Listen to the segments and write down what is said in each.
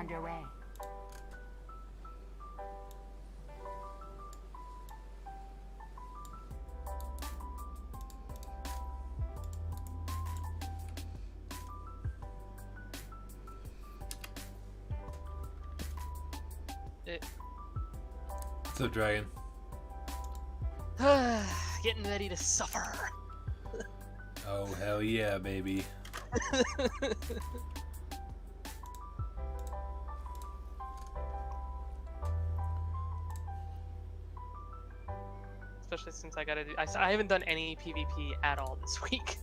underway. What's up, Dragon? Getting ready to suffer. Oh, hell yeah, baby. Especially since I gotta do. I haven't done any PvP at all this week.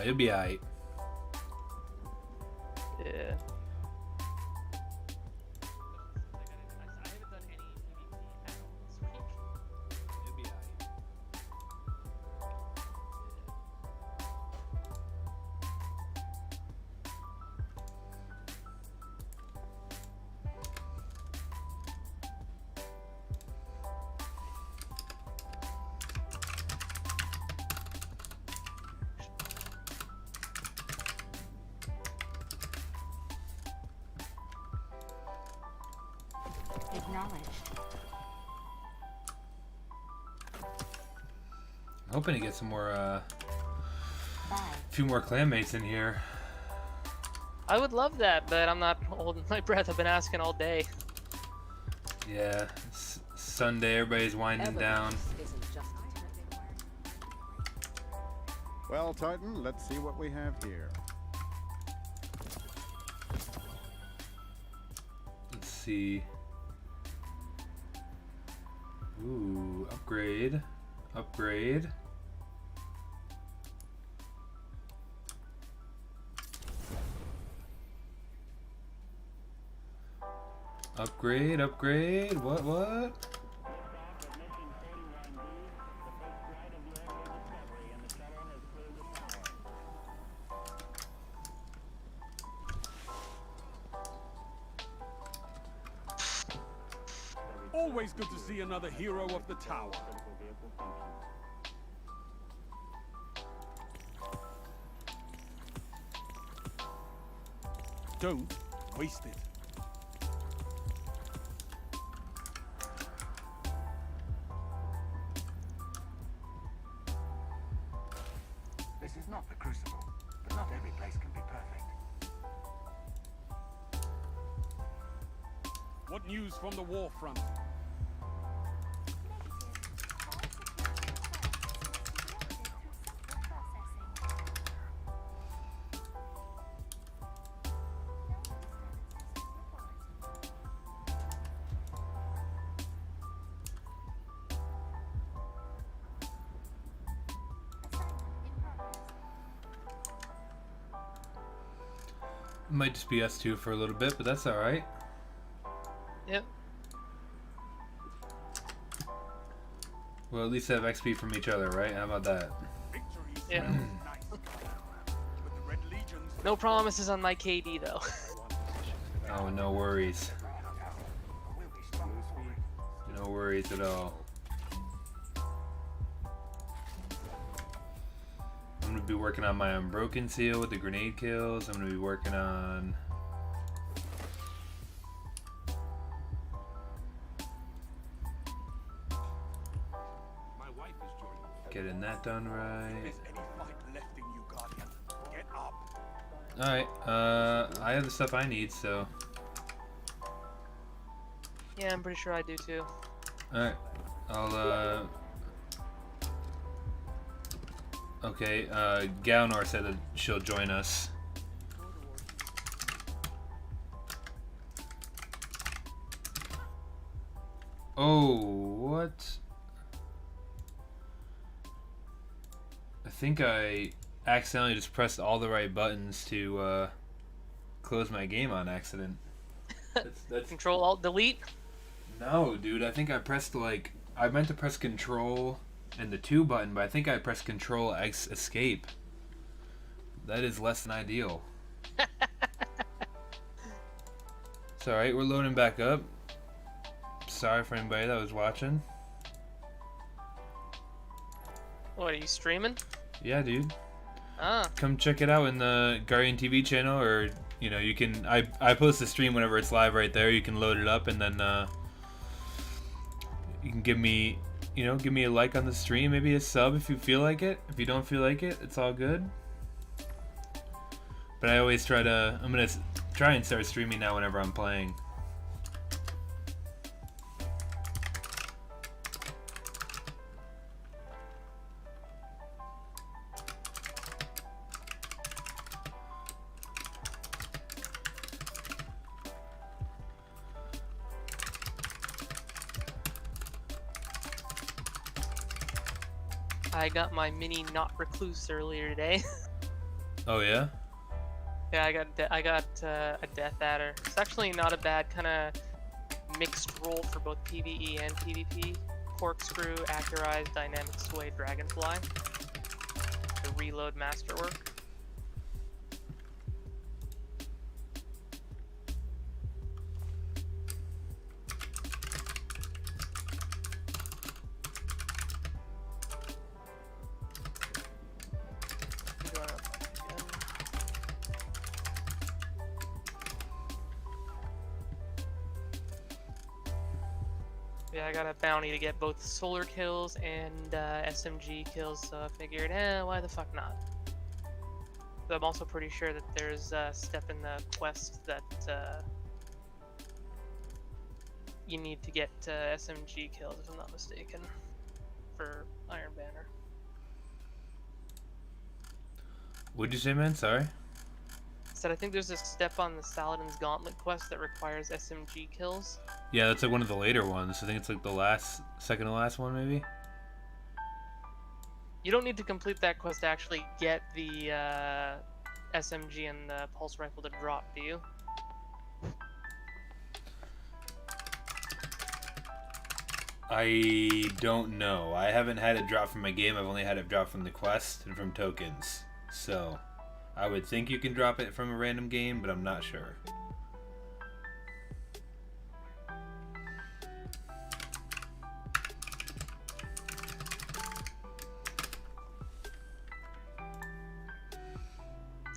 You'll be alright. Yeah. You'll be alright. Acknowledged. Hoping to get some more, 5. few more clanmates in here. I would love that, but I'm not holding my breath. I've been asking all day. Yeah, it's Sunday, everybody's winding down. Well, Titan, let's see what we have here. Let's see. Ooh, upgrade. Upgrade. Upgrade, upgrade. What? Always good to see another hero of the tower. Don't waste it. This is not the Crucible, but not every place can be perfect. What news from the war front? Might just be us two for a little bit, but that's alright. Yep. We'll at least have XP from each other, right? How about that? Victory Yeah. smells nice. With the Red Legions. No promises on my KD though. Oh, no worries. We'll be strong for it. No worries at all. I'm gonna be working on my Unbroken Seal with the grenade kills. I'm gonna be working on... My wife is joining me. getting that done If right. there's any fight left in you, Guardian, get up. Alright, I have the stuff I need, so... Yeah, I'm pretty sure I do too. Alright, I'll, okay, Galnor said that she'll join us. Oh, what? I think I accidentally just pressed all the right buttons to, close my game on accident. That's Control Alt Delete. No, dude, I think I pressed, like, I meant to press Control and the 2 button, but I think I pressed Control X Escape. That is less than ideal. It's alright, we're loading back up. Sorry for anybody that was watching. What, are you streaming? Yeah, dude. Ah, Come check it out in the Guardian TV channel or You know, you can. I post the stream whenever it's live right there. You can load it up and then you can give me a like on the stream, maybe a sub if you feel like it. If you don't feel like it, it's all good. But I always I'm gonna try and start streaming now whenever I'm playing. I got my mini not recluse earlier today. Oh yeah? Yeah, I got a Death Adder. It's actually not a bad kind of mixed roll for both PvE and PvP. Corkscrew, Accurize, Dynamic Sway, Dragonfly. The reload masterwork. Yeah, I got a bounty to get both solar kills and SMG kills, so I figured, why the fuck not? But I'm also pretty sure that there's a step in the quest that you need to get SMG kills, if I'm not mistaken, for Iron Banner. What'd you say, man? Sorry. Said I think there's a step on the Saladin's Gauntlet quest that requires SMG kills. Yeah, that's like one of the later ones. I think it's like the second to last one, maybe. You don't need to complete that quest to actually get the SMG and the pulse rifle to drop, do you? I don't know. I haven't had it drop from my game. I've only had it drop from the quest and from tokens. So, I would think you can drop it from a random game, but I'm not sure.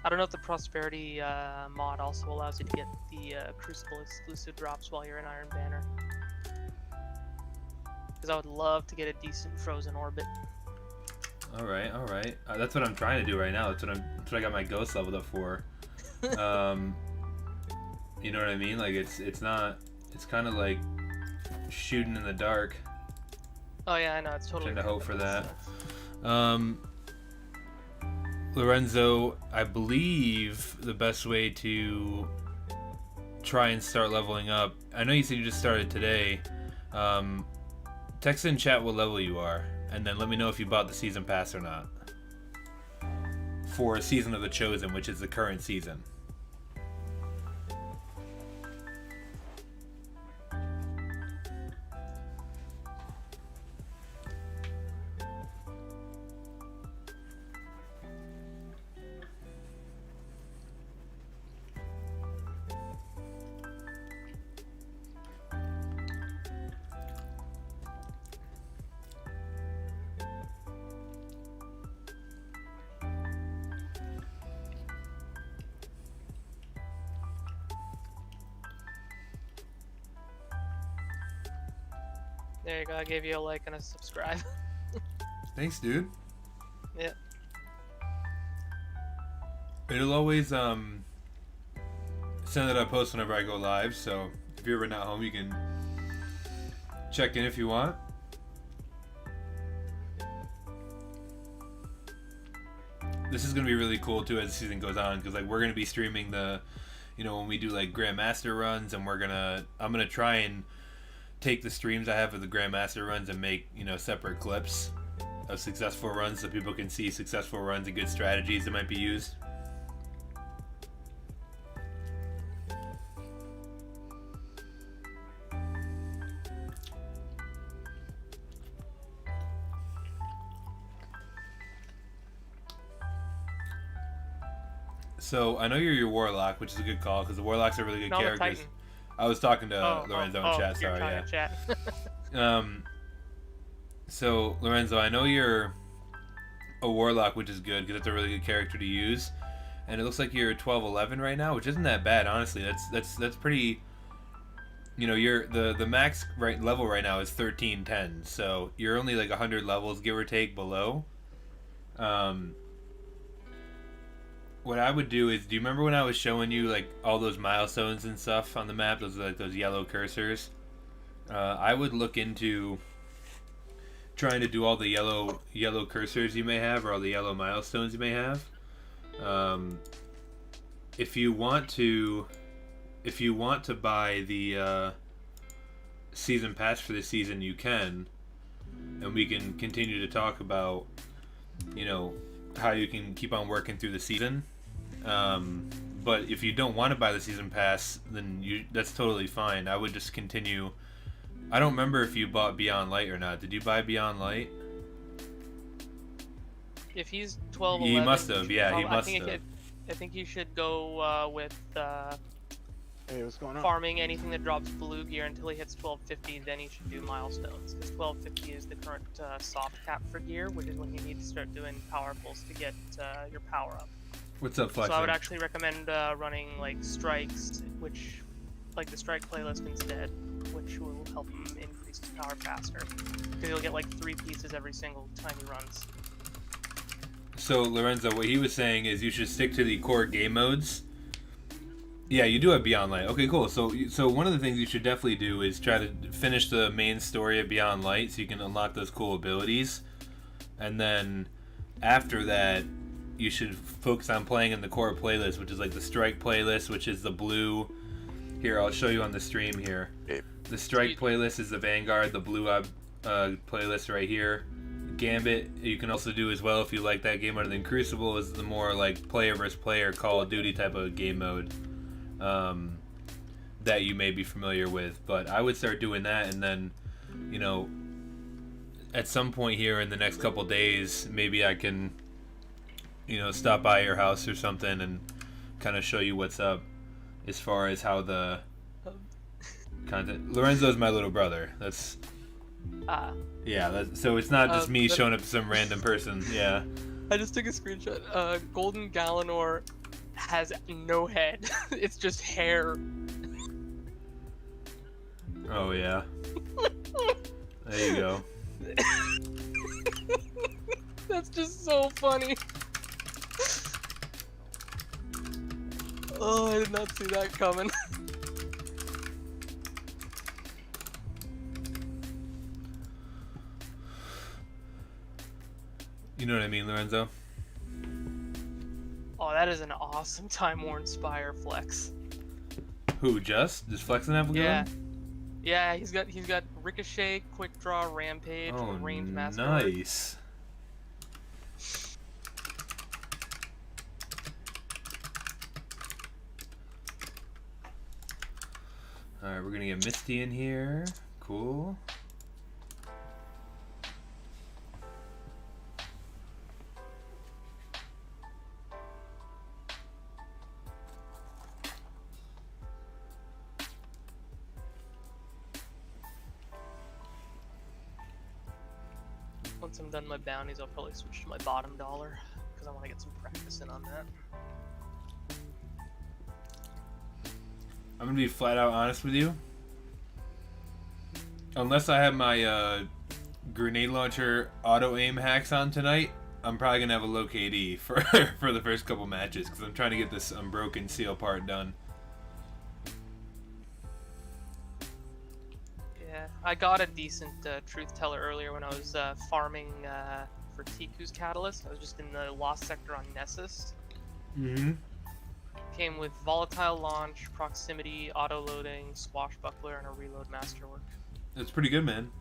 I don't know if the Prosperity mod also allows you to get the Crucible exclusive drops while you're in Iron Banner. Because I would love to get a decent Frozen Orbit. All right. That's what I'm trying to do right now. That's what I got my ghost leveled up for. You know what I mean? Like it's kind of like shooting in the dark. Oh yeah, I know, it's totally. Trying to hope for that. Lorenzo, I believe the best way to try and start leveling up. I know you said you just started today. Text in chat what level you are, and then let me know if you bought the season pass or not. For Season of the Chosen, which is the current season. There you go, I gave you a like and a subscribe. Thanks, dude. Yeah. It'll always send that I post whenever I go live, so if you're ever not home, you can check in if you want. This is gonna be really cool too as the season goes on, because like we're gonna be streaming the, when we do like Grandmaster runs, and I'm gonna try and take the streams I have of the Grandmaster runs and make separate clips of successful runs so people can see successful runs and good strategies that might be used. So I know you're your Warlock, which is a good call because the Warlocks are really good characters. Titan. I was talking to Lorenzo in chat. Sorry, yeah. Chat. So Lorenzo, I know you're a Warlock, which is good because it's a really good character to use. and it looks like you're 12-11 right now, which isn't that bad, honestly. That's pretty. You know, you're the max level right now is 13-10, so you're only like 100 levels, give or take, below. What I would do is, do you remember when I was showing you like all those milestones and stuff on the map? Those like those yellow cursors. I would look into trying to do all the yellow cursors you may have, or all the yellow milestones you may have. If you want to buy the season pass for this season, you can, and we can continue to talk about, you know, how you can keep on working through the season. But if you don't want to buy the season pass, then that's totally fine. I would just continue. I don't remember if you bought Beyond Light or not. Did you buy Beyond Light? If he's 12, He must have. Yeah, he must have. I think you should go with Hey, what's going on? farming anything that drops blue gear until he hits 1250. Then he should do milestones, because 1250 is the current soft cap for gear, which is when you need to start doing powerfuls to get your power up. What's up, Flex? So I would actually recommend running like strikes, which like the strike playlist instead, which will help him increase his power faster, because you'll get like 3 pieces every single time he runs. So Lorenzo, what he was saying is you should stick to the core game modes. Yeah, you do have Beyond Light. Okay, cool. So one of the things you should definitely do is try to finish the main story of Beyond Light, so you can unlock those cool abilities. And then after that, you should focus on playing in the core playlist, which is like the strike playlist, which is the blue. Here, I'll show you on the stream here. The strike playlist is the Vanguard. The blue playlist right here. Gambit you can also do as well if you like that game mode. Then Crucible is the more like player versus player Call of Duty type of game mode that you may be familiar with. But I would start doing that, and then, you know, at some point here in the next couple days, maybe I can, you know, stop by your house or something and kind of show you what's up as far as how the content. Lorenzo's my little brother. That's yeah. So it's not just me showing up to some random person. Yeah. I just took a screenshot. Golden Galanor has no head. It's just hair. Oh yeah. There you go. That's just so funny. Oh, I did not see that coming. You know what I mean, Lorenzo? Oh, that is an awesome Time Worn Spire flex. Who, just flexing have a Yeah. gun? Yeah, he's got Ricochet, Quick Draw, Rampage, Oh, Range Master. nice. Alright, we're gonna get Misty in here. Cool. Once I'm done my bounties, I'll probably switch to my bottom dollar, because I want to get some practice in on that. I'm gonna be flat out honest with you. Unless I have my grenade launcher auto aim hacks on tonight, I'm probably gonna have a low KD for for the first couple matches, because I'm trying to get this unbroken seal part done. Yeah, I got a decent truth teller earlier when I was farming for Tiku's Catalyst. I was just in the Lost Sector on Nessus. Mm-hmm. Came with Volatile Launch, Proximity, Auto Loading, Swashbuckler, and a Reload Masterwork. That's pretty good, man.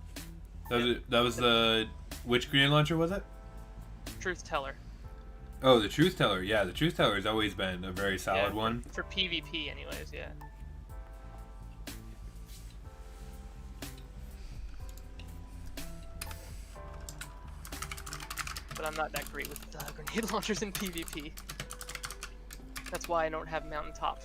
That was the which grenade launcher was it? Truth teller. Oh, the Truth Teller. Yeah, the Truth Teller has always been a very solid one. For PvP, anyways, yeah. But I'm not that great with grenade launchers in PvP. That's why I don't have Mountaintop.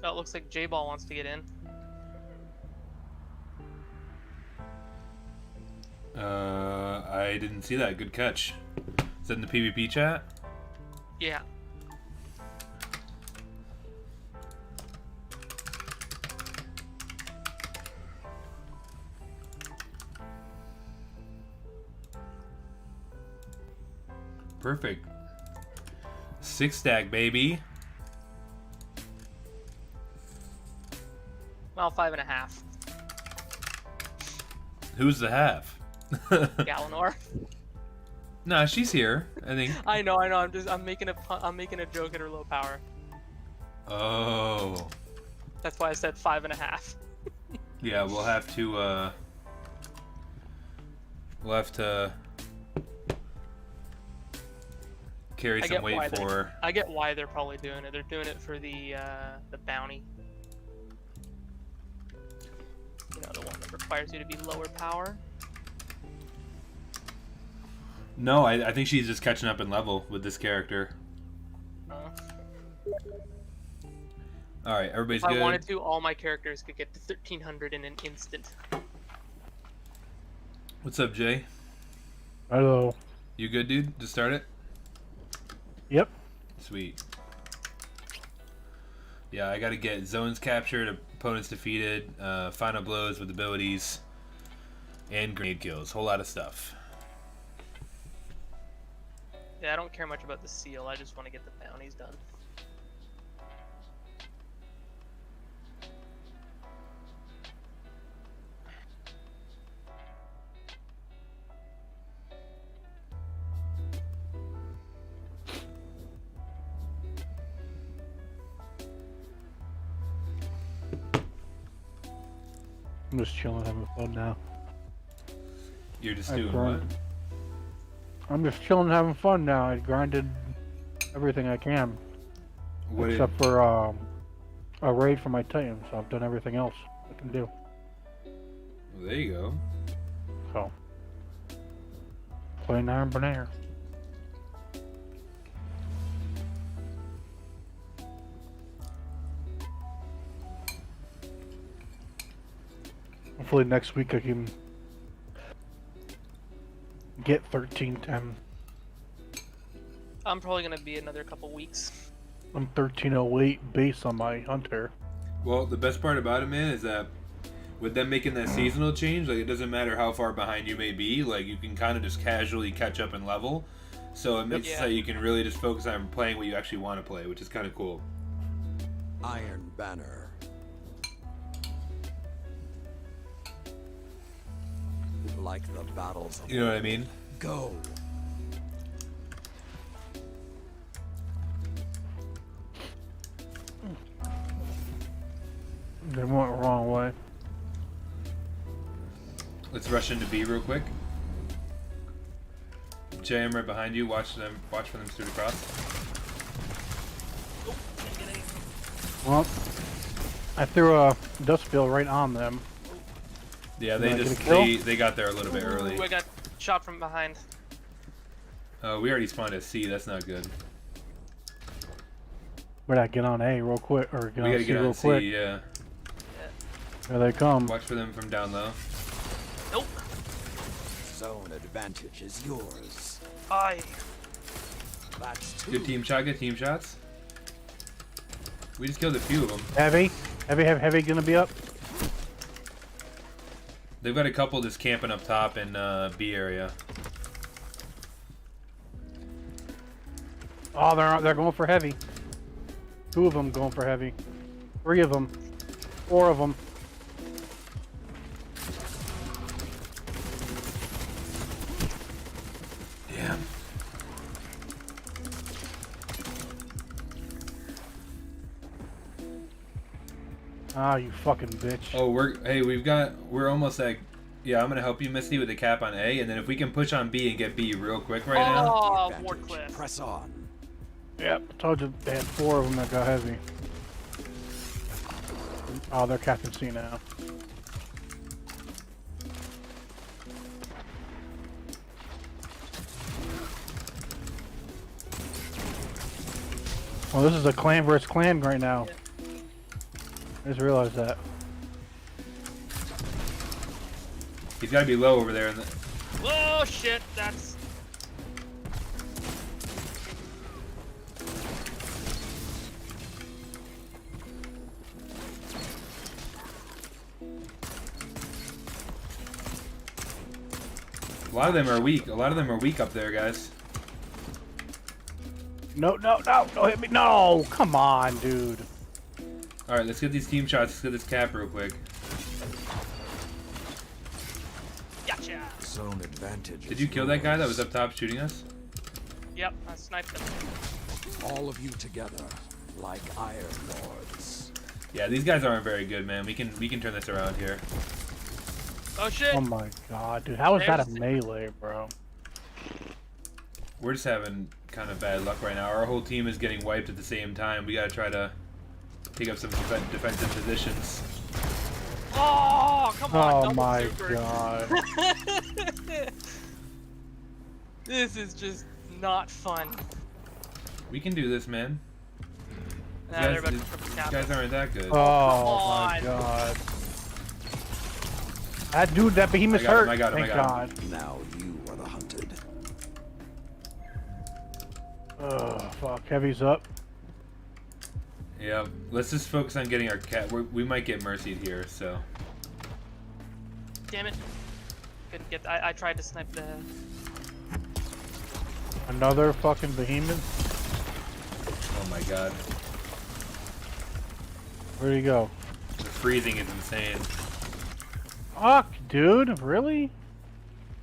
Oh, it looks like J-Ball wants to get in. I didn't see that. Good catch. Is that in the PvP chat? Yeah. Perfect. 6 stack, baby. Well, 5.5. Who's the half? Galanor. Nah, she's here. I think. I know. I'm making a joke at her low power. Oh. That's why I said 5.5. Yeah, we'll have to. We'll have to carry I some get why weight they- for her. I get why they're probably doing it. They're doing it for the bounty. You know, the one that requires you to be lower power. No, I think she's just catching up in level with this character. Uh, All right, everybody's if good. I wanted to, all my characters could get to 1300 in an instant. What's up, Jay? Hello. You good, dude? To start it? Yep. Sweet. Yeah, I gotta get zones captured, opponents defeated, final blows with abilities, and grenade kills. Whole lot of stuff. Yeah, I don't care much about the seal. I just want to get the bounties done. I'm just chilling, having fun now. You're just I doing what? grind- I'm just chilling, having fun now. I grinded everything I can, What did, except for a raid for my Titan. So I've done everything else I can do. well, there you go. So playing Iron Banner. Hopefully next week I can get 1310. I'm probably gonna be another couple weeks. I'm 1308 base on my hunter. Well, the best part about it, man, is that with them making that seasonal change, like it doesn't matter how far behind you may be, like you can kind of just casually catch up in level. So it makes it so Yeah. you can really just focus on playing what you actually want to play, which is kind of cool. Iron Banner. Like the battles of You know what I mean? Go. They went the wrong way. Let's rush into B real quick. Jay, I'm right behind you. Watch them. Watch for them to shoot across. Well, I threw a dust spill right on them. Yeah, Did they I get just a kill? they got there a little bit early. Ooh, I got shot from behind. We already spawned at C. That's not good. But I get on A real quick, or get We on gotta C get real on C. quick. Yeah. Here they come. Watch for them from down low. Nope. Zone advantage is yours. Aye. That's two. Good team shot. Good team shots. We just killed a few of them. Heavy gonna be up. They've got a couple just camping up top in B area. Oh, they're going for heavy. 2 of them going for heavy. 3 of them. 4 of them. Yeah. Ah, you fucking bitch. Oh, we're almost at. Yeah, I'm gonna help you, Misty, with the cap on A, and then if we can push on B and get B real quick right now. Oh, Advantage. Wardcliff. Press on. Yep, I told you they had 4 of them that got heavy. Oh, they're Captain C now. Well, this is a clan versus clan right now. I just realized that. He's got to be low over there. In the... Oh shit, that's. A lot of them are weak. A lot of them are weak up there, guys. No, no, no! Don't hit me! No! Come on, dude. All right, let's get these team shots. Let's get this cap real quick. Gotcha! Zone advantage. Did is you kill that guy that was yours. up top shooting us? Yep, I sniped him. All of you together, like Iron Lords. Yeah, these guys aren't very good, man. We can turn this around here. Oh shit! Oh my god, dude. How is that a There's- melee, bro? We're just having kind of bad luck right now. Our whole team is getting wiped at the same time. We gotta try to take up some defensive positions. Oh, come on! Oh double my super. god. This is just not fun. We can do this, man. Nah, they're These about guys, to triple these cap guys us. aren't that good. Oh my on. god. That dude, that behemoth's I got him, hurt. I got him, I Thank got god. Now you are the hunted. Oh fuck, heavy's up. Yeah, let's just focus on getting our cat. We might get mercied here, so. Damn it! Couldn't get. I tried to snipe the. Another fucking behemoth. Oh my god. Where'd he go? The freezing is insane. Fuck, dude, really?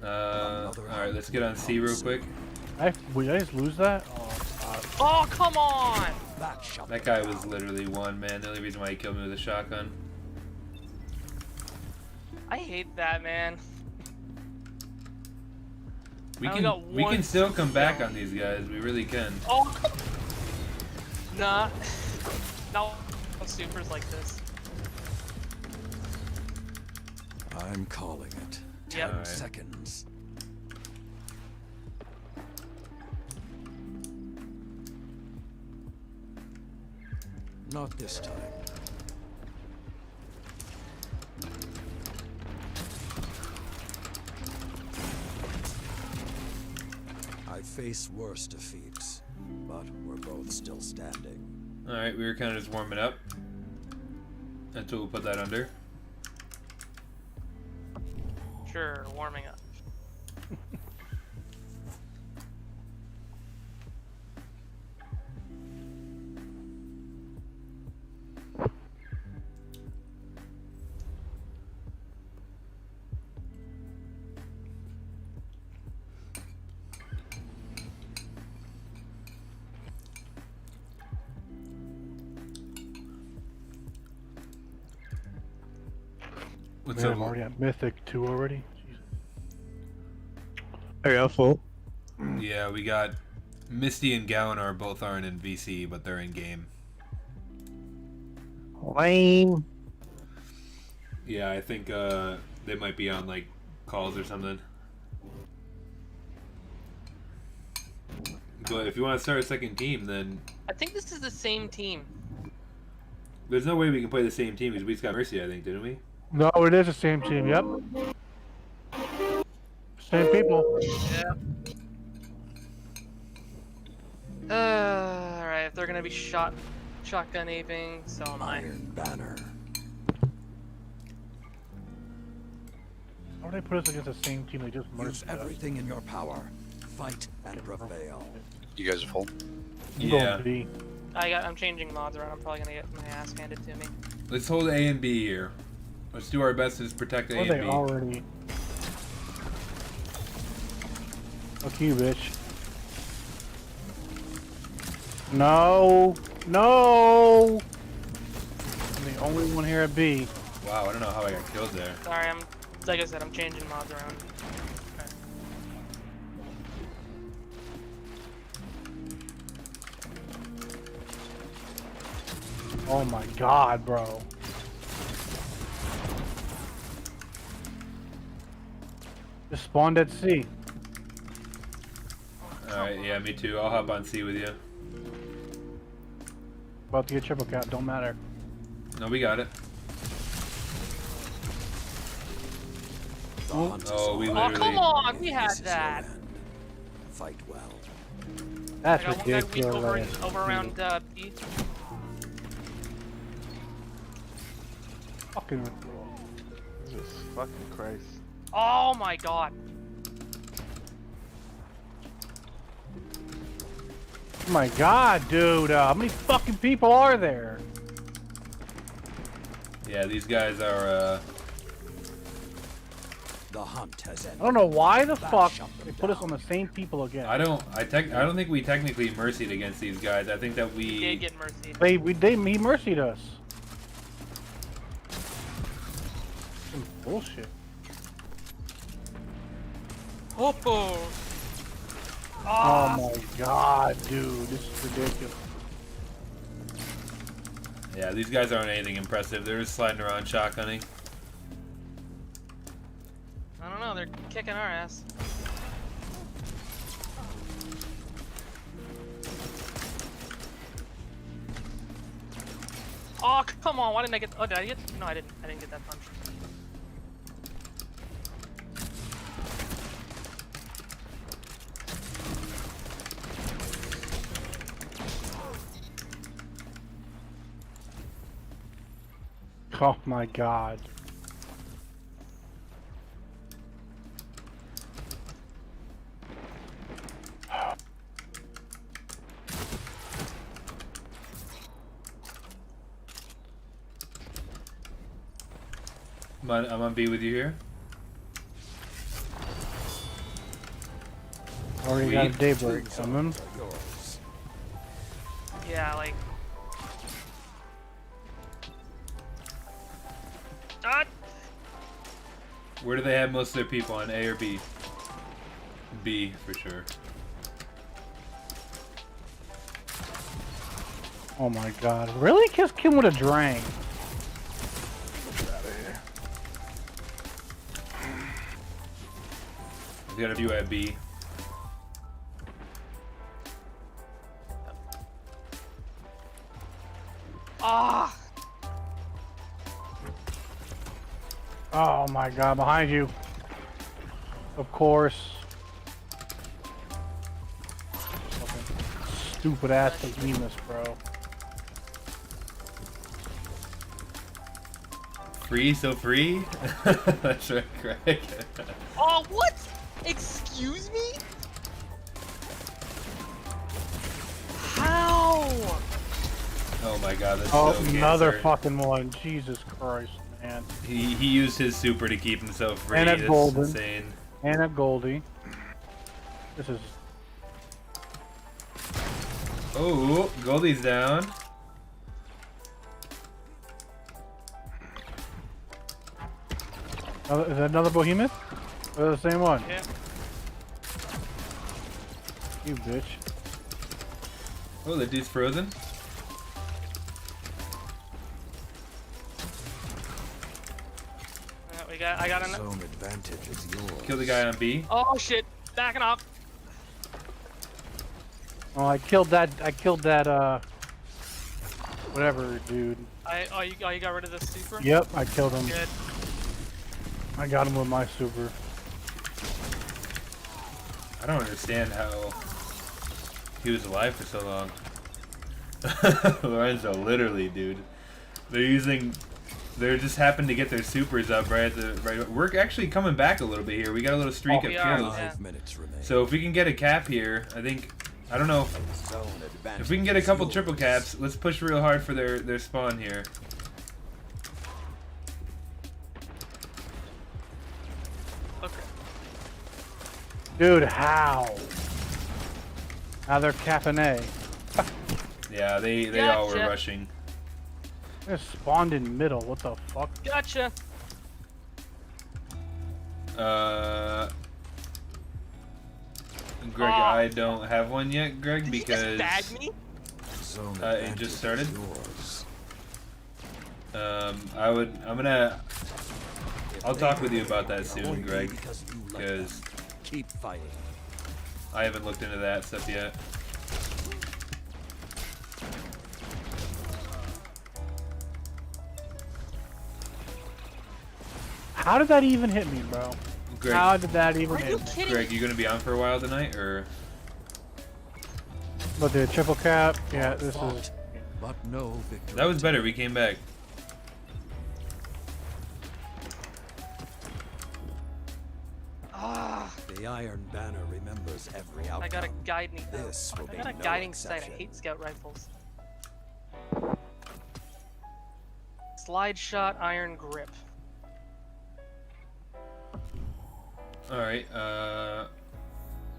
Alright, let's get on C real quick. Wait, I just lose that? Oh god. Oh come on! That shut That them guy was down. literally one, man. The only reason why he killed me with a shotgun. I hate that, man. We I only got can one still come back down. on these guys. We really can. Oh, come Nah. No supers like this. I'm calling it. 10 Yep. seconds. Not this time. I face worse defeats, but we're both still standing. Alright, we were kind of just warming up. Until we'll put that under. Sure, warming up. What's Man, up? I'm already at Mythic 2 already. Jesus. I got full. Yeah, we got Misty and Galinar both aren't in VC, but they're in game. Lame. Yeah, I think they might be on like calls or something. But if you want to start a second team, then I think this is the same team. there's no way we can play the same team because we just got Mercy, I think, didn't we? No, it is the same team, yep. Same people. Yeah. Alright, if they're gonna be shotgun aping, so am I. Iron Banner. How would they put us against the same team they just Use merged us? everything in your power. Fight and prevail. You guys are full? I'm going Yeah. B. I'm changing mods around. I'm probably gonna get my ass handed to me. Let's hold A and B here. Let's do our best to just protect A Or and they B. already. Fuck you, bitch. No! No! I'm the only one here at B. Wow, I don't know how I got killed there. Sorry, like I said, I'm changing mods around. Okay. Oh my god, bro. Just spawned at C. Alright, yeah, me too. I'll hop on C with you. About to get triple cap, don't matter. No, we got it. The hunt is Oh, we over. Oh, literally. come on, we had This is your that. end. Fight well. That's I got one guy weak ridiculous. over around B. Fucking. Jesus fucking Christ. Oh my god. Oh my god, dude. How many fucking people are there? Yeah, these guys are. The hunt has I ended. don't know why the fuck shut them they put us down. on the same people again. I don't think we technically mercied against these guys. I think that He did we. get mercy. He mercied us. Some bullshit. Oppo. Oh my god, dude. This is ridiculous. Yeah, these guys aren't anything impressive. They're just sliding around shotgunning. I don't know, they're kicking our ass. Oh, come on, why didn't I get... Oh, did I get... No, I didn't get that punch. Oh my god. I'm gonna be with you here. Already got a Sweet. daybreak coming. Yours. Yeah, like... Ah! Where do they have most of their people on? A or B? B for sure. Oh my god. Really? Just kill him with a drang. We got a few at B. Ah! Oh my god, behind you. Of course. Fucking stupid ass behemoths, bro. Free, so free? That's right, Craig. Oh, what? Excuse me? How? Oh my god, that's Oh, so another cancer. fucking one. Jesus Christ, man. He used his super to keep himself free. And a That's golden. insane. And a Goldie. This is... Oh, Goldie's down. Is that another behemoth? Or the same one? Yeah. You bitch. Oh, the dude's frozen. I got an... Zone advantage is yours. Kill the guy on B. Oh shit! Backing up. Oh, I killed that, whatever, dude. Oh, you got rid of the super? Yep, I killed him. Good. I got him with my super. I don't understand how he was alive for so long. Lorenzo, literally, dude. They're just happened to get their supers up right at the right. We're actually coming back a little bit here. We got a little streak Oh, of we are, kills. yeah. 5 minutes remain. So if we can get a cap here, I don't know Zone advantage if we can get a is couple yours. triple caps. Let's push real hard for their spawn here. Okay. Dude, how? Now they're capping A. Yeah, they all were Gotcha. rushing. They're spawned in middle. What the fuck? Gotcha. Greg, Aw. I don't have one yet, Greg, Did he because just bag me? Zone it advantage just is started. yours. I'll talk with you about that soon, Avoid me Greg, because you let because them. Keep fighting. I haven't looked into that stuff yet. How did that even hit me, bro? Greg, How did that even Are hit you me? kidding Greg, me? you gonna be on for a while tonight, or? But the triple cap, yeah, this is. Fought, but no victory. That was better. We came back. Ah, The Iron Banner remembers every outcome. I got a guiding. This will I be got a no guiding sight. I exception. hate scout rifles. Slide shot, iron grip. All right.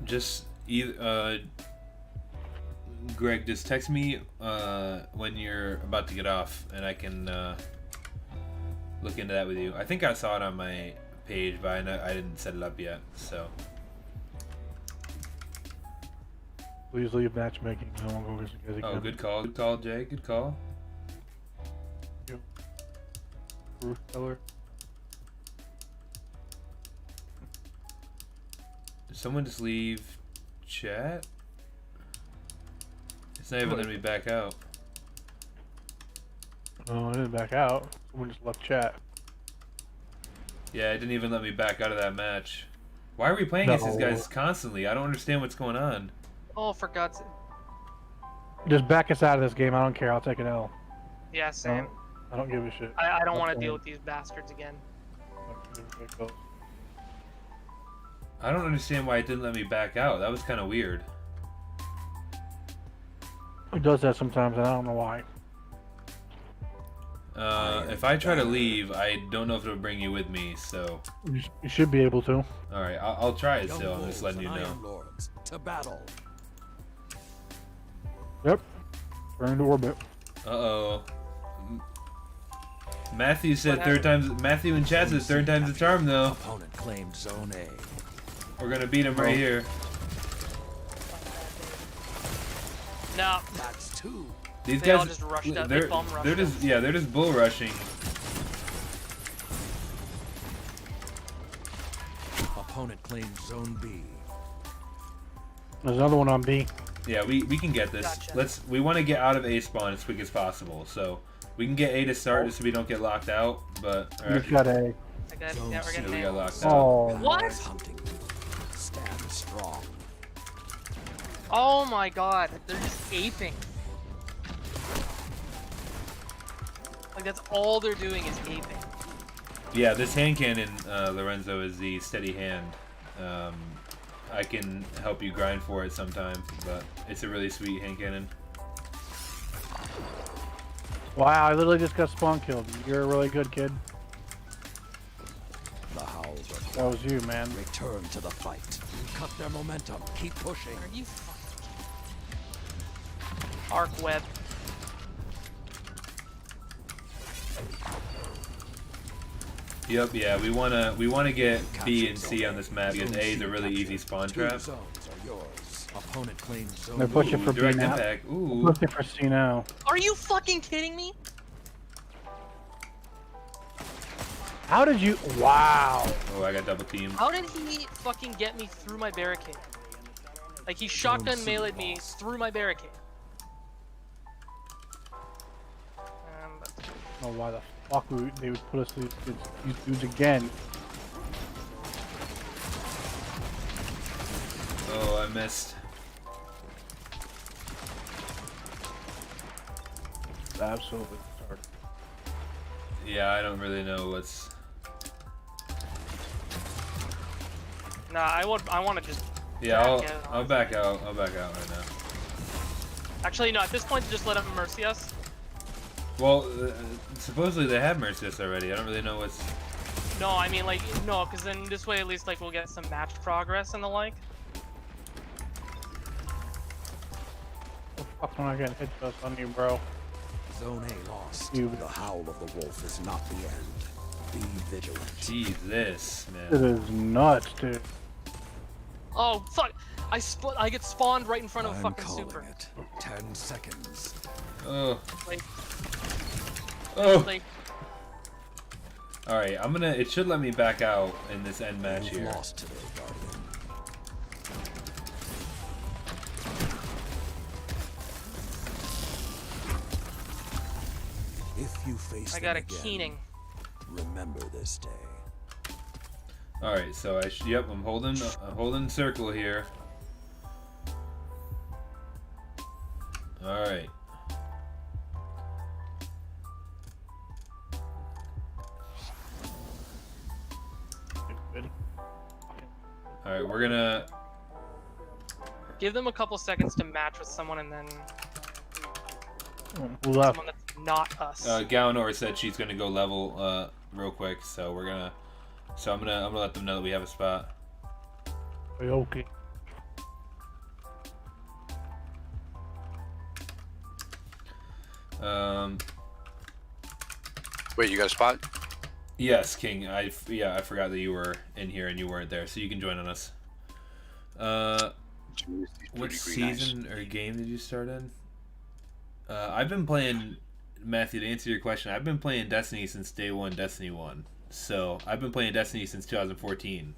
Just either. Greg, just text me when you're about to get off, and I can look into that with you. I think I saw it on my page, but I didn't set it up yet. So Please leave matchmaking. I won't go against you guys again. oh, good call, Jay. Good call. Bruce Keller. Did someone just leave chat? It's not even letting me back out. Oh, I didn't back out. Someone just left chat. Yeah, it didn't even let me back out of that match. Why are we playing against these No. guys constantly? I don't understand what's going on. Oh, for God's sake. Just back us out of this game. I don't care. I'll take an L. Yeah, same. I don't give a shit. I don't want to Okay. deal with these bastards again. I don't understand why it didn't let me back out. That was kind of weird. It does that sometimes, and I don't know why. If I try to leave, I don't know if it'll bring you with me. So, You should be able to. all right, I'll try it Young still. I'm just wolves letting you and know. Iron Lords to battle. Yep. Burn to orbit. Uh-oh. Matthew said What third time's. Matthew in chat says third time's the charm, though. Opponent claimed Zone A. We're gonna beat him right here. No, That's two. These They all guys, just rushed up. They they're bum rushed they're just yeah, they're just bull rushing. Opponent claimed Zone B. There's another one on B. Yeah, we can get this. Gotcha. We want to get out of A spawn as quick as possible. So we can get A to start just so we don't get locked out. But or You actually, got A. I got, Zone yeah, we're C. getting we got nailed. locked out. Oh. What? Is hunting you. Stand strong. Oh my God, they're just aping. Like that's all they're doing is aping. Yeah, this hand cannon, Lorenzo, is the steady hand. I can help you grind for it sometimes, but it's a really sweet hand cannon. Wow, I literally just got spawn killed. You're a really good kid. The howls are That was you, man. return to the fight. Cut their momentum. Keep pushing. Are you fucking kidding me? Arc web. Yep, yeah, we wanna get B and C on this map because A is a really easy spawn Two trap. zones are yours. Opponent claims Zone They're pushing B. for Ooh, B direct now. impact. Ooh. Looking for C now. Are you fucking kidding me? How did you? Wow. Oh, I got double teamed. How did he fucking get me through my barricade? Like he shotgun C meleeed me boss. through my barricade. I don't know why the fuck they would put us through these dudes again. Oh, I missed. Absolutely. Sorry. Yeah, I don't really know what's. Nah, I want to just. Yeah, Back out. I'll back out. I'll back out right now. Actually, no. At this point, just let them mercy us. Well, supposedly they have mercy us already. I don't really know what's. No, I mean like no, because then this way at least like we'll get some match progress and the like. The fuck am I getting hit us on you, bro? Zone A lost. You- The howl of the wolf is not the end. Be vigilant. Jesus, It man. is nuts, dude. Oh fuck! I get spawned right in front of a I'm fucking calling super. it. 10 seconds. Oh, Like, oh. like All right, I'm gonna. It should let me back out in this end match You've here. lost today, Guardian. If you face I them got a again, keening. remember this day. All right, so yep, I'm holding circle here. All right. All right, we're gonna. Give them a couple seconds to match with someone, and then Who left? someone that's not us. Galanor said she's gonna go level real quick, so we're gonna. So I'm gonna let them know that we have a spot. Okay. Wait, you got a spot? Yes, King. I forgot that you were in here and you weren't there, so you can join on us. What season or game did you start in? I've been playing, Matthew, to answer your question, I've been playing Destiny since day one, Destiny 1. So, I've been playing Destiny since 2014.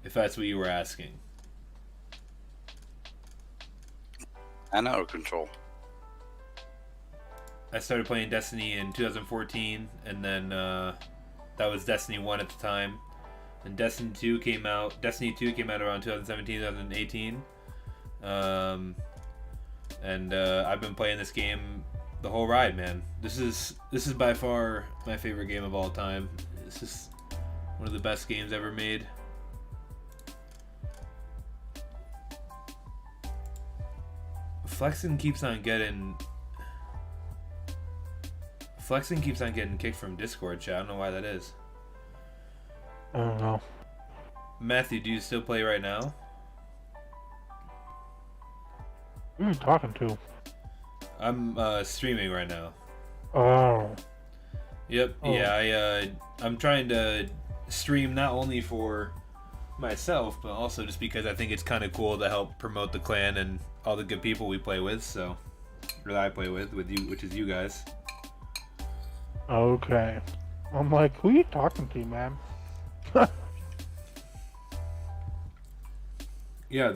If that's what you were asking. And out of control. I started playing Destiny in 2014, and then that was Destiny 1 at the time. And Destiny 2 came out around 2017, 2018. And I've been playing this game the whole ride, man. This is by far my favorite game of all time. It's just one of the best games ever made. Flexen keeps on getting kicked from Discord chat. I don't know why that is. I don't know. Matthew, do you still play right now? Who are you talking to? I'm streaming right now. Oh. Yep. Oh. Yeah, I'm trying to stream not only for myself, but also just because I think it's kind of cool to help promote the clan and all the good people we play with. So, or that I play with you, which is you guys. Okay. I'm like, who are you talking to, man? Yeah,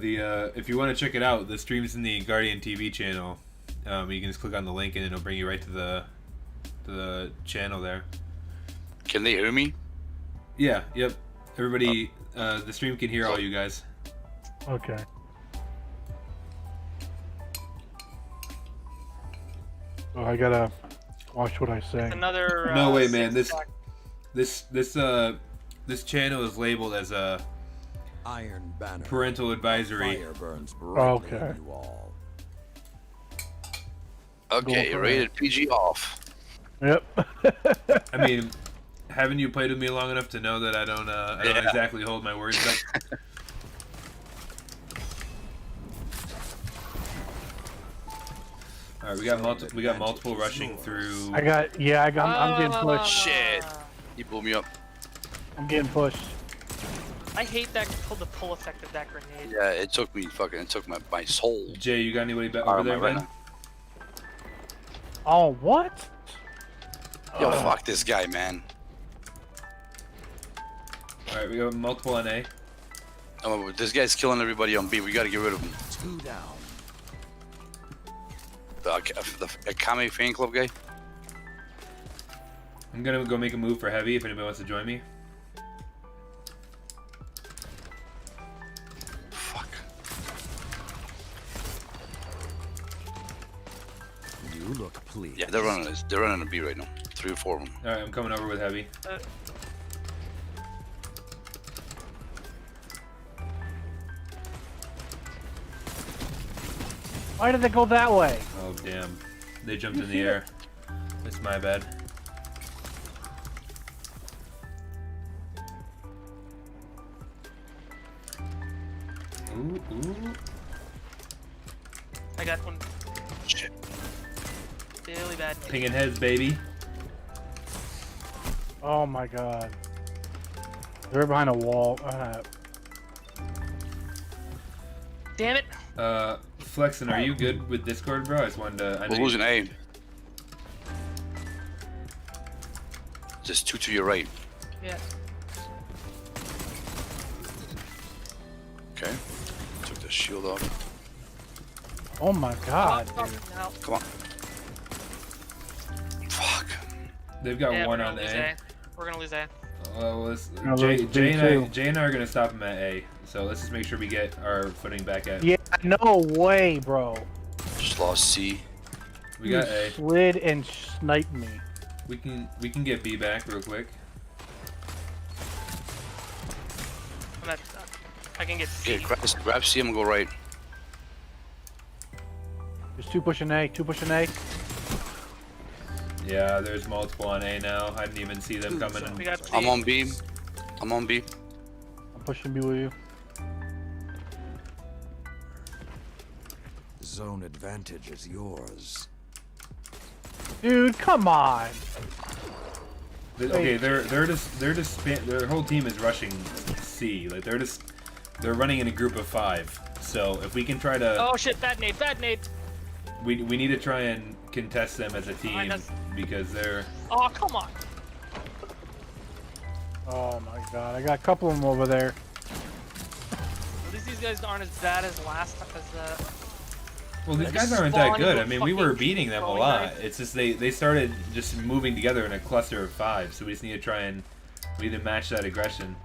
if you want to check it out, the stream's in the Guardian TV channel. You can just click on the link and it'll bring you right to the channel there. Can they hear me? Yeah. Yep. Everybody, the stream can hear all you guys. Okay. So I gotta watch what I say. Another. No way, man. 6 o'clock. This channel is labeled as a Iron Banner. parental advisory. Fire burns brightly Okay. on you all. Okay, for rated PG off. Yep. I mean, haven't you played with me long enough to know that I don't Yeah. exactly hold my words up? All right, we got multiple rushing through. I'm getting pushed. Shit. He blew me up. I'm getting pushed. I hate the pull effect of that grenade. Yeah, it took my soul. Jay, you got anybody Out over of there, my man? retina. Oh, what? Yo, fuck this guy, man. All right, we got multiple on A. Oh, this guy's killing everybody on B. We gotta get rid of him. 2 down. The Akame fan club guy. I'm gonna go make a move for heavy if anybody wants to join me. Fuck. You look pleased. Yeah, they're running a B right now. 3 or 4 of them. All right, I'm coming over with heavy. Why did they go that way? Oh damn, they jumped in the air. It's my bad. Ooh, ooh. I got one Shit. really bad. Pinging heads, baby. Oh my god. They're behind a wall. Damn it! Flexen, are you good with Discord, bro? I just wanted to. I know We're losing A. Just 2 to your right. Yeah. Okay. Took the shield off. Oh my god, Oh, dude. no. Come on. Fuck. They've got Yeah, one we're on gonna A. lose We're gonna lose A. No, Jay, those Jay, big and I, too. Jay and I are gonna stop him at A. So let's just make sure we get our footing back at. Yeah, no way, bro. Just lost C. We got You A. slid and sniped me. We can get B back real quick. I'm at, I can get C. Okay, grab C. I'm gonna go right. There's two pushing A, two pushing A. Yeah, there's multiple on A now. I didn't even see them coming. We got C. I'm on B. I'm on B. I'm pushing B with you. Zone advantage is yours. Dude, come on. Okay, their whole team is rushing C. Like they're running in a group of 5. So if we can try to, Oh shit! Bad nade! Bad nade! we need to try and contest them as a team that's- because they're. Oh come on! Oh my god, I got a couple of them over there. At least these guys aren't as bad as last as Well, these They guys just aren't that spawn good. into I a mean, we were fucking beating them a throwing lot. knife. It's just they started just moving together in a cluster of 5. So we just need to try and we need to match that aggression.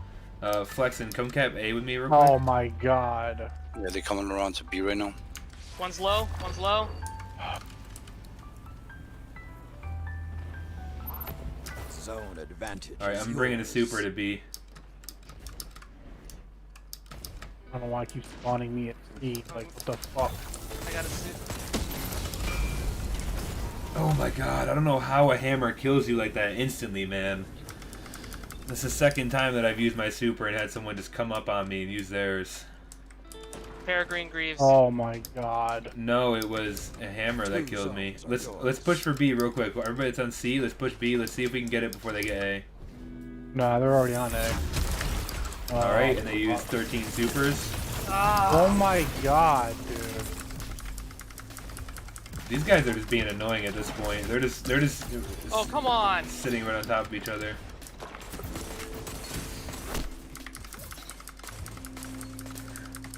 Flexen, come cap A with me real quick. Oh my god. Yeah, they're coming around to B right now. One's low. One's low. Zone advantage. All right, is I'm bringing a yours. super to B. I don't know why it keeps spawning me at C. Like, what the fuck? I got a C. Oh my god, I don't know how a hammer kills you like that instantly, man. This is the second time that I've used my super and had someone just come up on me and use theirs. Peregrine Greaves. Oh my god. No, it was a hammer that Two killed me. zones are Let's yours. push for B real quick. Everybody that's on C, let's push B. Let's see if we can get it before they get A. Nah, they're already on A. All right, and they used 13 supers. Oh my god, dude. These guys are just being annoying at this point. They're just Oh come on! sitting right on top of each other.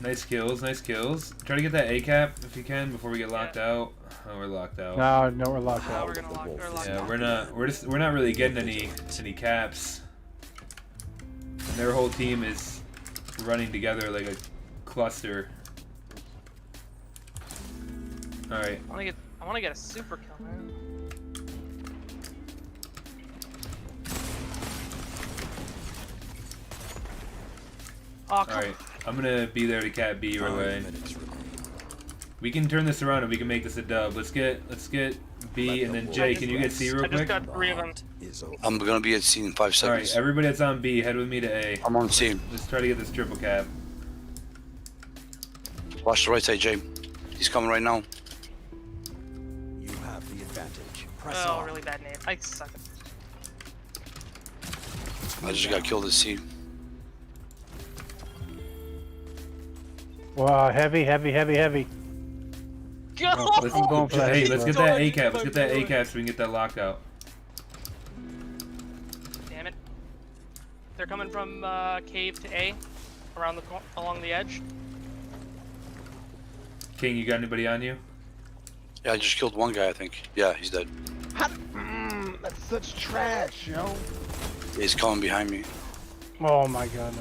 Nice kills, nice kills. Try to get that A cap if you can before we get locked out. Oh, we're locked out. No, we're locked Oh, out. we're gonna lock. We're locked. Yeah, we're not really getting any caps. And their whole team is running together like a cluster. All right. I wanna get a super kill, man. Oh come All right, I'm gonna be there to cap B right away. 5 minutes remain. We can turn this around and we can make this a dub. Let's get B and then Jay. Can you get C real I just quick? got 3 of them. Is over. I'm gonna be at C in 5 All right, seconds. everybody that's on B, head with me to A. I'm on C. Let's try to get this triple cap. Watch the right side, Jay. He's coming right now. You have the advantage. Press Oh, on. really bad nade. I suck. I just got killed at C. Wow, heavy. Go! Let's, I'm going for that hey, A, let's bro. get that A cap. Let's get that A cap so we can get that lockout. Damn it. They're coming from cave to A, around the along the edge. King, you got anybody on you? Yeah, I just killed one guy, I think. Yeah, he's dead. That's such trash, yo. He's coming behind me. Oh my god.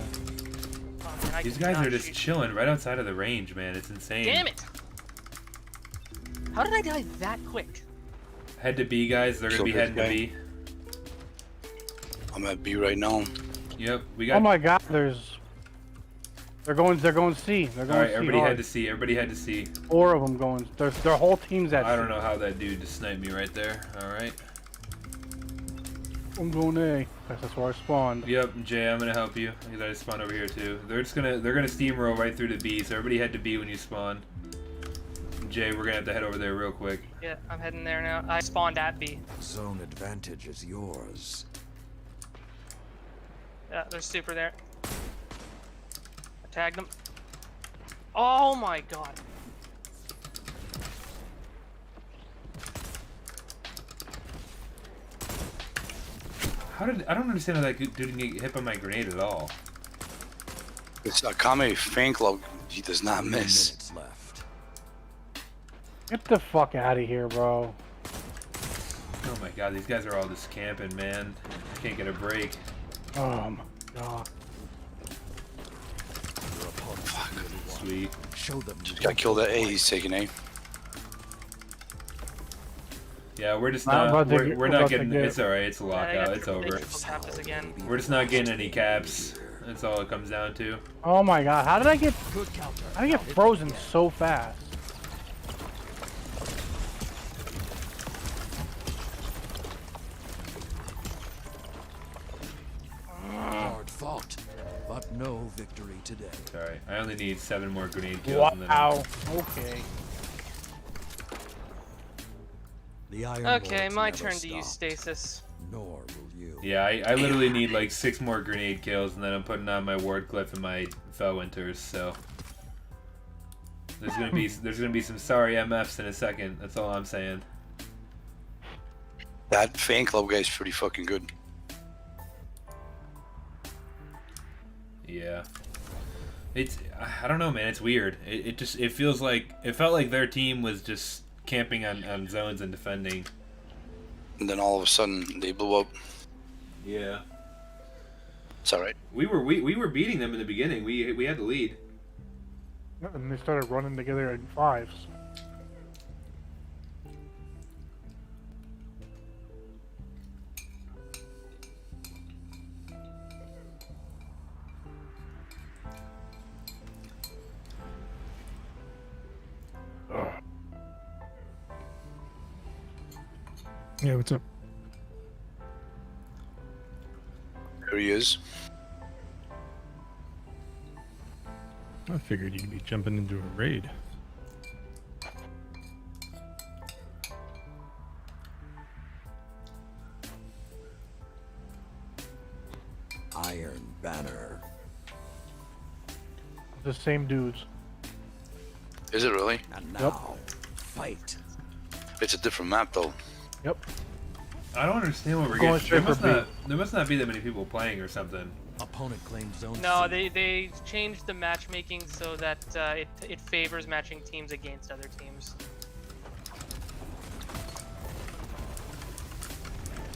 Oh, man, I These guys cannot are just shoot. chilling right outside of the range, man. It's insane. Damn it! How did I die that quick? Head to B, guys. They're gonna be Killed heading this to B. I'm at B right now. Yep, we Oh got. my god, they're going C. They're going All right, C everybody hard. head to C. Everybody head to C. 4 of them going. Their whole team's at I C. don't know how that dude just sniped me right there. All right. I'm going A. That's where I spawned. Yep, Jay, I'm gonna help you because I just spawned over here too. They're gonna steamroll right through to B. So everybody head to B when you spawn. Jay, we're gonna have to head over there real quick. Yeah, I'm heading there now. I spawned at B. Zone advantage is yours. Yeah, there's super there. I tagged him. Oh my god. I don't understand how that dude didn't get hit by my grenade at all. It's Akame fan club. He does not 3 miss. minutes left. Get the fuck out of here, bro. Oh my god, these guys are all just camping, man. Can't get a break. Oh my god. Sweet. Show them. Just got killed at A. He's taking A. Yeah, we're just I'm not. about to We're, get- we're I'm not about to getting. get- It's alright. It's a Yeah, I lockout. got It's they over. triple tapped us again. We're just not getting any caps. That's all it comes down to. Oh my god, how did I get Good counter. how did I get frozen so fast? Hard fought, but no victory today. Alright, I only need 7 more grenade kills. And then Wow. Okay. The Iron Okay, Lords my never turn to use stopped, stasis. Nor will you. Yeah, I literally need like 6 more grenade kills, and then I'm putting on my Ward Cliff and my Felwinters. So there's gonna be some sorry MFs in a second. That's all I'm saying. That fan club guy's pretty fucking good. Yeah, it's I don't know, man. It's weird. It feels like it felt like their team was just camping on zones and defending. And then all of a sudden they blew up. Yeah, It's alright. we were beating them in the beginning. We had the lead. And they started running together in fives. Yeah, what's up? There he is. I figured you'd be jumping into a raid. Iron Banner. The same dudes. Is it really? And now, fight. It's a different map though. Yep. I don't understand what we're Going getting. straight for B. There must not be that many people playing or something. Opponent claims zone No, C. they changed the matchmaking so that it favors matching teams against other teams.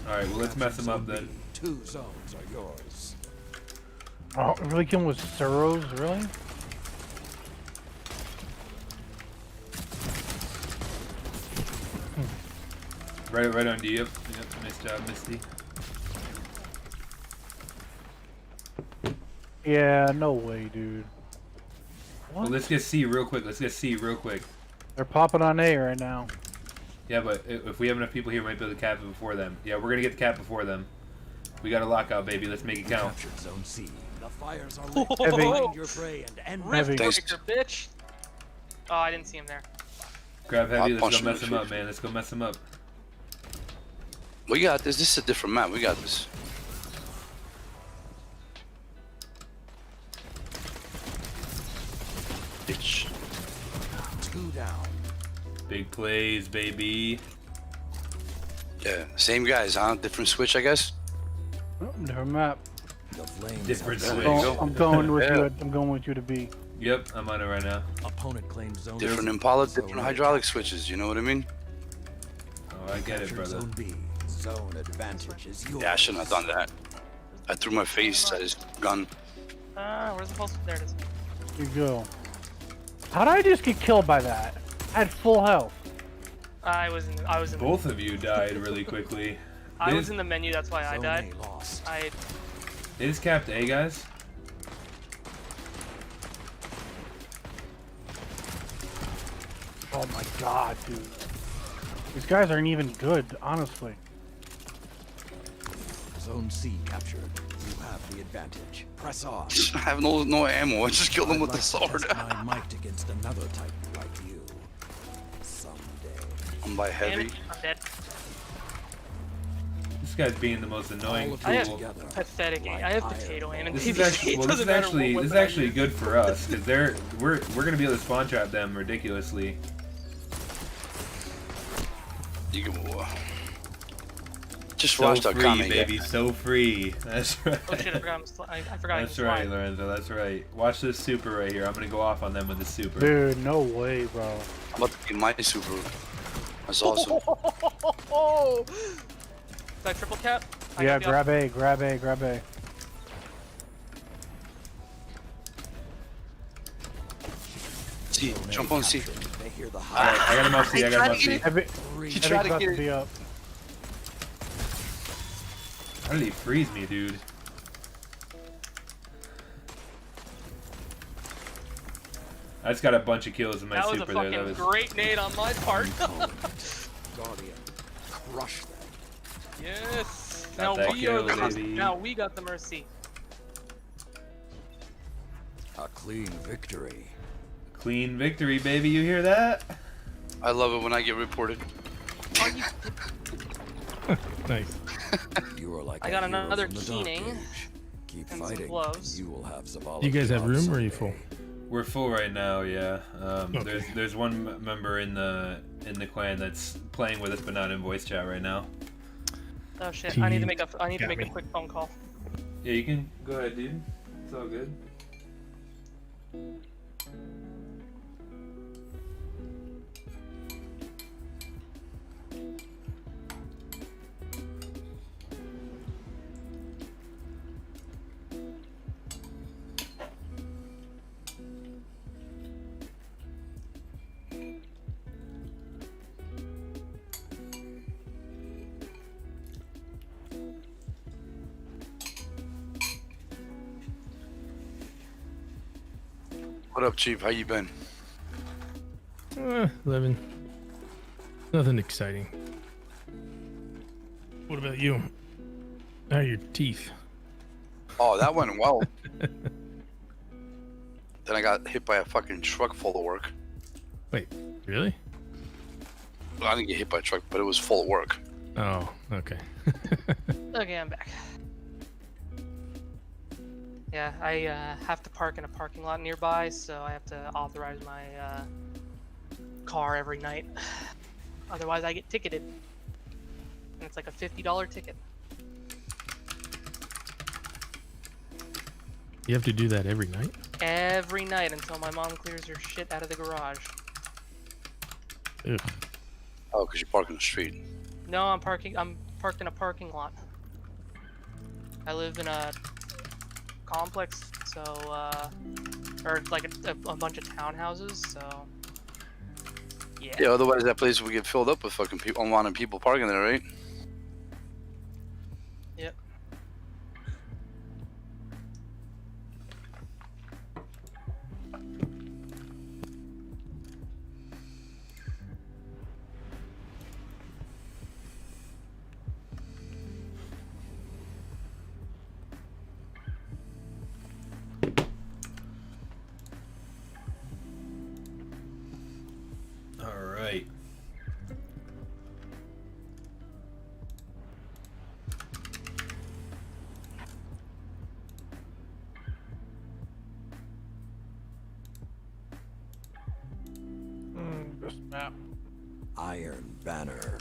All right, well let's mess them up then. 2 zones are yours. Oh, really killing with Suros, really? Right on to you. Yep, nice job, Misty. Yeah, no way, dude. Well, What? let's get C real quick. Let's get C real quick. They're popping on A right now. Yeah, but if we have enough people here, we might be able to cap it before them. Yeah, we're gonna get the cap before them. We got a lockout, baby. Let's make it count. Captured zone C. The fires are lit. Heavy. Find your prey and end Heavy. Thanks. Riftbreaker, bitch! Oh, I didn't see him there. Grab heavy. I'll Let's punch go him in mess the them up, face. man. Let's go mess them up. We got this. This is a different map. We got this. Bitch. 2 down. Big plays, baby. Yeah, same guys, huh? Different switch, I guess. Oh, different map. The flames Different have switch. There you Oh, go. I'm going with Yeah. you. I'm going with you to B. Yep, I'm on it right now. Opponent claims zone Different C. Impala, So different right. hydraulic switches. You know what I mean? Oh, I get it, Captured brother. Zone B. Zone advantage is yours. Yeah, I shouldn't have done that. I threw my face at his gun. Where's the pulse? There it is. Here you go. How did I just get killed by that? I had full health. I was in Both of you died really quickly. I was in the menu. That's why I Zone died. A lost. They just capped A, guys. Oh my god, dude. These guys aren't even good, honestly. Zone C captured. You have the advantage. Press on. I have no ammo. I just killed him with I'd the like to sword. test my might against another Titan like you. Someday. I'm by Damn heavy. it, I'm dead. This guy's being the most annoying All of I you have tool. together. pathetic aim. I have potato aim and This is PvP. actually well. This is Doesn't matter actually what this is weapon I actually use. good for us because we're gonna be able to spawn trap them ridiculously. You can, just So watch that free, comment, baby. yeah. So free. That's right. Oh shit! I forgot. I forgot. That's I right, Lorenzo. That's right. Watch this super right here. I'm gonna go off on them with the super. Dude, no way, bro. I'm about to get my super. That's awesome. Did I triple cap? Yeah, got you up. grab A, grab A, grab A. C, jump on C. They hear the Alright, high. I got him off C. I got him off C. Heavy, He tried to about get to it. be up. How did he freeze me, dude? I just got a bunch of kills in my That was a super there. fucking That was great nade on my part. Guardian. Crush them. Yes. Got Now that we are the kill, baby. now we got the mercy. A clean victory. clean victory, baby. You hear that? I love it when I get reported. Are you? Nice. You are like I a got hero another from the dark Keening age. Keep and some fighting. gloves. You will have Zavala. You guys have room or are you someday. full? We're full right now, yeah. Okay. There's one member in the clan that's playing with us, but not in voice chat right now. Oh shit! I need to Team make a got me. quick phone call. Yeah, you can go ahead, dude. It's all good. What up, Chief? How you been? 11. Nothing exciting. What about you? How are your teeth? Oh, that went well. Then I got hit by a fucking truck full of work. Wait, really? Well, I didn't get hit by a truck, but it was full of work. Oh, okay. Okay, I'm back. Yeah, I have to park in a parking lot nearby, so I have to authorize my car every night. Otherwise, I get ticketed, and it's like a $50 ticket. You have to do that every night? Every night until my mom clears her shit out of the garage. Ugh. Oh, because you park in the street. No, I'm parked in a parking lot. I live in a complex, so or it's like a bunch of townhouses, so yeah. Yeah, otherwise that place would get filled up with fucking people, unwanted people parking there, right? Yep. All right. This map. Iron Banner.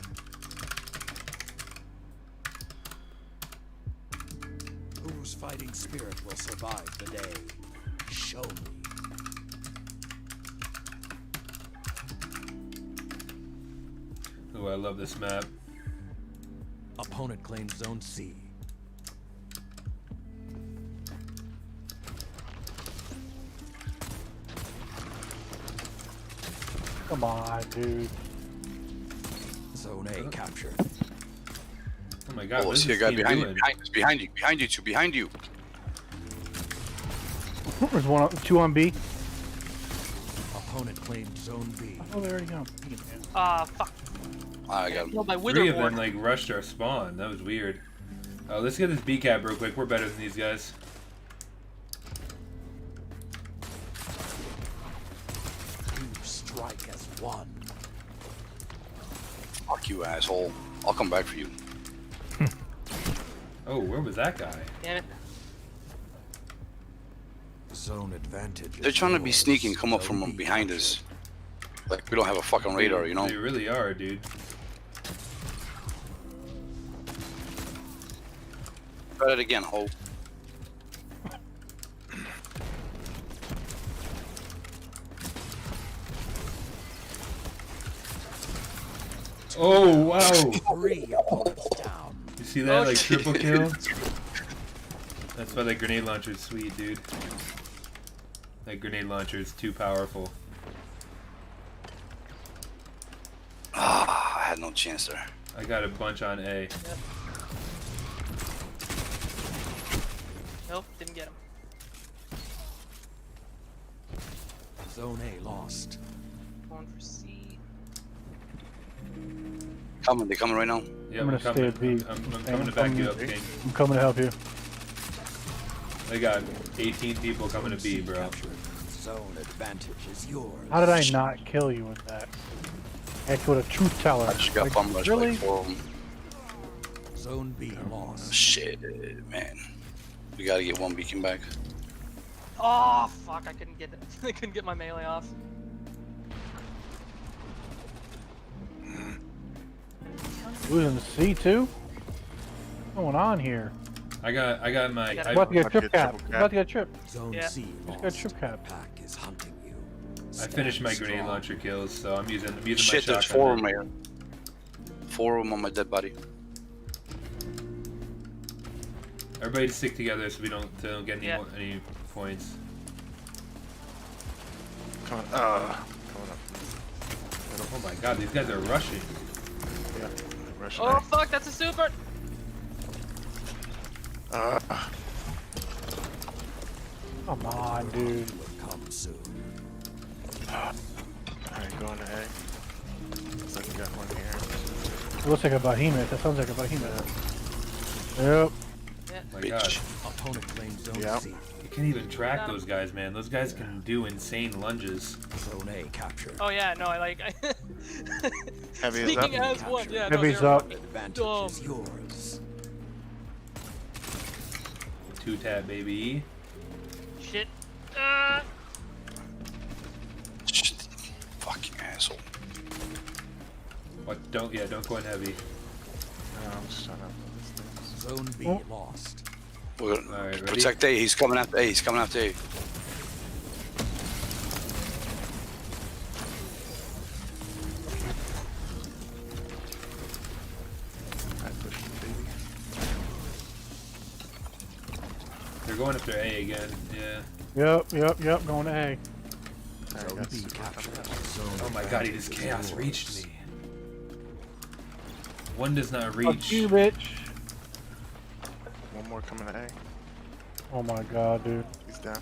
Whose fighting spirit will survive the day? Show me. Oh, I love this map. Opponent claims Zone C. Come on, dude. Zone A captured. Oh my god, Oh, what is see a this guy team behind you, doing? behind you, behind you, two, behind you. There's one, two on B. Opponent claims Zone B. Oh, there you go. Fuck. I got him. Killed by Three of them Witherboard. like rushed our spawn. That was weird. Let's get this B cap real quick. We're better than these guys. You strike as one. Fuck you, asshole. I'll come back for you. Oh, where was that guy? Damn it. Zone advantage. They're is trying to be yours. sneaky and come up Zone from B behind captured. us. Like we don't have a fucking radar, you know? They really are, dude. Try it again, ho. Oh, wow. Three opponents down. He's See that? Oh, Like shit. triple kill? That's why that grenade launcher is sweet, dude. That grenade launcher is too powerful. Ah, I had no chance there. I got a bunch on A. Nope, didn't get him. Zone A lost. Going for C. Coming, they coming right now. Yeah, I'm gonna stay at B. I'm And coming to back you up, King. I'm coming to help you. They got 18 people coming to B, bro. Captured. Zone advantage is yours. How did I not kill you with that? Heck, with a truth teller. I just got Like, bum rushed really? like 4 of them. Zone B lost. Shit, man. We gotta get one beacon back. Oh fuck! I couldn't get it. I couldn't get my melee off. Losing C too? What's going on here? I got my. I got I, I'm about to get a trip cap. triple I'm about to get a trip. Zone Yeah. C Just lost. got a trip cap. Pack is hunting you. I finished my Stand grenade strong. launcher kills, so I'm using my Shit, there's shotgun. 4 of them right here. 4 of them on my dead body. Everybody stick together so we don't get any Yeah. any points. Come on. Coming up. Oh my god, these guys are rushing. Yeah. Rush Oh fuck! That's a super. Come on, dude. Will come soon. Alright, going to A. Looks like we got one here. It looks like a behemoth. That sounds like a behemoth. Yep. My Bitch. god. Opponent claims zone Yeah. C. You can't even track those guys, man. Those guys can do insane lunges. Zone A captured. Oh yeah, no, I like. Heavy is Speaking up. as one, yeah. No, Heavy's they're up. one. Advantage Dumb. is yours. 2-tap, baby. Shit. Shit. Fucking asshole. What? Don't go in heavy. No, I'm just trying to. Zone B Oh. lost. We're gonna Alright, ready? protect A. He's coming after A. He's coming after A. I pushed the baby. They're going after A again. Yeah. Yep. Going to A. Alright, Zone got B super captured. coming up. Zone Oh my god, he advantage just is chaos yours. reached me. One does not Fuck reach. you, bitch. One more coming to A. Oh my god, dude. He's down.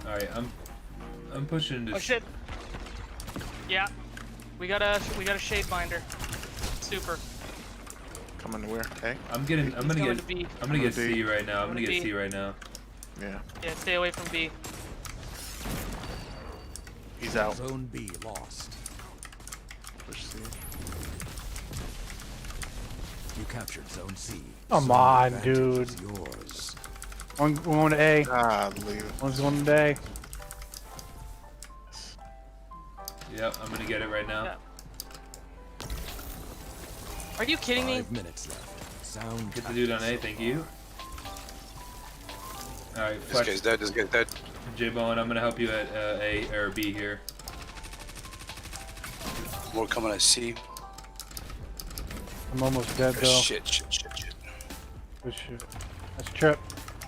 Alright, I'm pushing Oh this. shit. Yeah. We got a shade binder. Super. Coming to where? A? I'm He's gonna going get to B. I'm gonna get I'm gonna C right now. I'm gonna I'm get gonna C right now. Yeah. Yeah, stay away from B. He's out. Zone B lost. Push C. You captured Zone C. Come Zone on, advantage dude. is yours. One going to A. Ah, leave it. One's going to A. Yep, I'm gonna get it right now. Yeah. Are you kidding me? 5 minutes left. Sound Get the dude on A, tactics thank so you. Alright, This Flex, guy's dead. This guy's dead. J-Bone, I'm gonna help you at A or B here. More coming at C. I'm almost dead though. Shit. Good shit. That's trip.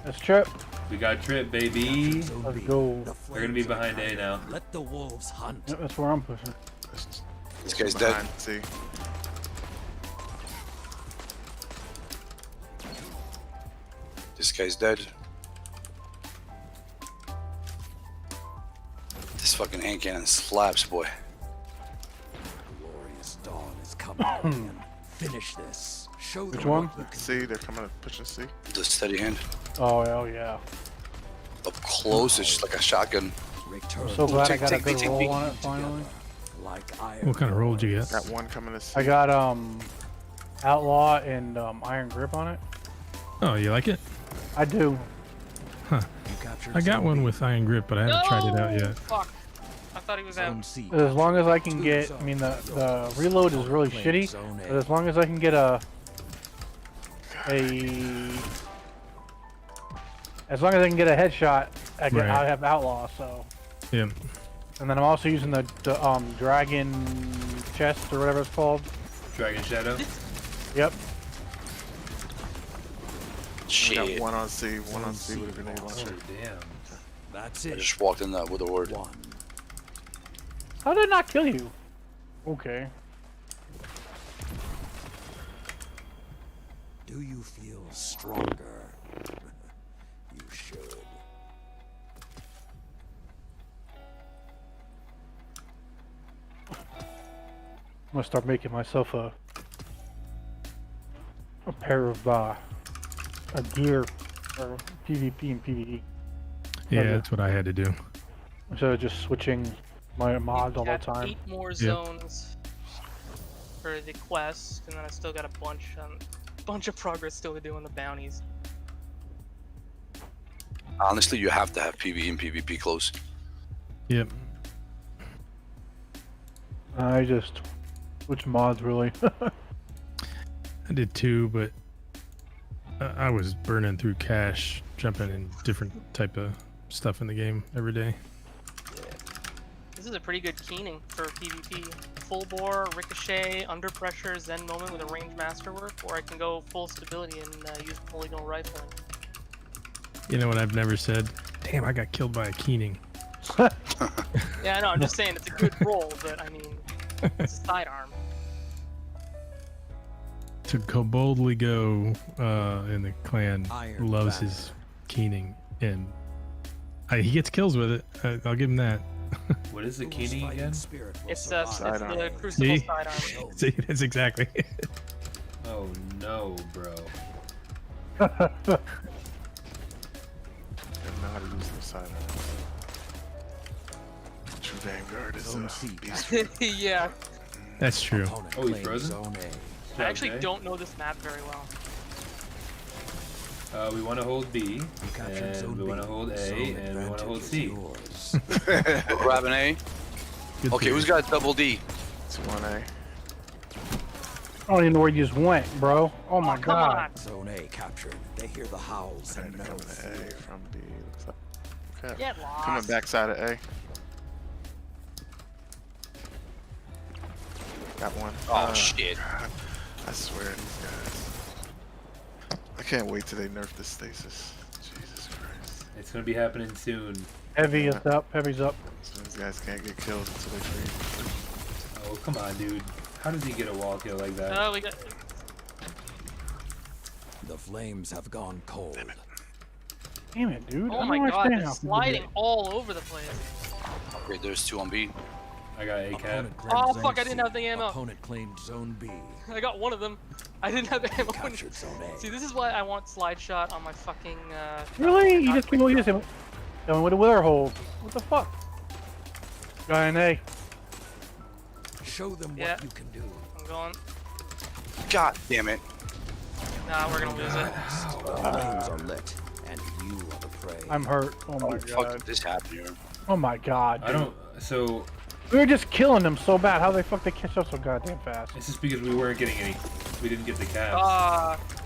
That's trip. We got Trip, baby. Zone Let's B. go. The They're gonna be flames are behind A coming. now. Let the wolves hunt. Yep, that's where I'm pushing. This guy's dead. Behind C. This guy's dead. This fucking hand cannon slaps, boy. Glorious dawn is coming. again. Finish this. Show Which them one? what you can C, they're coming to pushing C. The steady hand. Oh, hell yeah. Up close, it's just like a shotgun. return. I'm so glad I Take- got a take- good take- roll take- on it finally. Like iron What kind of roll did you get? Got one coming to C. I got Outlaw and Iron Grip on it. Oh, you like it? I do. You captured I got Zone one B. with Iron Grip, but I haven't tried it out No! yet. Fuck. I thought he was Zone out. C. As long as I can Two get, zones. I mean the reload is really Claim shitty, Zone A. but as long as I can get as long as I can get a headshot, Right. I have Outlaw. So, Yeah. and then I'm also using the Dragon chest or whatever it's called. Dragon Shadow. Yep. We Shit. got one on C with a grenade Oh launcher. damn. That's I it. just walked in that with a word. One. How did it not kill you? Okay. Do you feel stronger? You should. I'm gonna start making myself a pair of a gear for PvP and PvE Yeah, Okay. that's what I had to do. instead of just switching my mods all the Got time. 8 more zones for the quest, and then I still got a bunch of progress still to do on the bounties. Honestly, you have to have PvE and PvP close. Yep. I just switch mods really. I did too, but I was burning through cash, jumping in different type of stuff in the game every day. This is a pretty good keening for PvP. Full bore, ricochet, under pressure, Zen moment with a range masterwork, or I can go full stability and use polygonal rifling. You know what I've never said? Damn, I got killed by a Keening. Yeah, I know, I'm just saying it's a good roll, but I mean, it's a sidearm. To go boldly go in the clan Iron loves Banner. his Keening, and he gets kills with it. I'll give him that. What is the Whose Keening fighting again? spirit will It's survive? the Sidearm. Crucible See? sidearm. See, that's exactly. Oh no, bro. Didn't know how to use the sidearms. True Vanguard is Zone a C beast. Yeah, That's true. Opponent Oh, he's claims frozen? Zone A. I actually Okay. don't know this map very well. We want to hold B, You captured and Zone we want to B. hold A, Zone and we want to hold advantage C. is yours. We're grabbing A. Good Okay, theory. who's got double D? It's 1A. I don't even know where you just went, bro. Oh my Come god. on! Zone A captured. They hear the howls Trying and to know come to A fear. from B. Looks like. Okay. Get Coming lost! backside of A. Got one. Oh, shit. God. I swear these guys. I can't wait till they nerf the stasis. Jesus Christ. It's gonna be happening soon. Heavy is up. Heavy's up. So these guys can't get killed until they freeze. Oh come on, dude. How does he get a wall kill like that? Oh, we got. The flames have gone cold. Damn it, dude. Oh I my don't god, understand they're how people do sliding it. all over the place. Okay, there's 2 on B. I got A cap. Opponent claimed Oh, Zone fuck, I didn't C. have the ammo. Opponent claimed Zone B. I got one of them. I didn't have the ammo. Captured Zone A. See, this is why I want slide shot on my fucking. Really? You not just quick came over draw. here going with a wither hole. What the fuck? Guy in A. Show them Yeah. what you can do. I'm going. God damn it. Nah, we're gonna lose it. The flames are lit, and you are the prey. I'm hurt. Oh How my the fuck god. did this happen here? Oh my god. I dude. don't. So We were just killing them so bad. How the fuck they catch up so goddamn fast? it's just because we weren't getting any. We didn't get the caps.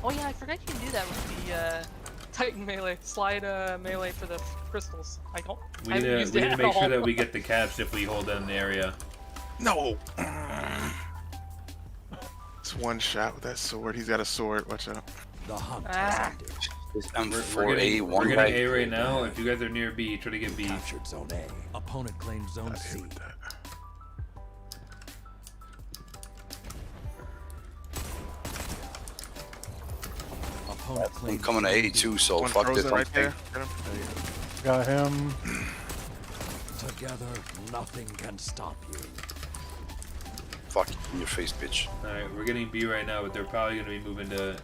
Oh yeah, I forgot you can do that with the Titan melee. Slide melee for the crystals. I don't. we I need haven't to. used We it need to at make sure all. that we get the caps if we hold down the area. No! It's one shot with that sword. He's got a sword. Watch out. The hunt Ah. has ended. This We're M4A getting, one we're guy. getting A right now. If you guys are near B, try to get B. Captured Zone A. Opponent claimed Zone Got hit C. with that. Opponent I'm claimed coming to Zone A B. too, so One fuck this. frozen I'm right there. Get him. There you go. Got him. Together, nothing can stop you. Fuck in your face, bitch. Alright, we're getting B right now, but they're probably gonna be moving to.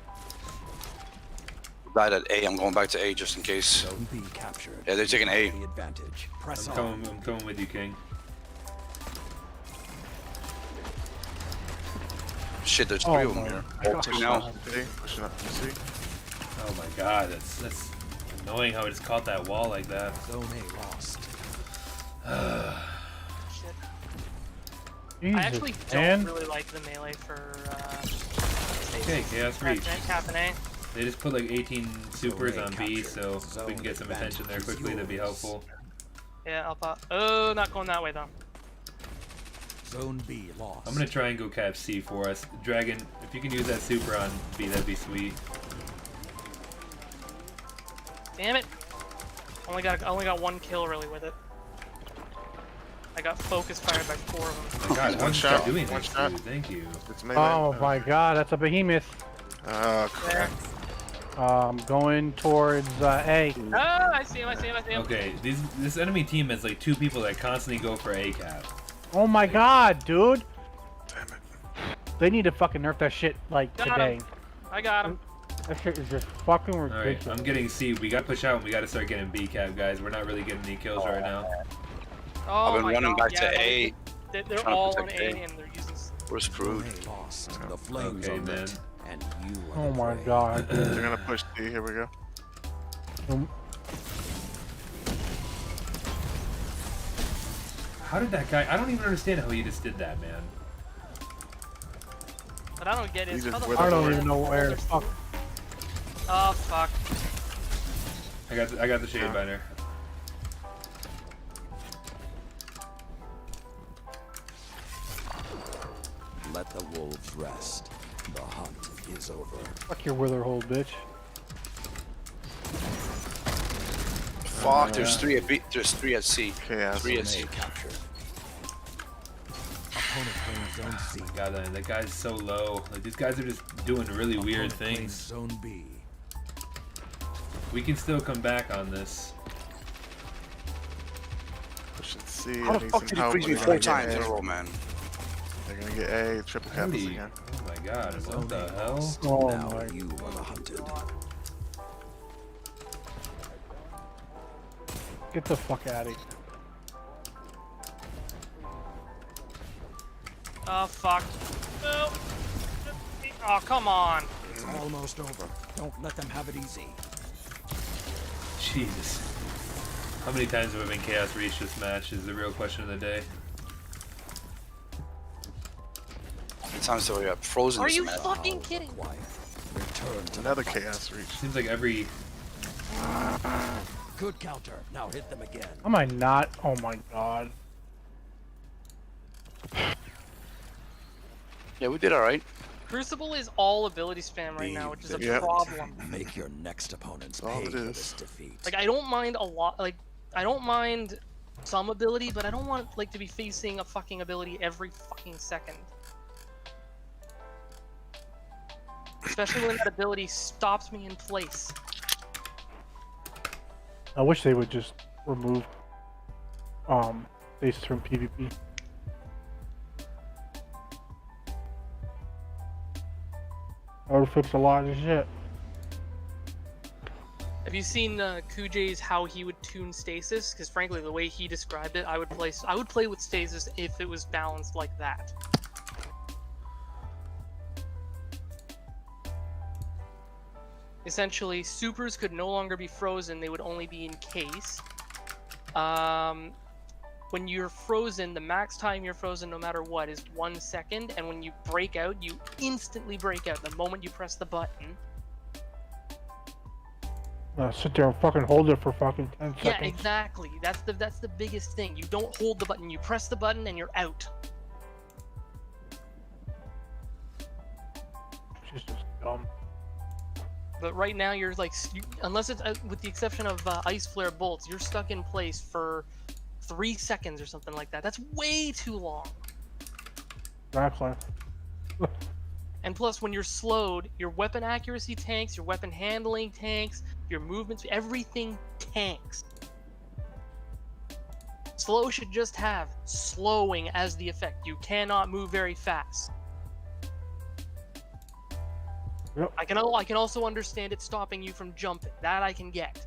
Died at A. I'm going back to A just in case. Zone B captured. Yeah, they're taking A. The advantage. Press I'm on. coming with you, King. Shit, there's Oh 3 of them my here. God. All 2 now. See? Pushing up. You see? Oh my god, that's annoying how it just caught that wall like that. Zone A lost. Shit. Jesus, I actually don't man. really like the melee for. Okay, Chaos Reach. Cap and A. They just put like 18 supers Zone A on B, so captured. if we can get some Zone attention there advantage is quickly, that'd be yours. helpful. Yeah, I'll pop. Oh, not going that way though. Zone B lost. I'm gonna try and go cap C for us. Dragon, if you can use that super on B, that'd be sweet. Damn it! I only got one kill really with it. I got focus fired by 4 of them. Oh my God, how One did you shot, doing one this, shot. dude? Thank you. It's melee. Oh my god, that's a behemoth. Crap. Going towards A. Ah, I see him, I see him, I see him. Okay, this enemy team has like 2 people that constantly go for A cap. Oh my god, dude. Damn it. They need to fucking nerf that shit like Got today. him. I got him. That shit is just fucking Alright, ridiculous. I'm getting C. We gotta push out and we gotta start getting B cap, guys. We're not really getting any kills right now. Oh I've been my running god, back yeah, to A. They're trying to all on protect A A. and they're using... We're screwed. A lost. The flames Okay, are lit, man. and you are Oh the my prey. god, dude. They're gonna push D. Here we go. How did that guy? I don't even understand how he just did that, man. What I don't get is... He just how the with fuck I don't are even know where the fuck. Oh, fuck. I got the shade binder. Let the wolves rest. The hunt is over. Fuck your wither hole, bitch. Fuck, there's 3 at B. There's 3 at C. Chaos. 3 at C. A capture. Opponent playing zone C. God, that guy's so low. Like these guys are just doing really weird Opponent playing things. Zone B. We can still come back on this. Pushing C. How I the need fuck some did he help. freeze me They're 4 gonna get times in a A. row, man? They're gonna get A. Triple cap us Holy- again. oh my God! What the hell? Oh Now my. you are the hunted. Get the fuck out of here. Oh, fuck. No. Oh, come on. It's almost over. Don't let them have it easy. Jesus. How many times have we been Chaos Reach this match is the real question of the day. How many times have we got frozen Are this you match? fucking kidding? Quiet. Return to Another Chaos Reach. Seems like every... good counter. Now hit them again. Am I not? Oh my god. Yeah, we did alright. Crucible is all ability spam right now, which is a Yep. problem. Make your next opponents All pay it for is. this defeat. Like, I don't mind a lot, like, I don't mind some ability, but I don't want, like, to be facing a fucking ability every fucking second. Especially when that ability stops me in place. I wish they would just remove bases from PvP. That would fix a lot of shit. Have you seen Kujay's how he would tune stasis? Because frankly, the way he described it, I would play with stasis if it was balanced like that. Essentially, supers could no longer be frozen; they would only be in case. When you're frozen, the max time you're frozen, no matter what, is 1 second, and when you break out, you instantly break out the moment you press the button. Sit there and fucking hold it for fucking 10 Yeah, seconds. exactly. That's the biggest thing. You don't hold the button. You press the button and you're out. It's just dumb. But right now you're like, unless it's with the exception of ice flare bolts, you're stuck in place for 3 seconds or something like that. That's way too long. Exactly. And plus, when you're slowed, your weapon accuracy tanks, your weapon handling tanks, your movements, everything tanks. Slow should just have slowing as the effect. You cannot move very fast. Yep. I can also understand it stopping you from jumping. That I can get.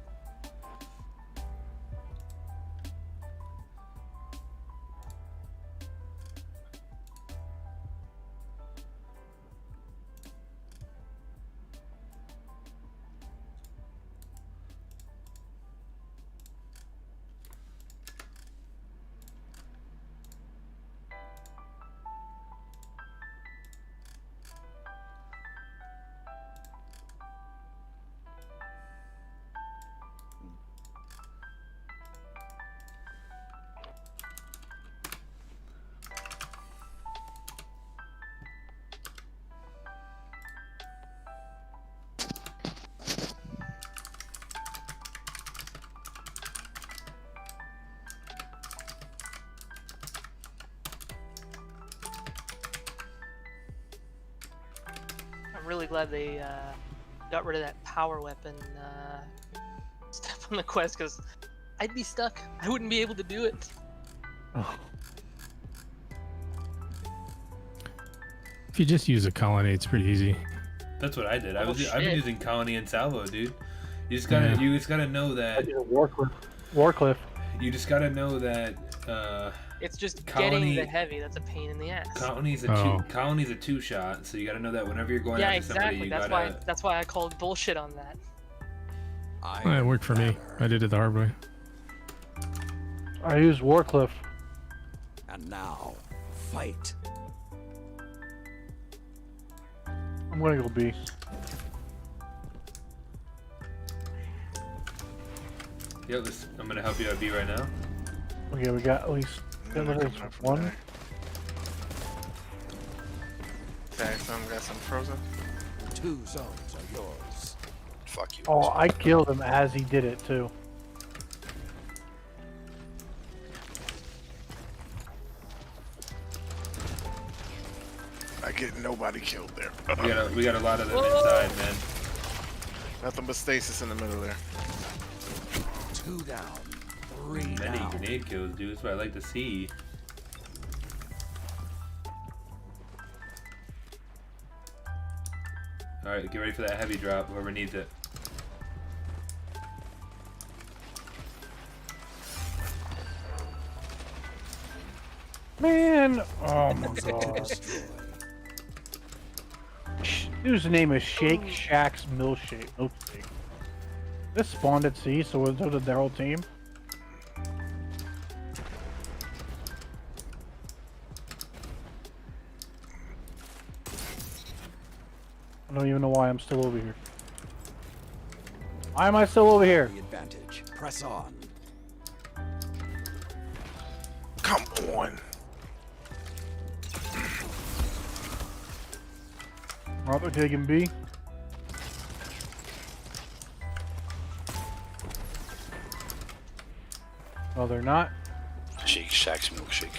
really glad they got rid of that power weapon stuff on the quest, because I'd be stuck. I wouldn't be able to do it. Oh. If you just use a colonnade, it's pretty easy. That's what I did. I've been shit. using Colony and Salvo, dude. You just gotta know that. Warcliffe. You just gotta know that. It's just Colony- getting the heavy that's a pain in the ass. Colony's a two shot, so you gotta know that whenever you're going Yeah, after somebody, exactly. you That's gotta. why. That's why I called bullshit on that. Well, it worked for me. I did it the hard way. I used Warcliffe. And now, fight. I'm gonna go B. Yo, I'm gonna help you out B right now. Okay, we got at least I'm not coming up from one. there. Okay, some got some frozen. 2 zones are yours. Fuck you. Oh, I killed him as he did it too. I get nobody killed there. We got a lot of them inside, man. Nothing but stasis in the middle there. 2 down. 3 Many down. grenade kills, dude. That's what I like to see. All right, get ready for that heavy drop. Whoever needs it. Man, oh my god. Destroy. Dude's name is Shake Shack's Milkshake. This spawned at C, so did their whole team. I don't even know why I'm still over here. Why am I still over here? The advantage. Press on. Come on. Alright, they're taking B. Oh, they're not. Shake Shack's milkshake.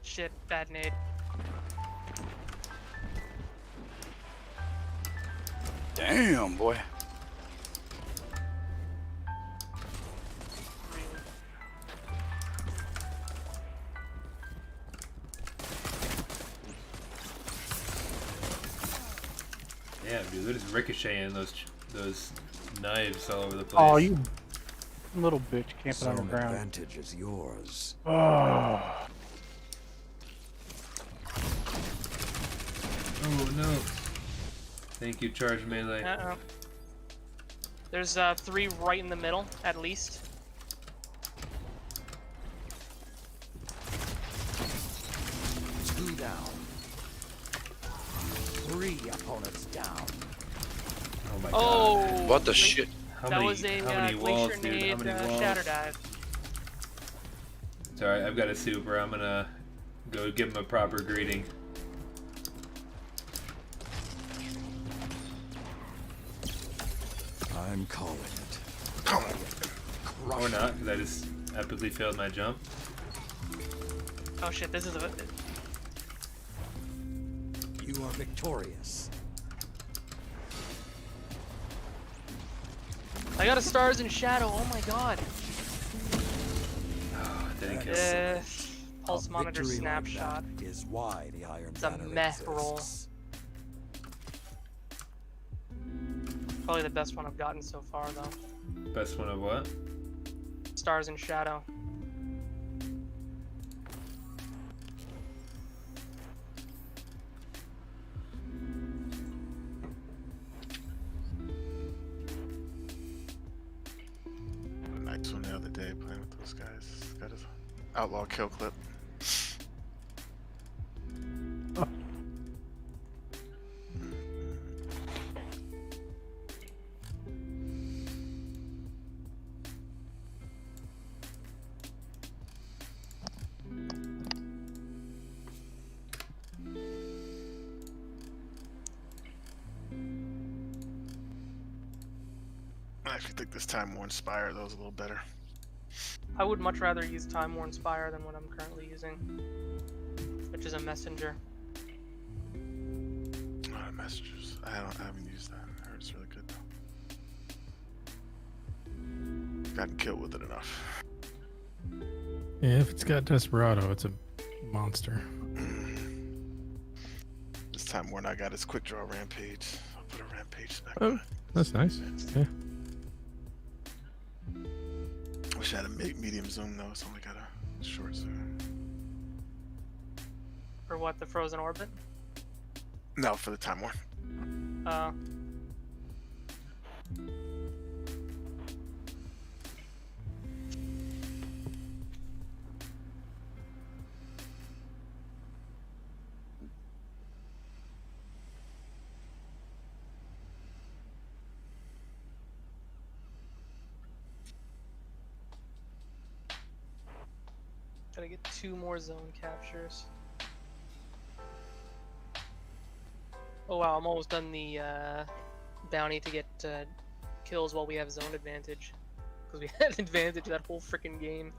Shit, bad nade. Damn, boy. Yeah, dude, they're just ricocheting those knives all over the place. Oh, you little bitch camping Zone on the ground. advantage is yours. Oh. Oh no! Thank you, Charge Melee. Uh-oh. There's 3 right in the middle, at least. Two down. 3 opponents down. Oh my Oh! god! What the shit? How That many? was a how many glacier walls, dude? nade How many walls? shatter dive. It's alright. I've got a super. I'm gonna go give him a proper greeting. I'm calling it. Come on. Or not, because I just epically failed my jump. Oh shit, this is a... You are victorious. I got a Stars in Shadow, oh my god. Oh, didn't kill. Pulse A monitor victory like snapshot. that is why the Iron It's a Banner meh exists. roll. Probably the best one I've gotten so far, though. Best one of what? Stars in Shadow. Nice one the other day playing with those guys. Got his outlaw kill clip. I actually think this time more Inspire though is a little better. I would much rather use Time Worn Spire than what I'm currently using, which is a messenger. Messages. I haven't used that. I heard it's really good though. Gotten killed with it enough. Yeah, if it's got Desperado, it's a monster. This time when I got his quick draw rampage. I'll put a rampage back Oh, on it. that's nice. Yeah. Wish I had a medium zoom though. It's only got a short zoom. For what, the Frozen Orbit? No, for the Time War. Gotta get 2 more zone captures. Oh wow, I'm almost done the bounty to get kills while we have zone advantage. Because we had advantage that whole freaking game.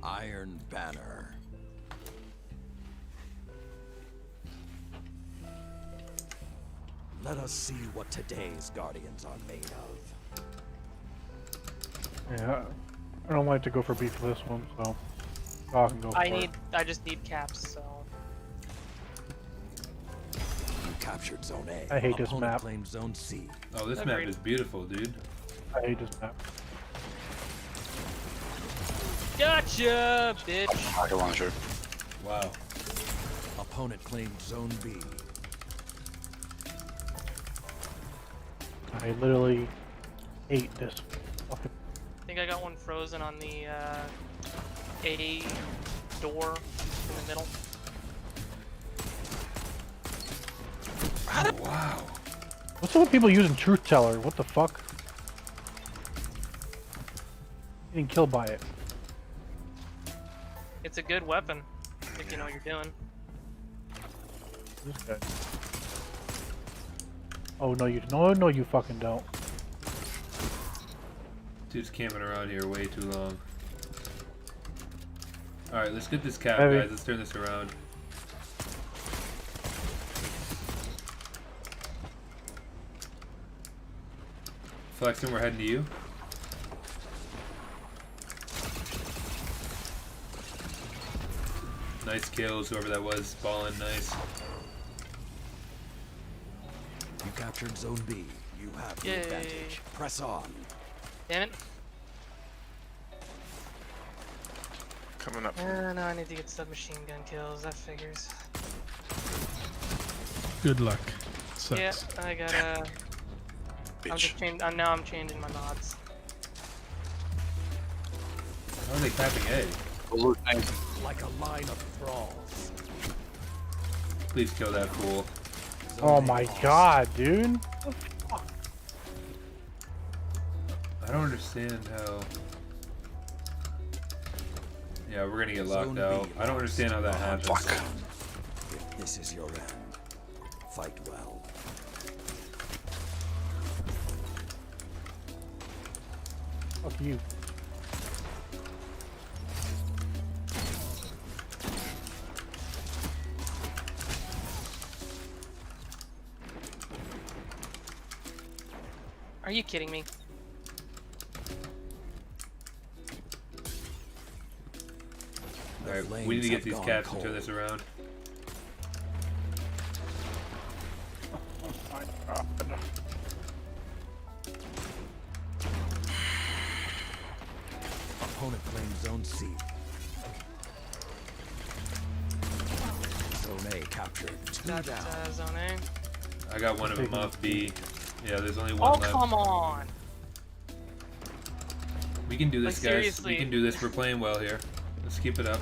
Iron Banner. Let us see what today's Guardians are made of. Yeah, I don't like to go for B for this one, so I can go for it. I just need caps, so. You captured Zone A. I hate this Opponent map. claimed Zone C. Oh, this map is beautiful, dude. I hate this map. Gotcha, bitch! Rocket launcher. Wow. Opponent claimed Zone B. I literally hate this fucking. I think I got one frozen on the A door in the middle. Oh, wow. What's up with people using Truth Teller? What the fuck? Getting killed by it. It's a good weapon if you know what you're doing. This guy. Oh no, you fucking don't. Dude's camping around here way too long. Alright, let's get this cap, Heavy. guys. Let's turn this around. Flexen, we're heading to you. Nice kills, whoever that was. Balling nice. You captured Zone B. You have the Yay. advantage. Press on. Damn it. Coming up. No, I need to get submachine gun kills. That figures. Good luck. Sucks. Yeah, I gotta. I'm Bitch. just changing. Now I'm changing my mods. How are they capping A? Like a line of thralls. Please kill that fool. Oh my god, dude. I don't understand how. Yeah, we're gonna get locked Zone B out. I don't understand how that happens. Fuck. If this is your end, fight well. Fuck you. Are you kidding me? Alright, flames we need to get have these gone caps and cold. turn this around. My God. Opponent claims Zone C. Zone A captured. Two Got down. zone A. I got one of them off B. Yeah, there's only one Oh, left. come on! We can do this, Like, guys. seriously. We can do this. We're playing well here. Let's keep it up.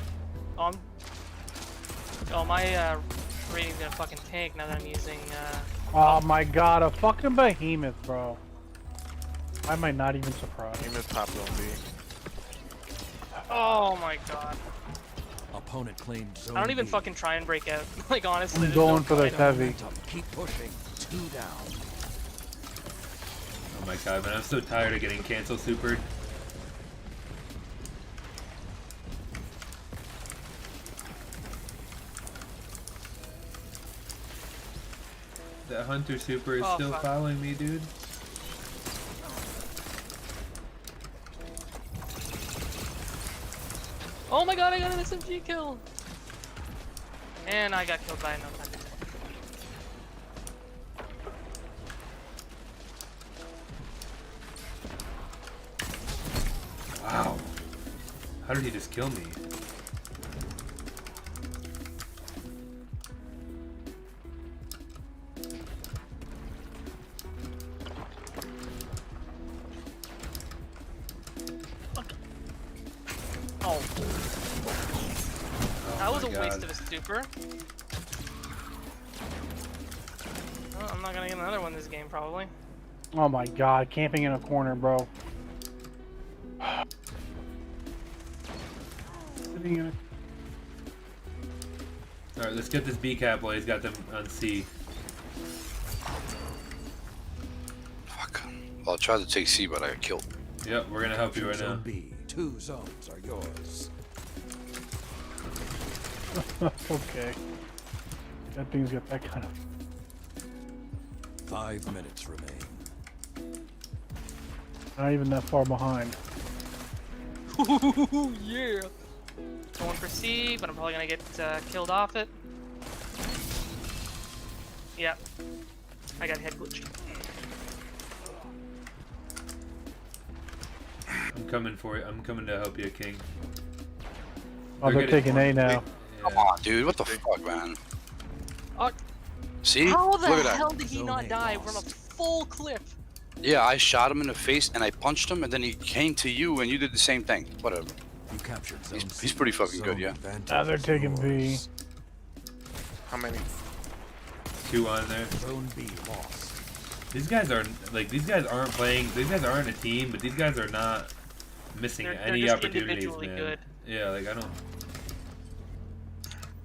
Oh, my rating's gonna fucking tank now that I'm using. Oh my God, a fucking behemoth, bro. Why am I not even surprised? Aim is popped on B. Oh my god. Opponent claimed Zone I don't even B. fucking try and break out. Like, honestly, I'm there's going no for this point. heavy. Momentum. Keep pushing. Two down. Oh my god, man. I'm so tired of getting cancel supered. That hunter super is Oh, still fuck. following me, dude. Oh my god, I got an SMG kill! And I got killed by a no time. Wow. How did he just kill me? Oh. That was a my waste God. of a super. Well, I'm not gonna get another one this game, probably. Oh my God, camping in a corner, bro. Sitting in a Alright, let's get this B cap while he's got them on C. Fuck. Well, I tried to take C, but I got killed. Yep, we're gonna help you right now. Zone B. Two zones are yours. Okay. That thing's got that kind of. 5 minutes remain. Not even that far behind. Yeah! Going for C, but I'm probably gonna get killed off it. Yep. I got head glitched. I'm coming for you. I'm coming to help you, King. Oh, they're getting taking A now. Yeah. Come on, dude. What the fuck, man? Oh, See? how the Look at hell that. did he Zone not A die lost. from a full clip? Yeah, I shot him in the face and I punched him, and then he came to you and you did the same thing. Whatever. You captured Zone He's C. pretty fucking good, Zone yeah. advantage Now they're is taking B. yours. How many? 2 on there. Zone B lost. These guys are like these guys aren't playing. These guys aren't a team, but these guys are not missing They're any just opportunities, individually man. good. Yeah, like I don't.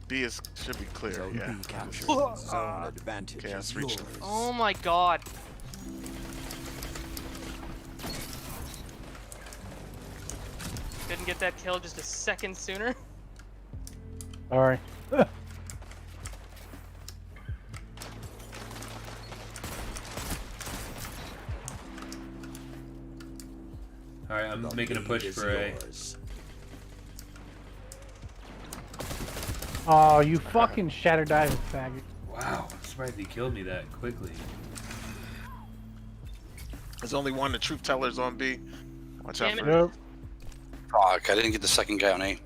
B is should be clear. Zone Yeah. B captured. Ah. Zone advantage Okay, is let's reach yours. it. Oh my god. Couldn't get that kill just a second sooner. Sorry. All right, I'm The making a lead push is for A. yours. Oh, you fucking shatter diving faggot. Wow, I'm surprised he killed me that quickly. There's only one. The truth teller's on B. Watch out Damn for it. it. Nope. Fuck, I didn't get the second guy on A.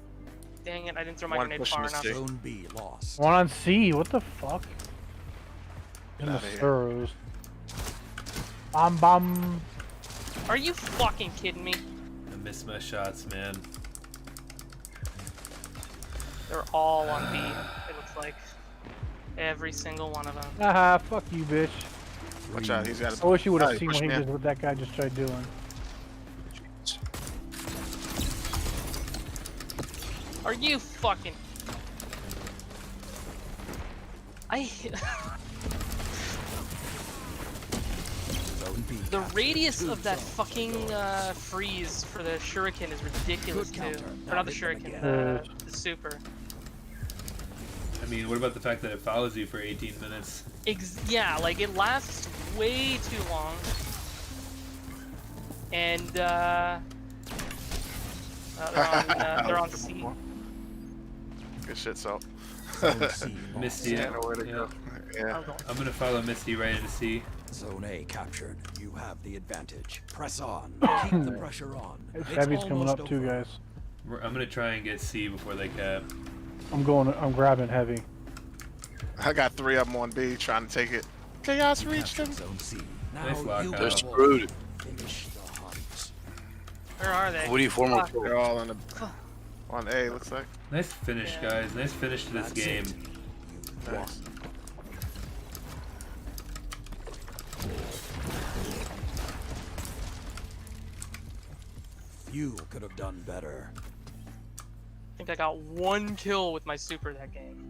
Dang it, I didn't throw my One grenade pushing far the enough. stick. Zone B lost. One on C. What the fuck? In the outta here. Suros. Bom bom. Are you fucking kidding me? I missed my shots, man. They're all on B, it looks like. Every single one of them. Haha, fuck you, bitch. Watch out. He's got I wish you would have Alright, seen push what, me in. what that guy just tried doing. Are you fucking... Zone B The captured. radius Two of that zones fucking yours. freeze for the shuriken is ridiculous Good too. counter. Or Now not the hit them shuriken, again. the super. I mean, what about the fact that it follows you for 18 minutes? Yeah, like it lasts way too long. And they're on C. Good shit, Salt. Zone C lost. Misty, Yeah, know where to go. Yeah. I'm gonna follow Misty right into C. Zone A captured. You have the advantage. Press on. Keep the pressure on. It's Heavy's coming almost up too, over. guys. I'm gonna try and get C before they cap. I'm grabbing heavy. I got 3 of them on B trying to take it. Chaos You reached him. captured Zone C. Now Nice lockout. you They're They're will screwed. finish the hunt. Where are they? What do you form Fuck. of? They're all on the on A. Looks like. Nice finish, guys. Nice finish to this That's game. it. You won. Nice. You could have done better. I think I got 1 kill with my super that game.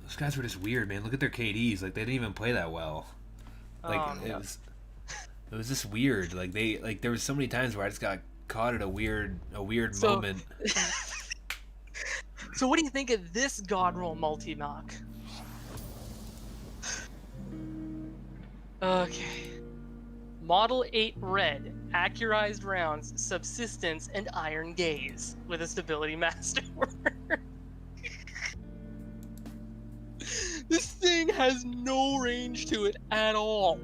Those guys were just weird, man. Look at their KDs. Like they didn't even play that well. Like No. it was just weird. Like there was so many times where I just got caught at a weird So- moment. So what do you think of this god roll multi-knock? Okay. Model 8 red, accurized rounds, subsistence, and iron gaze with a stability master. This thing has no range to it at all.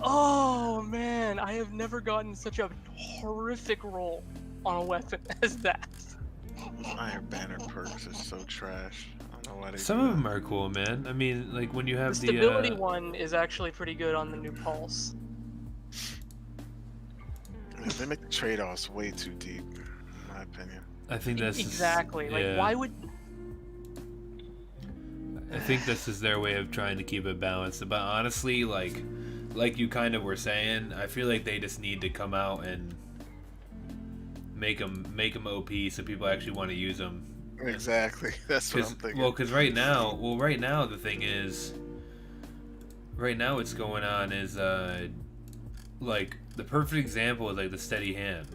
Oh man, I have never gotten such a horrific roll on a weapon as that. Iron Banner perks are so trash. I don't know why they Some do of them that. are cool, man. I mean, like when you The have stability one is actually pretty good on the new Pulse. Yeah, they make the trade-offs way too deep, in my opinion. I think that's Exactly. Like, yeah. why would... I think this is their way of trying to keep it balanced. But honestly, like you kind of were saying, I feel like they just need to come out and make them OP so people actually want to use them. Exactly. That's what I'm thinking. Well, because right now the thing is, right now what's going on is like the perfect example is like the steady hand.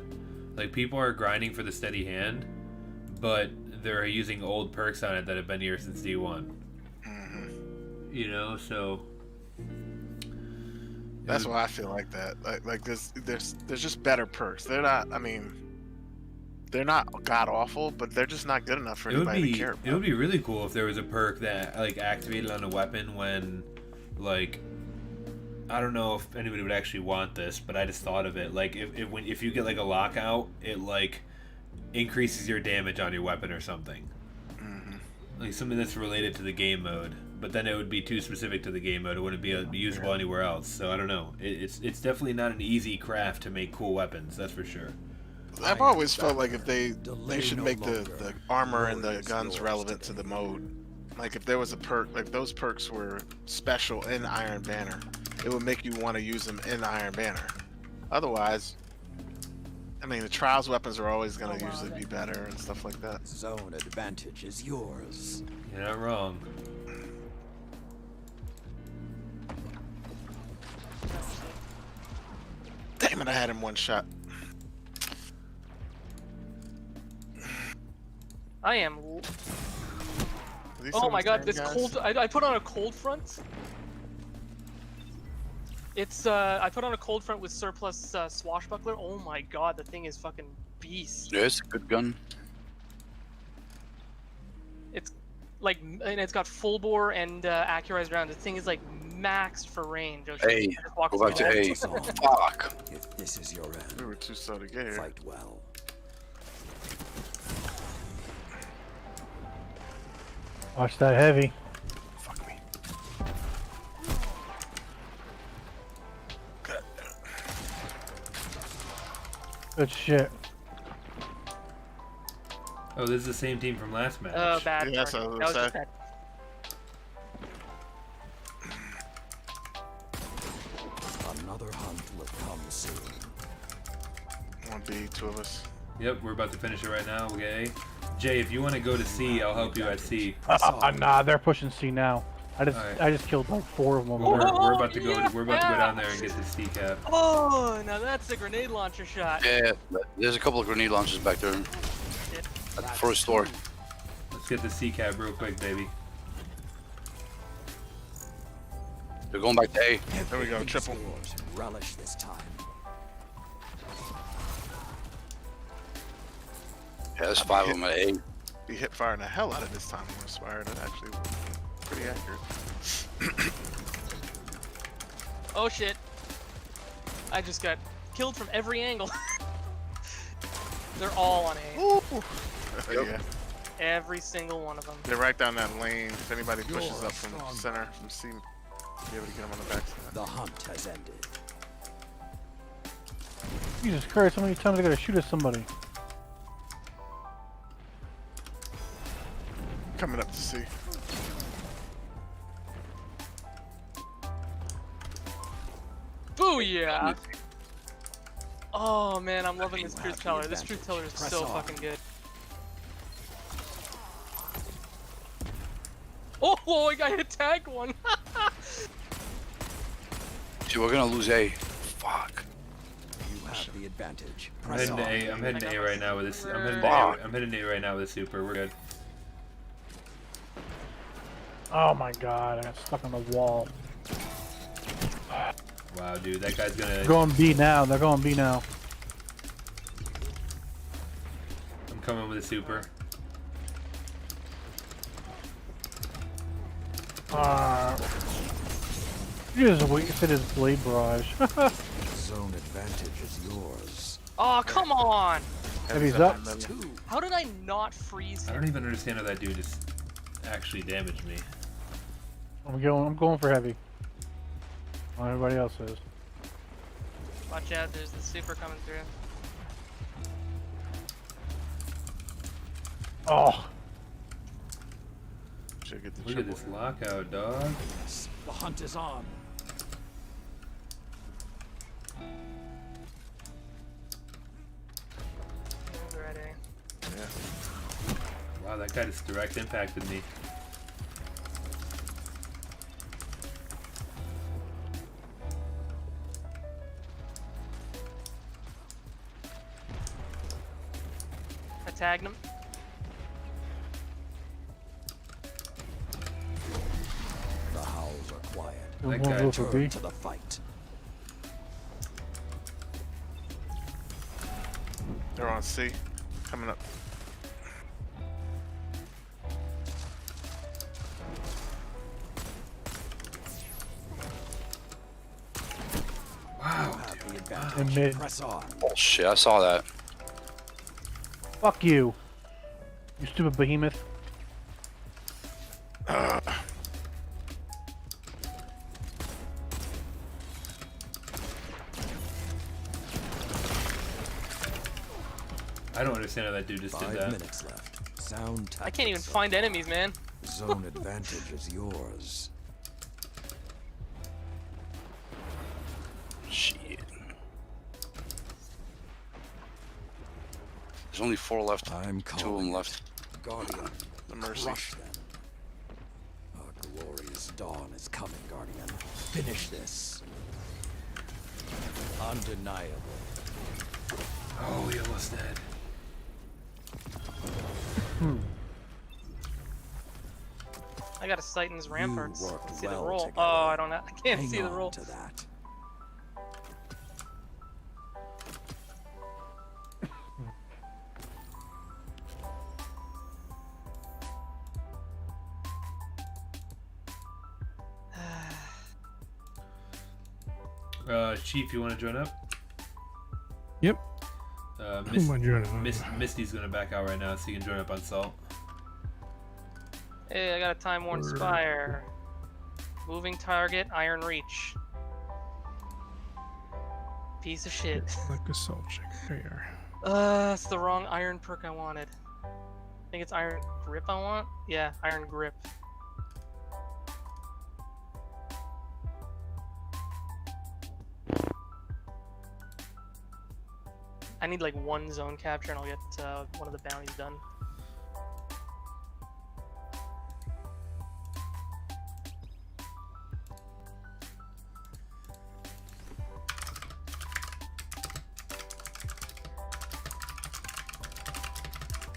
Like people are grinding for the steady hand, but they're using old perks on it that have been here since D1. You know, so That's why I feel like that. Like there's just better perks. They're not. I mean, they're not god awful, but they're just not good enough for it would anybody be to care about. it would be really cool if there was a perk that like activated on a weapon when like I don't know if anybody would actually want this, but I just thought of it. Like if you get like a lockout, it like increases your damage on your weapon or something. Like something that's related to the game mode. But then it would be too specific to the game mode. It wouldn't be usable anywhere else. So I don't know. It's definitely not an easy craft to make cool weapons. That's for sure. I've always felt like if they Delay should no make the longer. armor and the Glory is guns yours relevant to today. the mode. Like if there was a perk, like those perks were special in Iron Banner, it would make you want to use them in Iron Banner. Otherwise, I mean, the trials weapons are always going to usually be better and stuff like that. Zone advantage is yours. You're not wrong. Damn it, I had him one shot. I am... Are these Oh my someone's god, turn, this guys? cold... I put on a cold front. It's, I put on a cold front with surplus swashbuckler. Oh my god, the thing is fucking beast. Yeah, it's a good gun. It's like, and it's got full bore and accurized round. The thing is like maxed for range. Oh, shit. Hey, I just walked go back to through A. it. Fuck. If this is your end, We were too slow to get here. fight well. Watch that heavy. Fuck me. Good shit. Oh, this is the same team from last match. Oh, bad. Yeah, that's target. what I was That was gonna just bad. come soon. 1B, two of us. Yep, we're about to finish it right now. Okay. Jay, if you want to go to C, I'll help you at C. Nah, they're pushing C now. Alright. I just killed like 4 of them. We're, over there. we're about to go. yeah. We're about to go down there and get the C cap. Oh, now that's a grenade launcher shot. Yeah, there's a couple of grenade launchers back there Shit. at the first store. Let's get the C cap real quick, baby. They're going back to A. There we go, Everything's triple. yours. Relish this time. Yeah, there's 5 of them at A. Be hit firing the hell out of this time on Inspire. That actually was pretty accurate. Oh shit. I just got killed from every angle. They're all on A. Ooh. Yep. Yeah, Every single one of them. they're right down that lane. If anybody pushes You're up from strong. center, from C, be able to get them on the backside. The hunt has ended. Jesus Christ, how many times I gotta shoot at somebody? Coming up to C. Booyah! Oh man, I'm loving this You truth have the teller. This truth teller is advantage. so Press on. fucking good. Oh, I got hit tag one. See, we're gonna lose A. Fuck. You have the advantage. I'm Press heading to on. A. I'm heading to A right now with this. I'm heading to Fuck. A. I'm heading to A right now with a super. We're good. Oh my god, I got stuck on the wall. Wow, dude, that guy's gonna. They're going B now. They're going B now. I'm coming with a super. You just wasted his blade barrage. Zone advantage is yours. Oh, come on! Heavy's up. How did I not freeze I him? don't even understand how that dude just actually damaged me. I'm going for heavy. Well, everybody else is. Watch out, there's the super coming through. Oh, Should get the Look at triple. this lockout, dog. Yes, the hunt is on. Ready. Yeah. Wow, that guy just direct impacted me. I tagged him. The howls are quiet. I'm That going guy to go for B. Turn to the fight. They're on C. Coming up. Wow, You have the In advantage. mid. Press on. Oh shit, I saw that. Fuck you. You stupid behemoth. I don't understand how that dude just did 5 that. minutes left. Sound I can't even tactics. find enemies, man. Zone advantage is yours. Shit. There's only 4 left. I'm 2 of calling them it. left. Guardian, The Mercy. crush them. A glorious dawn is coming, Guardian. Finish this. Undeniable. Oh, he almost dead. I got a sight in his ramparts. worked See the well roll. together. Oh, I don't know. I can't Hang see the on roll. to that. Chief, you want to join up? Yep. Who am I joining up? Misty's gonna back out right now, so you can join up on Salt. Hey, I got a Time Worn Word. Spire. Moving target, Iron Reach. Piece of shit. Like a salt check. There you are. That's the wrong iron perk I wanted. I think it's Iron Grip I want? Yeah, Iron Grip. I need like one zone capture and I'll get one of the bounties done.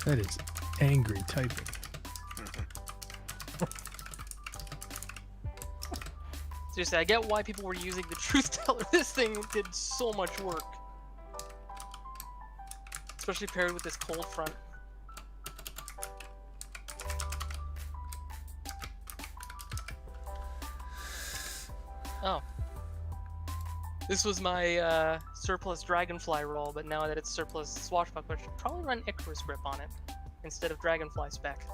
That is angry typing. Seriously, I get why people were using the truth teller. This thing did so much work. Especially paired with this cold front. Oh. This was my surplus dragonfly roll, but now that it's surplus swashbuckler, I should probably run Icarus grip on it instead of dragonfly spec.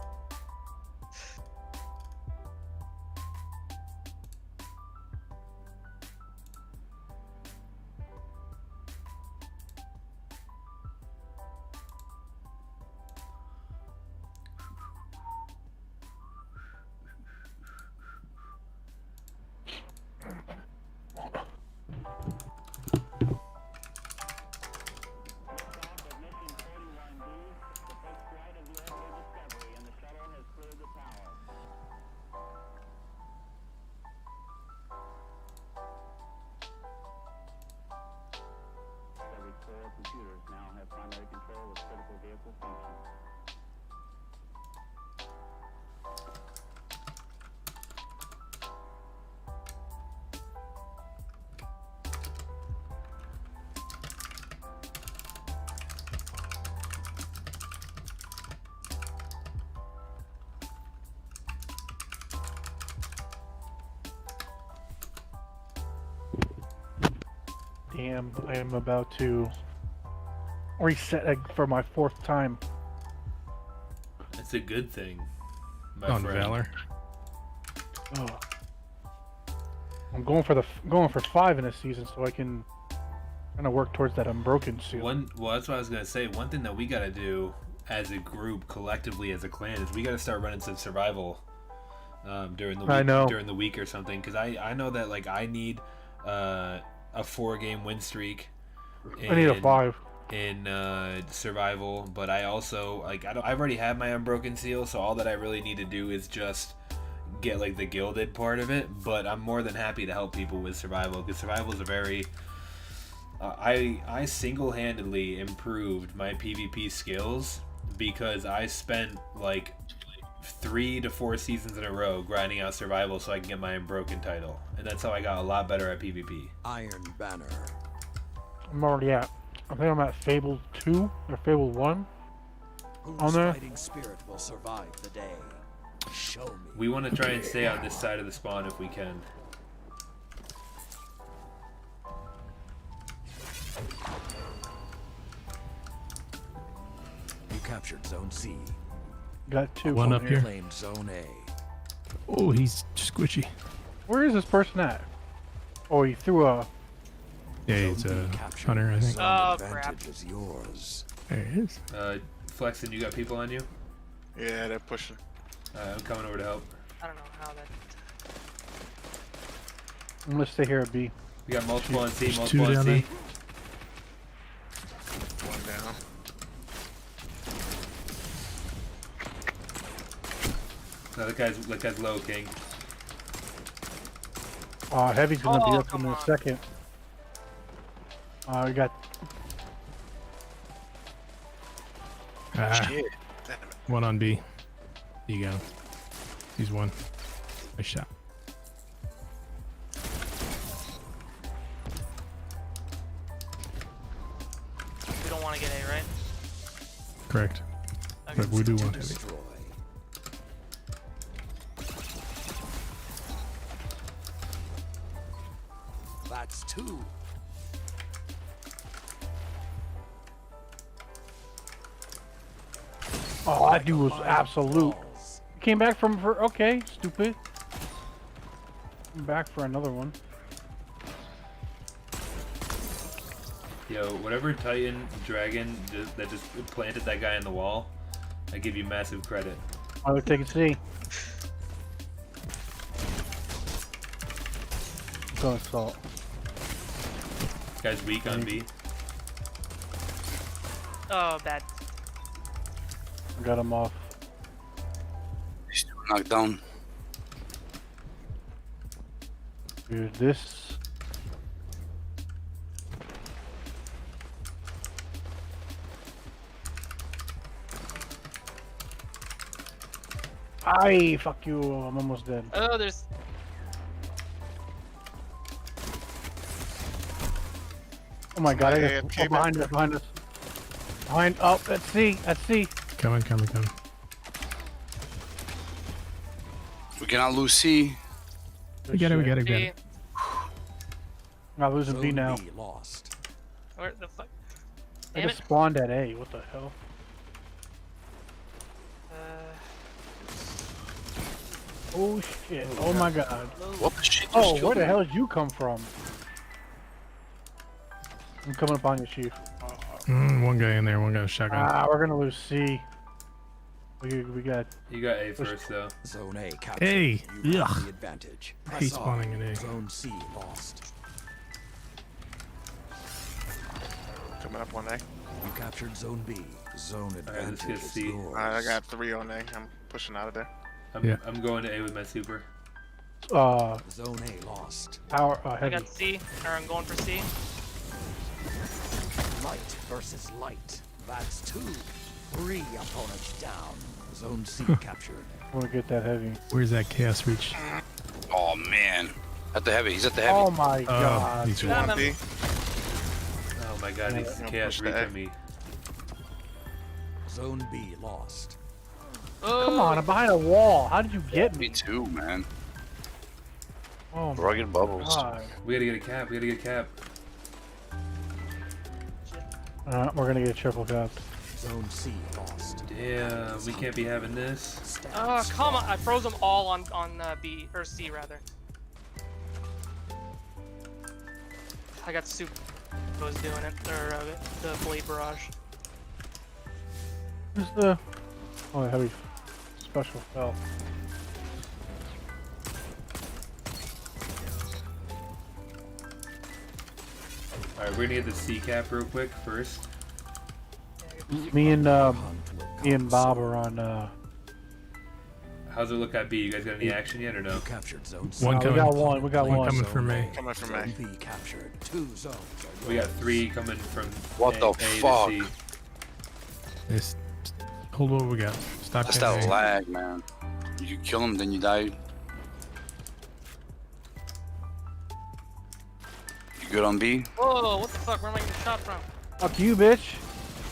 Computers now have primary control of critical vehicle functions. Damn, I am about to reset for my 4th time. That's a good thing, my On friend. Valor. Oh. I'm going for 5 in this season, so I can kind of work towards that unbroken soon. Well, that's what I was gonna say. One thing that we gotta do as a group, collectively as a clan, is we gotta start running some survival during the week, during the week or something. Because I know that like I need a 4-game win streak. I need a 5 in survival, but I also like I've already had my unbroken seal, so all that I really need to do is just get like the gilded part of it. But I'm more than happy to help people with survival, because survival is a very I single-handedly improved my PvP skills because I spent like 3 to 4 seasons in a row grinding out survival so I can get my unbroken title, and that's how I got a lot better at PvP. Iron Banner. I'm already at. I think I'm at Fable 2 or Fable 1. Whose there? fighting spirit will survive the day? Show me. We want to try and stay on this side of the spawn if we can. You captured Zone C. Got 2. One up here. Claimed Zone A. Oh, he's squishy. Where is this person at? Oh, he threw a. Yeah, he's a hunter, I think. Zone Oh, advantage crap. is yours. There he is. Flexen, you got people on you? Yeah, they're pushing. I'm coming over to help. I don't know how that. I'm gonna stay here at B. We got multiple on C, There's multiple 2 on down C. there. One down. No, that guy's low, King. Heavy's gonna be Oh, up in come a on. second. We got. Ah, Shit. one on B. You go. He's one. Nice shot. We don't want to get A, right? Correct. Okay. But we do want heavy. Destroy. That's 2. Oh, that dude was absolute. Came back from for okay, stupid. I'm back for another one. Yo, whatever Titan Dragon that just planted that guy in the wall, I give you massive credit. I would take a C. Go assault. Guy's weak on B. Oh, bad. Got him off. He's knocked down. Dude, this. Aye, fuck you. I'm almost dead. Oh, there's. Oh my god, I Somebody got came in. behind us, behind us. Behind, oh, let's see, let's see. Coming. We cannot lose C. We got it. B. I'm losing B Zone now. B lost. Where the fuck? I Damn just it. spawned at A, what the hell? Oh shit, oh my god. What the shit? Oh, where the hell did you come from? I'm coming up on you, Chief. One guy in there. One guy with shotgun. Ah, we're gonna lose C. We got. You got A first though. Zone A captured. Hey, You have ugh. the advantage. I hate Press on. spawning in A. Zone C lost. Coming up on A. You captured Zone B. Zone let's advantage get is C. yours. Alright, I got 3 on A. I'm pushing out of there. I'm going to A with my super. Zone A lost. Power, I heavy. got C. Or I'm going for C. Light versus light. That's 2. 3 opponents down. Zone C captured. I'm gonna get that heavy. Where's that chaos reach? Oh man. At the heavy. He's at the heavy. Oh my god. he's Got right. him. B. Oh my god, he's Yeah, chaos push the reach A. on me. Zone B lost. Oh, Come on, I'm behind a wall. How did you get Me me? too, man. Oh my Rugged bubbles. god. We gotta get a cap. We gotta get a cap. We're gonna get a triple cap. Zone C lost. Damn, we can't be having this. Oh, come on. I froze them all on B, or C rather. I got soup. I was doing it, or the blade barrage. Where's the... Oh, the heavy special fell. Alright, we're gonna get the C cap real quick first. Me and Hunt will me and come Bob soon. are on How's it look at B? You guys got any action yet or no? You captured Zone C. One we coming. got one, we got One one. coming for me. Coming from Zone A. B captured. 2 zones are We got yours. 3 coming from What A, the A to fuck? C. Just hold what we got. Stop That's getting that A. lag, man. You kill him, then you die. You good on B? Whoa, what the fuck? Where am I getting shot from? Fuck you, bitch.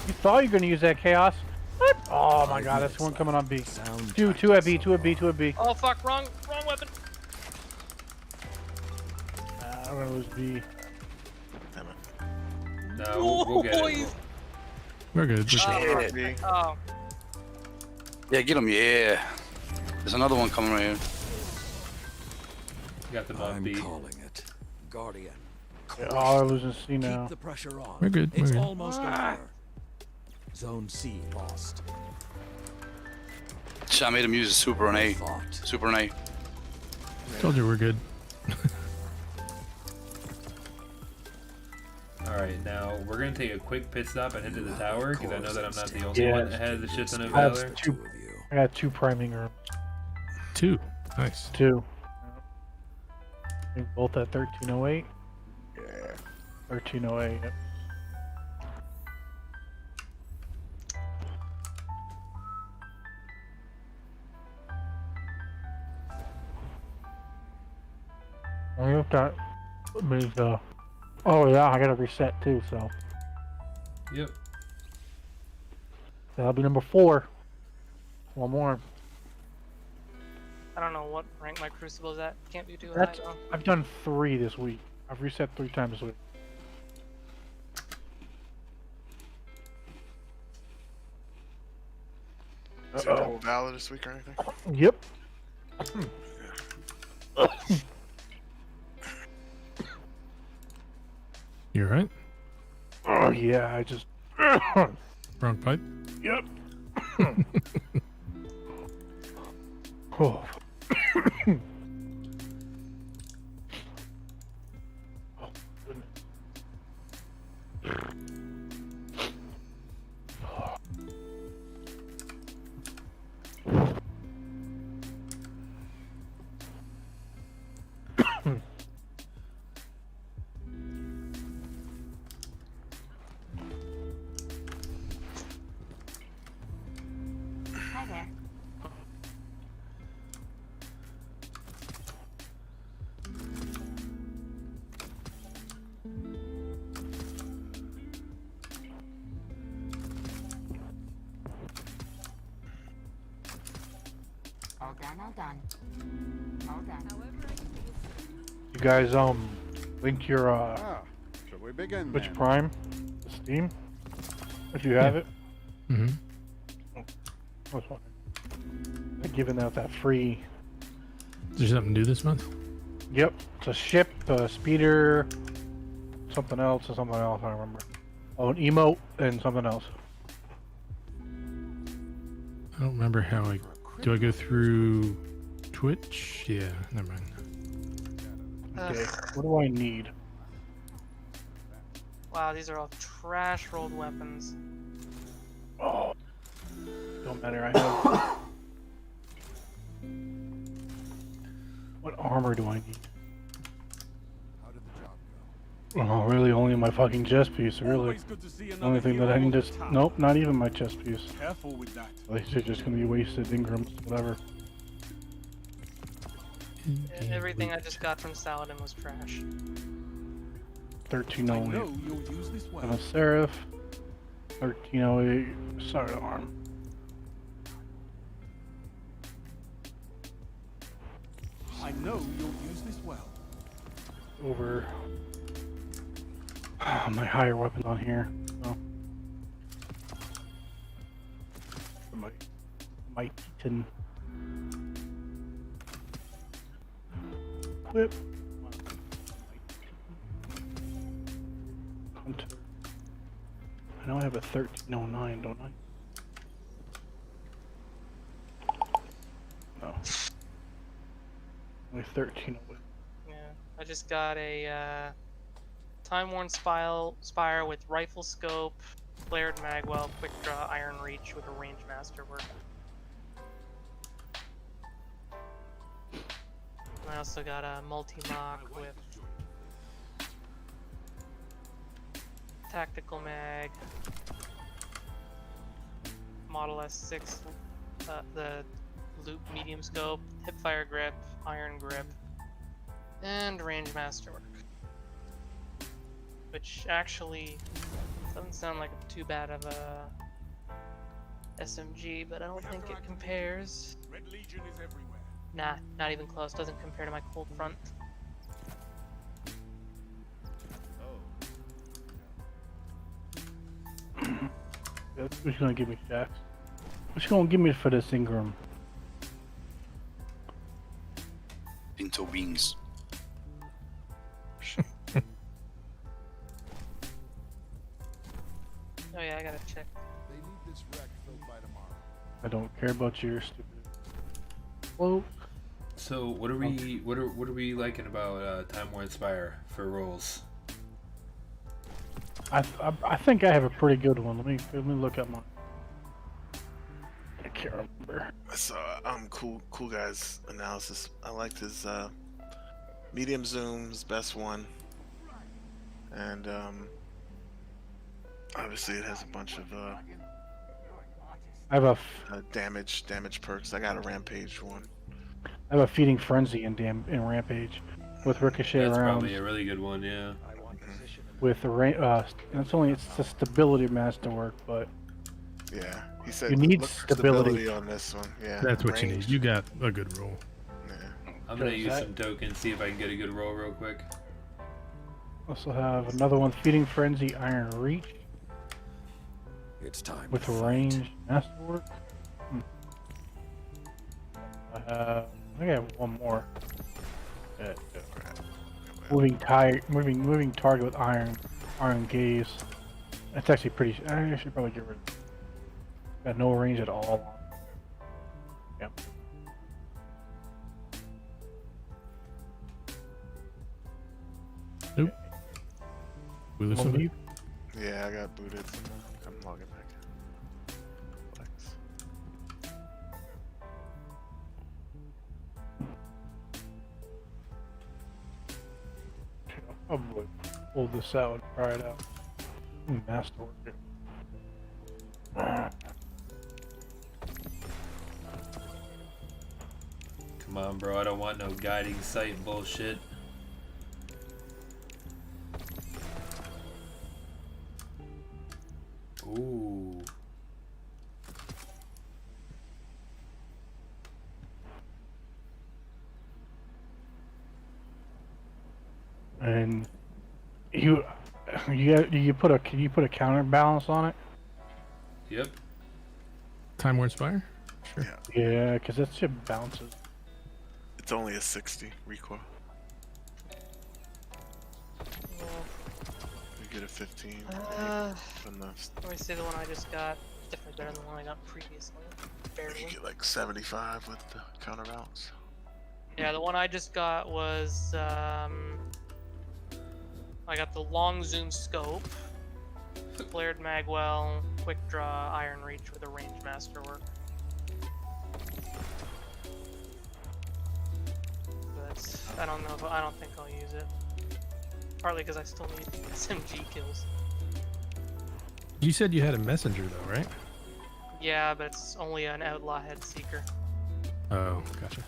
You thought you were gonna use that chaos. What? Oh my god, that's one coming on B. Sound Two at B, two at B, two at B. Oh fuck, wrong weapon. I'm gonna lose B. No, we'll get it. Boys. We're good. We're good. B. Oh, Yeah, get him. Yeah. There's another one coming right here. Got them on I'm B. calling it. Guardian. Oh, they're losing C now. Keep the pressure on. We're good, It's we're good. almost over. Zone C lost. Shit, I made him use a super on A. Fought. Super on A. Told you we're good. Alright, now we're gonna take a quick pit stop and head to the tower because I know that I'm not the only Yeah. one that has the shit ton of I have valor. two. Two of you. I got 2 priming rooms. 2. Nice. 2. I think both at 1308. Yeah. 1308. Yep. I hope that means, oh yeah, I gotta reset too, so Yep. that'll be number 4. One more. I don't know what rank my crucible is at. Can't be too high That's, though. I've done 3 this week. I've reset 3 times this week. Is there double valor this week or anything? Yep. You alright? Oh yeah, I just. Wrong pipe? Yep. Oh. Oh, goodness. All done, all done. All done. You guys link your Ah, shall we begin Twitch then? Prime to Steam if you have it. Mm-hmm. I was wondering. They're giving out that free. Is there something new this month? Yep, it's a ship, a speeder, something else, and something else. I don't remember. Oh, an emote and something else. I don't remember how I. Do I go through Twitch? Yeah, never mind. Okay, what do I need? Wow, these are all trash rolled weapons. Oh, don't matter. I have. What armor do I need? How did the job go? Oh, really? Only my fucking chest piece, really. Always good to see The another only thing that I hero need on is. the top. Nope, not even my chest piece. Careful with that. These are just gonna be wasted Ingrams, whatever. Everything I just got from Saladin was trash. 1308. I know you'll use this well. And a Seraph. 1308. Sidearm. I know you'll use this well. Over. My higher weapons on here. So. My Titan. Whip. Hunter. I know I have a 1309, don't I? No. Only 1308. Yeah, I just got a time-worn spire with rifle scope, flared magwell, quick draw, iron reach with a range masterwork. I also got a multi-mock with tactical mag, Model S6, the loop medium scope, hipfire grip, iron grip, and range masterwork. Which actually doesn't sound like too bad of a SMG, but I don't think it compares. Red Legion is everywhere. Nah, not even close. Doesn't compare to my cold front. Who's gonna give me Shax? What's gonna give me for this Ingram? Pinto beans. Oh yeah, I gotta check. They need this wreck filled by tomorrow. I don't care about your stupid. Well, So what are we liking about Time War Inspire for rolls? I think I have a pretty good one. Let me look at mine. I can't remember. So cool guy's analysis. I liked his medium zoom's best one, and obviously it has a bunch of I have a damage perks. I got a rampage one. I have a feeding frenzy in Rampage with ricochet That's rounds. probably a really good one, yeah. With the it's the stability masterwork, but Yeah, he said You need look for stability. on this one. Yeah, That's what you need. range. You got a good roll. Yeah. I'm gonna Does use that- some tokens, see if I can get a good roll real quick. also have another one, feeding frenzy, iron reach It's time with to fight. range masterwork. I think I have one more. Moving target with iron gaze. That's actually pretty. I should probably get rid of it. Got no range at all. Yep. Nope. We One listen of you? Yeah, I got booted. I'm logging back in. Flex. I'll probably pull this out and try it out. Masterwork. Come on, bro. I don't want no guiding sight bullshit. Ooh. and you can you put a counterbalance on it? Yep. Time War Spire? Sure. Yeah, Yeah, because that shit bounces. it's only a 60 recoil. You get a 15 from the. Let me see the one I just got. Definitely better than the one I got previously. Barely. You get like 75 with the counterbalance. Yeah, the one I just got was I got the long zoom scope, flared magwell, quick draw, iron reach with a range masterwork. But I don't know. I don't think I'll use it. Partly because I still need SMG kills. You said you had a messenger though, right? Yeah, but it's only an outlaw head seeker. Oh, gotcha.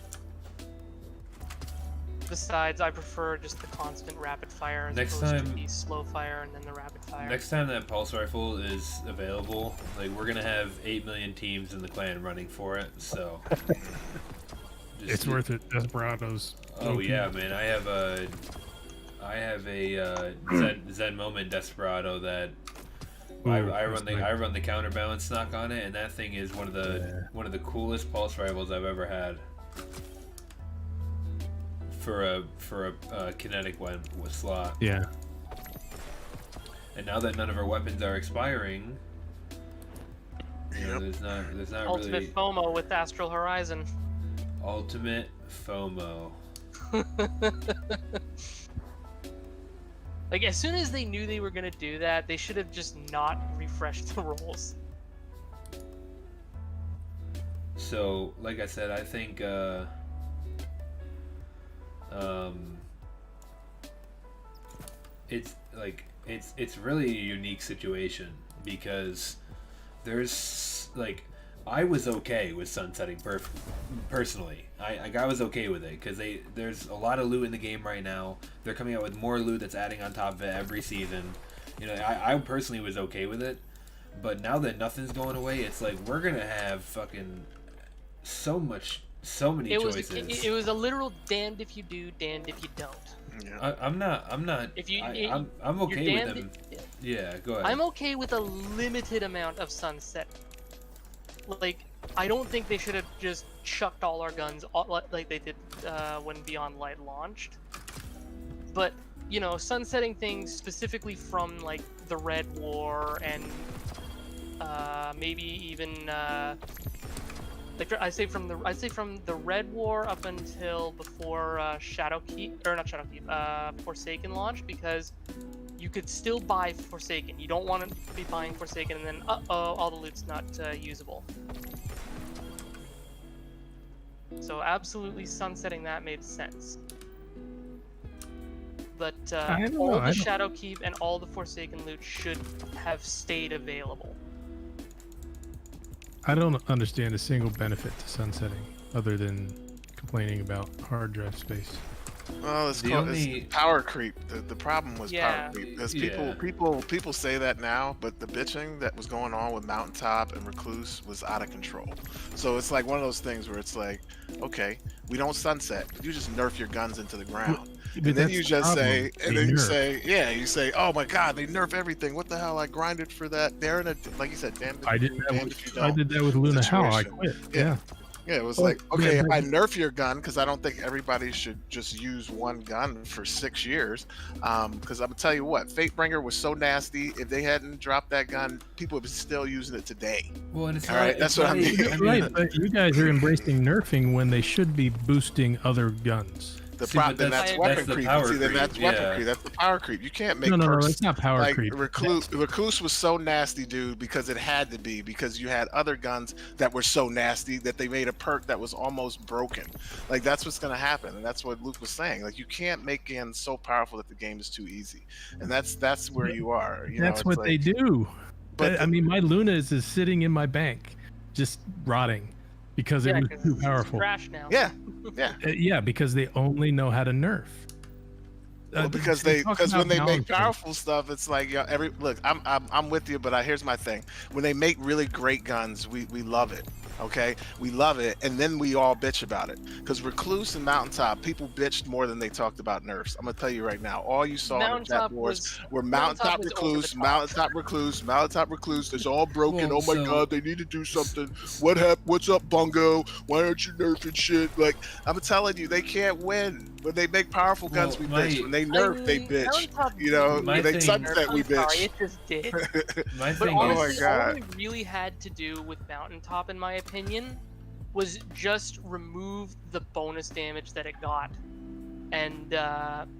Besides, I prefer just the constant rapid fire as Next opposed to time- the slow fire and then the rapid fire. Next time that pulse rifle is available, like we're gonna have 8 million teams in the clan running for it. So It's worth it. Desperados. Oh yeah, man! I have a Zen Moment Desperado that I run the counterbalance stock on it, and that thing is one of the coolest pulse rifles I've ever had for a kinetic one with slot. Yeah. And now that none of our weapons are expiring, you know, there's not Ultimate really FOMO with Astral Horizon. ultimate FOMO. Like, as soon as they knew they were gonna do that, they should have just not refreshed the rolls. So, like I said, I think it's really a unique situation because there's like I was okay with sunsetting personally. I was okay with it because there's a lot of loot in the game right now. They're coming out with more loot that's adding on top of it every season. You know, I personally was okay with it, but now that nothing's going away, it's like we're gonna have fucking so many choices. It was a literal damned if you do, damned if you don't. Yeah. I'm not. If you, I'm you're okay with damned them. Yeah, go ahead. I'm okay with a limited amount of sunset. Like, I don't think they should have just chucked all our guns like they did when Beyond Light launched. But, you know, sunsetting things specifically from like the Red War and maybe even like I say from the Red War up until before Forsaken launched, because you could still buy Forsaken. You don't want to be buying Forsaken and then all the loot's not usable. So absolutely sunsetting that made sense. But all the Shadowkeep and all the Forsaken loot should have stayed available. I don't understand a single benefit to sunsetting other than complaining about hard drive space. Well, it's power creep. The problem was Yeah. power creep because Yeah. people say that now, but the bitching that was going on with Mountaintop and Recluse was out of control. So it's like one of those things where it's like, okay, we don't sunset, you just nerf your guns into the ground, But and then that's you the just problem. say, and They then you nerf. say, oh my god, they nerf everything. What the hell? I grinded for that. They're in a, like you said, damn. I did that. damned if you I don't did that with Luna How. I situation. quit. Yeah. Yeah. Yeah, it was Well, like, okay, yeah, if I but- nerf your gun, because I don't think everybody should just use one gun for 6 years. Because I'm gonna tell you what, Fatebringer was so nasty. If they hadn't dropped that gun, people would be still using it today. Well, and it's All right, that's what I mean. Right, but you guys are embracing nerfing when they should be boosting other guns. The See, problem, but then that's- that's weapon that's the creep. power See, then creep, that's weapon yeah. creep. That's the power creep. You can't make No, perks. that's not power Like creep. Recluse was so nasty, dude, because it had to be, because you had other guns that were so nasty that they made a perk that was almost broken. Like that's what's gonna happen, and that's what Luke was saying. Like you can't make guns so powerful that the game is too easy, and that's where you are. You know, That's it's what like, they do. But I mean, my Lunas is sitting in my bank, just rotting because it was 'cause too it's powerful. trash now. Yeah, Yeah, because they only know how to nerf. well, because when they make powerful stuff, it's like, yeah, I'm with you, but here's my thing: when they make really great guns, we love it. Okay, we love it, and then we all bitch about it. Because Recluse and Mountaintop, people bitched more than they talked about nerfs. I'm gonna tell you right now. All you saw in the Mountaintop chat wars was- were Mountaintop Mountaintop was over the Recluse, top. Mountaintop Recluse, Mountaintop Recluse. It's all broken. Well, Oh my so- god, they need to do something. What happened? What's up, Bungo? Why aren't you nerfing shit? Like, I'm telling you, they can't win. When they make powerful guns, Well, we bitch. When they nerf, they bitch. Mountaintop You know, didn't My when they thing- sunset, we I'm sorry, bitch. it just did. My But thing Oh my honestly, is, all God. we really had to do with Mountaintop, in my opinion, was just remove the bonus damage that it got, and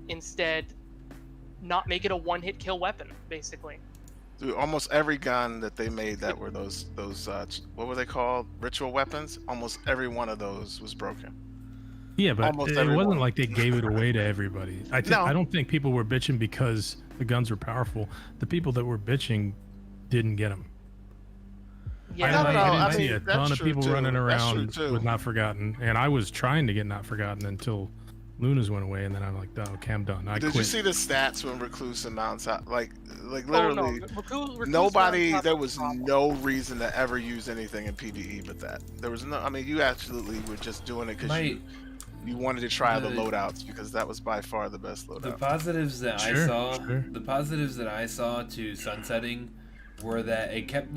instead not make it a one-hit kill weapon, basically. Dude, almost every gun that they made that were those what were they called? Ritual weapons. Almost every one of those was broken. Yeah, but Almost it everyone. wasn't like they gave it away to everybody. No. I don't think people were bitching because the guns were powerful. The people that were bitching didn't get them. Yeah, No, no, no, I I didn't see mean, a that's ton of true people too. running That's true around too. with Not Forgotten, and I was trying to get Not Forgotten until Luna's went away, and then I'm like, oh, okay, I'm done. I Did quit. you see the stats when Recluse and Mountaintop? Like Oh, no. literally, Recluse nobody. Mountaintop There was was a problem. no reason to ever use anything in PvE but that. There was no. I mean, you absolutely were just doing it because my you wanted to try the the- loadouts because that was by far the best the loadout. positives that I Sure, saw, sure. the positives that I saw to sunsetting were that it kept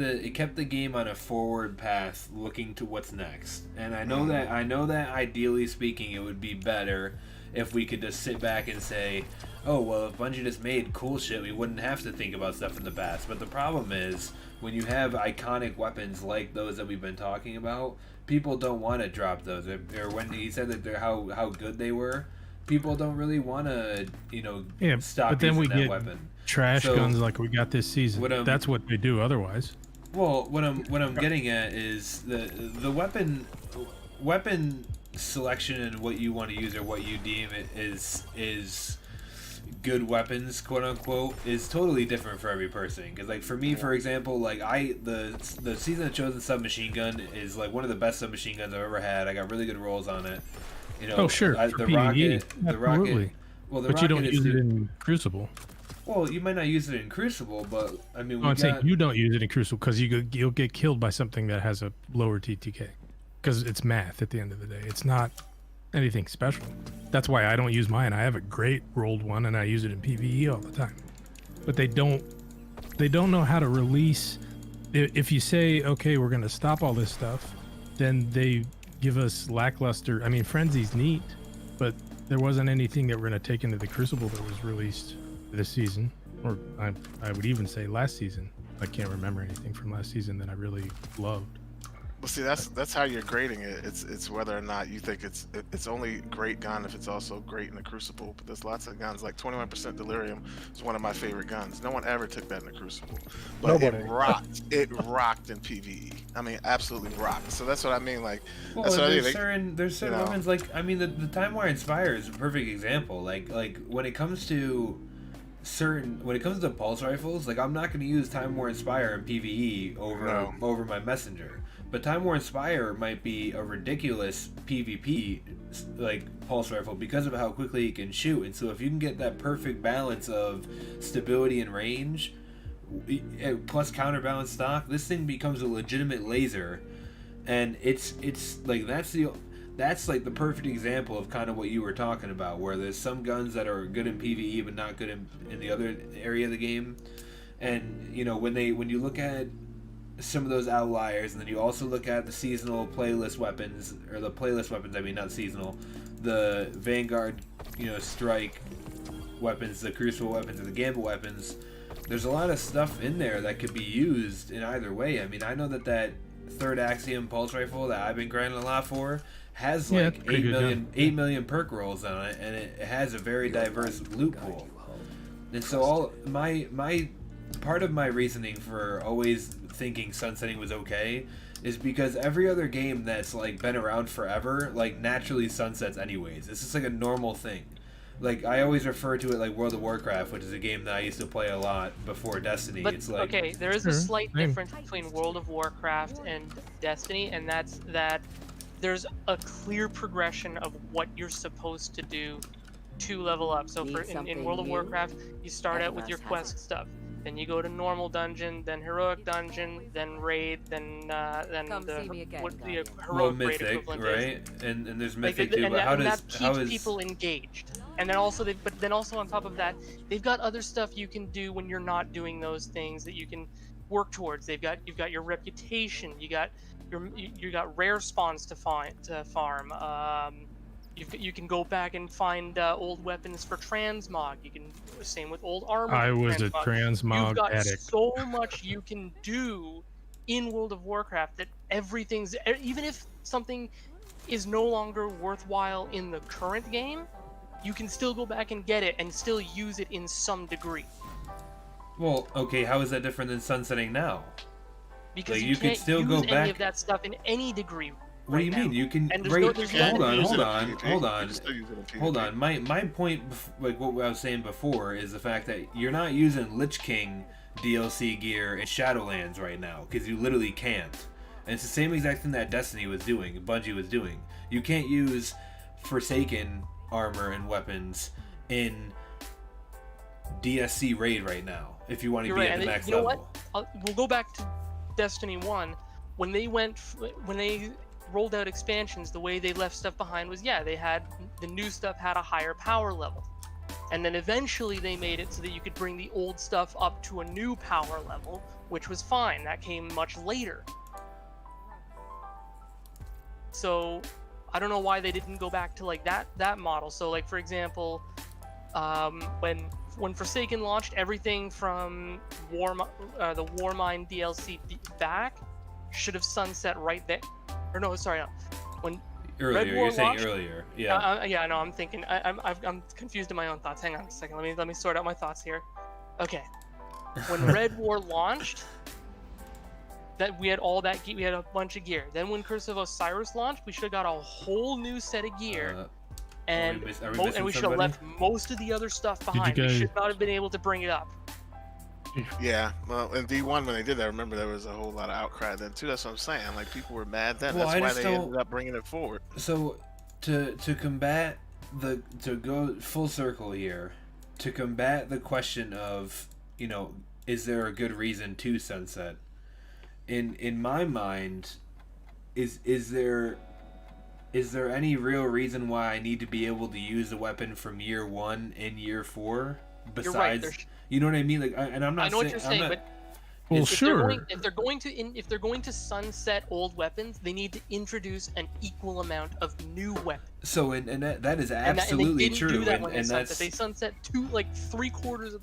the game on a forward path, looking to what's next. And I know that ideally speaking, it would be better if we could just sit back and say, oh, well, if Bungie just made cool shit, we wouldn't have to think about stuff in the past. But the problem is, when you have iconic weapons like those that we've been talking about, people don't want to drop those. Or when he said that they're how good they were, people don't really want to, Yeah, stop but then using we that get weapon. trash So- guns like we got this season. What, That's what they do otherwise. Well, what I'm getting at is the weapon selection and what you want to use or what you deem it is good weapons, quote unquote, is totally different for every person. Because like for me, for example, like the Season of Chosen submachine gun is like one of the best submachine guns I've ever had. I got really good rolls on it. Oh, sure. for the PvE, rocket, the absolutely. rocket. Well, the But you rocket don't is use it in Crucible. Well, you might not use it in Crucible, but I mean, No, I'm saying you don't use it in Crucible because you'll get killed by something that has a lower TTK. Because it's math at the end of the day. It's not anything special. That's why I don't use mine. I have a great rolled one and I use it in PvE all the time. But they don't know how to release. If you say, okay, we're going to stop all this stuff, then they give us lackluster. I mean, Frenzy's neat, but there wasn't anything that we're going to take into the Crucible that was released this season, or I would even say last season. I can't remember anything from last season that I really loved. Well, see, that's how you're grading it. It's whether or not you think it's only great gun if it's also great in the Crucible. But there's lots of guns like 21% Delirium is one of my favorite guns. No one ever took that in the Crucible, but Nobody. it rocked. It rocked in PvE. I mean, absolutely rocked. So that's what I mean. Like, Well, that's what I mean. there's certain you know. weapons like I mean the Time War Inspire is a perfect example. Like when it comes to pulse rifles, like I'm not going to use Time War Inspire in PvE over my Messenger. But Time War Inspire might be a ridiculous PvP like pulse rifle because of how quickly it can shoot. And so if you can get that perfect balance of stability and range plus counterbalance stock, this thing becomes a legitimate laser. And it's like that's like the perfect example of kind of what you were talking about, where there's some guns that are good in PvE but not good in the other area of the game. And when you look at some of those outliers, and then you also look at the seasonal playlist weapons, or the playlist weapons, I mean not seasonal, the Vanguard, strike weapons, the Crucible weapons, and the Gambit weapons, there's a lot of stuff in there that could be used in either way. I mean, I know that third Axiom pulse rifle that I've been grinding a lot for has Yeah, like it's pretty good 8 million perk rolls on it, and it has a very diverse loot pool. And so all my part of my reasoning for always thinking sunsetting was okay is because every other game that's like been around forever like naturally sunsets anyways. It's just like a normal thing. Like I always refer to it like World of Warcraft, which is a game that I used to play a lot before Destiny. But It's like okay, there is Sure, a slight same. difference between World of Warcraft and Destiny, and that's that there's a clear progression of what you're supposed to do to level up. So in World of Warcraft, you start out with your quest stuff, then you go to normal dungeon, then heroic dungeon, then raid, then Come the see me again, what the Guardian. Well, heroic raid mythic, equivalent right? is. And there's Like, mythic and too. But that, how and does that how keeps is people engaged. And then also but then also on top of that, they've got other stuff you can do when you're not doing those things that you can work towards. You've got your reputation, you got rare spawns to farm. You can go back and find old weapons for transmog. You can same with old armor. I for was a You've transmog got addict. so much you can do in World of Warcraft that everything's, even if something is no longer worthwhile in the current game, you can still go back and get it and still use it in some degree. well, okay, how is that different than sunsetting now? Because Like, you you could can't still use go any back- of that stuff in any degree. What do you right mean? now. You can And there's right, no- there's no- hold on, Use hold it in on, PvP. hold You on. can still use it in Hold PvP. on. My point, like what I was saying before, is the fact that you're not using Lich King DLC gear in Shadowlands right now because you literally can't. And it's the same exact thing that Destiny was doing, Bungie was doing. You can't use Forsaken armor and weapons in DSC raid right now if you want to You're be right, at the and max you know level. what? We'll go back to Destiny 1. When they rolled out expansions, the way they left stuff behind was, yeah, the new stuff had a higher power level. And then eventually they made it so that you could bring the old stuff up to a new power level, which was fine. That came much later. So I don't know why they didn't go back to like that model. So like, for example, when Forsaken launched, everything from the Warmind DLC back should have sunset right there. Or no, sorry, no. When Earlier, Red War you're saying launched- earlier. Yeah. yeah, no, I'm thinking. I'm confused in my own thoughts. Hang on a second. Let me sort out my thoughts here. Okay. When Red War launched, that we had all that we had a bunch of gear. Then when Curse of Osiris launched, we should have got a whole new set of gear. And are we and missing we should have somebody? left most of the other stuff you behind. We guys- should not have been able to bring it up. Yeah, well, in D1 when they did that, I remember there was a whole lot of outcry then too. That's what I'm saying. Like people were mad then. Well, I That's why just they don't- ended up bringing it forward. So, to combat to go full circle here, to combat the question of, you know, is there a good reason to sunset? In my mind, is there any real reason why I need to be able to use a weapon from year 1 in year 4? Besides, You're right. There's- you know what I mean? Like, and I'm not. I know what saying, you're I'm saying, not- but Well, if sure. if they're going to sunset old weapons, they need to introduce an equal amount of new weapons. So, and that is And absolutely they didn't true, do that and, when they and sunset. that's They sunset 3/4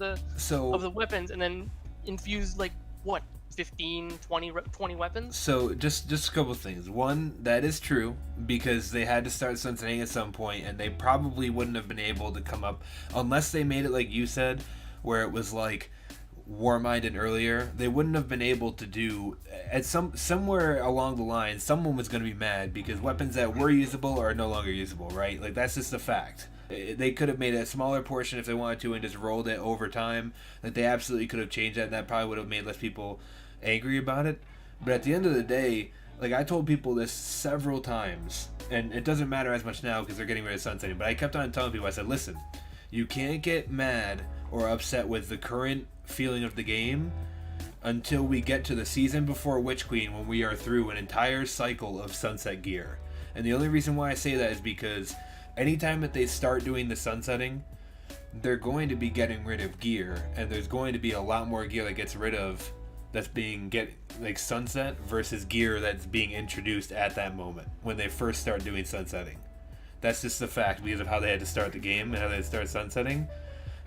of the weapons, and then infused like what 15, 20 weapons. So just a couple of things. One, that is true because they had to start sunsetting at some point, and they probably wouldn't have been able to come up unless they made it like you said, where it was like Warmind and earlier. They wouldn't have been able to do at somewhere along the line. Someone was going to be mad because weapons that were usable are no longer usable, right? Like that's just a fact. They could have made a smaller portion if they wanted to and just rolled it over time. Like they absolutely could have changed that, and that probably would have made less people angry about it. But at the end of the day, like I told people this several times, and it doesn't matter as much now because they're getting rid of sunsetting, but I kept on telling people, I said, listen, you can't get mad or upset with the current feeling of the game until we get to the season before Witch Queen, when we are through an entire cycle of sunset gear. And the only reason why I say that is because anytime that they start doing the sunsetting, they're going to be getting rid of gear, and there's going to be a lot more gear that gets rid of that's being sunset versus gear that's being introduced at that moment when they first start doing sunsetting. That's just the fact because of how they had to start the game and how they had to start sunsetting.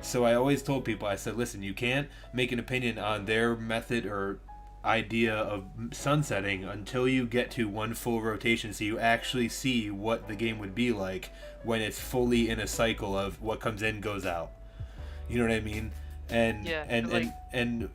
So I always told people, I said, listen, you can't make an opinion on their method or idea of sunsetting until you get to one full rotation, so you actually see what the game would be like when it's fully in a cycle of what comes in goes out. You know what I mean? And Yeah, and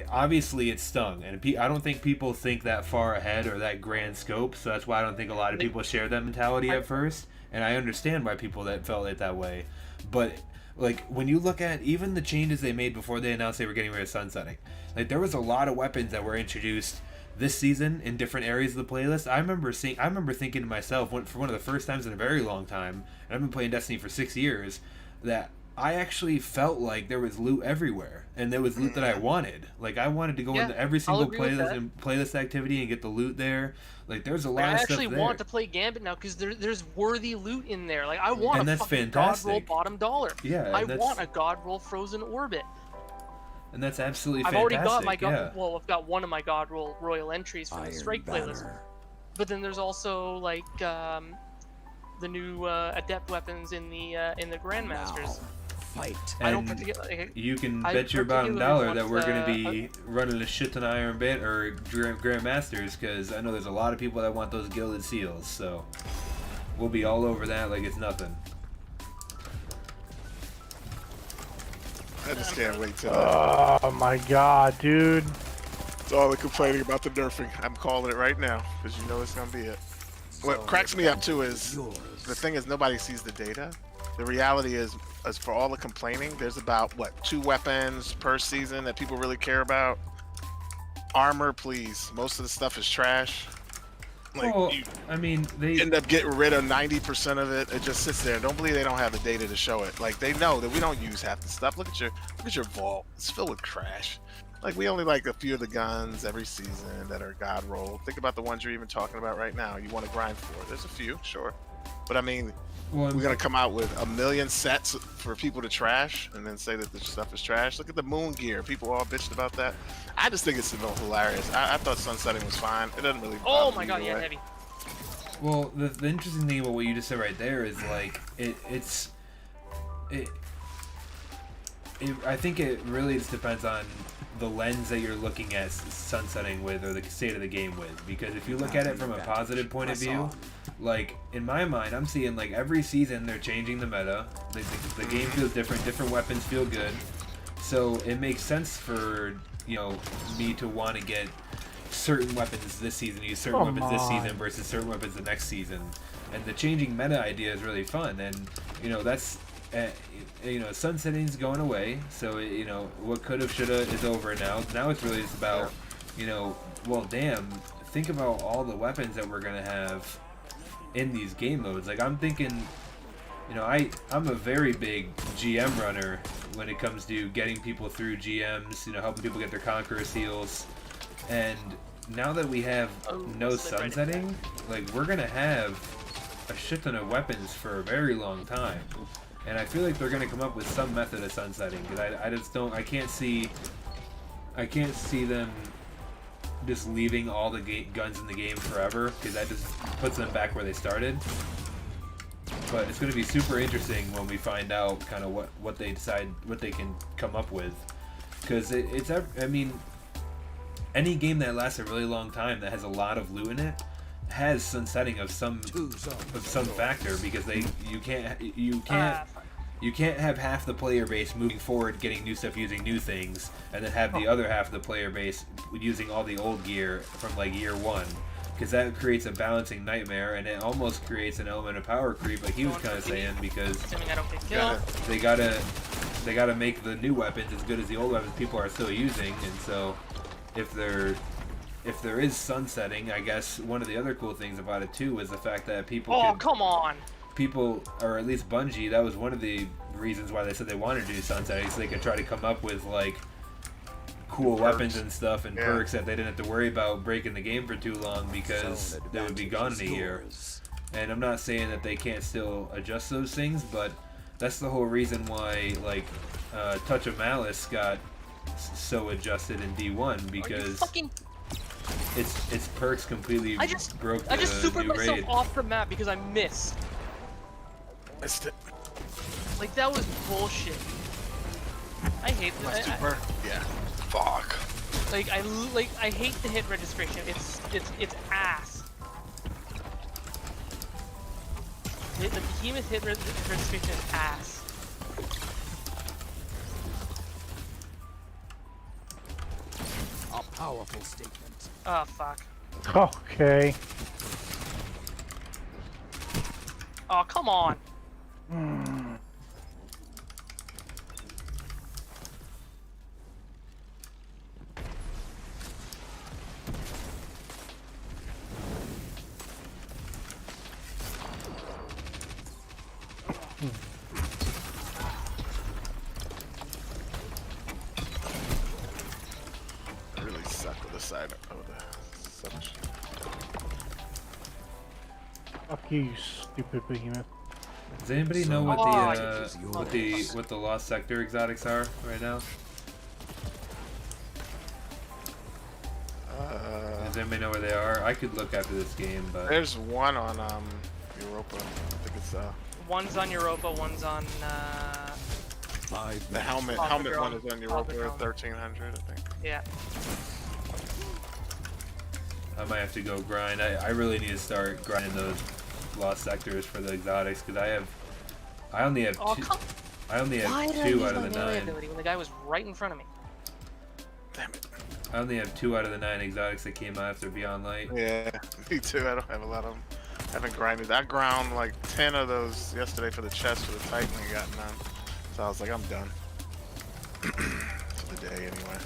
obviously it stung, and I don't think people think that far ahead or that grand scope, so that's why I don't think a lot of people share that mentality at first, and I understand why people that felt it that way. But like when you look at even the changes they made before they announced they were getting rid of sunsetting, like there was a lot of weapons that were introduced this season in different areas of the playlist. I remember thinking to myself, for one of the first times in a very long time, and I've been playing Destiny for 6 years, that I actually felt like there was loot everywhere, and there was loot that I wanted. Like I wanted to go Yeah, into every I'll single agree with that. playlist activity and get the loot there. Like there's a lot Like, I of stuff actually there. want to play Gambit now because there's worthy loot in there. Like I want And a that's fucking God roll fantastic. bottom dollar. Yeah, I and that's- want a God roll frozen orbit. And that's absolutely I've fantastic. already got my God. yeah. Well, I've got one of my God roll royal entries from the Iron Strike playlist. Banner. But then there's also like the new adept weapons in the Grandmasters. Now, fight. I don't And particularly. You can I bet your bottom particularly dollar that want, we're going to be running a shit ton of Iron Band or Grandmasters because I know there's a lot of people that want those gilded seals. So we'll be all over that like it's nothing. I just can't wait till. Oh my god, dude. It's all the complaining about the nerfing. I'm calling it right now because you know it's gonna be it. What cracks me up too is the thing is nobody sees the data. The reality is for all the complaining, there's about what 2 weapons per season that people really care about. Armor, please. Most of the stuff is trash. Like Well, you I mean, they end up getting rid of 90% of it. It just sits there. Don't believe they don't have the data to show it. Like they know that we don't use half the stuff. Look at your vault. It's filled with trash. Like we only like a few of the guns every season that are God roll. Think about the ones you're even talking about right now. You want to grind for. There's a few, sure, but I mean, well, we're gonna come out with 1 million sets for people to trash and then say that the stuff is trash. Look at the moon gear. People all bitched about that. I just think it's hilarious. I thought sunsetting was fine. It doesn't really. Oh bother my me god, either yeah, way. heavy. Well, the interesting thing about what you just said right there is like I think it really just depends on the lens that you're looking at sunsetting with or the state of the game with. Because if you look at it from a positive point of view, like in my mind, I'm seeing like every season they're changing the meta. The game feels different. Different weapons feel good. So it makes sense for me to want to get certain weapons this season, use certain weapons this season versus certain weapons the next season. And the changing meta idea is really fun. And that's sunsetting's going away. So what could have, should have is over now. Now it's really just about well, damn. Think about all the weapons that we're gonna have in these game modes. Like I'm thinking. I'm a very big GM runner when it comes to getting people through GMs, helping people get their Conqueror seals. And now that we have no sunsetting, like we're gonna have a shit ton of weapons for a very long time. And I feel like they're gonna come up with some method of sunsetting because I can't see them just leaving all the guns in the game forever because that just puts them back where they started. But it's going to be super interesting when we find out kind of what they decide, what they can come up with. Because any game that lasts a really long time that has a lot of loot in it has sunsetting of some factor because you can't have half the player base moving forward getting new stuff using new things and then have the other half of the player base using all the old gear from like year 1. Because that creates a balancing nightmare, and it almost creates an element of power creep, like he was kind of saying. Because Assuming I don't get killed. they gotta make the new weapons as good as the old weapons people are still using. And so, if there is sunsetting, I guess one of the other cool things about it too is the fact that people. Oh, come on! People, or at least Bungie, that was one of the reasons why they said they wanted to do sunsetting, so they could try to come up with like cool weapons and stuff and perks that they didn't have to worry about breaking the game for too long because they would be gone in a year. And I'm not saying that they can't still adjust those things, but that's the whole reason why like Touch of Malice got so adjusted in D1 because its perks completely broke the I just supered new myself raid. off the map because I missed. Like that was bullshit. I hate that. Yeah. Fuck. Like I hate the hit registration. It's ass. The behemoth hit registration is ass. A powerful statement. Oh fuck. Okay. Oh come on. work with the side of the submachine. Fuck you, stupid behemoth. Does anybody know what Oh, what the Lost Sector exotics are right now? Does anybody know where they are? I could look after this game, but There's one on Europa. I think it's One's on Europa, one's on. the helmet. Papa Helmet Drum. one is on Papa Europa Drum. 1300, I think. Yeah. I might have to go grind. I really need to start grinding those Lost Sectors for the exotics because I only have Oh, two. come. I only have Why did I 2 use out of my the melee 9. ability when the guy was right in front of me? Damn it. I only have 2 out of the 9 exotics that came out after Beyond Light. Yeah, me too. I don't have a lot of them. I haven't grinded. I ground like 10 of those yesterday for the chest for the Titan and got none. So I was like, I'm done. For the day anyway.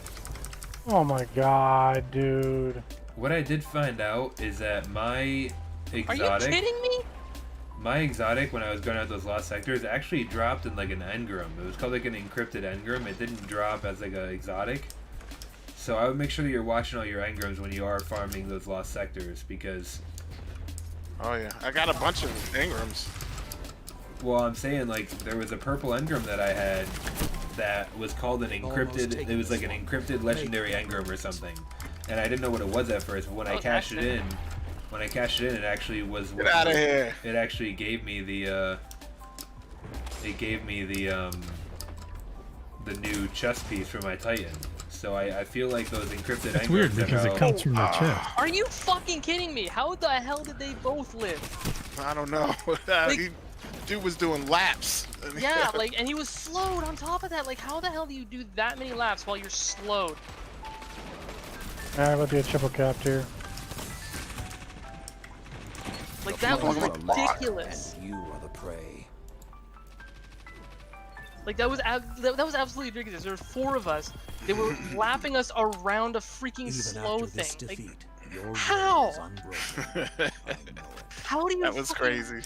Oh my god, dude. What I did find out is that my Are you exotic, kidding me? my exotic when I was going out those Lost Sectors actually dropped in like an engram. It was called like an encrypted engram. It didn't drop as like an exotic. So I would make sure that you're watching all your engrams when you are farming those Lost Sectors because, Oh yeah, I got a bunch of Ingrams. well, I'm saying like there was a purple engram that I had that was called an encrypted. It was like an encrypted legendary engram or something, and I didn't know what it was at first. But when I was cashed it accident. in, it actually was. Get out of here. It actually gave me the. It gave me the new chest piece for my Titan. So I feel like those encrypted It's engrams weird have because it helped. comes from the chest. Are you fucking kidding me? How the hell did they both live? I don't know. Dude was doing laps. Yeah, like, and he was slowed on top of that. Like, how the hell do you do that many laps while you're slowed? Alright, let's get triple capped here. Like, that was ridiculous. And you are the prey. Like, that was absolutely ridiculous. There were 4 of us. They were lapping us around a freaking Even slow after this thing. Like, defeat, your how? will is unbroken. I know it. how do you? That was fucking- crazy.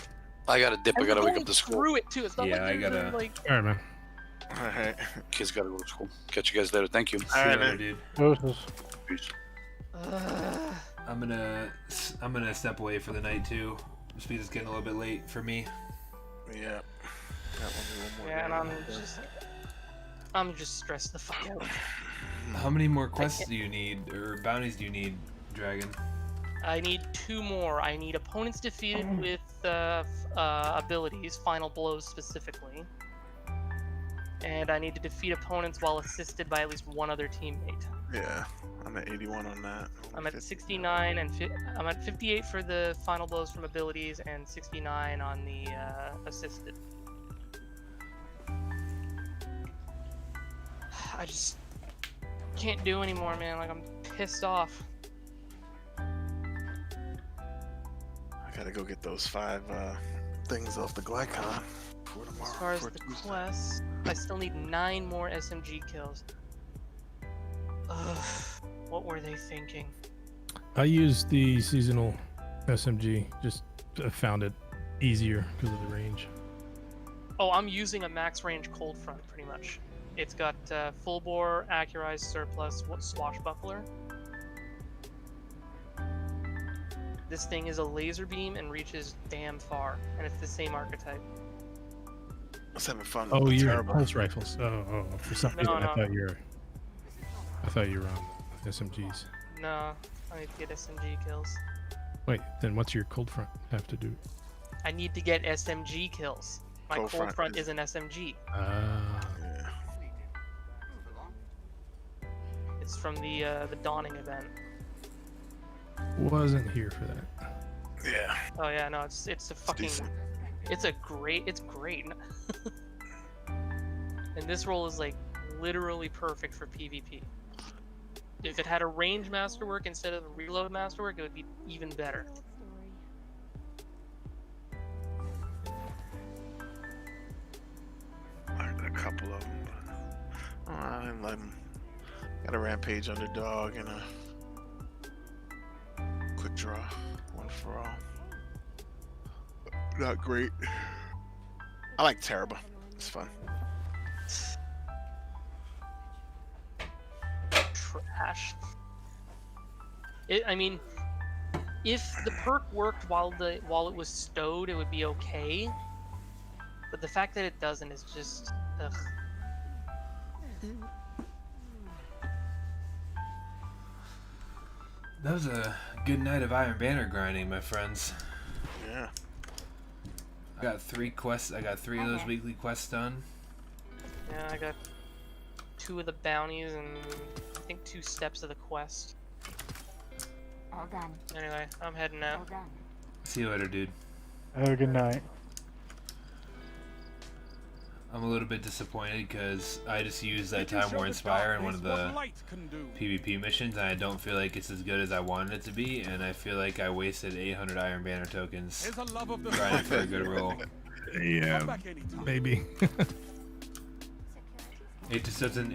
I gotta dip. I and gotta we're wake going up to school. through it too. It's not Yeah, like I they're gotta- like. All right, man. Alright. Kids gotta go to school. Catch you guys later. Thank you. See All you right, later, man. dude. Doses. Peace. I'm gonna step away for the night too. Just because it's getting a little bit late for me. Yeah. That one more Yeah, and day. I'm just stressed the fuck out. How many more quests do you need, or bounties do you need, Dragon? I need 2 more. I need opponents defeated with abilities, final blows specifically. And I need to defeat opponents while assisted by at least one other teammate. Yeah, I'm at 81 on that. I'm at 69 and I'm at 58 for the final blows from abilities and 69 on the assisted. I just can't do anymore, man. Like, I'm pissed off. I gotta go get those 5 things off the Glycon for tomorrow. As far as for the Tuesday. quests, I still need 9 more SMG kills. Ugh, what were they thinking? I used the seasonal SMG. Just found it easier because of the range. Oh, I'm using a max range cold front, pretty much. It's got full bore, accurized surplus, swashbuckler. This thing is a laser beam and reaches damn far, and it's the same archetype. I was having fun. Oh, with you're terrible. pulse rifles. Oh, for some reason No. I thought you were on SMGs. No, I need to get SMG kills. Wait, then what's your cold front have to do? I need to get SMG kills. My Cold cold front front is- is an SMG. Ah, Yeah. It's from the Dawning event. wasn't here for that. Yeah. Oh yeah, no, it's a fucking, decent. it's great. And this roll is like literally perfect for PvP. If it had a range masterwork instead of a reload masterwork, it would be even better. I got a couple of them, but I didn't let them. Got a rampage underdog and a quick draw, one for all. Not great. I like Terrible. It's fun. Trash. I mean, if the perk worked while it was stowed, it would be okay. But the fact that it doesn't is just, ugh. That was a good night of Iron Banner grinding, my friends. Yeah. I got 3 quests. I got 3 of those weekly quests done. Yeah, I got 2 of the bounties and I think 2 steps of the quest. All done. Anyway, I'm heading out. All done. See you later, dude. Have a good night. I'm a little bit disappointed because I just used that Did you Time show War the Inspire in one darkness of the what light can do? PvP missions, and I don't feel like it's as good as I wanted it to be, and I feel like I wasted 800 Iron Banner tokens There's a love of the grinding for a good roll. Come Yeah, back anytime. maybe. It just doesn't.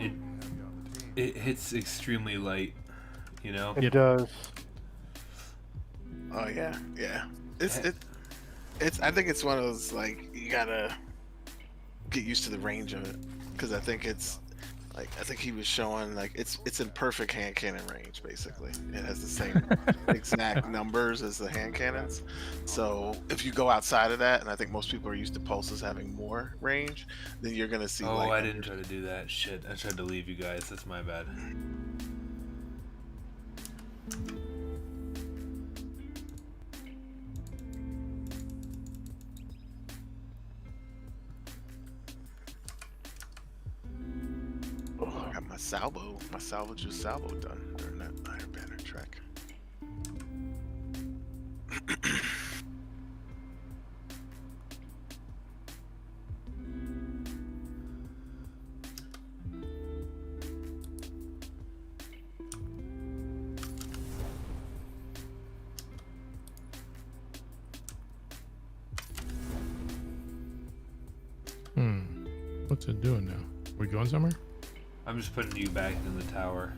It hits extremely light, you know. It does. Oh yeah, yeah. It's. I think it's one of those like you gotta get used to the range of it because I think it's like I think he was showing like it's in perfect hand cannon range basically. It has the same exact numbers as the hand cannons. So if you go outside of that, and I think most people are used to pulses having more range, then you're gonna see. Oh, like, I didn't try to do that. Shit, I tried to leave you guys. That's my bad. I got my salvage's salvo done during that Iron Banner trek. What's it doing now? We going somewhere? I'm just putting you back in the tower.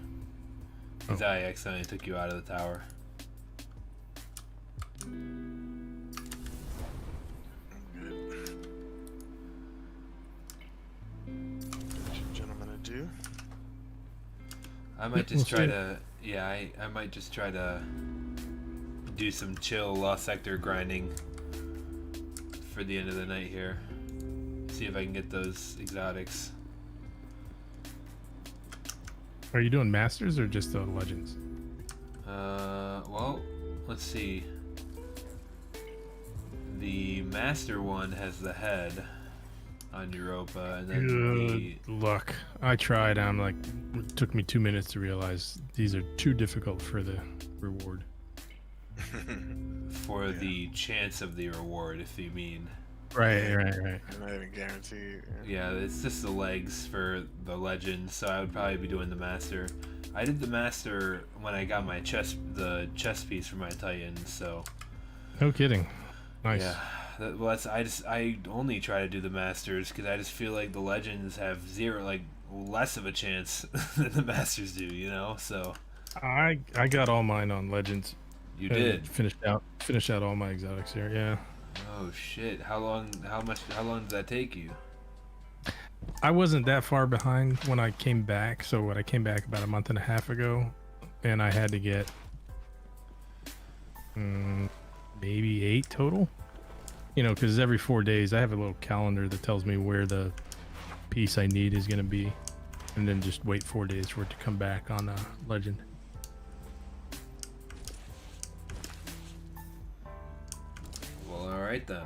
Because Oh. I accidentally took you out of the tower. What you gentlemen to do? I might we'll just try see. to. Yeah, I might just try to do some chill Lost Sector grinding for the end of the night here. See if I can get those exotics. Are you doing masters or just the legends? Well, let's see. The master one has the head on Europa, and then the Good luck. I tried. I'm like, it took me 2 minutes to realize these are too difficult for the reward. for the chance of the reward, if you mean. Right. I'm not even guaranteed. Yeah, it's just the legs for the legend, so I would probably be doing the master. I did the master when I got my the chest piece for my Titan, so No kidding. Nice. yeah. I only try to do the masters because I just feel like the legends have less of a chance than the masters do, you know. So I got all mine on legends. you I did. finished out all my exotics here. Yeah. Oh shit! How long did that take you? I wasn't that far behind when I came back. So when I came back about a month and a half ago, and I had to get maybe 8 total. You know, because every 4 days I have a little calendar that tells me where the piece I need is going to be, and then just wait 4 days for it to come back on legend. Well, all right then.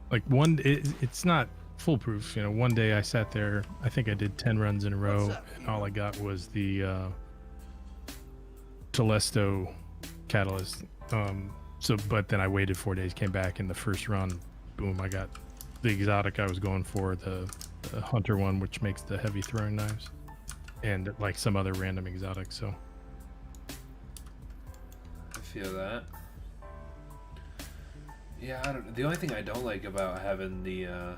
Like it's not foolproof. You know, one day I sat there, I think I did 10 runs in a row, and all I got was the Telesto catalyst. But then I waited 4 days, came back, and the first run, boom, I got the exotic I was going for, the hunter one, which makes the heavy throwing knives, and like some other random exotic. So I feel that. Yeah, the only thing I don't like about having the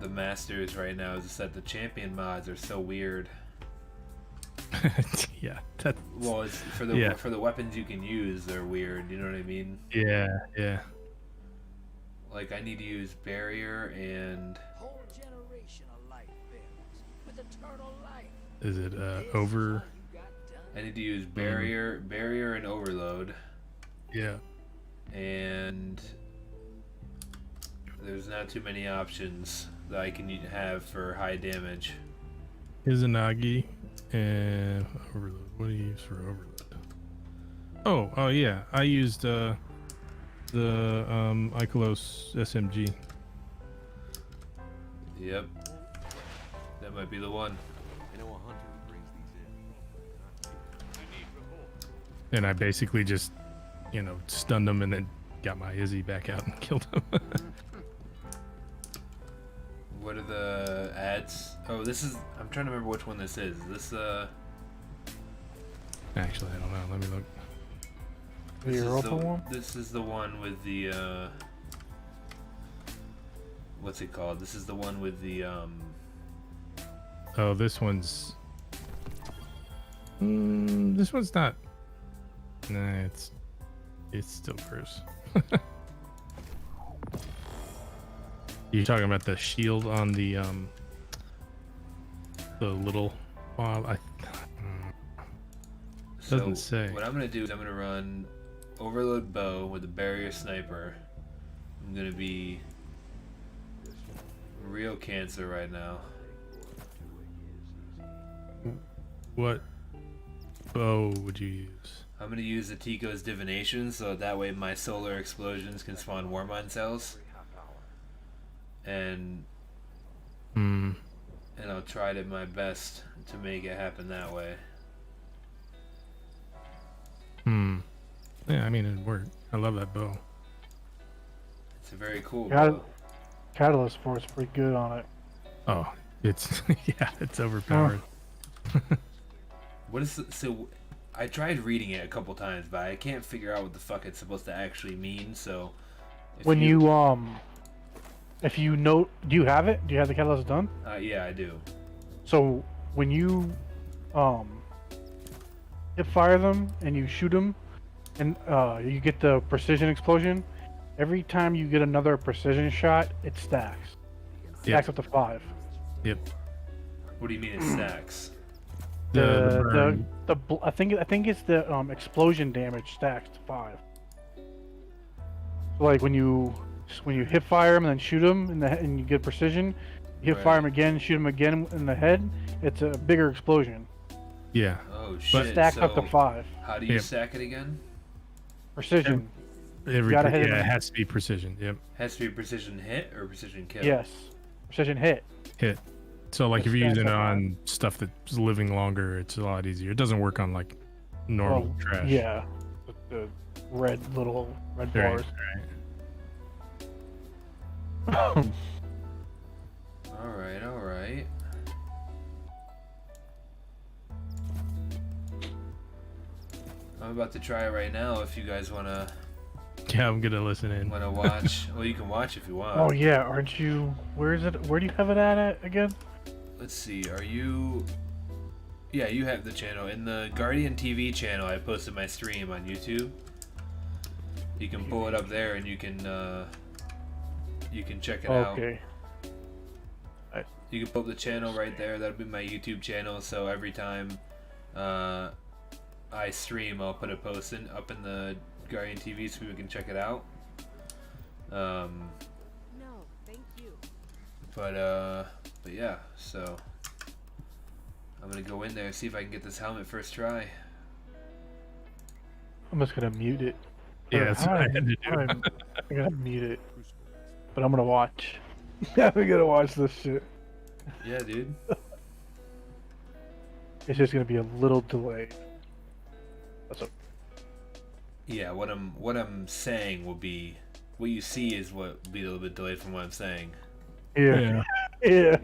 masters right now is just that the champion mods are so weird. yeah, that. Well, it's for the weapons you can use, they're weird. You know what I mean? Yeah. Like I need to use barrier and Whole generation of light bearers, but Is it over? I need to use barrier and overload, Yeah. and there's not too many options that I can have for high damage. Izanagi and overload. What do you use for overload? Oh yeah. I used the Ikelos SMG. Yep, that might be the one. And I basically just, stunned him and then got my Izzy back out and killed him. What are the ads? Oh, this is. I'm trying to remember which one this is. This Actually, I don't know. Let me look. The This is Europa the, one? this is the one with the what's it called? This is the one with the Oh, this one's. This one's not. Nah, it's still gross. You're talking about the shield on the little. Well, doesn't say. What I'm gonna do is I'm gonna run overload bow with a barrier sniper. I'm gonna be real cancer right now. What bow would you use? I'm gonna use the Tico's divination so that way my solar explosions can spawn Warmind cells. And I'll try to my best to make it happen that way. Yeah, I mean, it worked. I love that bow. It's a very cool Cat- bow. Catalyst Force pretty good on it. Oh, it's yeah, it's overpowered. What is so? I tried reading it a couple times, but I can't figure out what the fuck it's supposed to actually mean. So, When if you know, do you have it? Do you have the catalyst done? yeah, I do. So when you hip fire them and you shoot them, and you get the precision explosion. Every time you get another precision shot, it stacks. Stacks up to 5. Yep. What do you mean it stacks? I think it's the explosion damage stacks to 5. So like when you hip fire them and then shoot them and you get precision, you hip fire them again, shoot them again in the head, it's a bigger explosion. Yeah. Oh shit! Stacks up to 5. How do you stack it again? Precision. It has to be precision. Yep. Has to be precision hit or precision kill? Yes. Precision hit. Hit. So like It if you're using it stacks up on stuff that's living longer, it's a lot easier. It doesn't work on like normal trash. Yeah. With the red Right, bars. All right. All right. I'm about to try it right now. If you guys wanna Yeah, I'm gonna listen in. watch, well, you can watch if you want. Oh yeah, aren't you? Where is it? Where do you have it at again? Let's see. Are you? Yeah, you have the channel in the Guardian TV channel. I posted my stream on YouTube. You can pull it up there, and you can check it out. Okay. You can pull up the channel right there. That'll be my YouTube channel. So every time I stream, I'll put a post up in the Guardian TV so people can check it out. No, thank you. But yeah. So I'm gonna go in there and see if I can get this helmet first try. I'm just gonna mute it. Yeah, that's what I had to do. I'm gonna mute it. But I'm gonna watch. I'm gonna watch this shit. Yeah, dude. It's just gonna be a little delayed. That's okay. Yeah, what I'm saying will be what you see is what will be a little bit delayed from what I'm saying. Yeah. Yeah.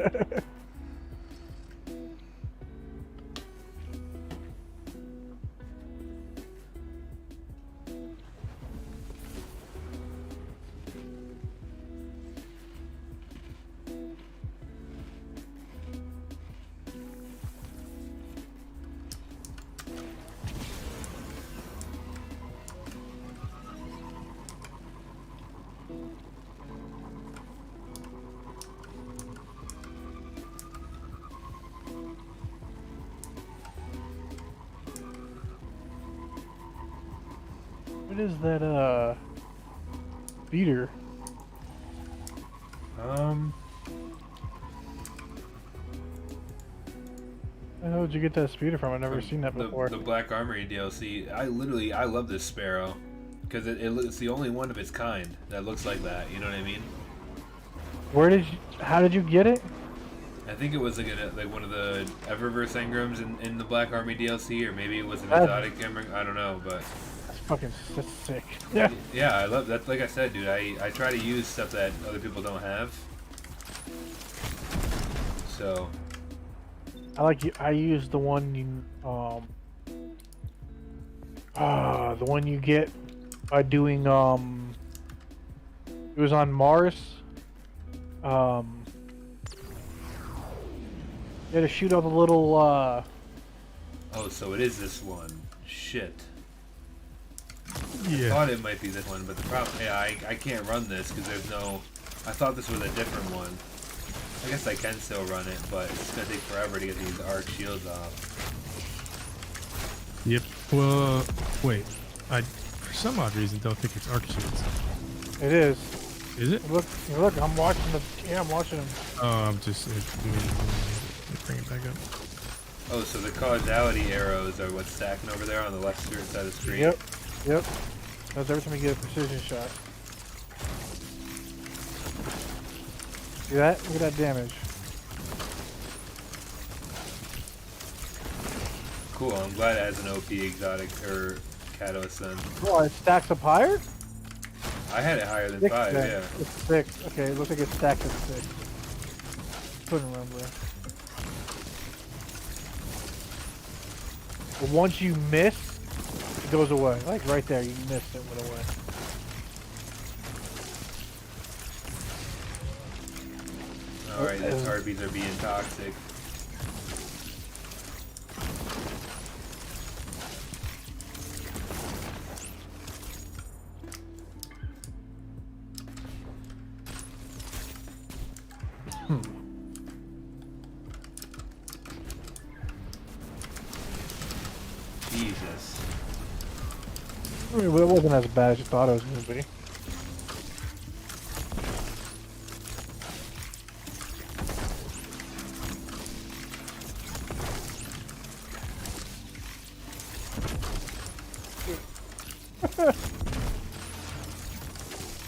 is that speeder? How did you get that speeder from? I've never seen that before. The Black Armory DLC. I love this Sparrow because it's the only one of its kind that looks like that. You know what I mean? How did you get it? I think it was like one of the Eververse engrams in the Black Army DLC, or maybe it was an exotic engram. I don't know, but that's sick. Yeah. Yeah, I love that. Like I said, dude, I try to use stuff that other people don't have. So. I use the one the one you get by doing it was on Mars. You had to shoot all the little Oh, so it is this one. Shit. Yeah. I thought it might be this one, but the problem, I can't run this because there's no. I thought this was a different one. I guess I can still run it, but it's gonna take forever to get these arc shields off. Yep. Well, wait. I, for some odd reason, don't think it's arc shields. It is. Is it? Look, I'm watching I'm watching them. Oh, I'm just. Let me bring it back up. Oh, so the causality arrows are what's stacking over there on the left side of the screen? Yep. That's every time you get a precision shot. See that? Look at that damage. Cool, I'm glad it has an OP exotic or catalyst then. Oh, it stacks up higher? I had it higher than 6 5, then. yeah. It's 6. Okay, it looks like it's stacked at 6. Couldn't remember. But once you miss, it goes away. Like right there, you missed it, went away. Alright, these Harpies are being toxic. Jesus. I mean, it wasn't as bad as you thought it was going to be.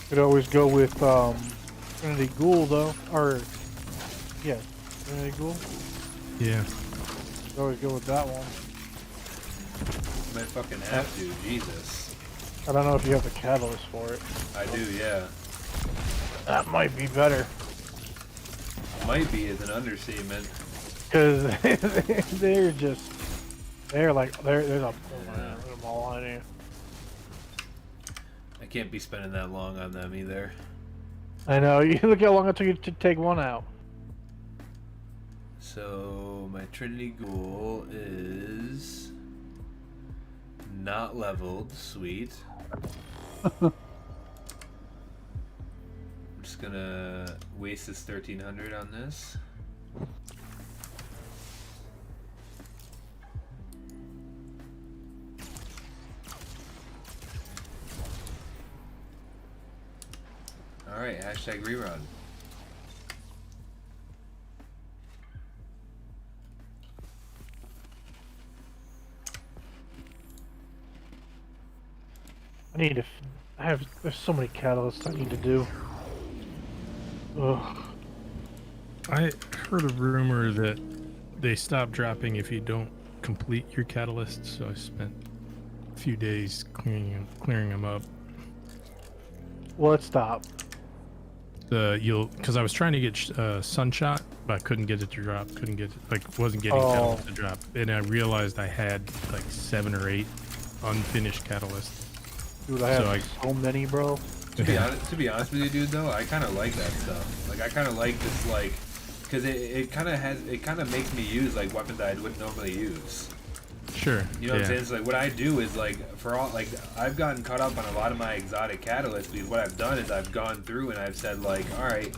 Could always go with Trinity Ghoul though, or yeah, Trinity Ghoul. Yeah. Could always go with that one. Might fucking have to, Jesus. I don't know if you have the catalyst for it. I do, yeah. That might be better. Might be is an understatement. Cause they're like there's a all on you. I can't be spending that long on them either. I know. You look how long it took you to take one out. So my Trinity Ghoul is not leveled. Sweet. I'm just gonna waste this 1300 on this. Alright, hashtag rerun. There's so many catalysts I need to do. Ugh. I heard a rumor that they stop dropping if you don't complete your catalyst, so I spent a few days clearing them up. Well, it stopped. Because I was trying to get Sunshot, but I couldn't get it to drop. Wasn't getting catalyst to drop, and I realized I had like 7 or 8 unfinished catalysts. Dude, I have so many, bro. To be honest with you, dude, though, I kind of like that stuff. Like, I kind of like this, like, because it kind of makes me use like weapons that I wouldn't normally use. Sure. You know what I'm saying? So, like, what I do is like I've gotten caught up on a lot of my exotic catalysts because what I've done is I've gone through and I've said like, all right,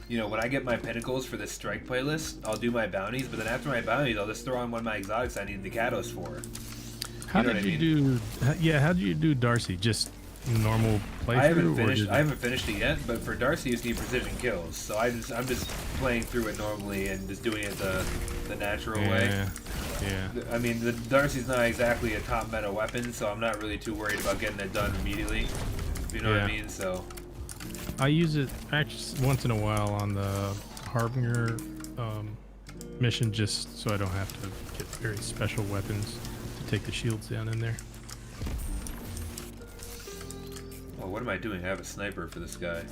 you know, when I get my pinnacles for this strike playlist, I'll do my bounties, but then after my bounties, I'll just throw on one of my exotics I need the catalyst for. How You know did what I you do? Yeah, how did you do Darcy? Just normal playthrough? I haven't or finished. did I haven't finished it yet, but for Darcy, you just need precision kills. So I'm just playing through it normally and just doing it the natural way. Yeah. I mean, the Darcy's not exactly a top meta weapon, so I'm not really too worried about getting it done immediately. If you know what I Yeah. mean? So I use it actually once in a while on the Harbinger mission, just so I don't have to get very special weapons to take the shields down in there. well, what am I doing? I have a sniper for this guy.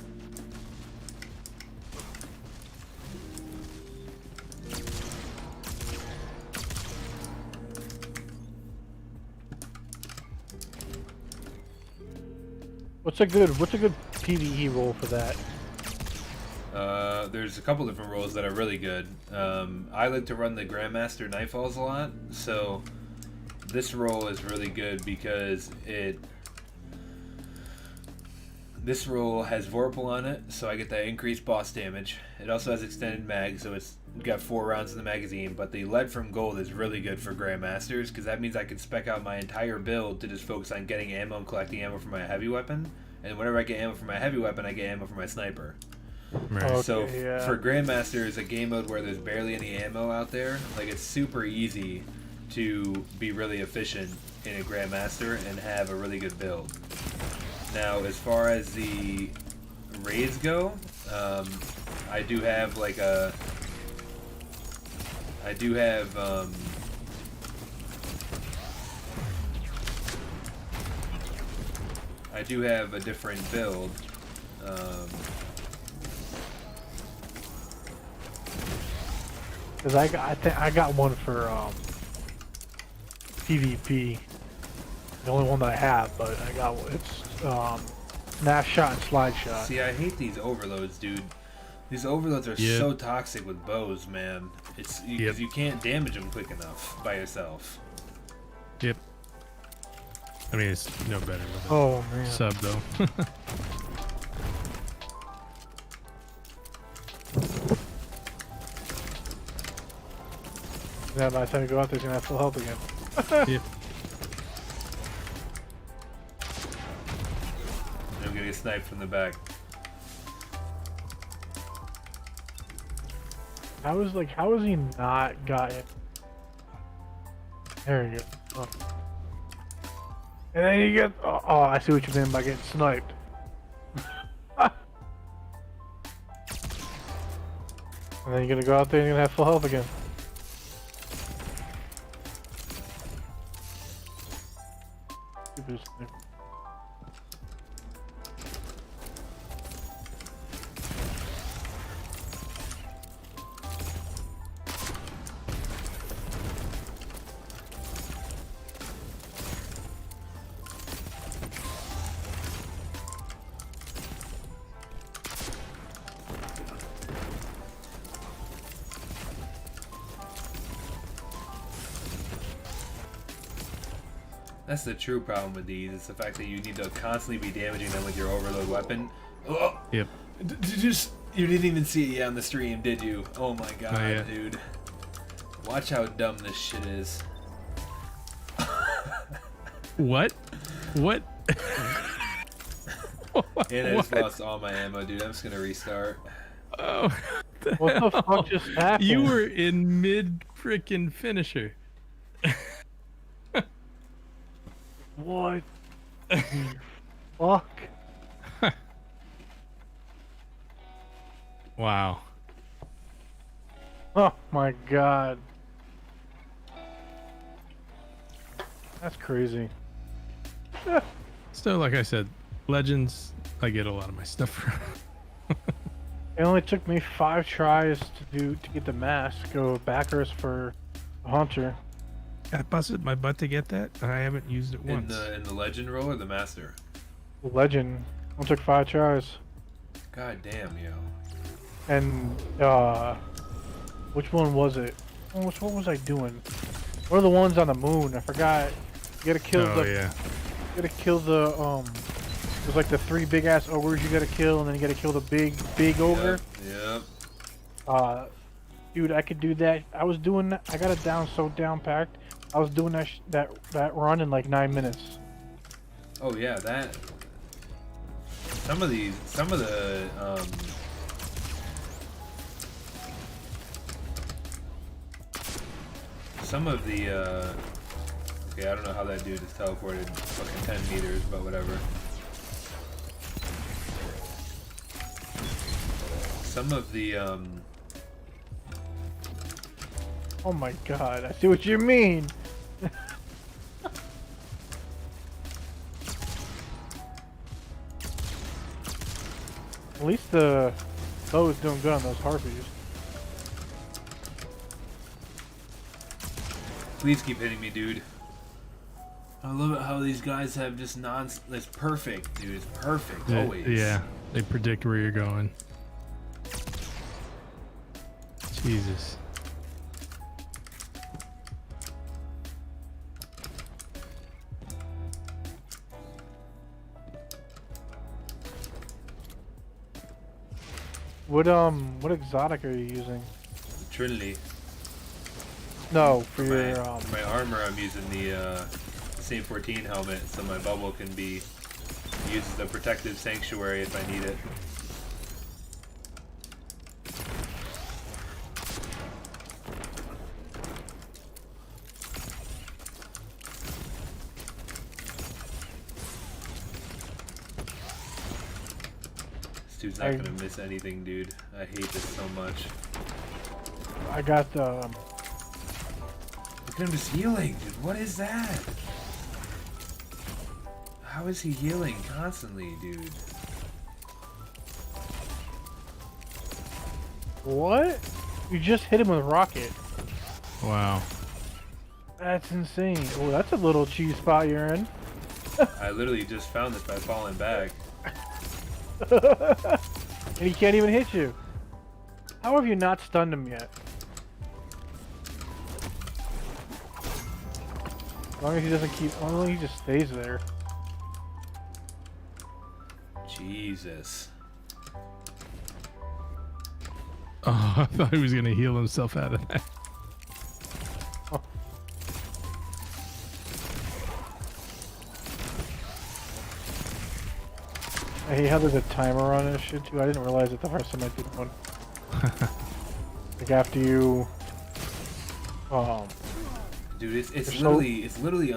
What's a good PvE role for that? There's a couple different roles that are really good. I like to run the Grandmaster Nightfalls a lot, so this role is really good because this role has Vorpal on it, so I get that increased boss damage. It also has extended mag, so it's got 4 rounds in the magazine, but the lead from gold is really good for Grandmasters because that means I can spec out my entire build to just focus on getting ammo and collecting ammo for my heavy weapon, and whenever I get ammo for my heavy weapon, I get ammo for my sniper. Right. So Okay, yeah. for Grandmasters, a game mode where there's barely any ammo out there, like it's super easy to be really efficient in a Grandmaster and have a really good build. Now, as far as the raids go, I do have like a, I do have a different build. Cause I think I got one for PvP. The only one that I have, but I got one. It's snap shot and slide shot. See, I hate these overloads, dude. These overloads are Yeah. so toxic with bows, man. It's because you can't damage them quick enough by yourself. Yep. I mean, it's no better with a Oh man. sub though. Yeah, by the time you go out there, you're gonna have full health again. Yep. And I'm gonna get sniped from the back. How is he not got it? There you go. Oh. And then you get. Oh, I see what you mean by getting sniped. And then you're gonna go out there and you're gonna have full health again. Stupid sniper. That's the true problem with these. It's the fact that you need to constantly be damaging them with your overload weapon. Oh, Yep. You didn't even see it on the stream, did you? Oh my god, yeah. dude. Watch how dumb this shit is. What? What? And I just What? lost all my ammo, dude. I'm just gonna restart. Oh, What the fuck just happened? You were in mid frickin' finisher. What? the fuck? Wow. Oh my god. That's crazy. So, like I said, Legends, I get a lot of my stuff from. It only took me 5 tries to get the mask. Go backers for a hunter. I busted my butt to get that. I haven't used it In once. the legend role or the master? Legend. Only took 5 tries. God damn, yo. And which one was it? Which one was I doing? One of the ones on the moon. I forgot. You gotta kill Oh, the. yeah. You gotta kill the There's like the 3 big ass ogres you gotta kill, and then you gotta kill the big ogre. Yep. Dude, I could do that. I was doing that. I got it down so down packed. I was doing that run in like 9 minutes. Oh yeah, that. Some of the okay, I don't know how that dude is teleported fucking 10 meters, but whatever. Some of the Oh my god, I see what you mean. At least the bow is doing good on those harpies. Please keep hitting me, dude. I love it how these guys have just it's perfect, dude. It's perfect, always. Yeah, they predict where you're going. Jesus. What exotic are you using? Trinity. No, for For your my armor, I'm using the Saint 14 helmet, so my bubble can be used as a protective sanctuary if I need it. This dude's not gonna miss anything, dude. I hate this so much. I got Look at him just healing, dude. What is that? How is he healing constantly, dude? what? You just hit him with a rocket. Wow. That's insane. Oh, that's a little cheese spot you're in. I literally just found this by falling back. And he can't even hit you. How have you not stunned him yet? As long as he doesn't keep, as long as he just stays there. Jesus. Oh, I thought he was gonna heal himself out of that. I hate how there's a timer on this shit too. I didn't realize it the first time I did one. Like after you, Dude, it's so- literally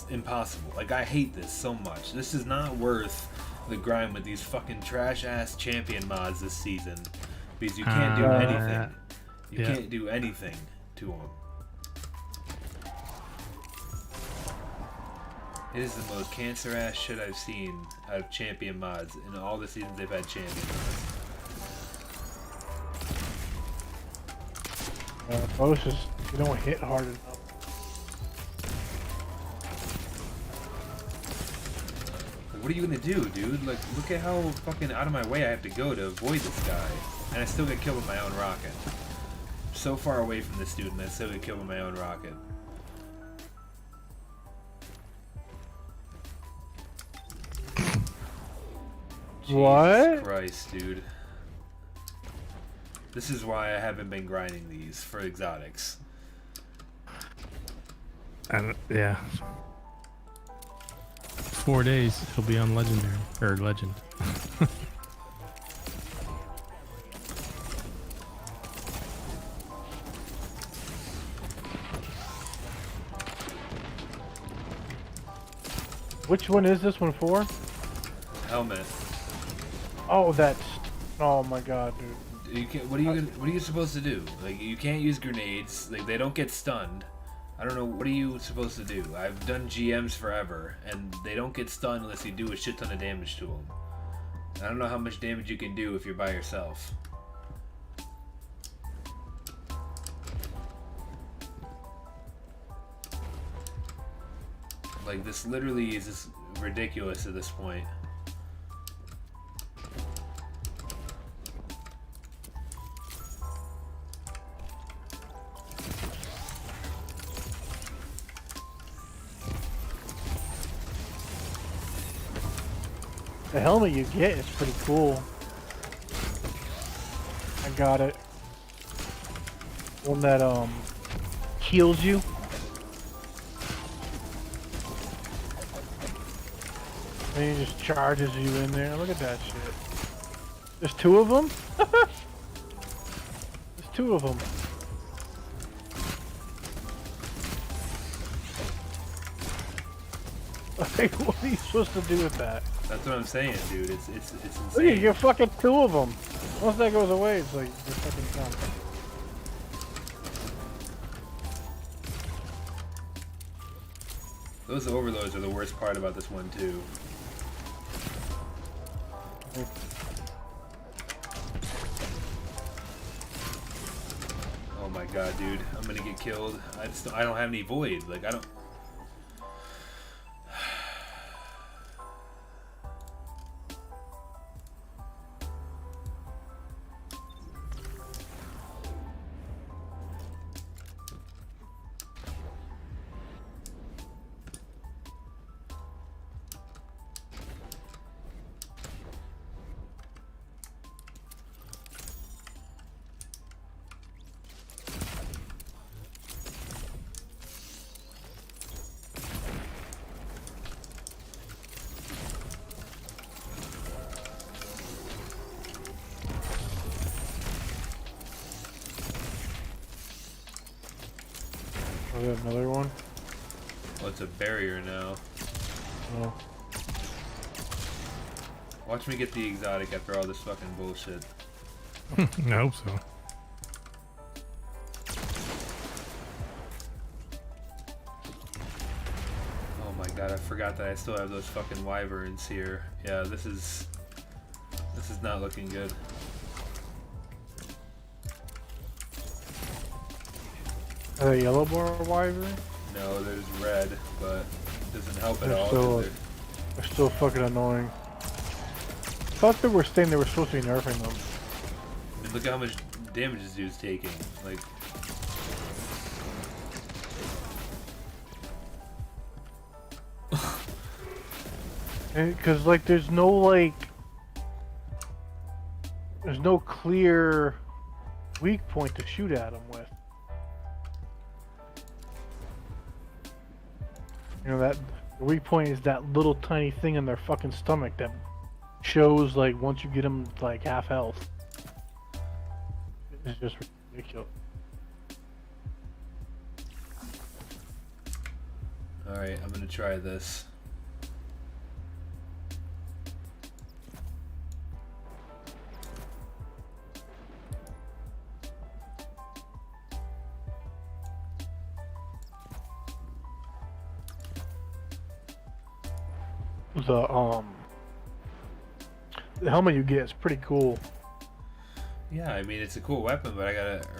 impossible. Like, I hate this so much. This is not worth the grind with these fucking trash ass champion mods this season, because you can't do anything. You yeah. can't do anything to them. It is the most cancer ass shit I've seen out of champion mods in all the seasons they've had champion mods. bows just, you don't hit hard enough. Like, what are you gonna do, dude? Like, look at how fucking out of my way I have to go to avoid this guy, and I still get killed with my own rocket. So far away from this dude, and I still get killed with my own rocket. What? Jesus Christ, dude. This is why I haven't been grinding these for exotics. And yeah. 4 days, he'll be on legendary or legend. Which one is this one for? Helmet. Oh, that's. Oh my god, dude. You can't, what are you supposed to do? Like, you can't use grenades. Like, they don't get stunned. I don't know. What are you supposed to do? I've done GMs forever, and they don't get stunned unless you do a shit ton of damage to them. I don't know how much damage you can do if you're by yourself. Like, this literally is just ridiculous at this point. The helmet you get is pretty cool. I got it. One that heals you. And he just charges you in there. Look at that shit. There's 2 of them? There's 2 of them. Like, what are you supposed to do with that? That's what I'm saying, dude. It's Look, insane. you're fucking 2 of them. Once that goes away, it's like, you're fucking done. Those overloads are the worst part about this one too. Oh my god, dude. I'm gonna get killed. I don't have any void. Like, I don't... Oh, we have another one? Well, it's a barrier now. Oh. Watch me get the exotic after all this fucking bullshit. I hope so. Oh my god, I forgot that I still have those fucking wyverns here. Yeah, this is not looking good. Are they yellow bar wyvern? No, there's red, but it doesn't help at They're all. still- 'cause They're still fucking annoying. I thought they were saying they were supposed to be nerfing them. I mean, look at how much damage this dude's taking. Like, Because, like, there's no, like... There's no clear weak point to shoot at them with. You know, that the weak point is that little tiny thing in their fucking stomach that shows, like, once you get them, like, half health. It's just ridiculous. alright, I'm gonna try this. The helmet you get is pretty cool. Yeah, I mean, it's a cool weapon, but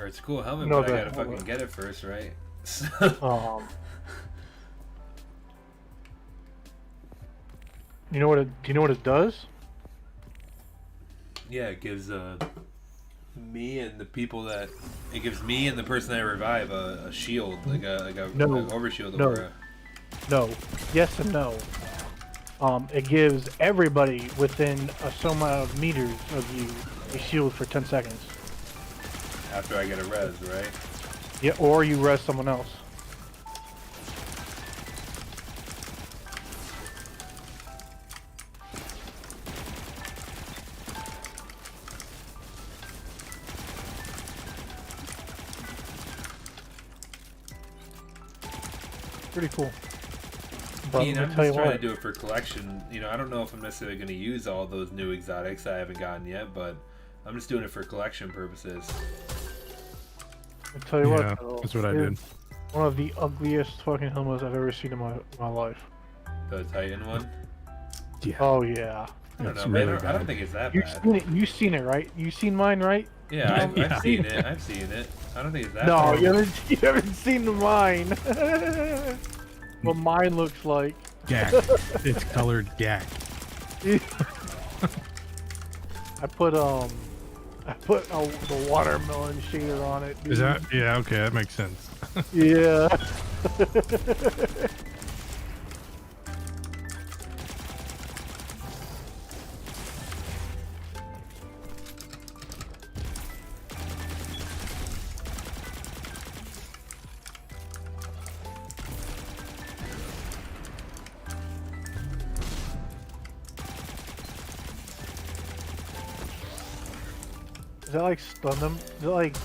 it's a cool helmet, No, but I the gotta fucking helmet. get it first, right? So, You know what do you know what it does? yeah, it gives me and the people that it gives me and the person that I revive a shield, like a No. an overshield No. or a, No. Yes and no. It gives everybody within a certain amount of meters of you a shield for 10 seconds. after I get a res, right? Yeah, or you res someone else. Pretty cool. But I mean, let I'm me tell you just trying what. to do it for collection. You know, I don't know if I'm necessarily going to use all those new exotics I haven't gotten yet, but I'm just doing it for collection purposes. I'll tell you Yeah, what. Though, that's what I it's did. One of the ugliest fucking helmets I've ever seen in my life. The Titan one. Yeah. Oh yeah. I don't It's know, man. really I don't bad. think it's that You've bad. seen it. You've seen it, right? You've seen mine, right? Yeah, I've Yeah. seen it. I've seen it. I don't think it's that No, bad. you haven't seen mine. What mine looks like. Gack. It's colored gack. I put the watermelon shader on it. Is dude. that? Yeah. Okay, that makes sense. Yeah. that like stun them? Does it like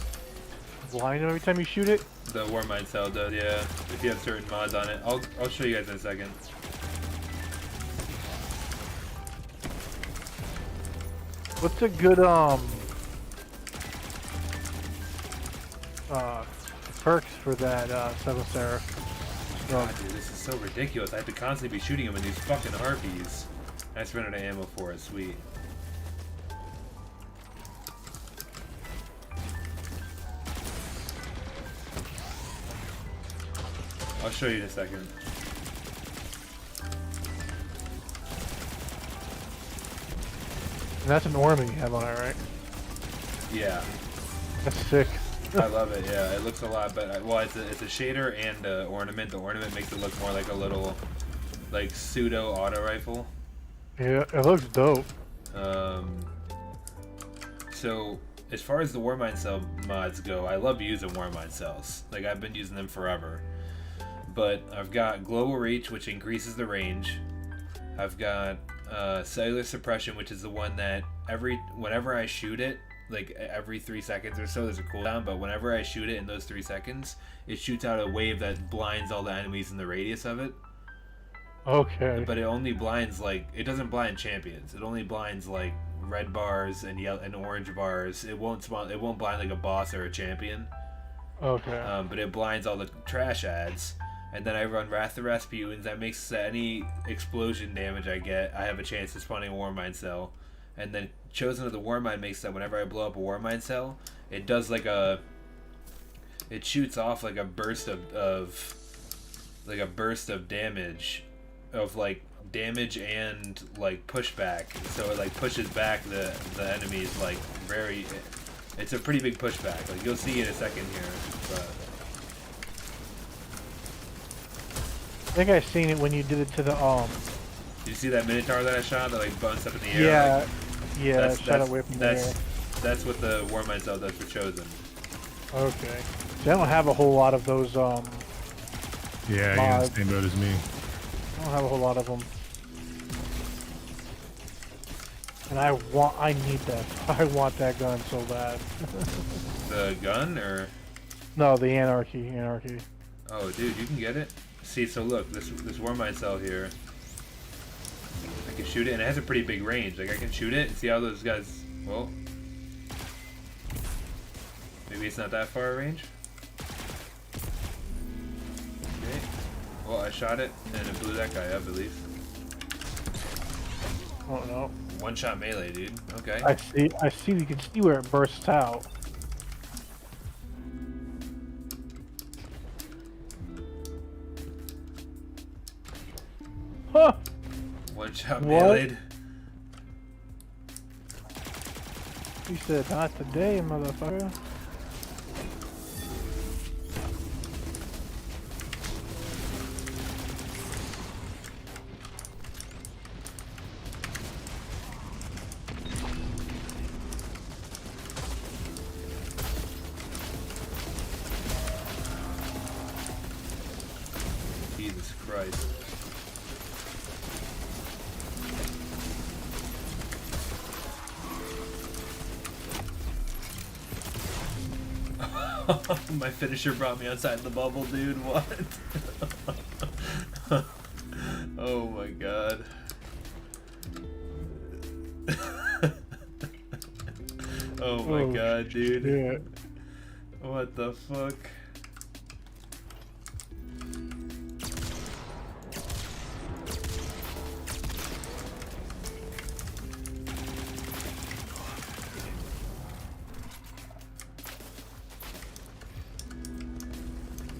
blind them every time you shoot it? The Warmind cell does, yeah. If you have certain mods on it. I'll show you guys in a second. What's a good perks for that Seven Seraph? God, dude, this is so ridiculous. I have to constantly be shooting him in these fucking harpies. I just ran out of ammo for it, sweet. I'll show you in a second. And that's an ornament you have on it, right? Yeah. That's sick. I love it, yeah. It looks a lot better. Well, it's a shader and ornament. The ornament makes it look more like a little, like, pseudo auto rifle. Yeah, it looks dope. So, as far as the Warmind cell mods go, I love using Warmind cells. Like, I've been using them forever. But I've got Global Reach, which increases the range. I've got Cellular Suppression, which is the one that whenever I shoot it, like every 3 seconds or so, there's a cooldown, but whenever I shoot it in those 3 seconds, it shoots out a wave that blinds all the enemies in the radius of it. Okay. But it only blinds, like, it doesn't blind champions. It only blinds, like, red bars and yellow and orange bars. It won't blind, like, a boss or a champion. Okay. But it blinds all the trash ads. And then I run Wrath of Rasputins. That makes any explosion damage I get, I have a chance of spawning a Warmind cell. And then Chosen of the Warmind makes that whenever I blow up a Warmind cell, it does like it shoots off like a burst of damage, of like damage and like pushback. So it like pushes back the enemies like very. It's a pretty big pushback. Like you'll see in a second here. But I think I've seen it when you did it to the you see that Minotaur that I shot that like bounced up in the air? Yeah, Like, yeah, shot away from there. That's what the Warmind cell does for Chosen. Okay. See, I don't have a whole lot of those Yeah, you're in mods. the same boat as me. I don't have a whole lot of them. And I need that. I want that gun so bad. The gun or? No, the Anarchy. Oh, dude, you can get it. See, so look, this Warmind cell here. I can shoot it, and it has a pretty big range. Like I can shoot it and see how those guys. Well, maybe it's not that far a range. Okay. Well, I shot it, and it blew that guy up at least. Oh no. One shot melee, dude. Okay. I see. You can see where it bursts out. Huh. One shot What? meleeed. He said, "Not today, motherfucker." Jesus Christ. My finisher brought me outside the bubble, dude. What? Oh my god. Oh my god, dude. Shit. What the fuck?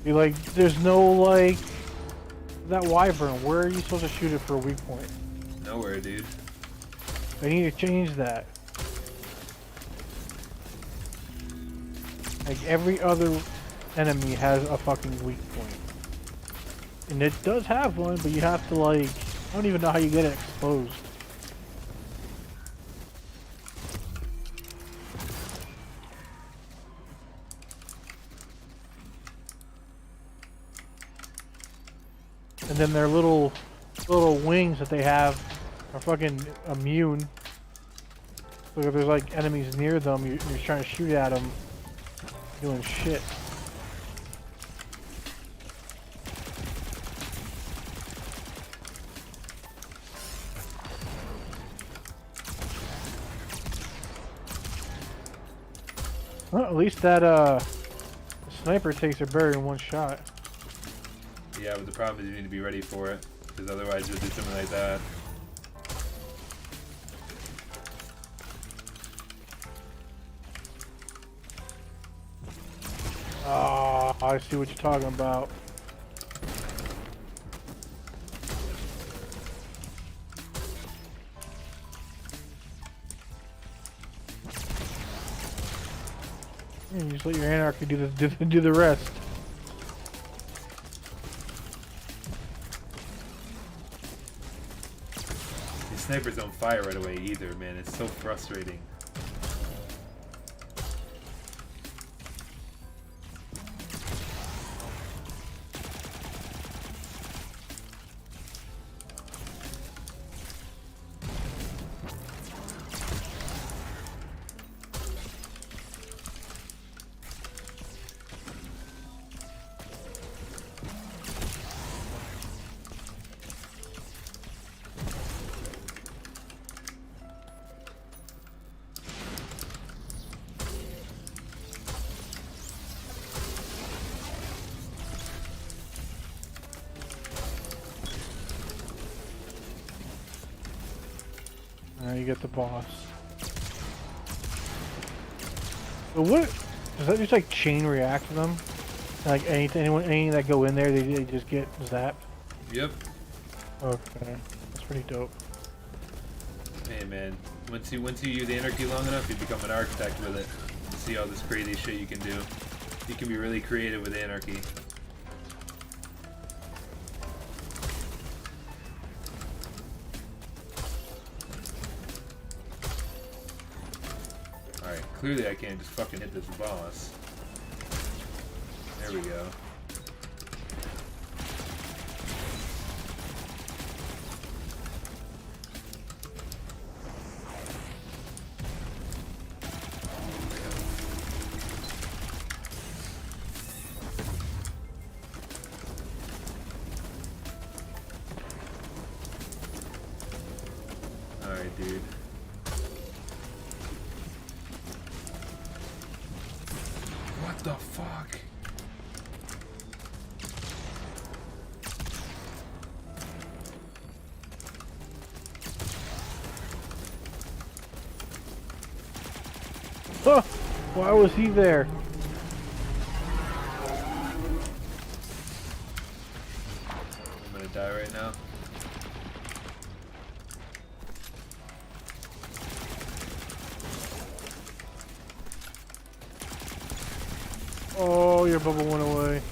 Be like, there's no like that wyvern. Where are you supposed to shoot it for a weak point? Nowhere, dude. They need to change that. Like every other enemy has a fucking weak point. And it does have one, but you have to like, I don't even know how you get it exposed. And then their little wings that they have are fucking immune. So if there's like enemies near them, you're trying to shoot at them, doing shit. Well, at least that sniper takes her bird in one shot. Yeah, but the problem is you need to be ready for it, because otherwise you'll do something like that. Oh, I see what you're talking about. Yeah, you just let your anarchy do the rest. These snipers don't fire right away either, man. It's so frustrating. Now you get the boss. So what does that just like chain react to them? Like any that go in there, they just get zapped. Yep. Okay, that's pretty dope. Hey man, once you use anarchy long enough, you become an architect with it. You see all this crazy shit you can do. You can be really creative with anarchy. Alright, clearly I can't just fucking hit this boss. There we go. Alright, dude. What the fuck? Huh! Why was he there? I'm gonna die right now. Oh, your bubble went away.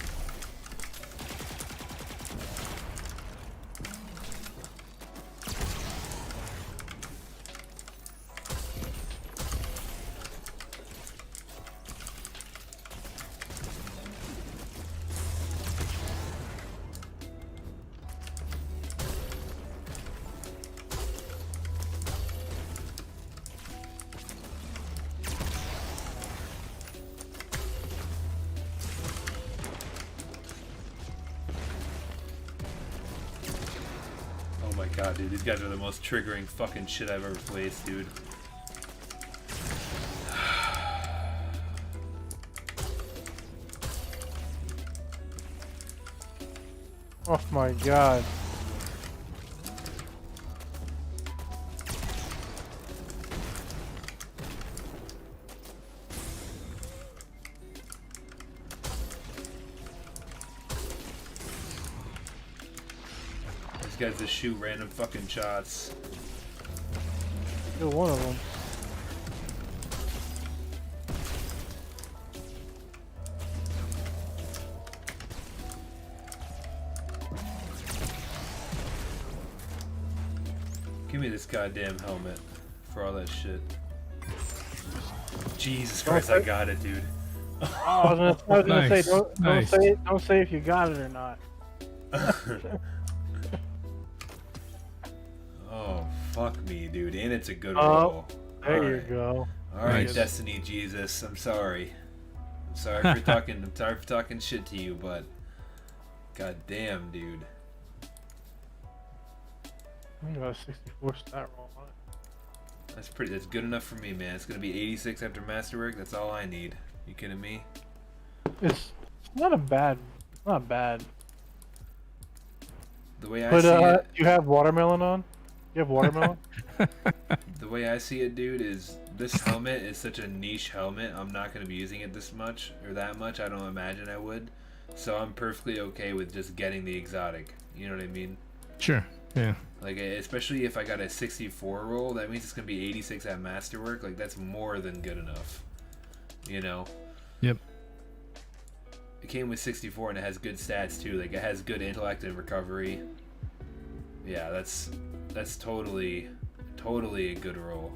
Oh my god, dude, these guys are the most triggering fucking shit I've ever placed, dude. Oh my god. These guys just shoot random fucking shots. You're one of them. Give me this goddamn helmet for all that shit. Jesus Christ, I got it, dude. I was gonna Nice, say, don't nice. don't say if you got it or not. Oh, fuck me, dude. And it's a good Oh. roll. There you Alright. go. All right, Nice. Destiny Jesus. I'm sorry. I'm sorry for talking. I'm sorry for talking shit to you, but god damn, dude. I got a 64 stat roll on it. That's good enough for me, man. It's gonna be 86 after Masterwork. That's all I need. You kidding me? It's not not bad. The way I But see it, you have watermelon on? You have watermelon? the way I see it, dude, is this helmet is such a niche helmet. I'm not gonna be using it this much or that much. I don't imagine I would. So I'm perfectly okay with just getting the exotic. You know what I mean? Sure. Yeah. Like, especially if I got a 64 roll, that means it's gonna be 86 at Masterwork. Like, that's more than good enough. You know? Yep. It came with 64 and it has good stats too. Like, it has good intellect and recovery. Yeah, that's totally a good roll.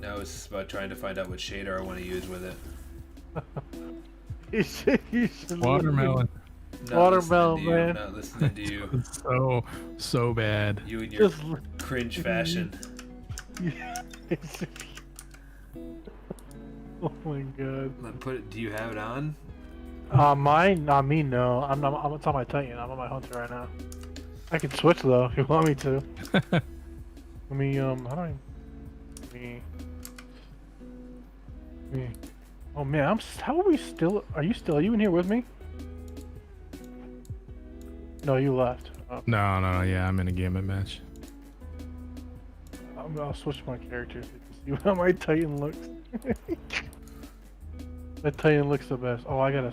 Now it's just about trying to find out what shader I want to use with it. you should Watermelon. Not Watermelon, listening to you, man. Not listening to you. So bad. You and your Just cringe fashion. Oh my god. Do you have it on? Mine, not me, no. I'm it's on my Titan. I'm on my Hunter right now. I can switch though if you want me to. Let me, how do I... Me... Oh man, how are we still... Are you in here with me? No, you left. Oh, No, yeah, I'm in a Gambit match. I'll switch my characters so you can see how my Titan looks. My Titan looks the best. Oh, I gotta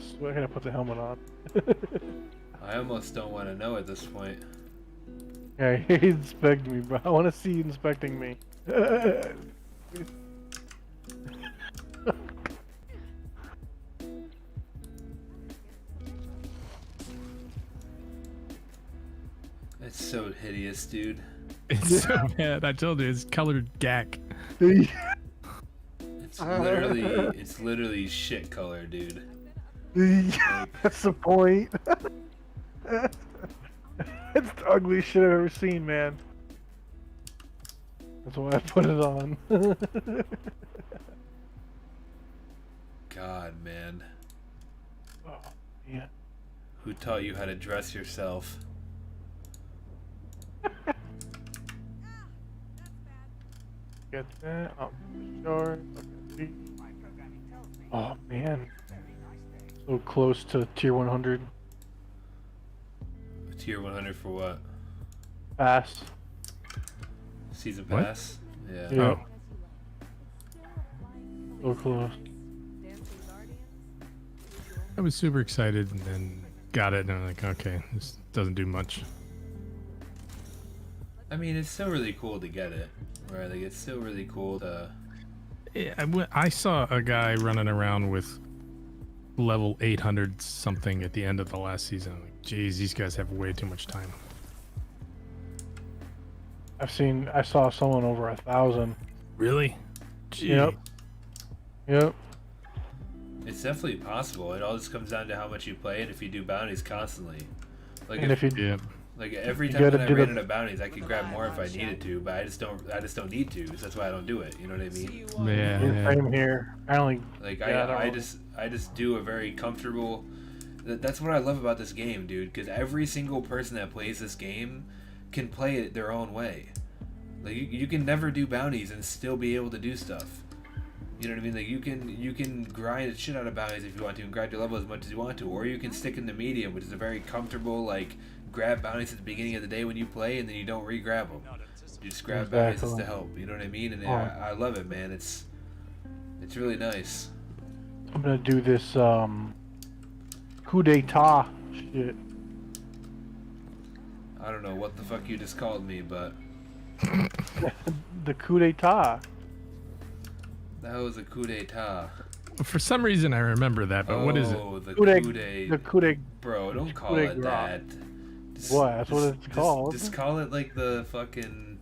put the helmet on. I almost don't want to know at this point. Yeah, he inspect me, bro. I want to see you inspecting me. It's so hideous, dude. It's so bad. I told you, it's colored gack. It's literally shit color, dude. That's the point. It's the ugliest shit I've ever seen, man. That's why I put it on. God, man. Oh, yeah. Who taught you how to dress yourself? Get that. Oh, sure. Okay. Oh man. So close to tier 100. Tier 100 for what? Pass. Season What? pass? Yeah. Yeah. Oh. So close. I was super excited and then got it and I'm like, okay, this doesn't do much. I mean, it's still really cool to get it, right? Like, it's still really cool to... Yeah, I saw a guy running around with level 800 something at the end of the last season. Like, geez, these guys have way too much time. I saw someone over 1,000. Really? Gee. Yep. Yep. It's definitely possible. It all just comes down to how much you play and if you do bounties constantly. Like, And if you Yeah. like every you time gotta that I do ran the- into bounties, I could grab more if I needed to, but I just don't need to. So that's why I don't do it. You know what I mean? Yeah. same here. I only Like Yeah, I don't I know. just do a very comfortable. That's what I love about this game, dude. Because every single person that plays this game can play it their own way. Like you can never do bounties and still be able to do stuff. You know what I mean? Like you can grind the shit out of bounties if you want to, and grind your level as much as you want to, or you can stick in the medium, which is a very comfortable like grab bounties at the beginning of the day when you play, and then you don't re-grab them. You just grab bounties just to help. You know what I mean? And I love it, man. It's really nice. I'm gonna do this coup d'etat shit. I don't know what the fuck you just called me, but The coup d'etat. that was a coup d'etat. For some reason, I remember that, but what is it? Oh, the Coup de- coup de... The coup de Bro, don't coup call de it grace. that. Just- What? That's what it's called. Just call it like the fucking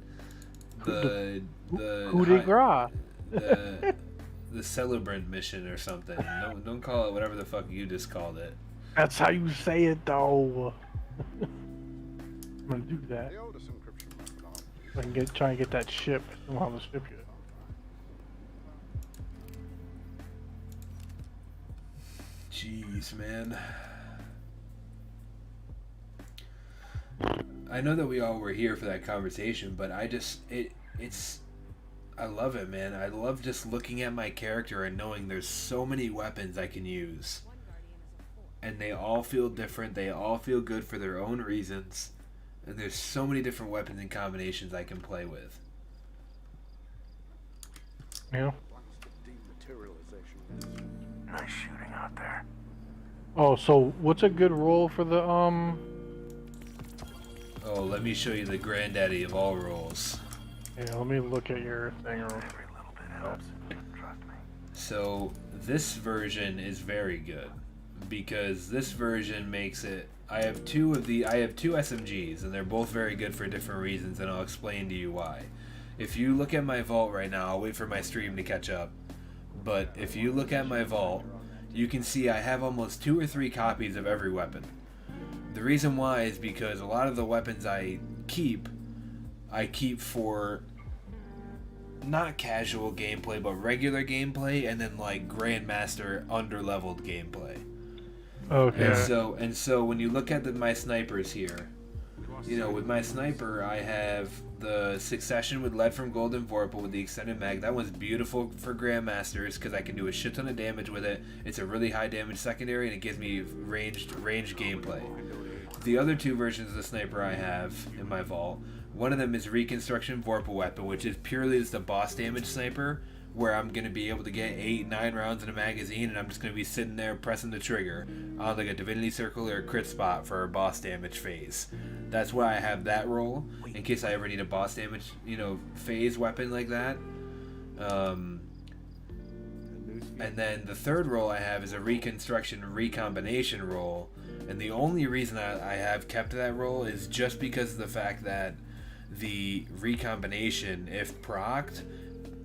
the coup de hi- grace. the celebrant mission or something. Don't call it whatever the fuck you just called it. That's how you say it, though. I'm gonna do that. The oldest encryption method I can try and get that ship. I don't have the ship yet. Jeez, man. I know that we all were here for that conversation, but I love it, man. I love just looking at my character and knowing there's so many weapons I can use. And they all feel different. They all feel good for their own reasons. And there's so many different weapons and combinations I can play with. Yeah. Nice shooting out there. Oh, so what's a good roll for the Oh, let me show you the granddaddy of all rolls. Yeah, let me look at your thing. Every little bit helps. Trust me. So this version is very good because this version makes it. I have two SMGs and they're both very good for different reasons, and I'll explain to you why. If you look at my vault right now, I'll wait for my stream to catch up. But if you look at my vault, you can see I have almost 2 or 3 copies of every weapon. The reason why is because a lot of the weapons I keep for not casual gameplay, but regular gameplay, and then like Grandmaster underleveled gameplay. Okay. And so when you look at my snipers here, you know, with my sniper, I have the Succession with lead from Golden Vorpal with the extended mag. That one's beautiful for Grandmasters because I can do a shit ton of damage with it. It's a really high damage secondary and it gives me ranged gameplay. The other 2 versions of the sniper I have in my vault, one of them is Reconstruction Vorpal weapon, which is purely just a boss damage sniper, where I'm going to be able to get 8-9 rounds in a magazine, and I'm just going to be sitting there pressing the trigger on like a Divinity Circle or a crit spot for a boss damage phase. That's why I have that roll, in case I ever need a boss damage, you know, phase weapon like that. And then the third roll I have is a Reconstruction Recombination roll, and the only reason I have kept that roll is just because of the fact that the Recombination, if procced,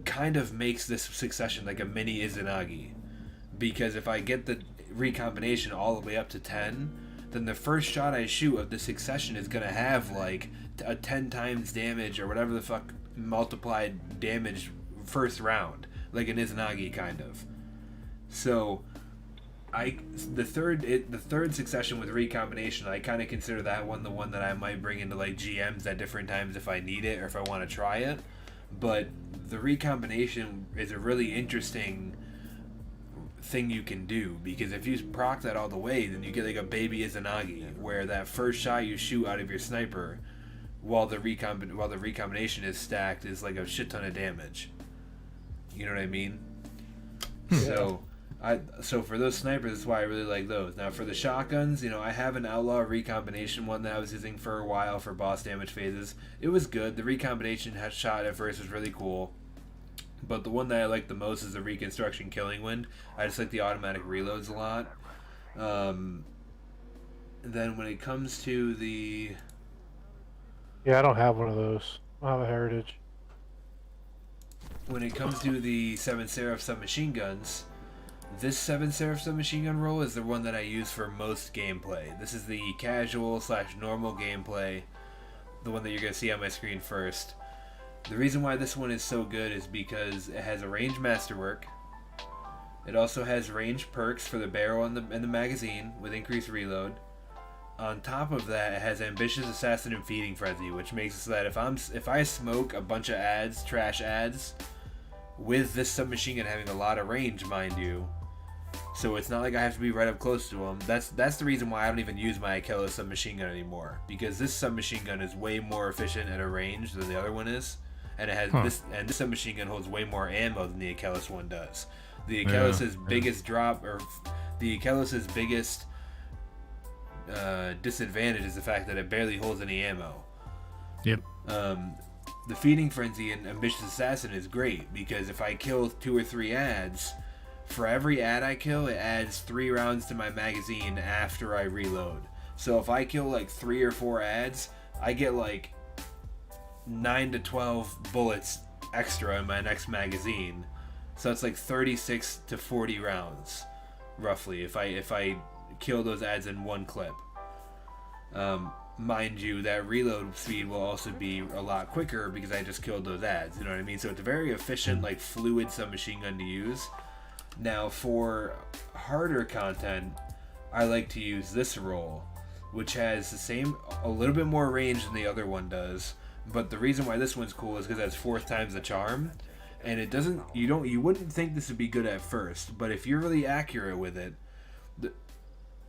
kind of makes this Succession like a mini Izanagi, because if I get the Recombination all the way up to 10, then the first shot I shoot of the Succession is gonna have like a 10 times damage or whatever the fuck multiplied damage first round, like an Izanagi kind of. So the third Succession with Recombination, I kind of consider that one the one that I might bring into like GMs at different times if I need it or if I want to try it. But the Recombination is a really interesting thing you can do, because if you proc that all the way, then you get like a baby Izanagi, where that first shot you shoot out of your sniper while the Recombination is stacked is like a shit ton of damage. You know what I mean? Yeah. So for those snipers, that's why I really like those. Now for the shotguns, you know, I have an Outlaw Recombination one that I was using for a while for boss damage phases. It was good. The Recombination shot at first was really cool. But the one that I like the most is the Reconstruction Killing Wind. I just like the automatic reloads a lot. Then when it comes to the... Yeah, I don't have one of those. I have a Heritage. When it comes to the 7 Seraph submachine guns, this 7 Seraph submachine gun roll is the one that I use for most gameplay. This is the casual / normal gameplay, the one that you're going to see on my screen first. The reason why this one is so good is because it has a range masterwork. It also has range perks for the barrel and the magazine with increased reload. On top of that, it has Ambitious Assassin and Feeding Frenzy, which makes it so that if I smoke a bunch of ads, trash ads, with this submachine gun having a lot of range, mind you, so it's not like I have to be right up close to them. That's the reason why I don't even use my Achilles submachine gun anymore, because this submachine gun is way more efficient at a range than the other one is, and it has this submachine gun holds way more ammo than the Achilles one does. The Achilles' biggest drop, or the Achilles' biggest disadvantage is the fact that it barely holds any ammo. Yep. The Feeding Frenzy and Ambitious Assassin is great because if I kill 2 or 3 ads, for every ad I kill, it adds 3 rounds to my magazine after I reload. So if I kill like 3 or 4 ads, I get like 9 to 12 bullets extra in my next magazine. So it's like 36 to 40 rounds, roughly, if I kill those ads in one clip. mind you, that reload speed will also be a lot quicker because I just killed those ads. You know what I mean? So it's a very efficient, like, fluid submachine gun to use. Now, for harder content, I like to use this roll, which has the same, a little bit more range than the other one does. But the reason why this one's cool is because it has 4 times the charm, and it doesn't. You wouldn't think this would be good at first, but if you're really accurate with it,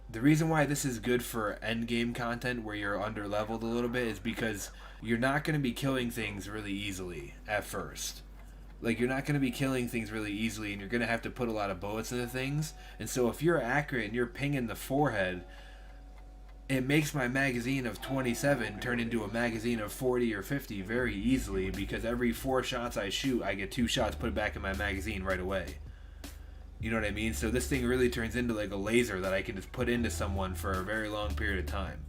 the reason why this is good for end game content where you're under leveled a little bit is because you're not going to be killing things really easily at first. Like, you're not going to be killing things really easily, and you're going to have to put a lot of bullets into things. And so if you're accurate and you're pinging the forehead, it makes my magazine of 27 turn into a magazine of 40 or 50 very easily, because every 4 shots I shoot, I get 2 shots put back in my magazine right away. You know what I mean? So this thing really turns into like a laser that I can just put into someone for a very long period of time.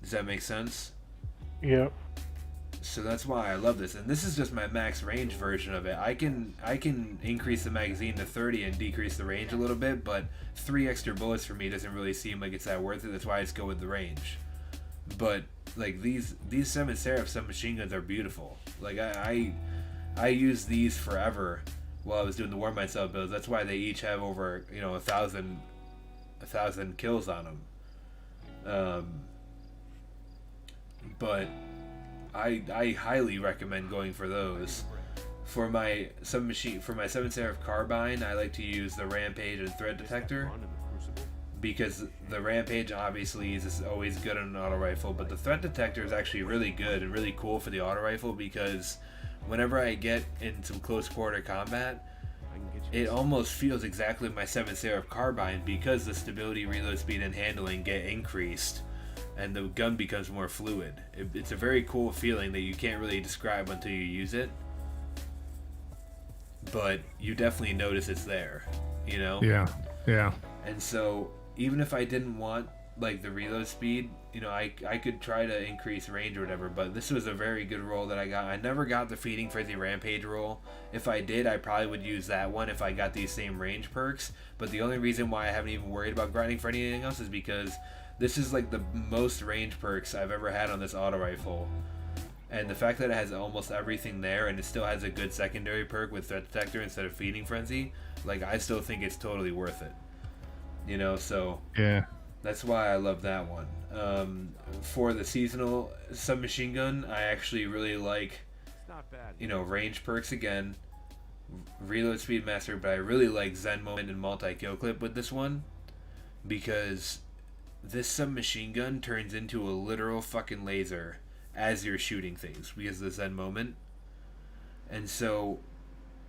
Does that make sense? Yep. So that's why I love this, and this is just my max range version of it. I can increase the magazine to 30 and decrease the range a little bit, but 3 extra bullets for me doesn't really seem like it's that worth it. That's why I just go with the range. But like these 7 Seraph submachine guns are beautiful. Like I used these forever while I was doing the Warmind sub builds. That's why they each have over 1,000 kills on them. But I highly recommend going for those. For my 7 Seraph carbine, I like to use the Rampage and Threat Detector, because the Rampage obviously is always good on an auto rifle, but the Threat Detector is actually really good and really cool for the auto rifle, because whenever I get in some close quarter combat, it almost feels exactly like my 7 Seraph carbine, because the stability, reload speed, and handling get increased, and the gun becomes more fluid. It's a very cool feeling that you can't really describe until you use it, but you definitely notice it's there, Yeah. And so even if I didn't want like the reload speed, I could try to increase range or whatever, but this was a very good roll that I got. I never got the Feeding Frenzy Rampage roll. If I did, I probably would use that one if I got these same range perks, but the only reason why I haven't even worried about grinding for anything else is because this is like the most range perks I've ever had on this auto rifle. And the fact that it has almost everything there, and it still has a good secondary perk with Threat Detector instead of Feeding Frenzy, like, I still think it's totally worth it. So Yeah. that's why I love that one. For the seasonal submachine gun, I actually really like, range perks again, reload speed master, but I really like Zen Moment and multi-kill clip with this one, because this submachine gun turns into a literal fucking laser as you're shooting things because of the Zen Moment. And so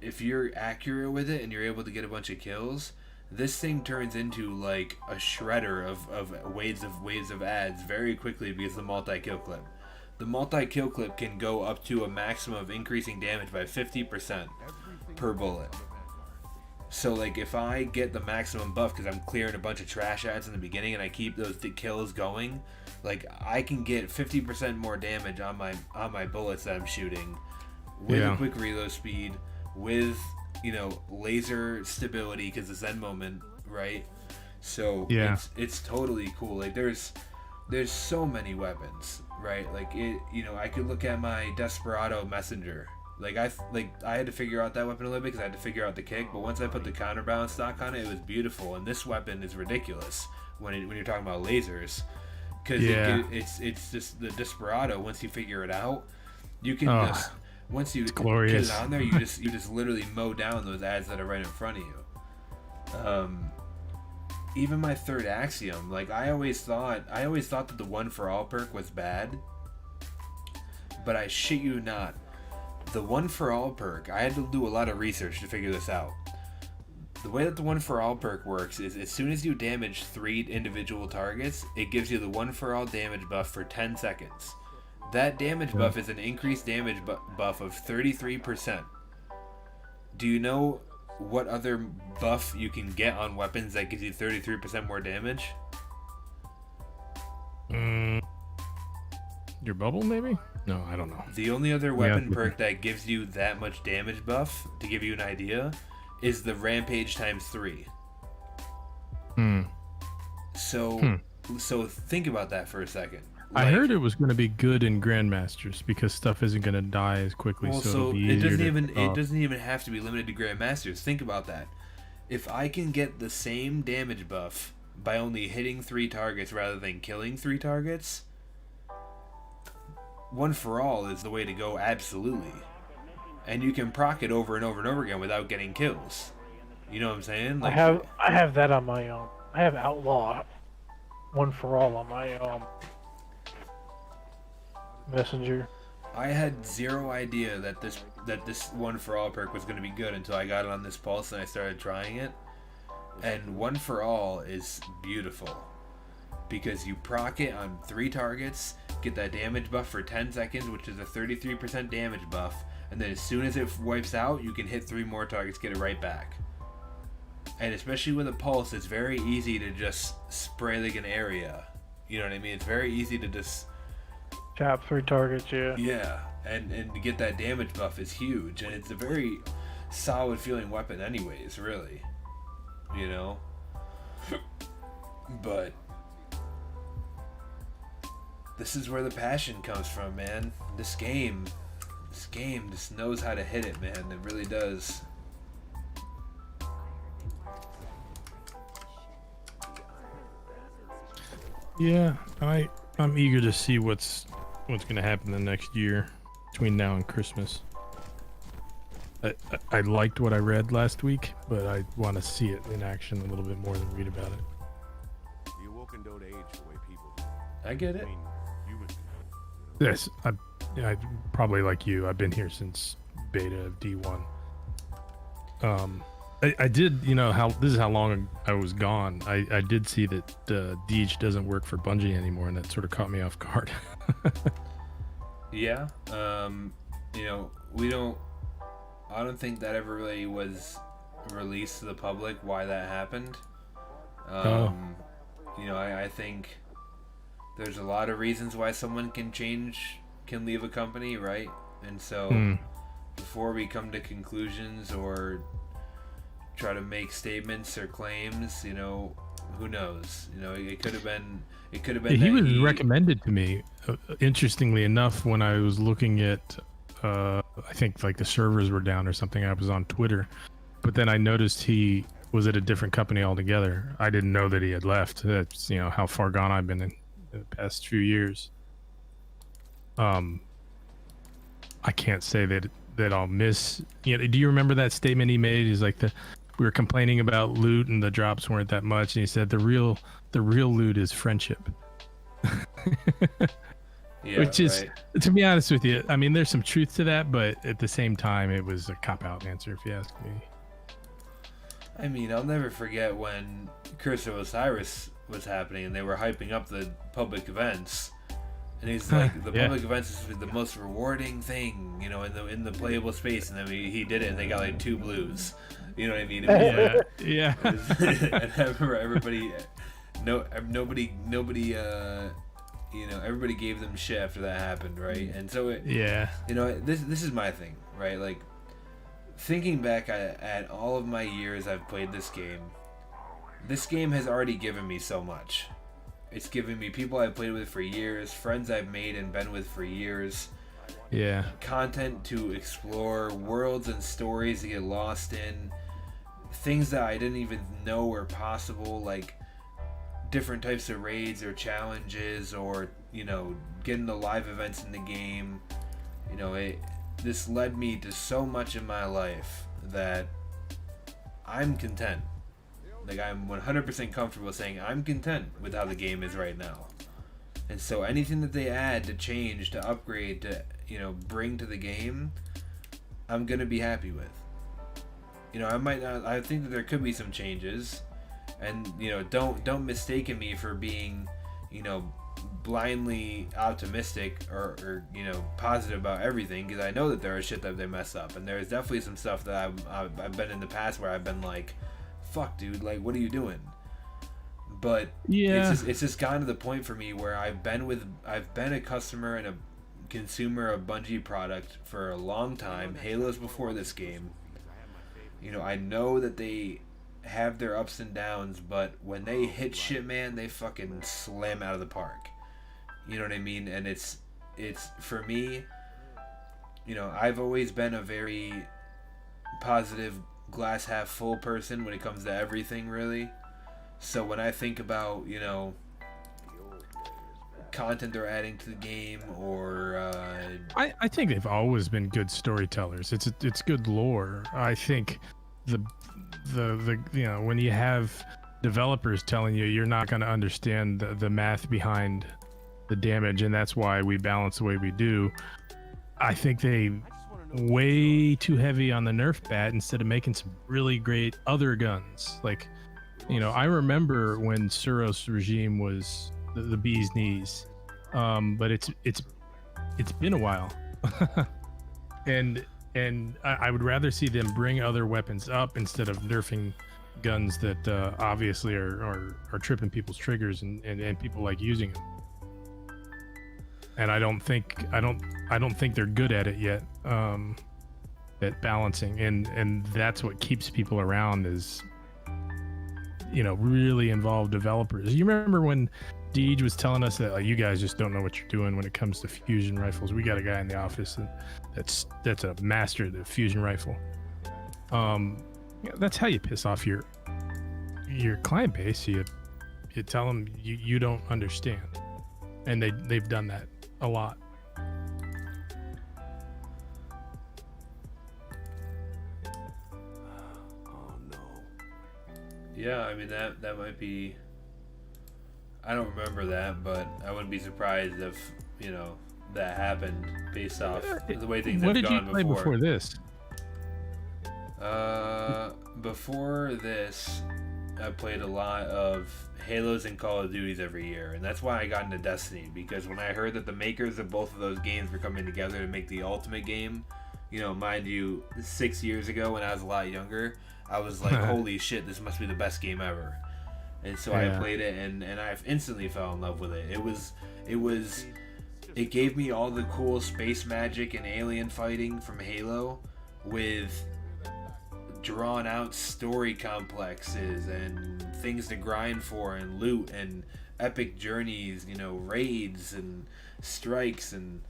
if you're accurate with it and you're able to get a bunch of kills, this thing turns into like a shredder of waves of ads very quickly because of the multi-kill clip. The multi-kill clip can go up to a maximum of increasing damage by 50% per bullet. So like if I get the maximum buff because I'm clearing a bunch of trash ads in the beginning and I keep those kills going, like I can get 50% more damage on my bullets that I'm shooting with a quick reload speed, with laser stability because the Zen Moment, right? So it's totally cool. Like there's so many weapons, right? Like I could look at my Desperado Messenger. Like I had to figure out that weapon a little bit because I had to figure out the kick, but once I put the counterbalance stock on it, it was beautiful. And this weapon is ridiculous when you're talking about lasers, because it's just the Desperado. Once you figure it out, you can once you get it on there, you just literally mow down those ads that are right in front of you. Even my third Axiom, like I always thought that the One for All perk was bad, but I shit you not. The One for All perk, I had to do a lot of research to figure this out. The way that the One for All perk works is as soon as you damage 3 individual targets, it gives you the One for All damage buff for 10 seconds. That damage buff is an increased damage buff of 33%. Do you know what other buff you can get on weapons that gives you 33% more damage? Your bubble, maybe? No, I don't know. The only other weapon perk that gives you that much damage buff, to give you an idea, is the Rampage times 3. So So think about that for a second. I Like, heard it was going to be good in Grandmasters because stuff isn't going to die as quickly. Well, so so it'll be it easier doesn't to even draw. it doesn't even have to be limited to Grandmasters. Think about that. If I can get the same damage buff by only hitting 3 targets rather than killing 3 targets, One for All is the way to go, absolutely. And you can proc it over and over and over again without getting kills. You know what I'm saying? I have that on my I have Outlaw One for All on my Messenger. I had zero idea that this One for All perk was going to be good until I got it on this pulse and I started trying it. And One for All is beautiful because you proc it on 3 targets, get that damage buff for 10 seconds, which is a 33% damage buff, and then as soon as it wipes out, you can hit 3 more targets, get it right back. And especially with a pulse, it's very easy to just spray like an area. You know what I mean? It's very easy to just Tap 3 targets, yeah. Yeah, and to get that damage buff is huge, and it's a very solid feeling weapon anyways, really. You know? But this is where the passion comes from, man. This game just knows how to hit it, man. It really does. Yeah, I'm eager to see what's going to happen the next year between now and Christmas. I liked what I read last week, but I want to see it in action a little bit more than read about it. The Awoken don't age the way people do. I get it. I mean, humans. Yes, I probably like you. I've been here since beta of D1. I did, this is how long I was gone. I did see that Deej doesn't work for Bungie anymore, and that sort of caught me off guard. Yeah. I don't think that ever really was released to the public why that happened. I think there's a lot of reasons why someone can leave a company, right? And so before we come to conclusions or try to make statements or claims, who knows? It could have been He was recommended to me, interestingly enough, when I was looking at I think like the servers were down or something. I was on Twitter, but then I noticed he was at a different company altogether. I didn't know that he had left. That's how far gone I've been in the past few years. I can't say that I'll miss. Do you remember that statement he made? He's like, we were complaining about loot and the drops weren't that much, and he said the real loot is friendship. Yeah, which is, right. to be honest with you, I mean, there's some truth to that, but at the same time, it was a cop-out answer, if you ask me. I mean, I'll never forget when Curse of Osiris was happening and they were hyping up the public events. And he's like, the public events is the most rewarding thing, in the playable space. And then he did it and they got like 2 blues. You know what I mean? Yeah. And I remember everybody gave them shit after that happened, right? And so this is my thing, right? Like, thinking back at all of my years I've played this game has already given me so much. It's given me people I've played with for years, friends I've made and been with for years. Yeah. Content to explore, worlds and stories to get lost in, things that I didn't even know were possible, like different types of raids or challenges, or getting the live events in the game. This led me to so much in my life that I'm content. Like, I'm 100% comfortable saying I'm content with how the game is right now. And so anything that they add, to change, to upgrade, to bring to the game, I'm gonna be happy with. I might not. I think that there could be some changes, and don't mistaken me for being, blindly optimistic or positive about everything, because I know that there is shit that they mess up, and there's definitely some stuff that I've been in the past where I've been like, fuck, dude, like, what are you doing? But yeah, it's just gotten to the point for me where I've been a customer and a consumer of Bungie product for a long time. Halo's before this game. I know that they have their ups and downs, but when they hit shit, man, they fucking slam out of the park. You know what I mean? And it's for me, you know, I've always been a very positive, glass half full person when it comes to everything, really. So when I think about, you know, content they're adding to the game, or I think they've always been good storytellers. It's good lore. I think the you know, when you have developers telling you you're not going to understand the math behind the damage, and that's why we balance the way we do, I think they way too heavy on the nerf bat instead of making some really great other guns. Like, you know, I remember when Suros regime was the bee's knees, but it's been a while. and I would rather see them bring other weapons up instead of nerfing guns that obviously are tripping people's triggers and people like using them. And I don't think they're good at it yet, at balancing, and that's what keeps people around is, you know, really involved developers. You remember when Deej was telling us that you guys just don't know what you're doing when it comes to fusion rifles? We got a guy in the office that's a master of the fusion rifle. That's how you piss off your client base. You tell them you don't understand, and they've done that a lot. Oh no. yeah, I mean that might be. I don't remember that, but I wouldn't be surprised if, you know, that happened based off the way things What have did you gone play before this? Before this, I played a lot of Halos and Call of Duties every year, and that's why I got into Destiny, because when I heard that the makers of both of those games were coming together to make the ultimate game, you know, mind you, 6 years ago when I was a lot younger, I was like, holy shit, this must be the best game ever. And so I played it, and I instantly fell in love with it. It gave me all the cool space magic and alien fighting from Halo, with drawn out story complexes and things to grind for and loot and epic journeys, you know, raids and strikes and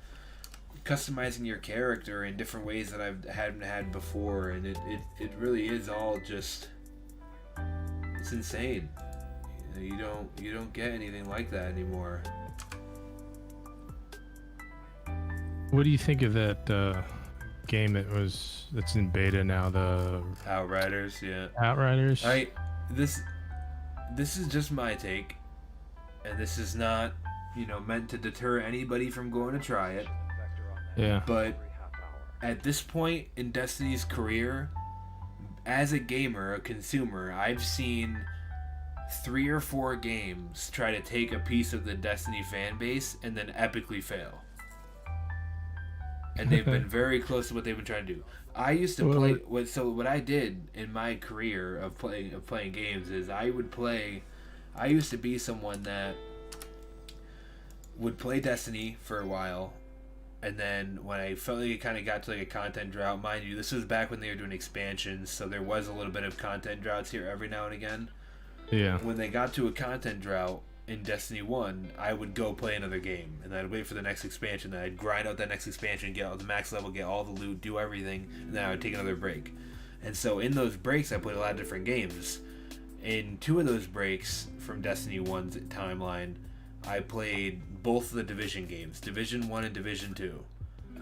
customizing your character in different ways that I hadn't had before. And it really is all just, it's insane. You don't get anything like that anymore. What do you think of that game that's in beta now, the Outriders? Yeah, Outriders? This is just my take, and this is not, you know, meant to deter anybody from going to try it. Yeah. But at this point in Destiny's career, as a gamer, a consumer, I've seen 3 or 4 games try to take a piece of the Destiny fan base and then epically fail. And they've been very close to what they've been trying to do. I used to play what I did in my career of playing games is I used to be someone that would play Destiny for a while, and then when I felt like it kind of got to like a content drought, mind you, this was back when they were doing expansions, so there was a little bit of content droughts here every now and again. Yeah. When they got to a content drought in Destiny 1, I would go play another game, and I'd wait for the next expansion, then I'd grind out that next expansion, get all the max level, get all the loot, do everything, and then I would take another break. And so in those breaks, I played a lot of different games. In 2 of those breaks from Destiny 1's timeline, I played both of the Division games, Division 1 and Division 2.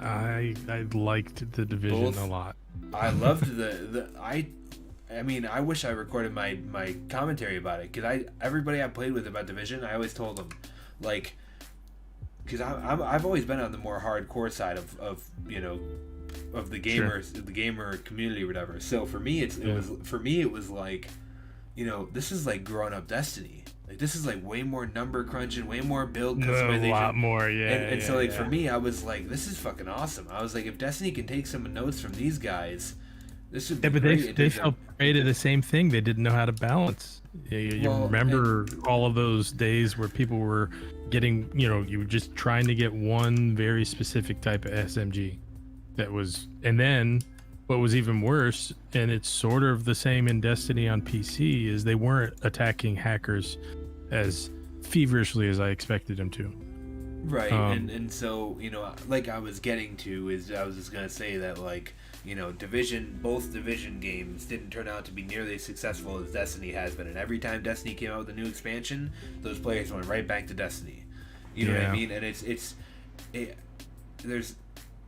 I liked the Division a lot. I loved I mean, I wish I recorded my commentary about it, because everybody I played with about Division, I always told them, like, because I've always been on the more hardcore side of you know, of the gamers, the gamer community or whatever. So for me, it was like, you know, this is like grown up Destiny. Like, this is like way more number crunching, way more build customization. A lot more, yeah. And so like for me, I was like, this is fucking awesome. I was like, if Destiny can take some notes from these guys, this would be great. But they fell prey to the same thing. They didn't know how to balance. You remember all of those days where people were getting, you know, you were just trying to get one very specific type of SMG that was, and then what was even worse, and it's sort of the same in Destiny on PC, is they weren't attacking hackers as feverishly as I expected them to. Right, and so, you know, like I was getting to is I was just gonna say that, like, you know, both Division games didn't turn out to be nearly as successful as Destiny has been, and every time Destiny came out with a new expansion, those players went right back to Destiny. You know what I mean? And there's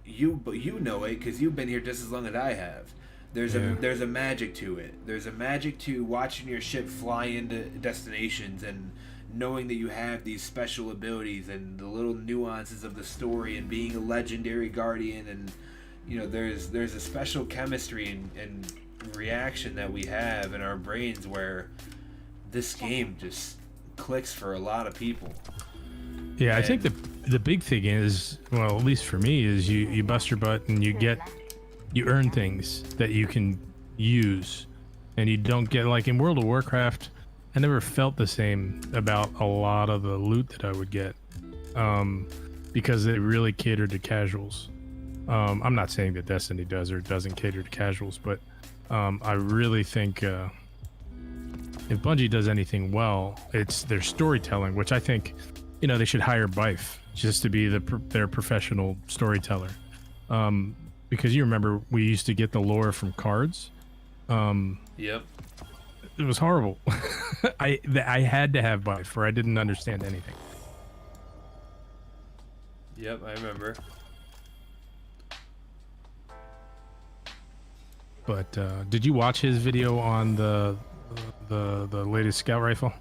you know it because you've been here just as long as I have. There's a magic to it. There's a magic to watching your ship fly into destinations and knowing that you have these special abilities and the little nuances of the story and being a legendary guardian, and you know there's a special chemistry and reaction that we have in our brains where this game just clicks for a lot of people. Yeah, I think the big thing is, well, at least for me, is you bust your butt and you earn things that you can use, and you don't get, like in World of Warcraft, I never felt the same about a lot of the loot that I would get, because it really catered to casuals. I'm not saying that Destiny does or doesn't cater to casuals, but I really think if Bungie does anything well, it's their storytelling, which I think, you know, they should hire Bife just to be their professional storyteller. Because you remember we used to get the lore from cards. Yep. It was horrible. I had to have Bife or I didn't understand anything. Yep, I remember. But did you watch his video on the latest scout rifle?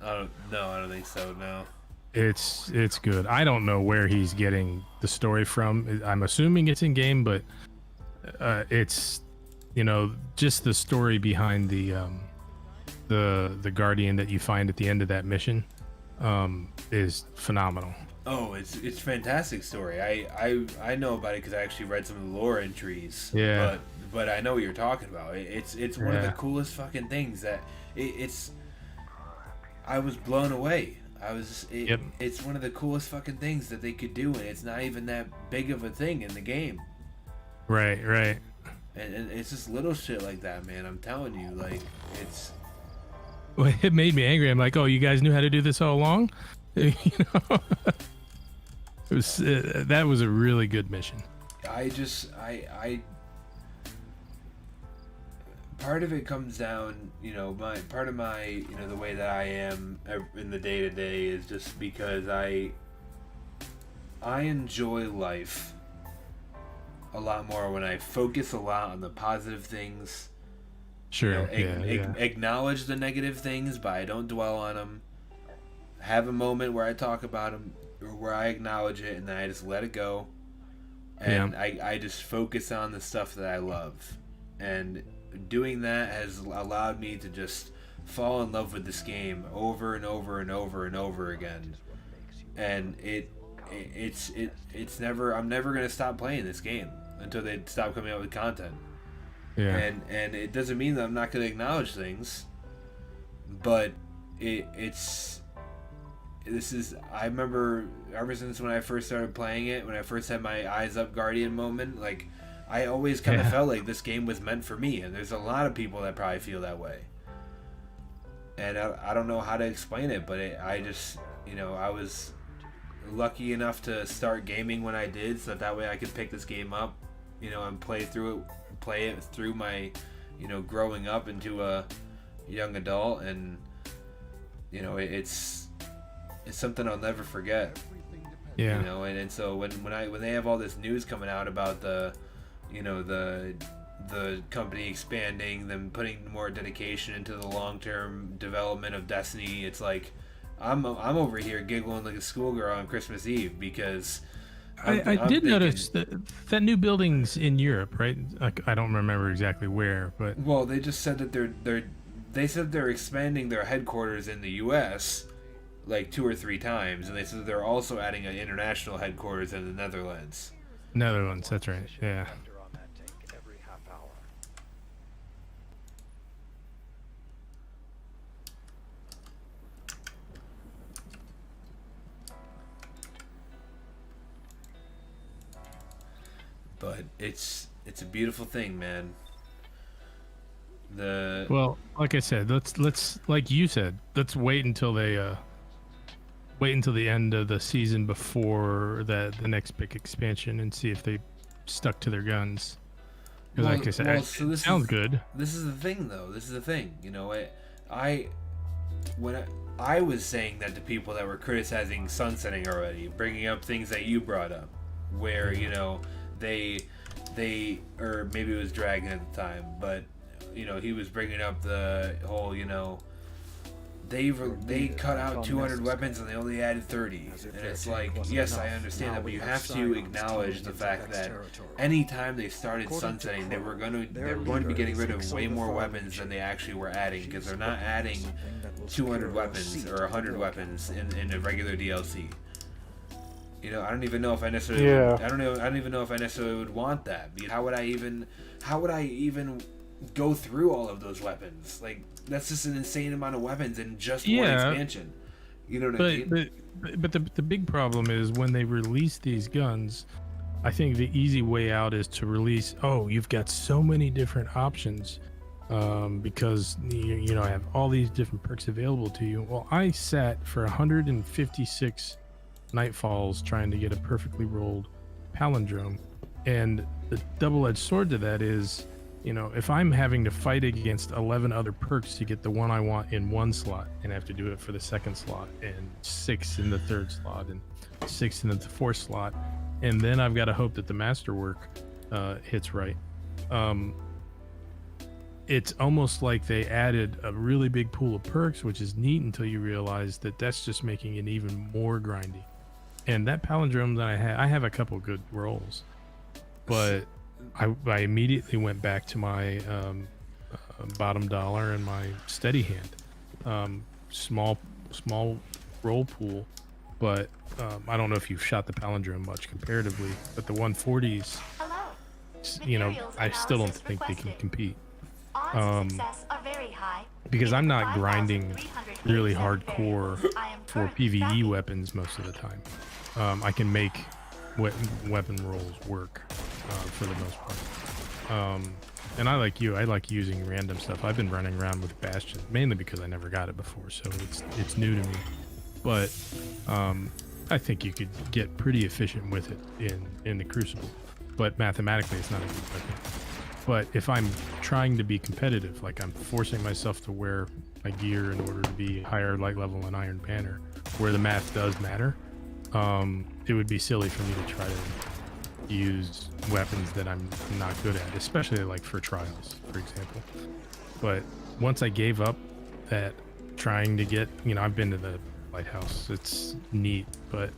I don't think so. No. It's good. I don't know where he's getting the story from. I'm assuming it's in game, but it's, you know, just the story behind the Guardian that you find at the end of that mission is phenomenal. Oh, it's fantastic story. I know about it because I actually read some of the lore entries. Yeah. But I know what you're talking about. It's one of the coolest fucking things that it's. I was blown away. It's one of the coolest fucking things that they could do, and it's not even that big of a thing in the game. Right. And it's just little shit like that, man. I'm telling you, like it's. Well, it made me angry. I'm like, oh, you guys knew how to do this all along, you know. It was that was a really good mission. I part of it comes down, you know, the way that I am in the day to day is just because I enjoy life a lot more when I focus a lot on the positive things. Sure. You know, acknowledge the negative things, but I don't dwell on them. Have a moment where I talk about them, or where I acknowledge it, and then I just let it go. And I just focus on the stuff that I love. And doing that has allowed me to just fall in love with this game over and over and over and over again. And it's never, I'm never going to stop playing this game until they stop coming out with content. Yeah. And it doesn't mean that I'm not going to acknowledge things, but I remember ever since when I first started playing it, when I first had my eyes up Guardian moment, like I always kind of felt like this game was meant for me, and there's a lot of people that probably feel that way. And I don't know how to explain it, but I just, you know, I was lucky enough to start gaming when I did, so that way I could pick this game up, you know, and play it through my, you know, growing up into a young adult, and you know, it's something I'll never forget. Yeah. You know, and so when they have all this news coming out about the, you know, the company expanding, them putting more dedication into the long-term development of Destiny, it's like I'm over here giggling like a schoolgirl on Christmas Eve because I did notice that new buildings in Europe, right? Like, I don't remember exactly where, but well, they just said that they're expanding their headquarters in the U.S. like 2 or 3 times, and they said they're also adding an international headquarters in the Netherlands. Netherlands, that's right. Yeah. But it's a beautiful thing, man. The Well, like I said, let's like you said, let's wait until they wait until the end of the season before the next big expansion and see if they stuck to their guns. Because like I said, it sounds good. This is the thing, though. This is the thing. You know, when I was saying that to people that were criticizing sunsetting already, bringing up things that you brought up, where you know they or maybe it was Dragon at the time, but you know he was bringing up the whole they cut out 200 weapons and they only added 30, and it's like, yes, I understand that, but you have to acknowledge the fact that anytime they started sunsetting, they were going to be getting rid of way more weapons than they actually were adding, because they're not adding 200 weapons or 100 weapons in a regular DLC. You know, I don't even know if I necessarily I don't even know if I necessarily would want that. How would I even go through all of those weapons? Like, that's just an insane amount of weapons in just one expansion. You know what I mean? But the big problem is when they release these guns, I think the easy way out is to release, you've got so many different options because you know I have all these different perks available to you. Well, I sat for 156 Nightfalls trying to get a perfectly rolled palindrome, and the double-edged sword to that is, you know, if I'm having to fight against 11 other perks to get the one I want in one slot, and I have to do it for the second slot, and 6 in the third slot, and 6 in the fourth slot, and then I've got to hope that the masterwork hits right. It's almost like they added a really big pool of perks, which is neat until you realize that that's just making it even more grindy. And that palindrome that I have a couple good rolls, but I immediately went back to my bottom dollar and my steady hand. Small roll pool, but I don't know if you've shot the palindrome much comparatively, but the 140s, you know, I still don't think they can compete. Because I'm not grinding really hardcore for PvE weapons most of the time. I can make weapon rolls work for the most part. And I like you, I like using random stuff. I've been running around with Bastion mainly because I never got it before, so it's new to me. But I think you could get pretty efficient with it in the Crucible. But mathematically, it's not a good weapon. But if I'm trying to be competitive, like I'm forcing myself to wear my gear in order to be higher light level in Iron Banner, where the math does matter, it would be silly for me to try to use weapons that I'm not good at, especially like for trials, for example. But once I gave up that trying to get, you know, I've been to the lighthouse, it's neat, but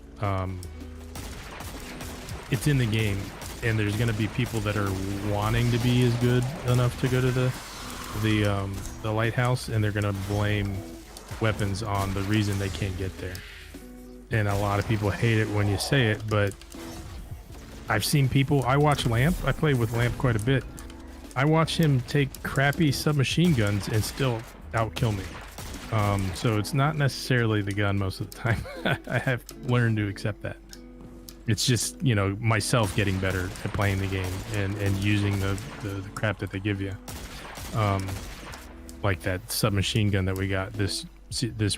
it's in the game, and there's going to be people that are wanting to be as good enough to go to the lighthouse, and they're going to blame weapons on the reason they can't get there. And a lot of people hate it when you say it, but I've seen people, I watch Lamp, I play with Lamp quite a bit. I watch him take crappy submachine guns and still outkill me. So it's not necessarily the gun most of the time. I have learned to accept that. It's just, you know, myself getting better at playing the game and using the crap that they give you. Like that submachine gun that we got this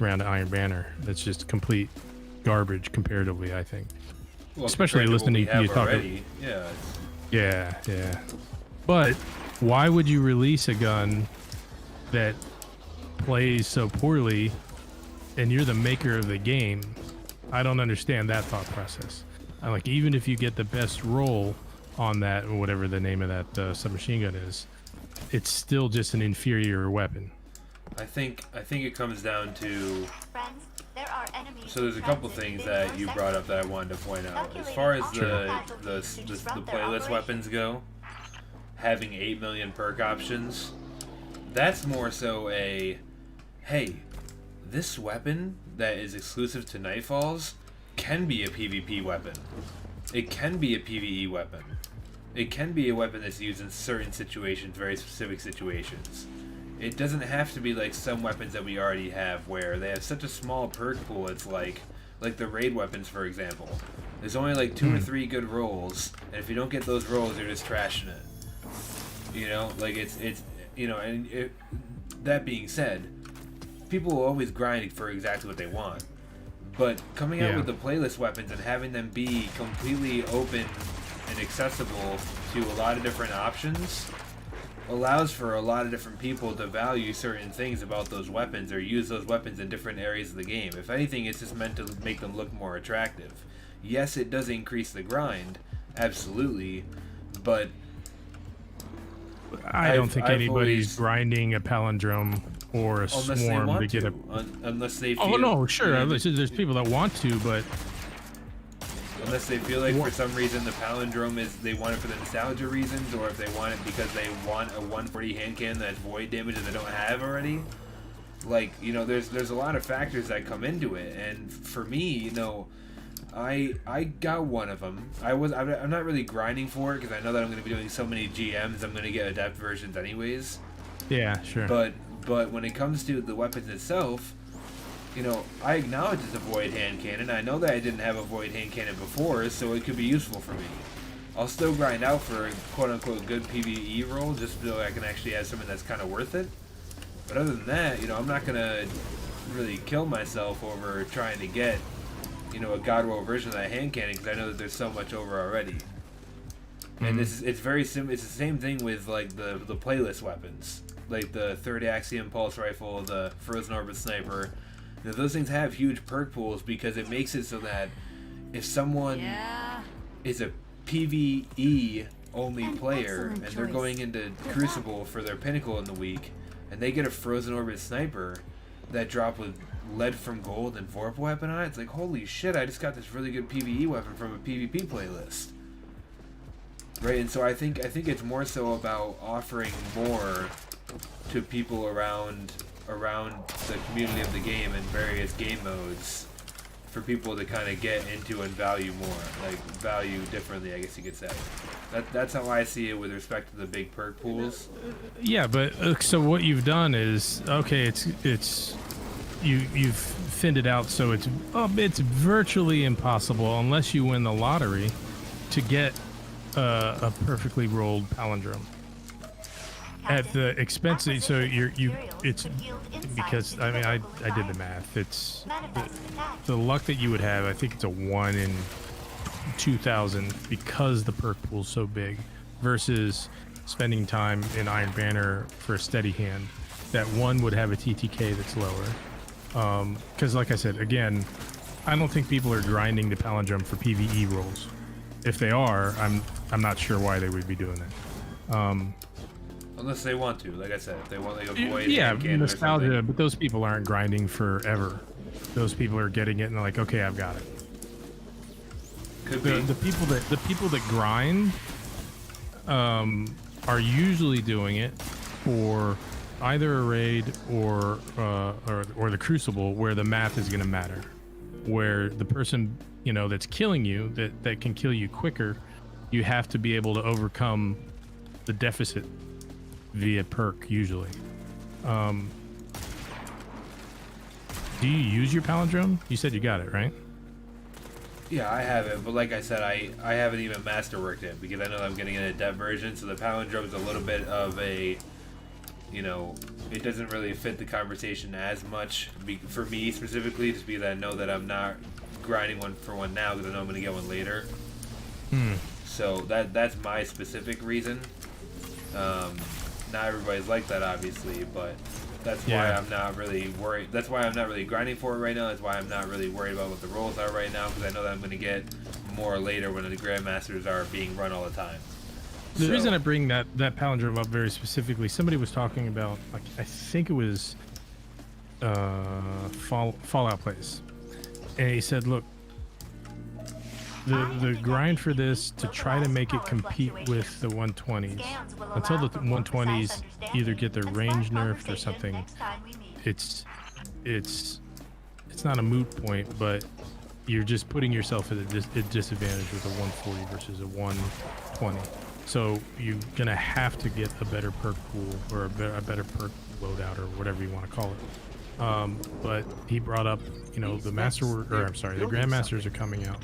round of Iron Banner. That's just complete garbage comparatively, I think. Well, especially listening to you talk. Yeah. But why would you release a gun that plays so poorly and you're the maker of the game? I don't understand that thought process. Like, even if you get the best roll on that, or whatever the name of that submachine gun is, it's still just an inferior weapon. I think it comes down to. So there's a couple things that you brought up that I wanted to point out. As far as the playlist weapons go, having 8 million perk options, that's more so a, hey, this weapon that is exclusive to Nightfalls can be a PvP weapon. It can be a PvE weapon. It can be a weapon that's used in certain situations, very specific situations. It doesn't have to be like some weapons that we already have where they have such a small perk pool. It's like the raid weapons, for example. There's only like 2 or 3 good rolls, and if you don't get those rolls, you're just trashing it. You know, like it's you know, and that being said, people will always grind for exactly what they want. But coming out with the playlist weapons and having them be completely open and accessible to a lot of different options allows for a lot of different people to value certain things about those weapons or use those weapons in different areas of the game. If anything, it's just meant to make them look more attractive. Yes, it does increase the grind, absolutely, but I don't think anybody's grinding a palindrome or a swarm to get a. Unless they feel. Oh no, sure. There's people that want to, but unless they feel like for some reason the palindrome is they want it for the nostalgia reasons, or if they want it because they want a 140 hand cannon that's void damage that they don't have already. Like, you know, there's a lot of factors that come into it, and for me, you know, I got one of them. I'm not really grinding for it because I know that I'm going to be doing so many GMs. I'm going to get adept versions anyways. Yeah, sure. But when it comes to the weapons itself, you know, I acknowledge it's a void hand cannon. I know that I didn't have a void hand cannon before, so it could be useful for me. I'll still grind out for a quote-unquote good PvE roll just so I can actually have something that's kind of worth it. But other than that, you know, I'm not going to really kill myself over trying to get, you know, a God Roll version of that hand cannon because I know that there's so much over already. And it's very simple. It's the same thing with like the playlist weapons, like the Third Axiom Pulse Rifle, the Frozen Orbit Sniper. You know, those things have huge perk pools because it makes it so that if someone is a PvE only player and they're going into Crucible for their Pinnacle in the week, and they get a Frozen Orbit Sniper that drop with Lead from Gold and Vorp weapon on it, it's like, holy shit, I just got this really good PvE weapon from a PvP playlist. Right, and so I think it's more so about offering more to people around the community of the game and various game modes for people to kind of get into and value more, like value differently, I guess you could say. That's how I see it with respect to the big perk pools. Yeah, but so what you've done is, okay, you've thinned it out so it's virtually impossible unless you win the lottery to get a perfectly rolled palindrome at the expense. So it's because I mean I did the math. It's the luck that you would have. I think it's a 1 in 2,000 because the perk pool's so big versus spending time in Iron Banner for a steady hand. That one would have a TTK that's lower. Because like I said, again, I don't think people are grinding the palindrome for PvE rolls. If they are, I'm not sure why they would be doing that. Unless they want to, like I said, if they want like a void nostalgia, but those people aren't grinding forever. Those people are getting it and they're like, okay, I've got it. Could be. The people that grind are usually doing it for either a raid or the Crucible, where the math is going to matter, where the person, you know, that's killing you, that can kill you quicker, you have to be able to overcome the deficit via perk usually. Do you use your palindrome? You said you got it, right? Yeah, I have it, but like I said, I haven't even masterworked it because I know I'm getting an adept version, so the palindrome's a little bit of a, you know, it doesn't really fit the conversation as much for me specifically, just because I know that I'm not grinding one for one now because I know I'm going to get one later. So that's my specific reason. Not everybody's like that, obviously, but that's why I'm not really worried. That's why I'm not really grinding for it right now. That's why I'm not really worried about what the rolls are right now, because I know that I'm going to get more later when the Grandmasters are being run all the time. The reason I bring that palindrome up very specifically, somebody was talking about, like, I think it was Fallout Place, and he said, look, the grind for this to try to make it compete with the 120s, until the 120s either get their range nerfed or something, it's not a moot point, but you're just putting yourself at a disadvantage with a 140 versus a 120. So you're gonna have to get a better perk pool or a better perk loadout or whatever you want to call it. But he brought up, you know, the the Grandmasters are coming out.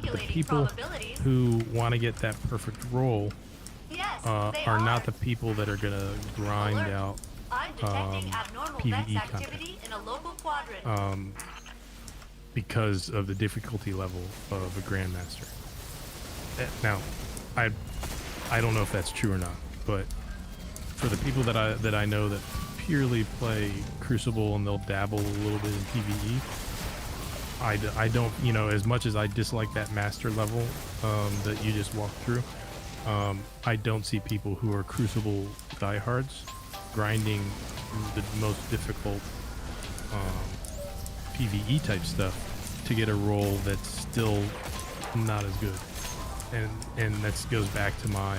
The people who want to get that perfect roll are not the people that are gonna grind out PvE content. Because of the difficulty level of a Grandmaster. Now, I don't know if that's true or not, but for the people that I know that purely play Crucible and they'll dabble a little bit in PvE, I don't, you know, as much as I dislike that master level that you just walked through, I don't see people who are Crucible diehards grinding the most difficult PvE type stuff to get a roll that's still not as good. And that goes back to my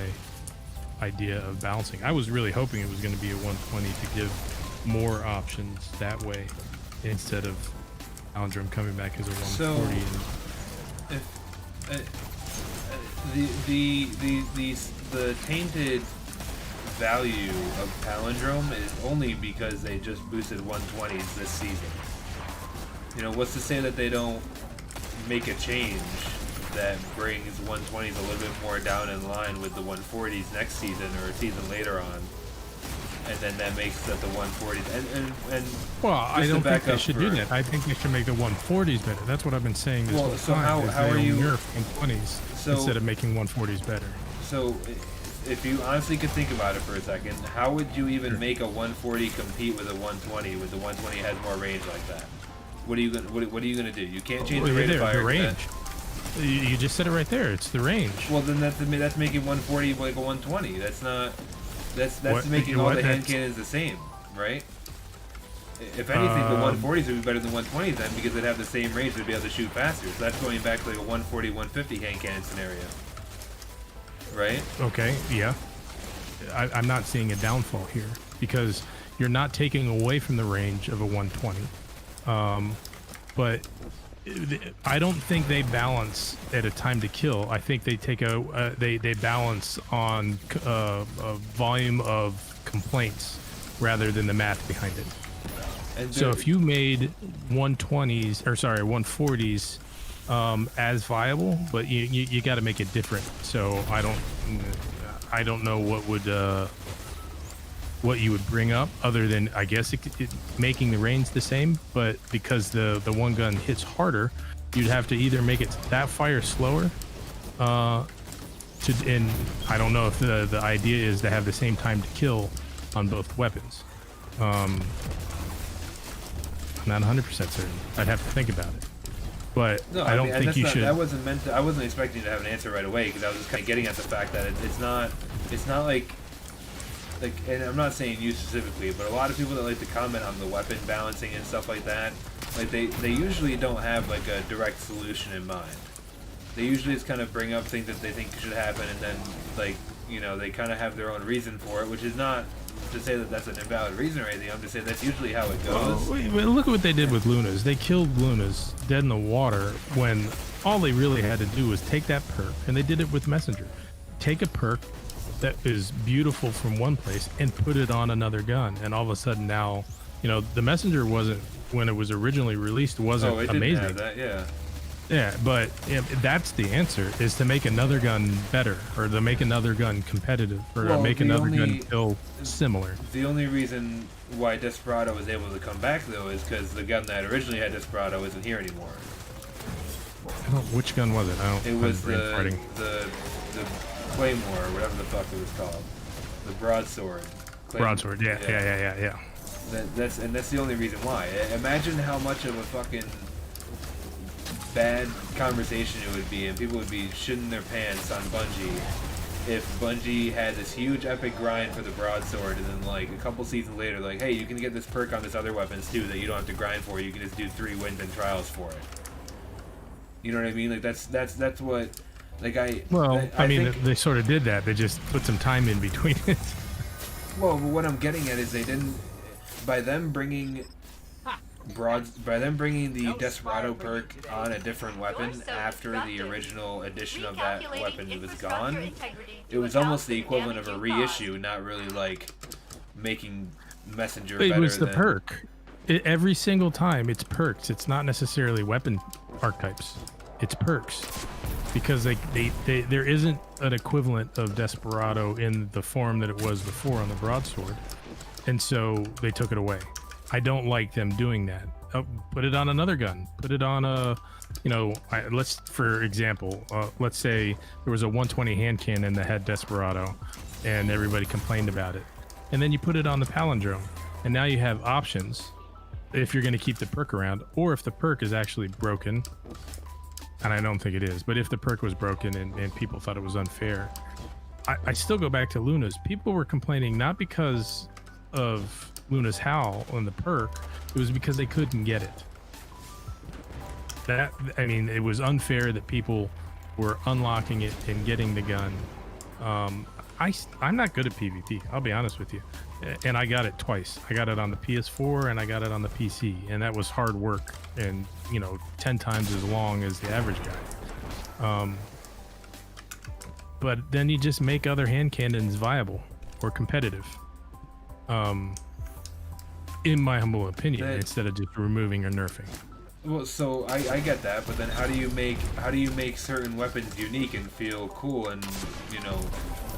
idea of balancing. I was really hoping it was going to be a 120 to give more options that way instead of Palindrome coming back as a 140. The tainted value of Palindrome is only because they just boosted 120s this season. You know, what's to say that they don't make a change that brings 120s a little bit more down in line with the 140s next season or a season later on, and then that makes that the 140s and well, I don't think they should do that. I think they should make the 140s better. That's what I've been saying this whole time. So how are you nerf 120s instead of making 140s better? So if you honestly could think about it for a second, how would you even make a 140 compete with a 120 when the 120 has more range like that? What are you gonna do? You can't change the rate of fire. The range. You just said it right there. It's the range. Well, then that's making 140 like a 120. That's making all the hand cannons the same, right? If anything, the 140s would be better than 120s then, because they'd have the same range. They'd be able to shoot faster. So that's going back to like a 140, 150 hand cannon scenario, right? Okay. Yeah. I'm not seeing a downfall here because you're not taking away from the range of a 120. But I don't think they balance at a time to kill. I think they take they balance on a volume of complaints rather than the math behind it. And so if you made 140s as viable, but you got to make it different. So I don't know what you would bring up other than, I guess, making the range the same, but because the one gun hits harder, you'd have to either make it that fire slower and I don't know if the idea is to have the same time to kill on both weapons. I'm not 100% certain. I'd have to think about it, but no, I don't think you should. I wasn't expecting to have an answer right away, because I was just kind of getting at the fact that it's not like, and I'm not saying you specifically, but a lot of people that like to comment on the weapon balancing and stuff like that, like they usually don't have like a direct solution in mind. They usually just kind of bring up things that they think should happen, and then, like, you know, they kind of have their own reason for it, which is not to say that that's an invalid reason or anything. I'm just saying that's usually how it goes. Well, look at what they did with Lunas. They killed Lunas dead in the water when all they really had to do was take that perk, and they did it with Messenger. Take a perk that is beautiful from one place and put it on another gun, and all of a sudden now, you know, the Messenger wasn't, when it was originally released, wasn't amazing. Have that, yeah. Yeah, but that's the answer, is to make another gun better, or to make another gun competitive, or to make another gun feel similar. The only reason why Desperado was able to come back, though, is because the gun that originally had Desperado isn't here anymore. Which gun was it? It was the Claymore, or whatever the fuck it was called. The Broadsword. Broadsword, yeah. That's the only reason why. Imagine how much of a fucking bad conversation it would be, and people would be shitting their pants on Bungie if Bungie had this huge epic grind for the Broadsword, and then like a couple seasons later, like, hey, you can get this perk on this other weapons too that you don't have to grind for. You can just do 3 wins and trials for it. You know what I mean? Like that's what. Like I mean, they sort of did that. They just put some time in between it. Well, but what I'm getting at is they didn't, by them bringing the Desperado perk on a different weapon after the original edition of that weapon was gone, it was almost the equivalent of a reissue, not really like making Messenger better. It was the perk. Every single time it's perks. It's not necessarily weapon archetypes. It's perks. Because there isn't an equivalent of Desperado in the form that it was before on the broadsword. And so they took it away. I don't like them doing that. Put it on another gun. Put it on a, let's, for example, let's say there was a 120 hand cannon that had Desperado and everybody complained about it. And then you put it on the Palindrome. And now you have options if you're going to keep the perk around, or if the perk is actually broken. And I don't think it is, but if the perk was broken and people thought it was unfair, I still go back to Luna's. People were complaining not because of Luna's Howl on the perk, it was because they couldn't get it. It was unfair that people were unlocking it and getting the gun. I'm not good at PvP, I'll be honest with you. And I got it twice. I got it on the PS4 and I got it on the PC, and that was hard work and 10 times as long as the average guy. But then you just make other hand cannons viable or competitive. In my humble opinion, instead of just removing or nerfing. Well, so I get that, but then how do you make certain weapons unique and feel cool and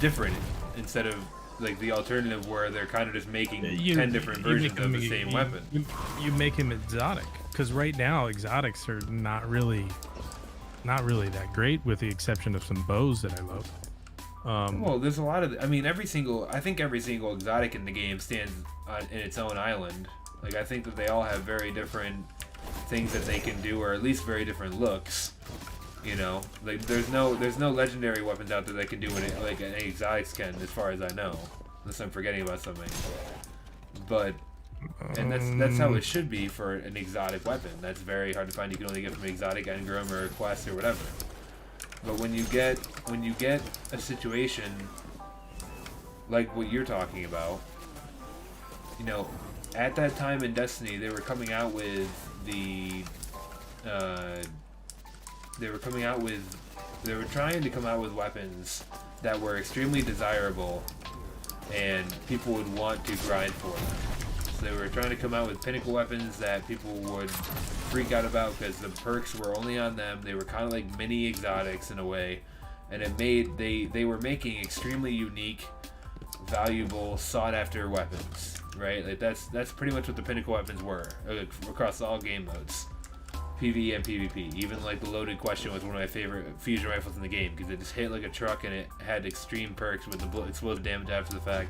different instead of like the alternative where they're kind of just making 10 different versions of the same weapon? You make him exotic, because right now exotics are not really that great, with the exception of some bows that I love. Well, there's a lot of. I think every single exotic in the game stands in its own island. Like, I think that they all have very different things that they can do, or at least very different looks. Like there's no legendary weapons out there that can do what like an exotics can, as far as I know, unless I'm forgetting about something. But and that's how it should be for an exotic weapon. That's very hard to find. You can only get from exotic, engram, or quest, or whatever. But when you get a situation like what you're talking about, at that time in Destiny, they were coming out with they were trying to come out with weapons that were extremely desirable and people would want to grind for them. So they were trying to come out with pinnacle weapons that people would freak out about because the perks were only on them. They were kind of like mini exotics in a way, and they were making extremely unique, valuable, sought after weapons, right? Like that's pretty much what the pinnacle weapons were across all game modes, PvE and PvP. Even like the loaded question was one of my favorite fusion rifles in the game because it just hit like a truck and it had extreme perks with the explosive damage after the fact.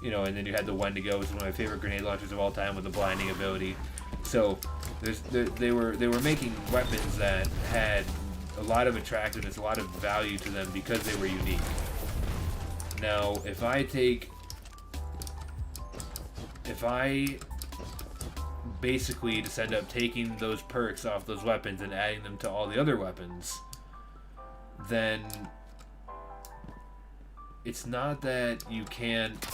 And then you had the Wendigo, which is one of my favorite grenade launchers of all time, with the blinding ability. So they were making weapons that had a lot of attractiveness, a lot of value to them because they were unique. Now, if I basically just end up taking those perks off those weapons and adding them to all the other weapons, then it's not that you can't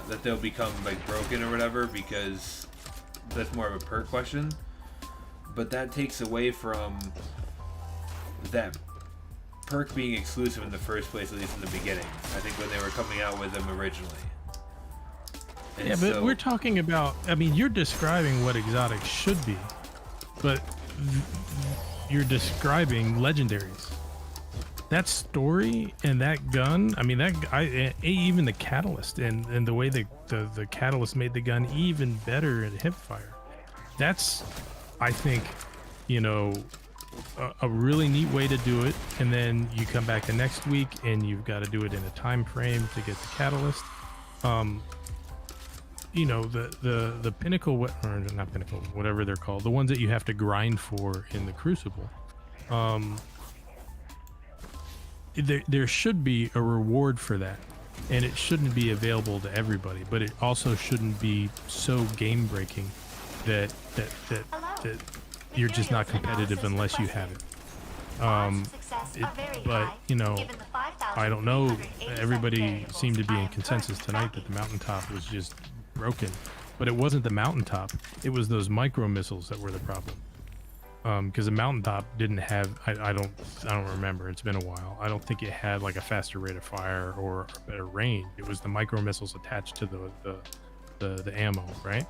that they'll become like broken or whatever, because that's more of a perk question, but that takes away from that perk being exclusive in the first place, at least in the beginning. I think when they were coming out with them originally. And yeah, but we're talking about, you're describing what exotics should be, but you're describing legendaries. That story and that gun, even the catalyst and the way the catalyst made the gun even better at hipfire. That's, I think, a really neat way to do it. And then you come back the next week and you've got to do it in a time frame to get the catalyst. The pinnacle, or not pinnacle, whatever they're called, the ones that you have to grind for in the Crucible. There should be a reward for that, and it shouldn't be available to everybody, but it also shouldn't be so game breaking that you're just not competitive unless you have it. I don't know, everybody seemed to be in consensus tonight that the mountaintop was just broken, but it wasn't the mountaintop, it was those micro missiles that were the problem. Because the mountaintop didn't have, I don't remember, it's been a while, I don't think it had like a faster rate of fire or a better range. It was the micro missiles attached to the ammo, right?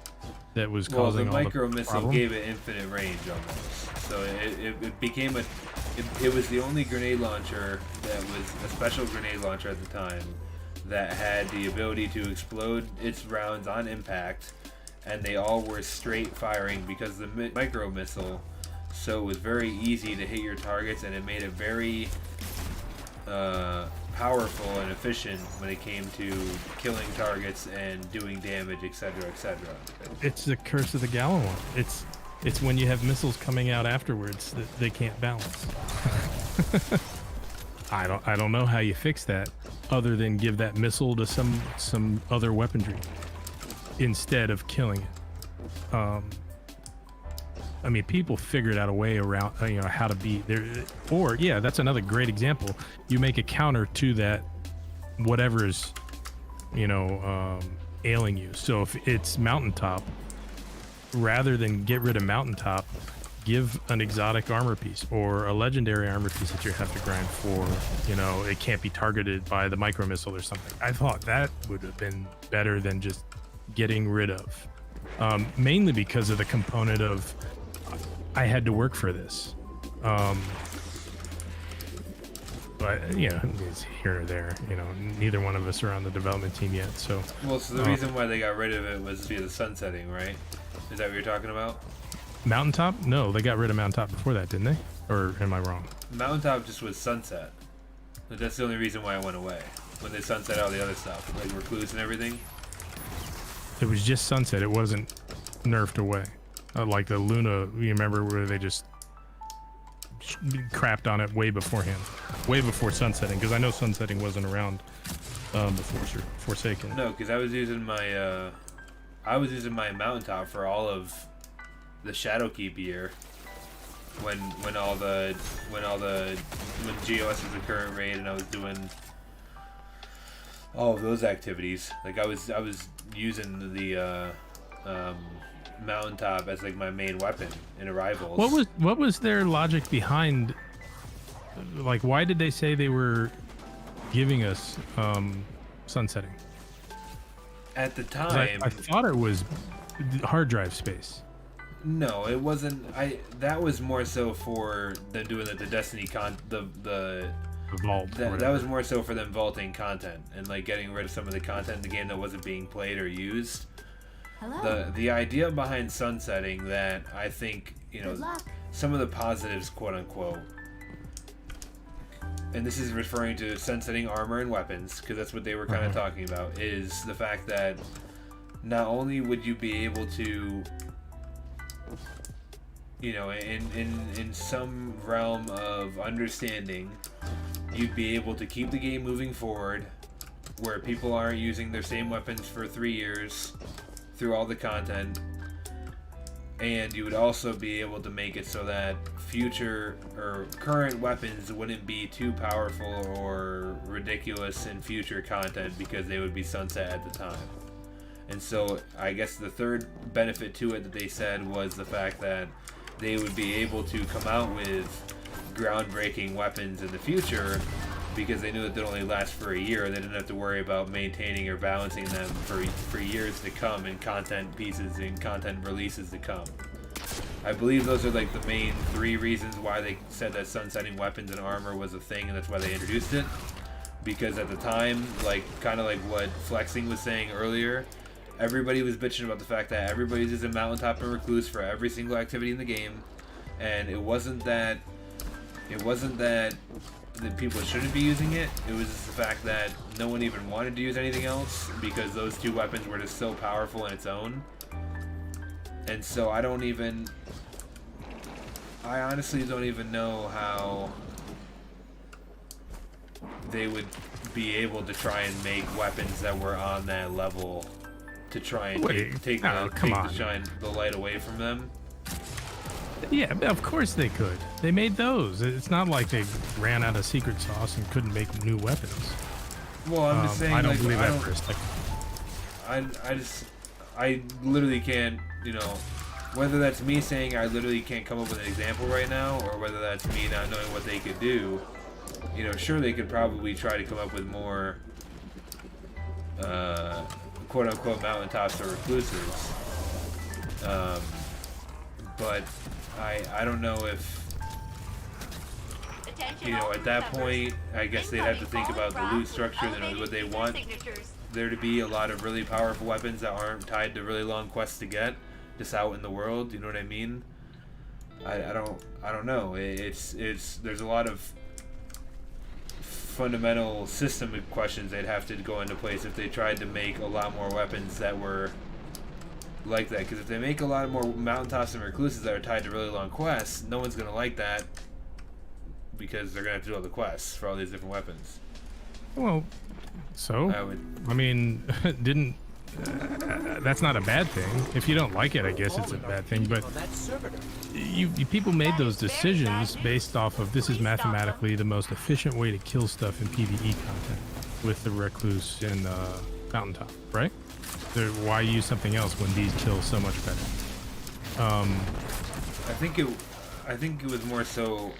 That was Well, the causing all the micro missile problem. gave it infinite range almost. So it became it was the only grenade launcher that was a special grenade launcher at the time that had the ability to explode its rounds on impact, and they all were straight firing because the micro missile. So it was very easy to hit your targets, and it made it very powerful and efficient when it came to killing targets and doing damage, etc., etc. It's the curse of the Gallon one. It's when you have missiles coming out afterwards that they can't balance. I don't know how you fix that, other than give that missile to some other weaponry instead of killing it. I mean, people figured out a way around, how to beat there. Or yeah, that's another great example. You make a counter to that, whatever's, ailing you. So if it's mountaintop, rather than get rid of mountaintop, give an exotic armor piece or a legendary armor piece that you have to grind for. It can't be targeted by the micro missile or something. I thought that would have been better than just getting rid of. Mainly because of the component of I had to work for this. But it's here or there. Neither one of us are on the development team yet. So the reason why they got rid of it was via the sunsetting, right? Is that what you're talking about? Mountaintop? No, they got rid of Mountaintop before that, didn't they? Or am I wrong? Mountaintop just was sunset. But that's the only reason why it went away. When they sunset all the other stuff, like Recluse and everything. It was just sunset. It wasn't nerfed away. Like the Luna, you remember where they just crapped on it way beforehand, way before sunsetting, because I know sunsetting wasn't around before Forsaken. No, because I was using my Mountaintop for all of the Shadowkeep year when GOS was the current raid, and I was doing all of those activities. Like I was using the Mountaintop as like my main weapon in Arrivals. What was their logic behind? Like, why did they say they were giving us sunsetting? At the time, I thought it was hard drive space. No, it wasn't. That was more so for them doing the Destiny the vault. That was more so for them vaulting content and like getting rid of some of the content in the game that wasn't being played or used. Hello. The idea behind sunsetting that I think Good luck. some of the positives, quote unquote, and this is referring to sunsetting armor and weapons because that's what they were kind of talking about, is the fact that not only would you be able to, in some realm of understanding, you'd be able to keep the game moving forward where people aren't using their same weapons for 3 years through all the content, and you would also be able to make it so that future or current weapons wouldn't be too powerful or ridiculous in future content because they would be sunset at the time. And so I guess the third benefit to it that they said was the fact that they would be able to come out with groundbreaking weapons in the future because they knew that they'd only last for a year. They didn't have to worry about maintaining or balancing them for years to come in content pieces and content releases to come. I believe those are like the main 3 reasons why they said that sunsetting weapons and armor was a thing, and that's why they introduced it. Because at the time, kind of like what Flexing was saying earlier, everybody was bitching about the fact that everybody's using Mountaintop and Recluse for every single activity in the game, and it wasn't that people shouldn't be using it. It was just the fact that no one even wanted to use anything else because those 2 weapons were just so powerful in its own. And so I honestly don't even know how they would be able to try and make weapons that were on that level to try and take the light away from them. Yeah, of course they could. They made those. It's not like they ran out of secret sauce and couldn't make new weapons. Well, I'm just saying. I don't like, believe that for a second. I literally can't. Whether that's me saying I literally can't come up with an example right now, or whether that's me not knowing what they could do. Sure they could probably try to come up with more quote unquote mountaintops or reclusives. But I don't know if, you know, at that point, I guess they'd have to think about the loot structure. You know, would they want there to be a lot of really powerful weapons that aren't tied to really long quests to get, just out in the world? You know what I mean? I don't know. It's there's a lot of fundamental system questions they'd have to go into place if they tried to make a lot more weapons that were like that. Because if they make a lot more mountaintops and recluses that are tied to really long quests, no one's gonna like that, because they're gonna have to do all the quests for all these different weapons. Well, so I mean, that's not a bad thing. If you don't like it, I guess it's a bad thing. But you people made those decisions based off of this is mathematically the most efficient way to kill stuff in PvE content with the recluse and mountaintop, right? Why use something else when these kill so much better? I think it was more so,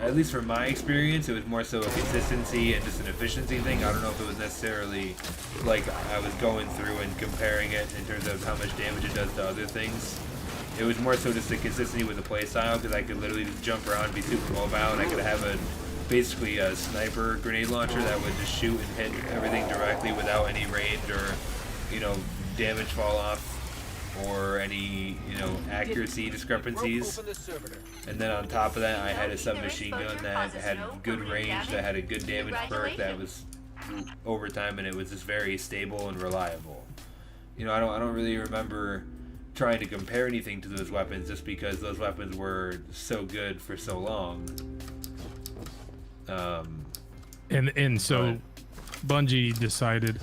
at least from my experience, it was more so a consistency and just an efficiency thing. I don't know if it was necessarily like I was going through and comparing it in terms of how much damage it does to other things. It was more so just the consistency with the playstyle, because I could literally just jump around, be super mobile, and I could have basically a sniper grenade launcher that would just shoot and hit everything directly without any range or, you know, damage fall off or any, you know, accuracy discrepancies. And then on top of that, I had a submachine gun that had good range, that had a good damage perk, that was overtime, and it was just very stable and reliable. You know, I don't really remember trying to compare anything to those weapons, just because those weapons were so good for so long. And so Bungie decided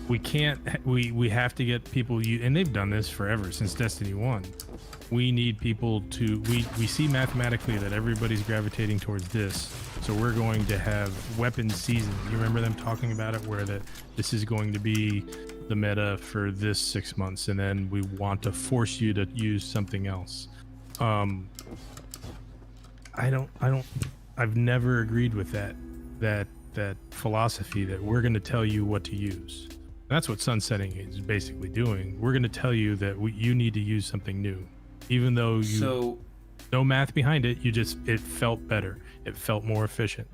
we can't, we have to get people, and they've done this forever since Destiny 1. We need people to, we see mathematically that everybody's gravitating towards this, so we're going to have weapons seasons. You remember them talking about it, where that this is going to be the meta for this 6 months, and then we want to force you to use something else. I've never agreed with that philosophy that we're going to tell you what to use. That's what sunsetting is basically doing. We're going to tell you that you need to use something new, even though no math behind it. It felt better. It felt more efficient.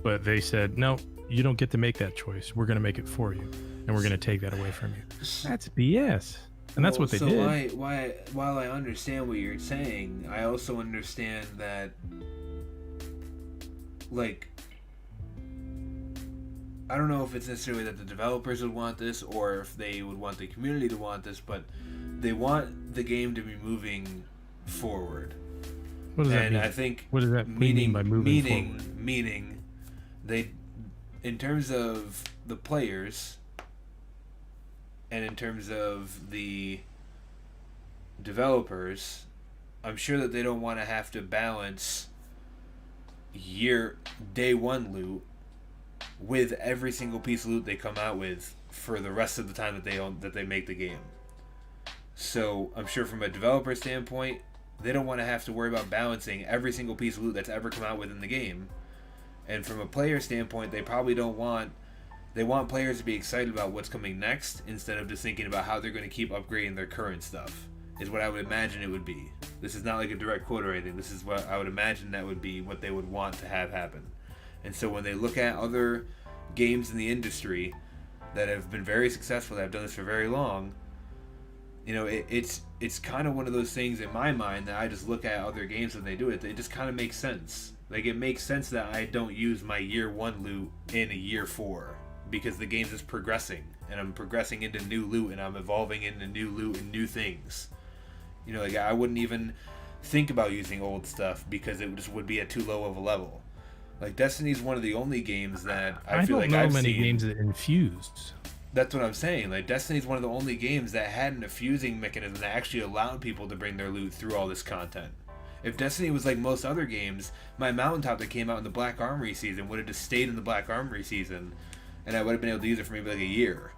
But they said, no, you don't get to make that choice. We're going to make it for you, and we're going to take that away from you. That's BS. And that's what they did. While I understand what you're saying, I also understand that, like, I don't know if it's necessarily that the developers would want this or if they would want the community to want this, but they want the game to be moving forward. What does that mean? I think what does that mean by moving forward? Meaning, they, in terms of the players, and in terms of the developers, I'm sure that they don't want to have to balance day one loot with every single piece of loot they come out with for the rest of the time that they make the game. So I'm sure from a developer standpoint, they don't want to have to worry about balancing every single piece of loot that's ever come out within the game. And from a player standpoint, they probably don't want, they want players to be excited about what's coming next instead of just thinking about how they're going to keep upgrading their current stuff, is what I would imagine it would be. This is not like a direct quote or anything. This is what I would imagine that would be what they would want to have happen. And so when they look at other games in the industry that have been very successful, that have done this for very long, you know, it's kind of one of those things in my mind that I just look at other games when they do it. It just kind of makes sense. Like, it makes sense that I don't use my year 1 loot in a year 4, because the game's just progressing, and I'm progressing into new loot, and I'm evolving into new loot and new things. You know, like, I wouldn't even think about using old stuff because it just would be at too low of a level. Like, Destiny's one of the only games that I feel like I've seen. I don't know many games that infused. That's what I'm saying. Like, Destiny's one of the only games that had an infusing mechanism that actually allowed people to bring their loot through all this content. If Destiny was like most other games, my mountaintop that came out in the Black Armory season would have just stayed in the Black Armory season, and I would have been able to use it for maybe like a year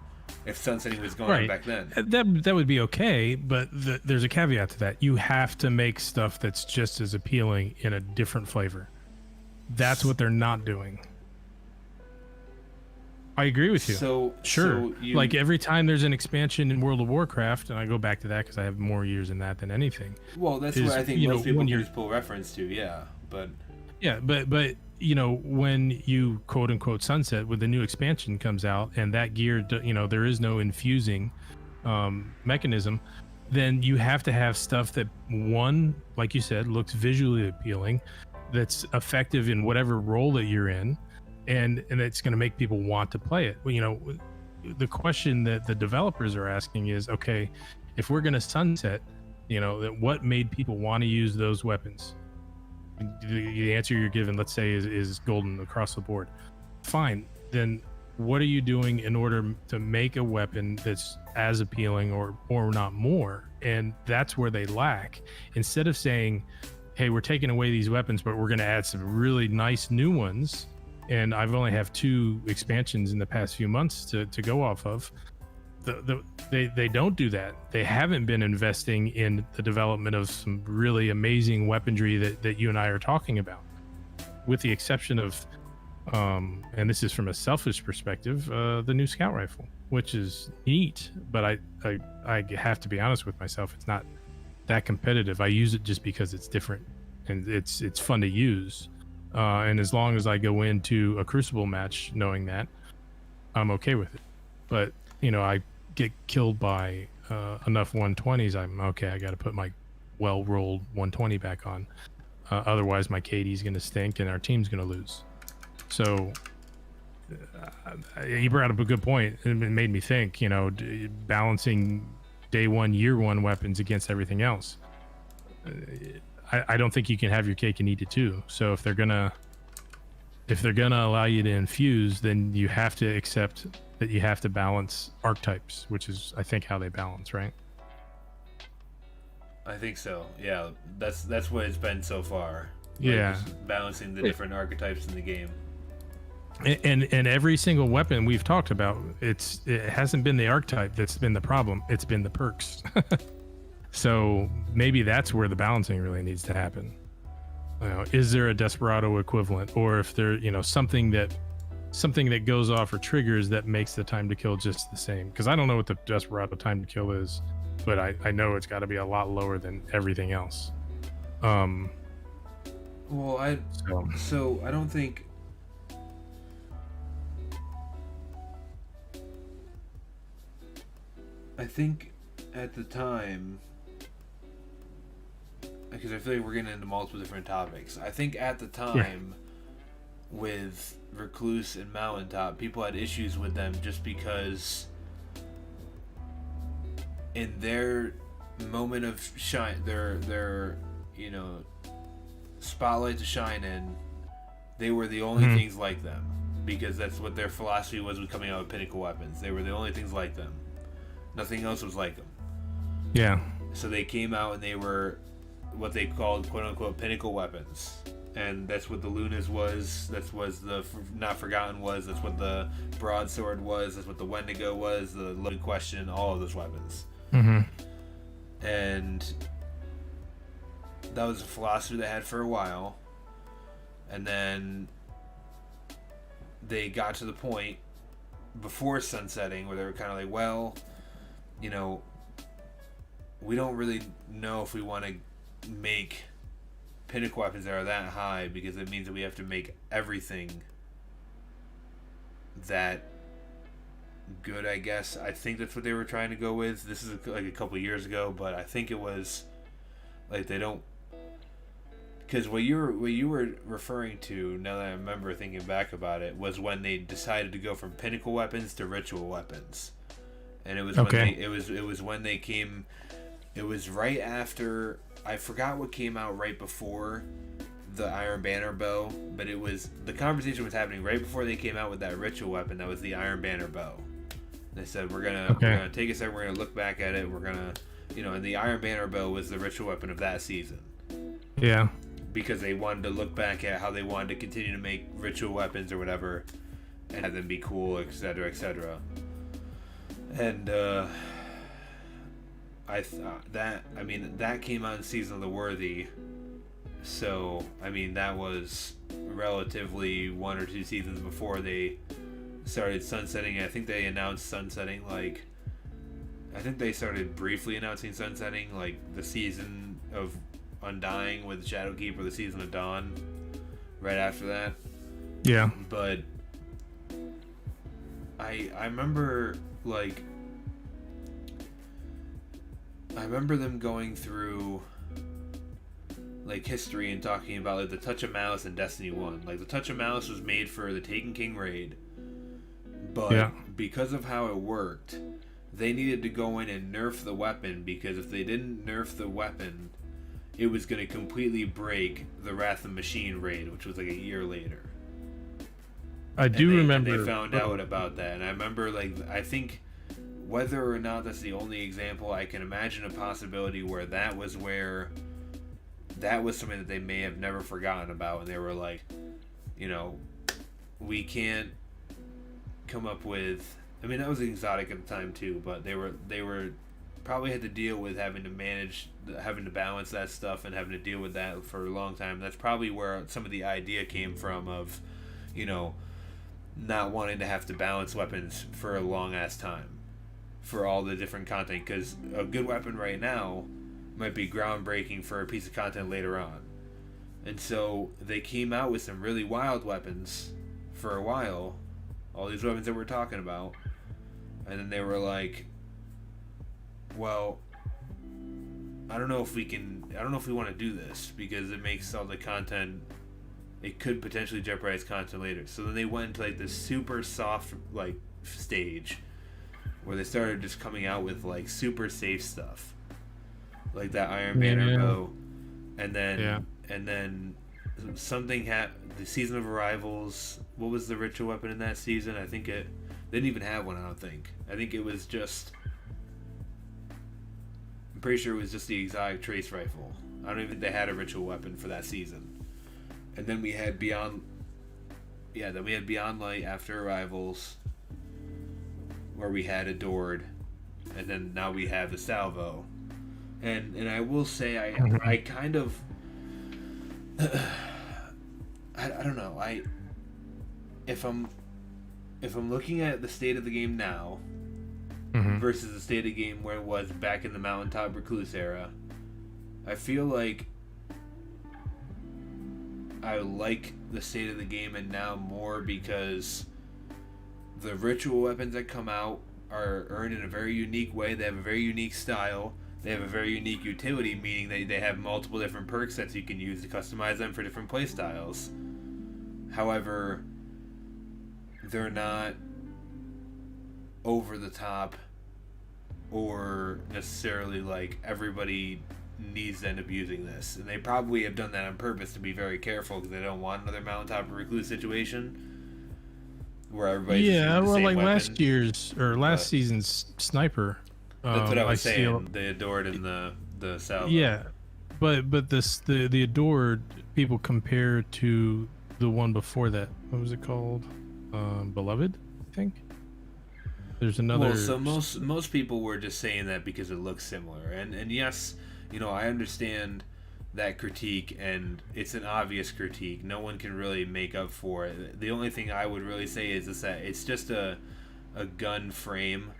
if sunsetting was going on back then. That would be okay, but there's a caveat to that. You have to make stuff that's just as appealing in a different flavor. That's what they're not doing. I agree with you. So Sure. so you, Like every time there's an expansion in World of Warcraft, and I go back to that because I have more years in that than anything. well, that's is, what I think you know, most people when can you're- just pull reference to. Yeah, but Yeah, but you know, when you quote unquote sunset with the new expansion comes out and that gear, you know, there is no infusing mechanism, then you have to have stuff that, one, like you said, looks visually appealing, that's effective in whatever role that you're in, and it's going to make people want to play it. Well, you know, the question that the developers are asking is, okay, if we're going to sunset, you know, what made people want to use those weapons? The answer you're given, let's say, is golden across the board. Fine. Then what are you doing in order to make a weapon that's as appealing or not more? And that's where they lack. Instead of saying, hey, we're taking away these weapons, but we're going to add some really nice new ones. And I've only have 2 expansions in the past few months to go off of. They don't do that. They haven't been investing in the development of some really amazing weaponry that you and I are talking about, with the exception of, and this is from a selfish perspective, the new scout rifle, which is neat, but I have to be honest with myself, it's not that competitive. I use it just because it's different and it's fun to use. And as long as I go into a Crucible match knowing that, I'm okay with it. But, you know, I get killed by enough 120s, I'm okay, I got to put my well-rolled 120 back on. Otherwise, my KD's going to stink and our team's going to lose. So, you brought up a good point. It made me think, you know, balancing day 1, year 1 weapons against everything else. I don't think you can have your cake and eat it too. So if they're gonna allow you to infuse, then you have to accept that you have to balance archetypes, which is, I think, how they balance, right? I think so. Yeah, that's what it's been so far. Yeah. just balancing the different archetypes in the game. And every single weapon we've talked about, it hasn't been the archetype that's been the problem. It's been the perks. So maybe that's where the balancing really needs to happen. You know, is there a Desperado equivalent, or if there, you know, something that goes off or triggers that makes the time to kill just the same? Because I don't know what the Desperado time to kill is, but I know it's got to be a lot lower than everything else. Well, So so I don't think. I think at the time, because I feel like we're getting into multiple different topics. I think at the time, with Recluse and Mountaintop, people had issues with them just because in their moment of shine, their you know, spotlight to shine in, they were the only things like them, because that's what their philosophy was with coming out with Pinnacle weapons. They were the only things like them. Nothing else was like them. yeah, So they came out and they were what they called quote-unquote Pinnacle weapons. And that's what the Lunas was, that's what the Not Forgotten was, that's what the Broadsword was, that's what the Wendigo was, the Loaded Question, all of those weapons. And that was a philosophy they had for a while. And then they got to the point before sunsetting where they were kind of like, well, you know, we don't really know if we want to make Pinnacle weapons that are that high, because it means that we have to make everything that good, I guess. I think that's what they were trying to go with. This is like a couple years ago, but I think it was like they don't, because what you were referring to, now that I remember thinking back about it, was when they decided to go from Pinnacle weapons to ritual weapons. And it was when they came. It was right after, I forgot what came out right before the Iron Banner bow, but it was, the conversation was happening right before they came out with that ritual weapon that was the Iron Banner bow. They said we're gonna take a second, we're gonna look back at it, we're gonna, you know, and the Iron Banner bow was the ritual weapon of that season. Yeah. Because they wanted to look back at how they wanted to continue to make ritual weapons or whatever, and have them be cool, etc., etc. And I thought that, I mean, that came out in Season of the Worthy, so I mean that was relatively 1 or 2 seasons before they started sunsetting. I think they announced sunsetting like. I think they started briefly announcing sunsetting like the season of Undying with Shadowkeep or the season of Dawn. Right after that. Yeah. But I remember like I remember them going through like history and talking about like the Touch of Malice in Destiny 1. Like the Touch of Malice was made for the Taken King raid. But because of how it worked, they needed to go in and nerf the weapon, because if they didn't nerf the weapon, it was going to completely break the Wrath of Machine raid, which was like a year later. I do remember. And they found out about that, and I remember, like, I think whether or not that's the only example, I can imagine a possibility where that was something that they may have never forgotten about, and they were like, you know, we can't come up with. I mean, that was exotic at the time too, but they were probably had to deal with having to balance that stuff and having to deal with that for a long time. That's probably where some of the idea came from of, you know, not wanting to have to balance weapons for a long ass time for all the different content, because a good weapon right now might be groundbreaking for a piece of content later on. And so they came out with some really wild weapons for a while, all these weapons that we're talking about, and then they were like, well, I don't know if we want to do this, because it makes all the content, it could potentially jeopardize content later. So then they went into like this super soft like stage where they started just coming out with like super safe stuff, like that Iron Banner bow, and then something the Season of Arrivals. What was the ritual weapon in that season? I think they didn't even have one. I think it was just. I'm pretty sure it was just the exotic trace rifle. I don't even think they had a ritual weapon for that season. And then we had Beyond Light after Arrivals, where we had Adored, and then now we have the Salvo. And I will say I kind of I don't know. If I'm looking at the state of the game now versus the state of the game where it was back in the Mountaintop Recluse era, I feel like I like the state of the game and now more, because the ritual weapons that come out are earned in a very unique way. They have a very unique style. They have a very unique utility, meaning they have multiple different perk sets you can use to customize them for different playstyles. However, they're not over the top or necessarily like everybody needs to end up using this. And they probably have done that on purpose to be very careful, because they don't want another Mountaintop Recluse situation where everybody's using the same weapon. last season's sniper. That's what I was saying. The Adored and the Salvo. Yeah, but the Adored people compare to the one before that. What was it called? Beloved, I think. There's another. Well, so most people were just saying that because it looks similar, and yes, you know, I understand that critique, and it's an obvious critique. No one can really make up for it. The only thing I would really say is that it's just a gun frame.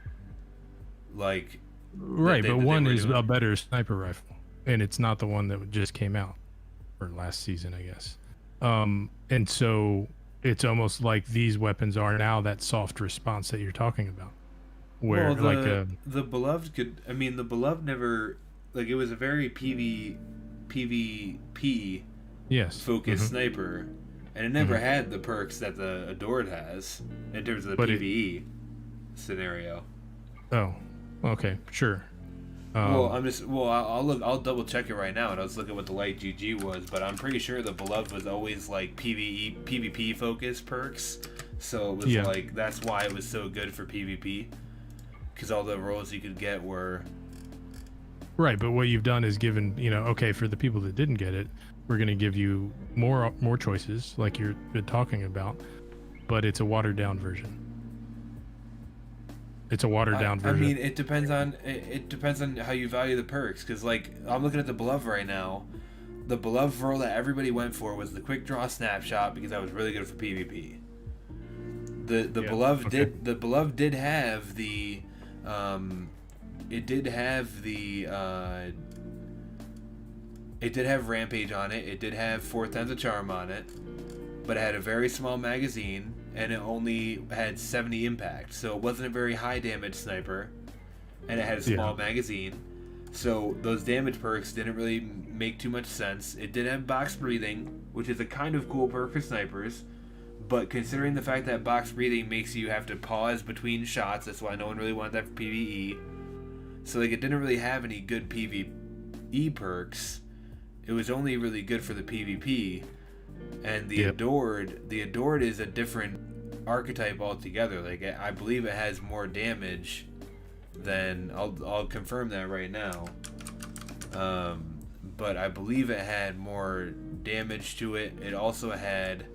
Like, right, but one is a better sniper rifle, and it's not the one that just came out for last season, I guess. And so it's almost like these weapons are now that soft response that you're talking about, where the Beloved could. I mean, the Beloved never, like, it was a very PvP focused sniper, and it never had the perks that the Adored has in terms of the PvE scenario. Oh. Okay, sure. I'll double check it right now, and I'll just look at what the Light GG was, but I'm pretty sure the Beloved was always like PvP focused perks, so it was like that's why it was so good for PvP, because all the rolls you could get were right. But what you've done is given, you know, okay, for the people that didn't get it, we're going to give you more choices, like you're talking about, but it's a watered down version. It's a watered down version. I mean, it depends on how you value the perks. Because, like, I'm looking at the Beloved right now. The Beloved roll that everybody went for was the quick draw snapshot, because that was really good for PvP. The Yeah, beloved okay. did have the it did have the it did have Rampage on it. It did have 4 times the charm on it, but it had a very small magazine and it only had 70 impact, so it wasn't a very high damage sniper, and it had a small magazine. So those damage perks didn't really make too much sense. It did have box breathing, which is a kind of cool perk for snipers, but considering the fact that box breathing makes you have to pause between shots, that's why no one really wanted that for PvE. So like it didn't really have any good PvE perks. It was only really good for the PvP. And the Adored is a different archetype altogether. Like I believe it has more damage than I'll confirm that right now. But I believe it had more damage to it. It also had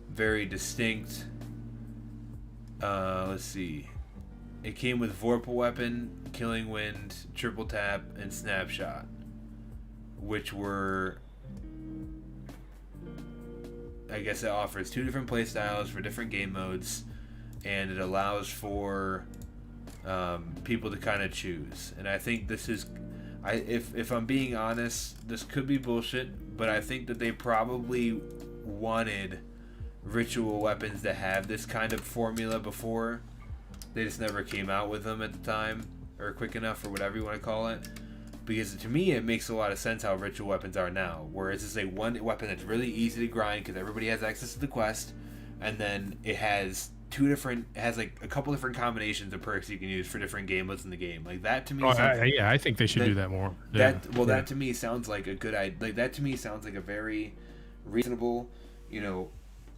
very distinct. Let's see. It came with Vorpal Weapon, Killing Wind, Triple Tap, and Snapshot, which were, I guess it offers 2 different playstyles for different game modes, and it allows for people to kind of choose. And I think this is, if I'm being honest, this could be bullshit, but I think that they probably wanted ritual weapons to have this kind of formula before. They just never came out with them at the time, or quick enough, or whatever you want to call it. Because to me, it makes a lot of sense how ritual weapons are now, where it's just a one weapon that's really easy to grind because everybody has access to the quest, and then it has like a couple different combinations of perks you can use for different game modes in the game. Like that to me. I think they should do that more. That to me sounds like a good idea. Like that to me sounds like a very reasonable,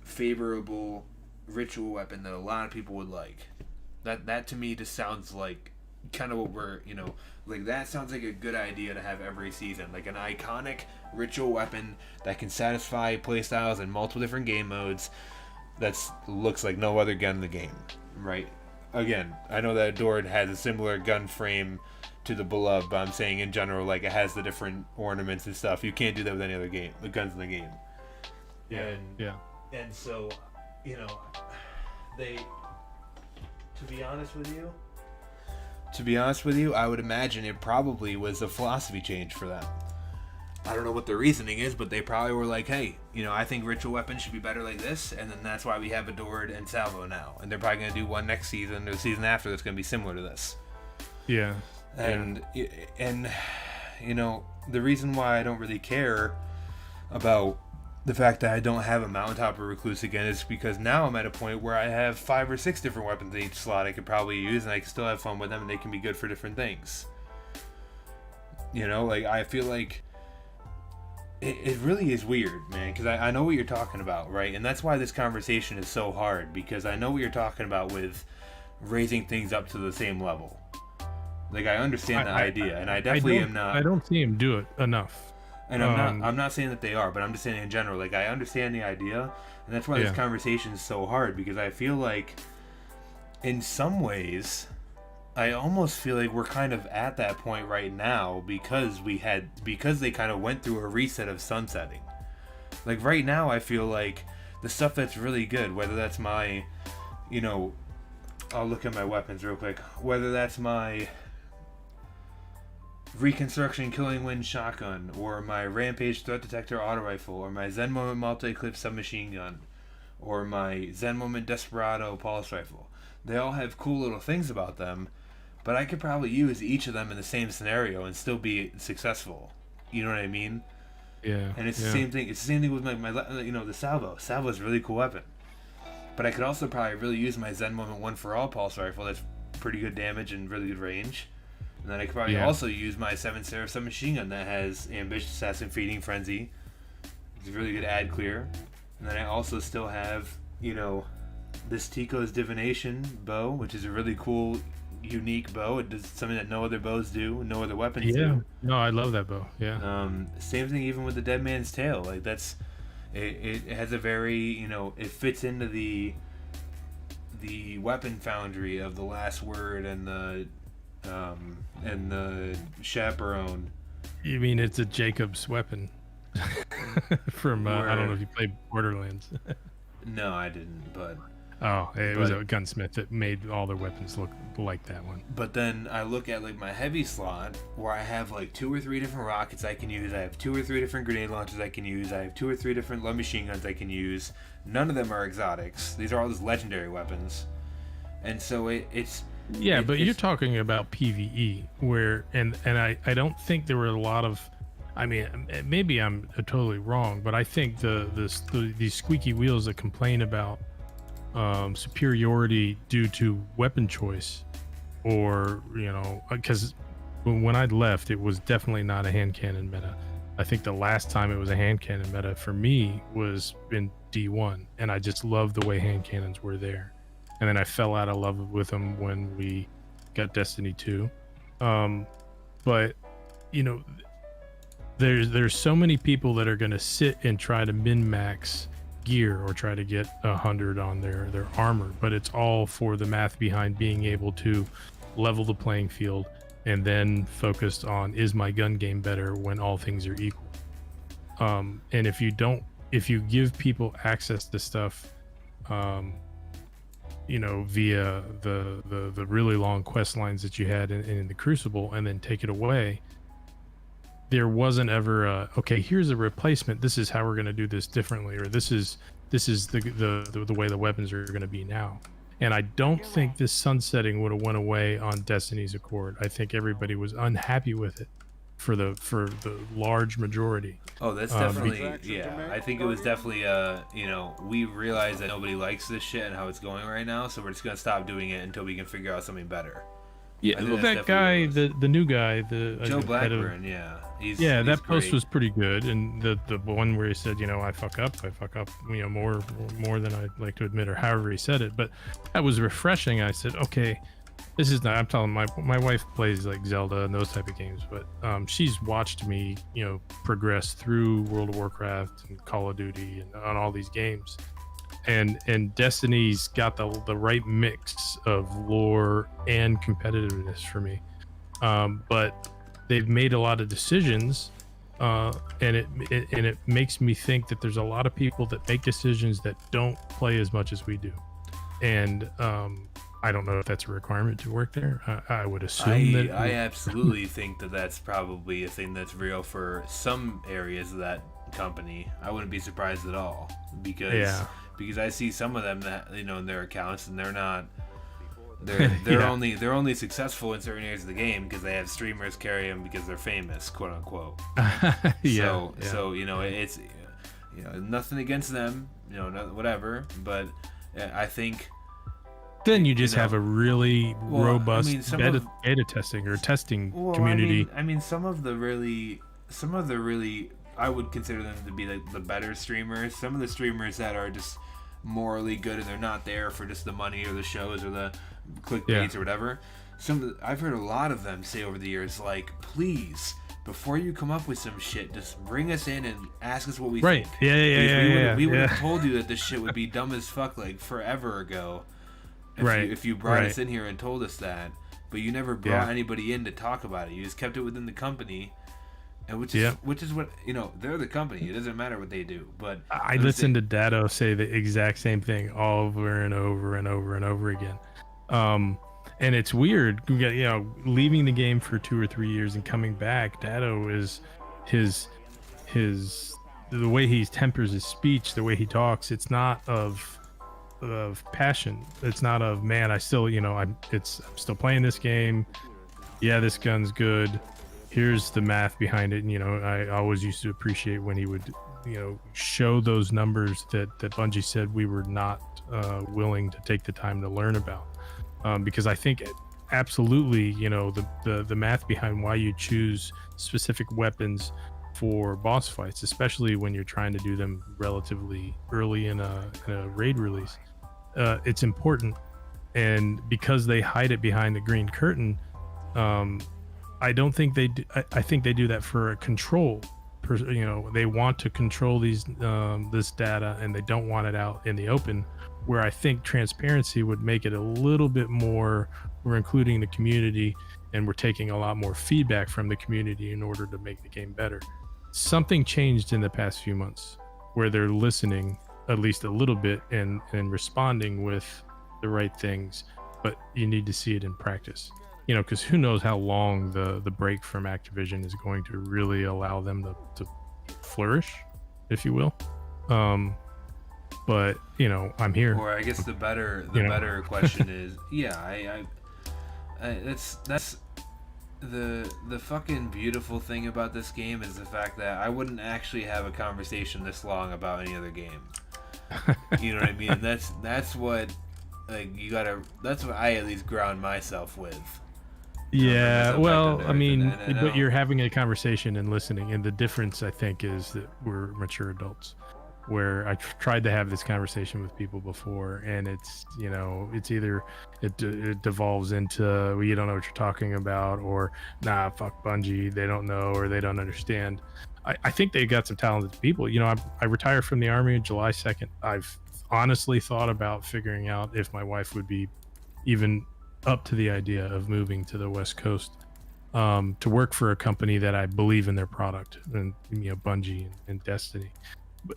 favorable ritual weapon that a lot of people would like. That to me just sounds like kind of what we're, like that sounds like a good idea to have every season. Like an iconic ritual weapon that can satisfy playstyles in multiple different game modes that looks like no other gun in the game, right? Again, I know that Adored has a similar gun frame to the Beloved, but I'm saying in general, like it has the different ornaments and stuff. You can't do that with any other game, the guns in the game. And so, they, to be honest with you, I would imagine it probably was a philosophy change for them. I don't know what the reasoning is, but they probably were like, hey, I think ritual weapons should be better like this, and then that's why we have Adored and Salvo now. And they're probably going to do one next season or the season after that's going to be similar to this. Yeah. And the reason why I don't really care about the fact that I don't have a Mountaintop or Recluse again is because now I'm at a point where I have 5 or 6 different weapons in each slot I could probably use, and I can still have fun with them, and they can be good for different things. I feel like it really is weird, man, because I know what you're talking about, right? And that's why this conversation is so hard, because I know what you're talking about with raising things up to the same level. Like, I understand the idea, and I definitely am not. I don't see him do it enough. And I'm not saying that they are, but I'm just saying in general, like, I understand the idea, and that's why this conversation is so hard, because I feel like in some ways I almost feel like we're kind of at that point right now because they kind of went through a reset of sunsetting. Like right now I feel like the stuff that's really good, whether that's my, I'll look at my weapons real quick, whether that's my Reconstruction Killing Wind shotgun, or my Rampage Threat Detector auto rifle, or my Zen Moment Multi-Clip submachine gun, or my Zen Moment Desperado pulse rifle. They all have cool little things about them, but I could probably use each of them in the same scenario and still be successful. You know what I mean? Yeah. And it's the same thing. It's the same thing with my the Salvo. Salvo is a really cool weapon, but I could also probably really use my Zen Moment One for All pulse rifle. That's pretty good damage and really good range. And then I could probably also use my 7 Seraph submachine gun that has Ambitious Assassin Feeding Frenzy. It's a really good ad clear. And then I also still have, this Tico's Divination bow, which is a really cool, unique bow. It does something that no other bows do, no other weapons do. No, I love that bow. Yeah. Same thing even with the Dead Man's Tail. Like it has a very, it fits into the weapon foundry of the Last Word and the Chaperone. You mean it's a Jacob's weapon from I don't know if you played Borderlands. No, I didn't, but Oh, it was But- a gunsmith that made all their weapons look like that one. But then I look at like my heavy slot where I have like 2 or 3 different rockets I can use. I have 2 or 3 different grenade launchers I can use. I have 2 or 3 different light machine guns I can use. None of them are exotics. These are all just legendary weapons. And so it's Yeah, but you're it's- talking about PVE, where and I don't think there were a lot of, I mean, maybe I'm totally wrong, but I think these squeaky wheels that complain about superiority due to weapon choice, or because when I left, it was definitely not a hand cannon meta. I think the last time it was a hand cannon meta for me was in D1, and I just loved the way hand cannons were there. And then I fell out of love with them when we got Destiny 2. But there's so many people that are going to sit and try to min-max gear or try to get 100 on their armor, but it's all for the math behind being able to level the playing field and then focused on, is my gun game better when all things are equal. And if you give people access to stuff via the really long quest lines that you had in the Crucible, and then take it away, there wasn't ever okay, here's a replacement, this is how we're going to do this differently, or this is the way the weapons are going to be now. And I don't think this sunsetting would have went away on Destiny's Accord. I think everybody was unhappy with it for the large majority. Oh, that's definitely, yeah. I think it was definitely, we realize that nobody likes this shit and how it's going right now, so we're just gonna stop doing it until we can figure out something better. Yeah, I think well, that's that guy, definitely what it the new guy, the was. Joe head of- Blackburn, yeah. He's that post great. was pretty good, and the one where he said, I fuck up, more than I'd like to admit, or however he said it, but that was refreshing. I said, okay, this is not. I'm telling my wife plays like Zelda and those type of games, but she's watched me, progress through World of Warcraft and Call of Duty and on all these games, and Destiny's got the right mix of lore and competitiveness for me, but they've made a lot of decisions, and it makes me think that there's a lot of people that make decisions that don't play as much as we do, and I don't know if that's a requirement to work there. I would assume I absolutely think that that's probably a thing that's real for some areas of that company. I wouldn't be surprised at all, because I see some of them that in their accounts, and they're not. They're only successful in certain areas of the game because they have streamers carry them because they're famous, quote unquote. So it's nothing against them, whatever. But I think then you just have a really robust some beta testing or testing community. I mean, some of the really, I would consider them to be the better streamers. Some of the streamers that are just morally good and they're not there for just the money or the shows or the clickbaits or whatever. I've heard a lot of them say over the years, like, please, before you come up with some shit, just bring us in and ask us what we think. We would have told you that this shit would be dumb as fuck like forever ago. If you brought us in here and told us that, but you never brought anybody in to talk about it. You just kept it within the company, and which is what they're the company. It doesn't matter what they do. But I listened to Dado say the exact same thing over and over and over and over again. And it's weird, leaving the game for 2 or 3 years and coming back. Dado is the way he tempers his speech, the way he talks. It's not of passion. It's not of, man, I still, I'm still playing this game. Yeah, this gun's good. Here's the math behind it. And, I always used to appreciate when he would, show those numbers that Bungie said we were not willing to take the time to learn about. Because I think absolutely, the math behind why you choose specific weapons for boss fights, especially when you're trying to do them relatively early in a raid release, it's important. And because they hide it behind the green curtain, I don't think they do. I think they do that for a control. They want to control this data, and they don't want it out in the open. Where I think transparency would make it a little bit more, we're including the community and we're taking a lot more feedback from the community in order to make the game better. Something changed in the past few months where they're listening at least a little bit and responding with the right things, but you need to see it in practice. You know, because who knows how long the break from Activision is going to really allow them to flourish, if you will. But you know, I'm here. Or I guess the better question is, yeah, that's the fucking beautiful thing about this game is the fact that I wouldn't actually have a conversation this long about any other game. You know what I mean? That's what that's what I at least ground myself with. Yeah, well, I mean, but you're having a conversation and listening, and the difference I think is that we're mature adults. Where I tried to have this conversation with people before, and it's, you know, it's either it devolves into, well, you don't know what you're talking about, or nah, fuck Bungie, they don't know or they don't understand. I think they got some talented people. You know, I retired from the Army on July 2nd. I've honestly thought about figuring out if my wife would be even up to the idea of moving to the West Coast to work for a company that I believe in their product, and, you know, Bungie and Destiny.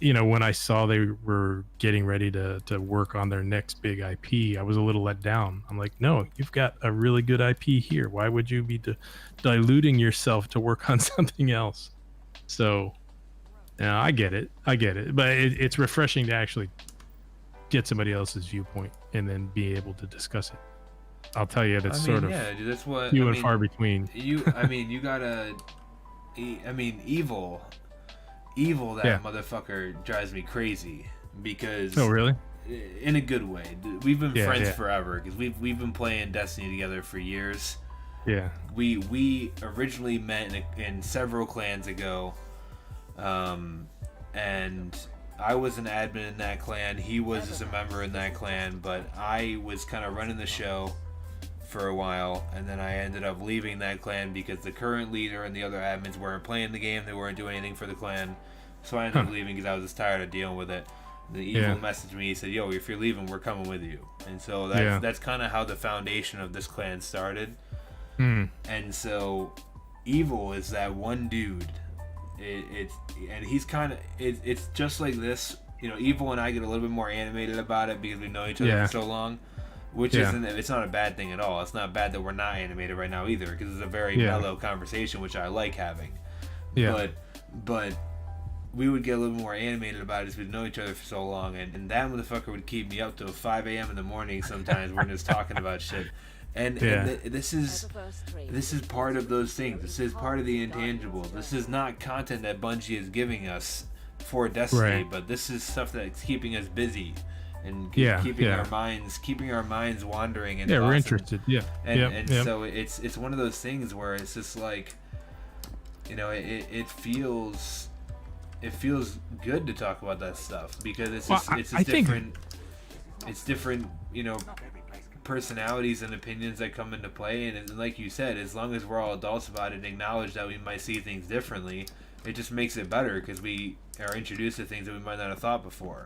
You know, when I saw they were getting ready to work on their next big IP, I was a little let down. I'm like, no, you've got a really good IP here. Why would you be diluting yourself to work on something else? So, yeah, I get it, but it's refreshing to actually get somebody else's viewpoint and then be able to discuss it. I'll tell you, that's sort of dude, that's what few and far between. You gotta, Evil, that motherfucker drives me crazy because. Oh really? In a good way. We've been friends forever because we've been playing Destiny together for years. Yeah. We originally met in several clans ago, and I was an admin in that clan. He was just a member in that clan, but I was kind of running the show for a while, and then I ended up leaving that clan because the current leader and the other admins weren't playing the game. They weren't doing anything for the clan, so I ended up leaving because I was just tired of dealing with it. The Evil messaged me. He said, "Yo, if you're leaving, we're coming with you." And so that's kind of how the foundation of this clan started. And so Evil is that one dude. And he's kind of it's just like this. You know, Evil and I get a little bit more animated about it because we know each other for so long. Which it's not a bad thing at all. It's not bad that we're not animated right now either, because it's a very mellow conversation, which I like having. Yeah. But we would get a little more animated about it as we know each other for so long, and that motherfucker would keep me up till 5 a.m. in the morning sometimes. We're just talking about shit. And this is part of those things. This is part of the intangible. This is not content that Bungie is giving us for Destiny, but this is stuff that's keeping us busy. And keeping our minds wandering. And we're interested. So it's one of those things where it's just like, you know, it feels good to talk about that stuff because it's different, you know, personalities and opinions that come into play. And like you said, as long as we're all adults about it and acknowledge that we might see things differently, it just makes it better because we are introduced to things that we might not have thought before.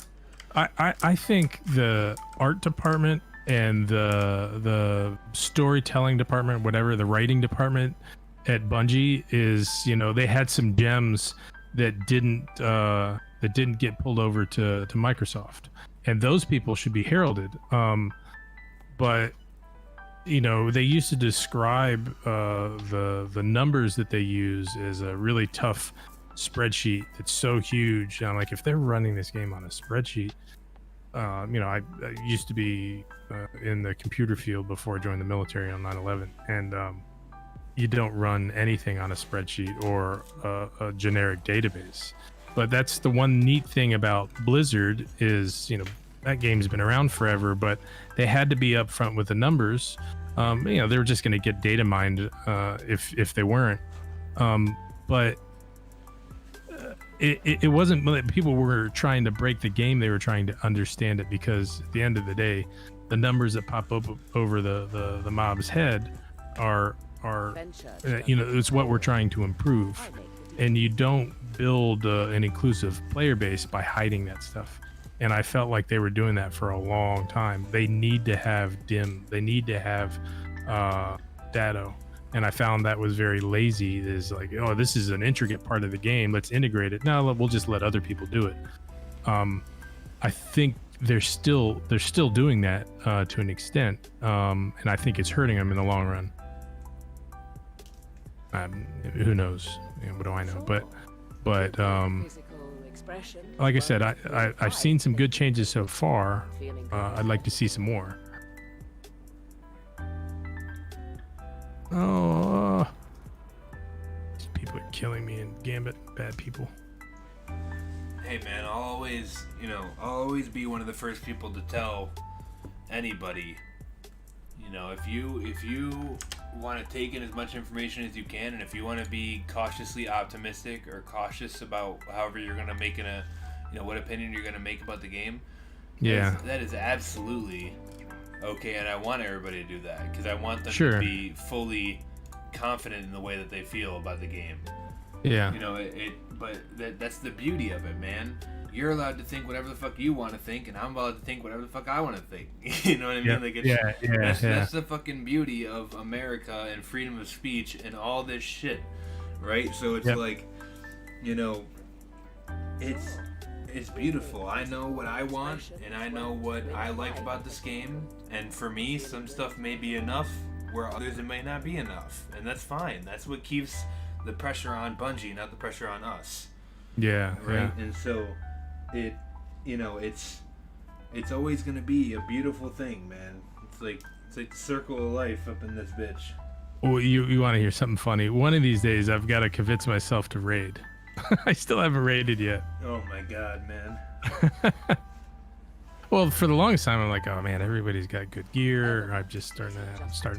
I think the art department and the storytelling department, whatever, the writing department at Bungie is, you know, they had some gems that didn't get pulled over to Microsoft, and those people should be heralded. But you know, they used to describe the numbers that they use as a really tough spreadsheet that's so huge. I'm like, if they're running this game on a spreadsheet, you know, I used to be in the computer field before I joined the military on 9/11, and you don't run anything on a spreadsheet or a generic database. But that's the one neat thing about Blizzard is, you know, that game's been around forever, but they had to be upfront with the numbers. You know, they were just going to get data mined if they weren't. But it wasn't, people were trying to break the game. They were trying to understand it, because at the end of the day, the numbers that pop up over the mob's head are you know, it's what we're trying to improve. And you don't build an inclusive player base by hiding that stuff. And I felt like they were doing that for a long time. They need to have DIM. They need to have Datto. And I found that was very lazy. Is like, oh, this is an intricate part of the game. Let's integrate it. No, we'll just let other people do it. I think they're still doing that to an extent, and I think it's hurting them in the long run. Who knows? What do I know? But like I said, I've seen some good changes so far. I'd like to see some more. Oh, these people are killing me in Gambit. Bad people. Hey man, I'll always be one of the first people to tell anybody, if you want to take in as much information as you can, and if you want to be cautiously optimistic or cautious about however you're gonna make what opinion you're gonna make about the game, that is absolutely okay, and I want everybody to do that because I want them to be fully confident in the way that they feel about the game. Yeah. But that's the beauty of it, man. You're allowed to think whatever the fuck you want to think, and I'm allowed to think whatever the fuck I want to think. You know what I mean? Like, that's the fucking beauty of America and freedom of speech and all this shit, right? So it's like, it's beautiful. I know what I want, and I know what I like about this game, and for me, some stuff may be enough, where others it may not be enough, and that's fine. That's what keeps the pressure on Bungie, not the pressure on us. Yeah. Right. Yeah. And so, it's always gonna be a beautiful thing, man. It's like the circle of life up in this bitch. Well, you want to hear something funny? One of these days, I've got to convince myself to raid. I still haven't raided yet. Oh my god, man. Well, for the longest time, I'm like, oh man, everybody's got good gear. I'm just starting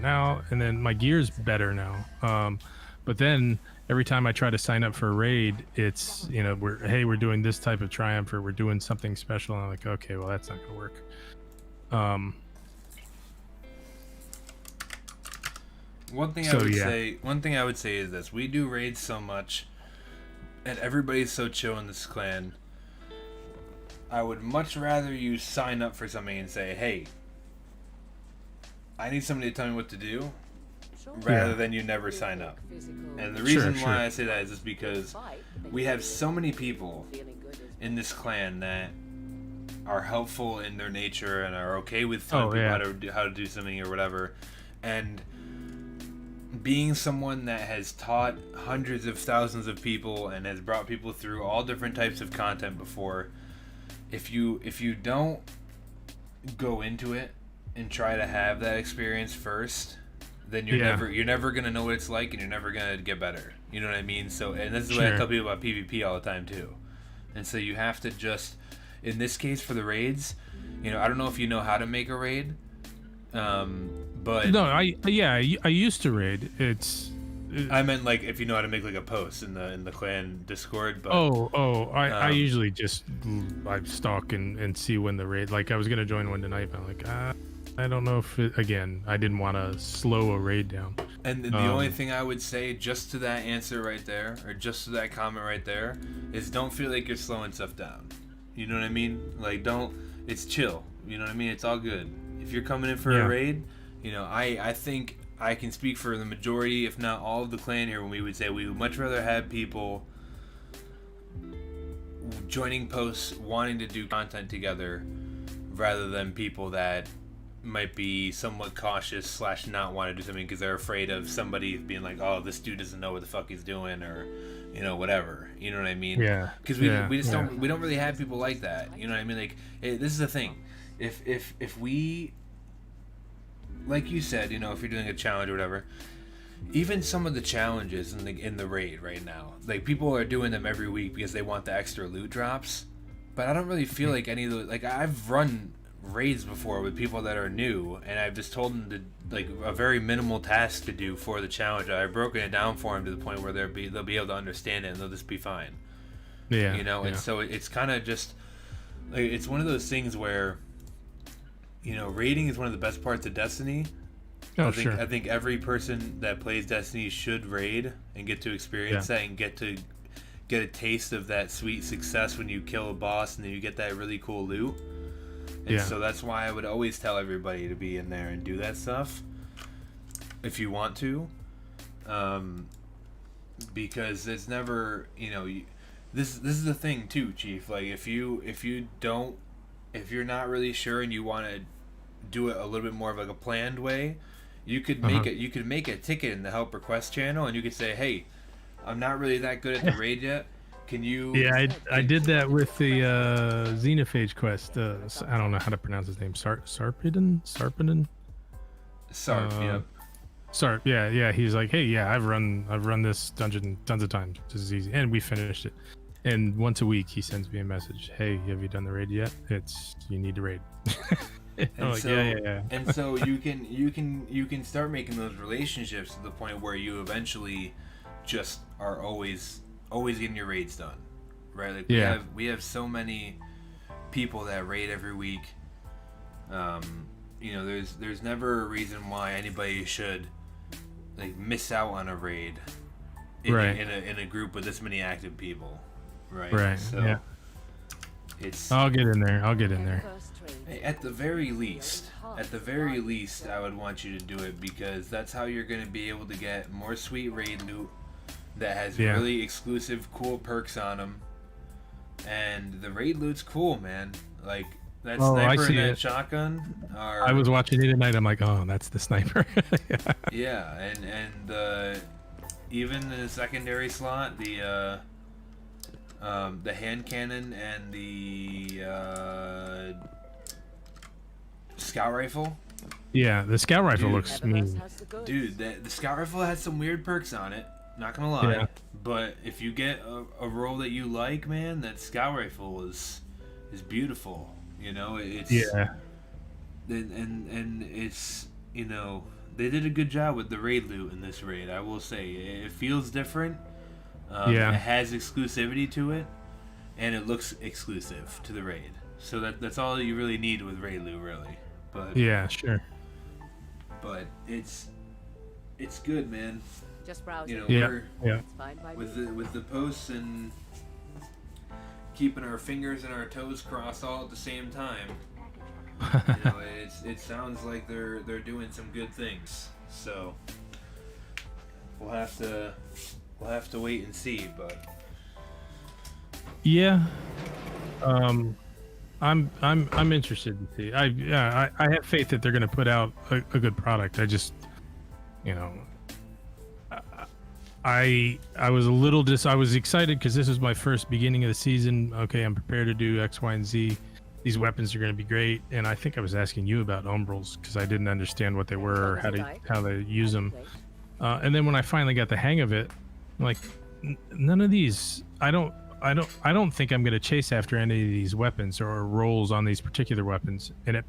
out, and then my gear's better now. But then every time I try to sign up for a raid, it's we're doing this type of triumph, or we're doing something special. And I'm like, okay, well that's not gonna work. One thing I would say is this: we do raids so much, and everybody's so chill in this clan. I would much rather you sign up for something and say, hey, I need somebody to tell me what to do, rather than you never sign up. And the reason why I say that is just because we have so many people in this clan that are helpful in their nature and are okay with telling people how to do something or whatever. And being someone that has taught hundreds of thousands of people and has brought people through all different types of content before, if you don't go into it and try to have that experience first, then you're never gonna know what it's like, and you're never gonna get better. You know what I mean? So, and this is what I tell people about PvP all the time too. And so you have to just, in this case for the raids, I don't know if you know how to make a raid, but no, I used to raid. I meant like if you know how to make like a post in the clan Discord. But I usually just I stalk and see when the raid. Like I was gonna join one tonight, but I'm like, I don't know if I didn't want to slow a raid down. And the only thing I would say just to that answer right there, or just to that comment right there, is don't feel like you're slowing stuff down. You know what I mean? Like it's chill. You know what I mean? It's all good. If you're coming in for a raid, I think I can speak for the majority, if not all of the clan here, when we would say we would much rather have people joining posts wanting to do content together rather than people that might be somewhat cautious / not want to do something because they're afraid of somebody being like, oh, this dude doesn't know what the fuck he's doing, or whatever. You know what I mean? Yeah. Because we don't really have people like that. You know what I mean? Like this is the thing. If we, like you said, if you're doing a challenge or whatever, even some of the challenges in the raid right now, like people are doing them every week because they want the extra loot drops. But I don't really feel like any of the, like I've run raids before with people that are new, and I've just told them to like a very minimal task to do for the challenge. I've broken it down for them to the point where they'll be able to understand it and they'll just be fine. Yeah. And so it's kind of just like it's one of those things where raiding is one of the best parts of Destiny. I think every person that plays Destiny should raid and get to experience that and get a taste of that sweet success when you kill a boss and then you get that really cool loot. And so that's why I would always tell everybody to be in there and do that stuff if you want to, because it's never this is the thing too, Chief. Like if you don't if you're not really sure and you want to do it a little bit more of like a planned way, you could make it. You could make a ticket in the help request channel, and you could say, "Hey, I'm not really that good at the raid yet. Can you?" Yeah, I did that with the Xenophage quest. I don't know how to pronounce his name. Sarpedon. Sarp. Yep. Sarp. Yeah. He's like, hey, yeah, I've run this dungeon tons of times. This is easy, and we finished it. And once a week, he sends me a message. Hey, have you done the raid yet? You need to raid. And like, so, yeah. And so you can start making those relationships to the point where you eventually just are always getting your raids done, right? Like we have so many people that raid every week. You know, there's never a reason why anybody should like miss out on a raid in a group with this many active people, right? Right. So yeah. it's. I'll get in there. At the very least, I would want you to do it because that's how you're going to be able to get more sweet raid loot that has really exclusive, cool perks on them. And the raid loot's cool, man. Like that sniper and that shotgun are. I was watching it at night. I'm like, oh, that's the sniper. Yeah, and even in the secondary slot, the hand cannon and the scout rifle. Yeah, the scout rifle looks mean. Dude, the scout rifle has some weird perks on it. Not gonna lie. Yeah. But if you get a roll that you like, man, that scout rifle is beautiful. You know, it's and it's, you know, they did a good job with the raid loot in this raid. I will say it feels different. It has exclusivity to it, and it looks exclusive to the raid. So that's all that you really need with raid loot, really. But yeah, sure. But it's good, man. Just browse. You know, It's fine by with me. the posts and keeping our fingers and our toes crossed all at the same time. You know, it sounds like they're doing some good things. So we'll have to wait and see, but yeah. I'm interested to see. I have faith that they're going to put out a good product. I just, you know, I was a little I was excited because this was my first beginning of the season. Okay, I'm prepared to do X, Y, and Z. These weapons are going to be great. And I think I was asking you about umbrals because I didn't understand what they were or how to use them. And then when I finally got the hang of it, I'm like, none of these. I don't think I'm going to chase after any of these weapons or rolls on these particular weapons. And it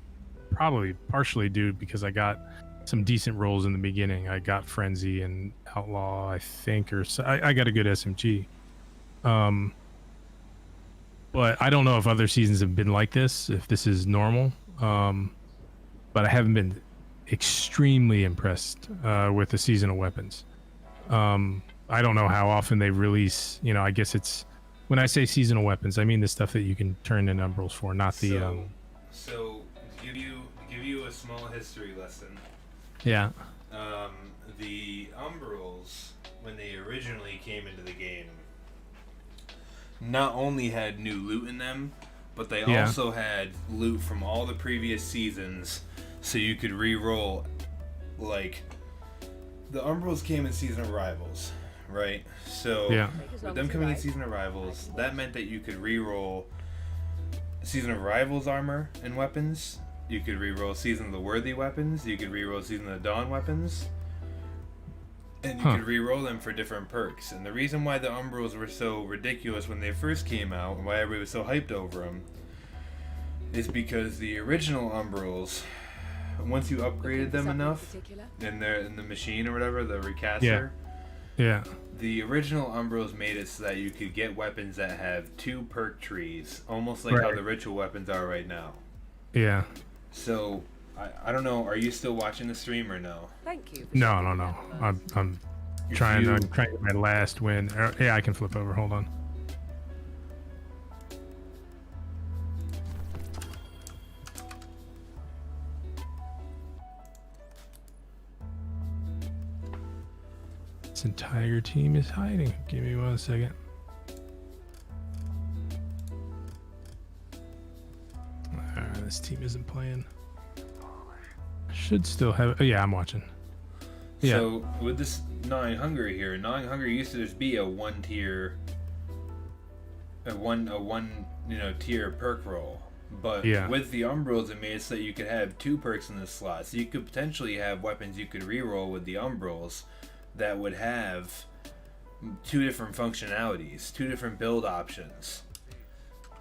probably partially due because I got some decent rolls in the beginning. I got Frenzy and Outlaw, I think, or so. I got a good SMG. But I don't know if other seasons have been like this, if this is normal. But I haven't been extremely impressed with the seasonal weapons. I don't know how often they release, you know, I guess it's, when I say seasonal weapons, I mean the stuff that you can turn in umbrals for, not the. So give you a small history lesson. Yeah. The umbrals, when they originally came into the game, not only had new loot in them, but they also had loot from all the previous seasons, so you could re-roll. Like, the umbrals came in Season of Rivals, right? So with them coming in Season of Rivals, that meant that you could re-roll Season of Rivals armor and weapons. You could re-roll Season of the Worthy weapons. You could re-roll Season of the Dawn weapons. And you could re-roll them for different perks. And the reason why the umbrals were so ridiculous when they first came out, and why everybody was so hyped over them, is because the original umbrals, once you upgraded them enough in the machine or whatever, the recaster, the original umbrals made it so that you could get weapons that have 2 perk trees, almost like how the ritual weapons are right now. Yeah. So I don't know. Are you still watching the stream or no? Thank you. No. I'm trying to get my last win. Yeah, I can flip over. Hold on. This entire team is hiding. Give me 1 second. All this team isn't playing. Should still have. Oh, yeah, I'm watching. Yeah. So with this Gnawing Hunger here, Gnawing Hunger used to just be a one tier, tier perk roll. But Yeah. with the Umbrals, it made it so that you could have 2 perks in this slot. So you could potentially have weapons you could reroll with the Umbrals that would have 2 different functionalities, 2 different build options.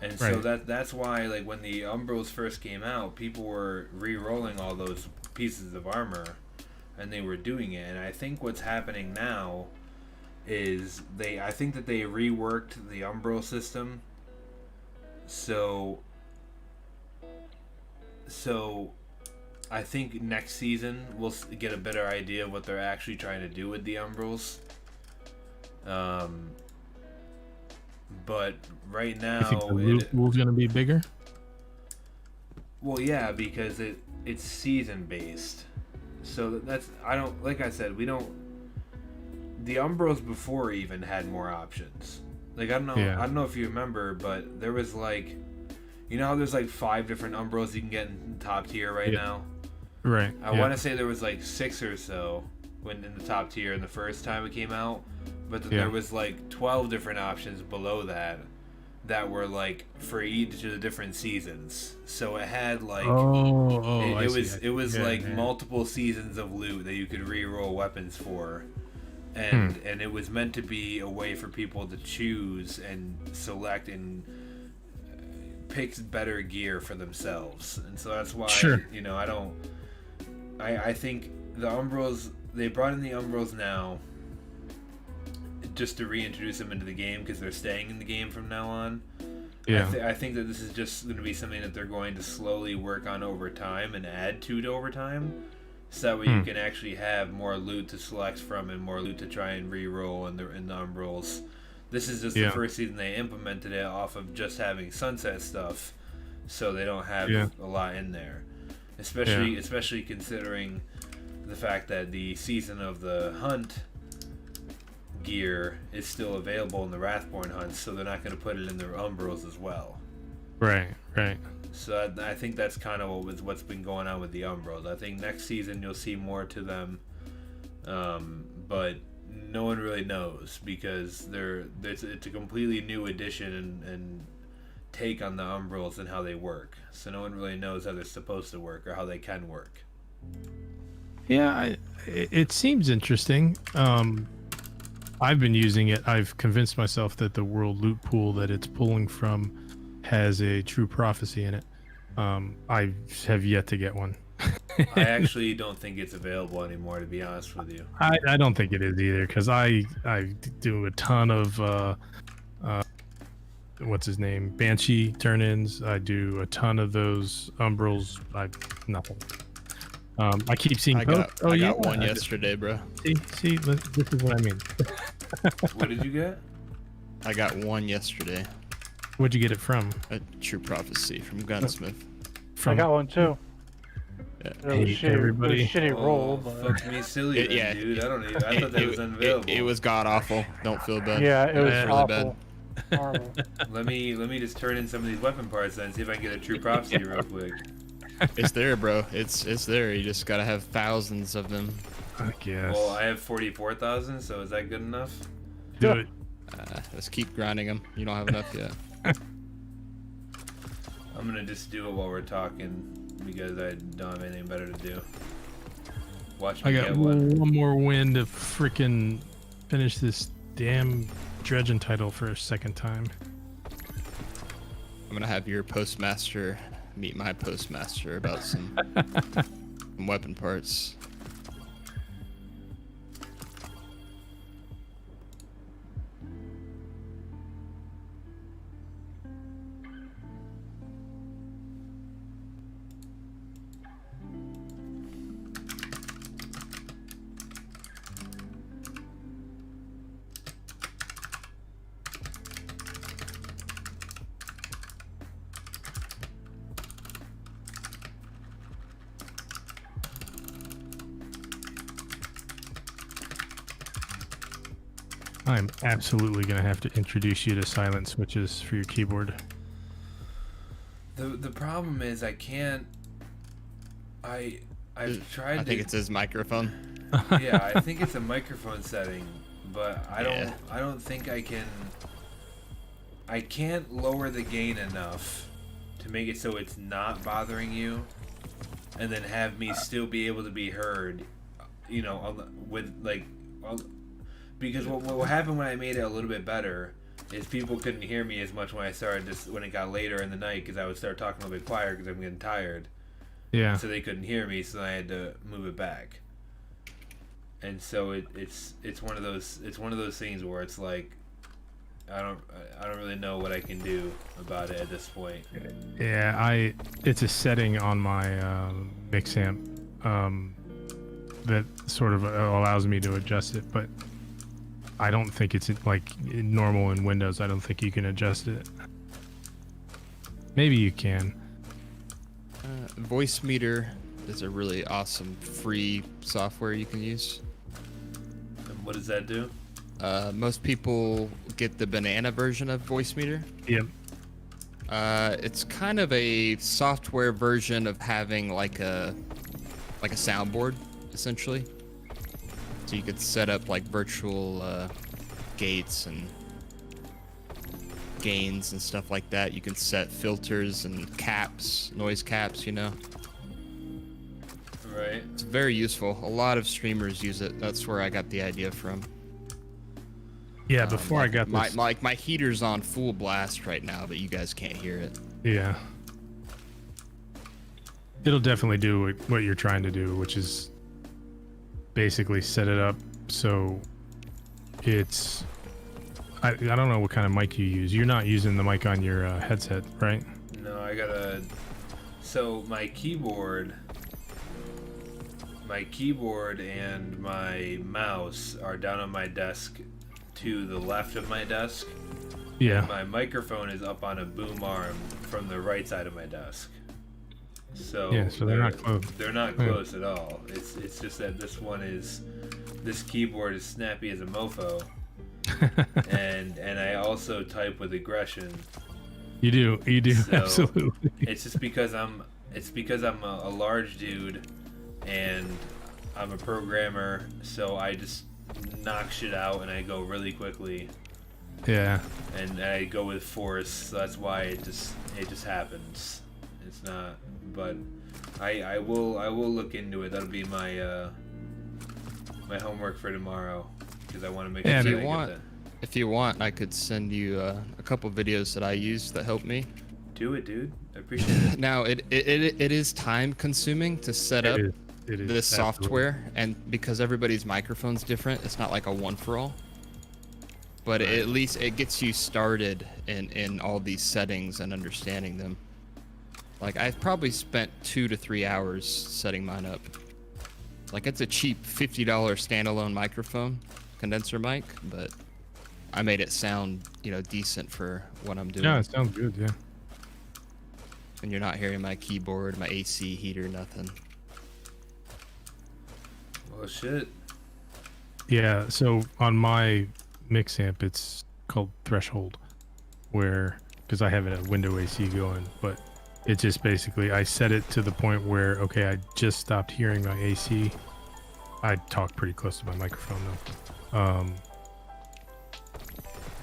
And so Right. that's why, like, when the Umbrals first came out, people were re-rolling all those pieces of armor, and they were doing it. And I think what's happening now is I think that they reworked the Umbral system. So I think next season we'll get a better idea of what they're actually trying to do with the Umbrals. But right now, You think the loot pool's gonna be bigger? well, yeah, because it's season based. So that's like I said, we don't. The Umbrals before even had more options. Like I don't know if you remember, but there was like, you know how there's like 5 different Umbrals you can get in top tier right now. Right. I want to say there was like 6 or so when in the top tier in the first time it came out, but then there was like 12 different options below that were like for each of the different seasons. So it had like it was like multiple seasons of loot that you could re-roll weapons for. And it was meant to be a way for people to choose and select and pick better gear for themselves. And so that's why I think the Umbrals, they brought in the Umbrals now just to reintroduce them into the game because they're staying in the game from now on. Yeah. I think that this is just going to be something that they're going to slowly work on over time and add to over time, so that way you can actually have more loot to select from and more loot to try and re-roll in the Umbrals. This is just the first season they implemented it off of just having Sunset stuff, so they don't have a lot in there. Especially considering the fact that the season of the hunt gear is still available in the Wrathborn hunts, so they're not going to put it in their Umbrals as well. Right. So I think that's kind of what's been going on with the Umbrals. I think next season you'll see more to them, but no one really knows because it's a completely new addition and take on the Umbrals and how they work. So no one really knows how they're supposed to work or how they can work. Yeah, it seems interesting. I've been using it. I've convinced myself that the world loot pool that it's pulling from has a true prophecy in it. I have yet to get one. I actually don't think it's available anymore, to be honest with you. I don't think it is either, because I do a ton of what's his name, Banshee turn-ins. I do a ton of those Umbrals. Nothing. I keep seeing. I got one yesterday, bro. See, this is what I mean. What did you get? I got one yesterday. Where'd you get it from? A True Prophecy from Gunsmith. I got one too. Yeah. It was a shitty roll, but Fuck me silly, dude. I thought that was unavailable. It was god awful. Don't feel bad. yeah, it was really awful. bad. Horrible. Let me just turn in some of these weapon parts then, see if I can get a true prophecy real quick. It's there, bro. It's there. You just gotta have thousands of them. I guess. Well, I have 44,000, so is that good enough? Do it. Let's keep grinding them. You don't have enough yet. I'm gonna just do it while we're talking because I don't have anything better to do. Watch me I got get one. one more win to freaking finish this damn dredging title for a second time. I'm gonna have your postmaster meet my postmaster about some weapon parts. I'm absolutely gonna have to introduce you to silent switches for your keyboard. The problem is I can't. I've tried. I think it's his microphone. Yeah, I think it's a microphone setting, but I don't think I can. I can't lower the gain enough to make it so it's not bothering you, and then have me still be able to be heard. You know, with like, because what happened when I made it a little bit better is people couldn't hear me as much when I started when it got later in the night, because I would start talking a little bit quieter because I'm getting tired. Yeah. So they couldn't hear me, so I had to move it back. And so it's one of those things where it's like I don't really know what I can do about it at this point. Yeah, it's a setting on my mix amp that sort of allows me to adjust it, but I don't think it's like normal in Windows. I don't think you can adjust it. Maybe you can. Voicemeeter is a really awesome free software you can use. And what does that do? Most people get the banana version of Voicemeeter. Yep. It's kind of a software version of having like a soundboard, essentially. So you could set up like virtual gates and gains and stuff like that. You can set filters and caps, noise caps, you know. Right. It's very useful. A lot of streamers use it. That's where I got the idea from. Yeah, before I got this. My heater's on full blast right now, but you guys can't hear it. Yeah. It'll definitely do what you're trying to do, which is basically set it up so it's... I don't know what kind of mic you use. You're not using the mic on your headset, right? No, I gotta. So my keyboard and my mouse are down on my desk to the left of my desk. Yeah. My microphone is up on a boom arm from the right side of my desk. So yeah, so they're not close. They're not close at all. It's just that this keyboard is snappy as a mofo. and I also type with aggression. You do, so absolutely. It's just because I'm a large dude and I'm a programmer, so I just knock shit out and I go really quickly. Yeah. And I go with force, so that's why it just happens. It's not, but I will look into it. That'll be my my homework for tomorrow, because I want to make sure. If you want, I could send you a couple videos that I use that help me. Do it, dude. I appreciate it. Now it is time consuming to set up this software, and because everybody's microphone's different, it's not like a one for all. But at least it gets you started in all these settings and understanding them. Like I've probably spent 2 to 3 hours setting mine up. Like it's a cheap $50 standalone microphone, condenser mic, but I made it sound, decent for what I'm doing. Yeah, it sounds good, yeah. And you're not hearing my keyboard, my AC heater, nothing. Well, shit. Yeah, so on my mix amp, it's called Threshold, because I have a window AC going, but it just basically, I set it to the point where, okay, I just stopped hearing my AC. I talk pretty close to my microphone though.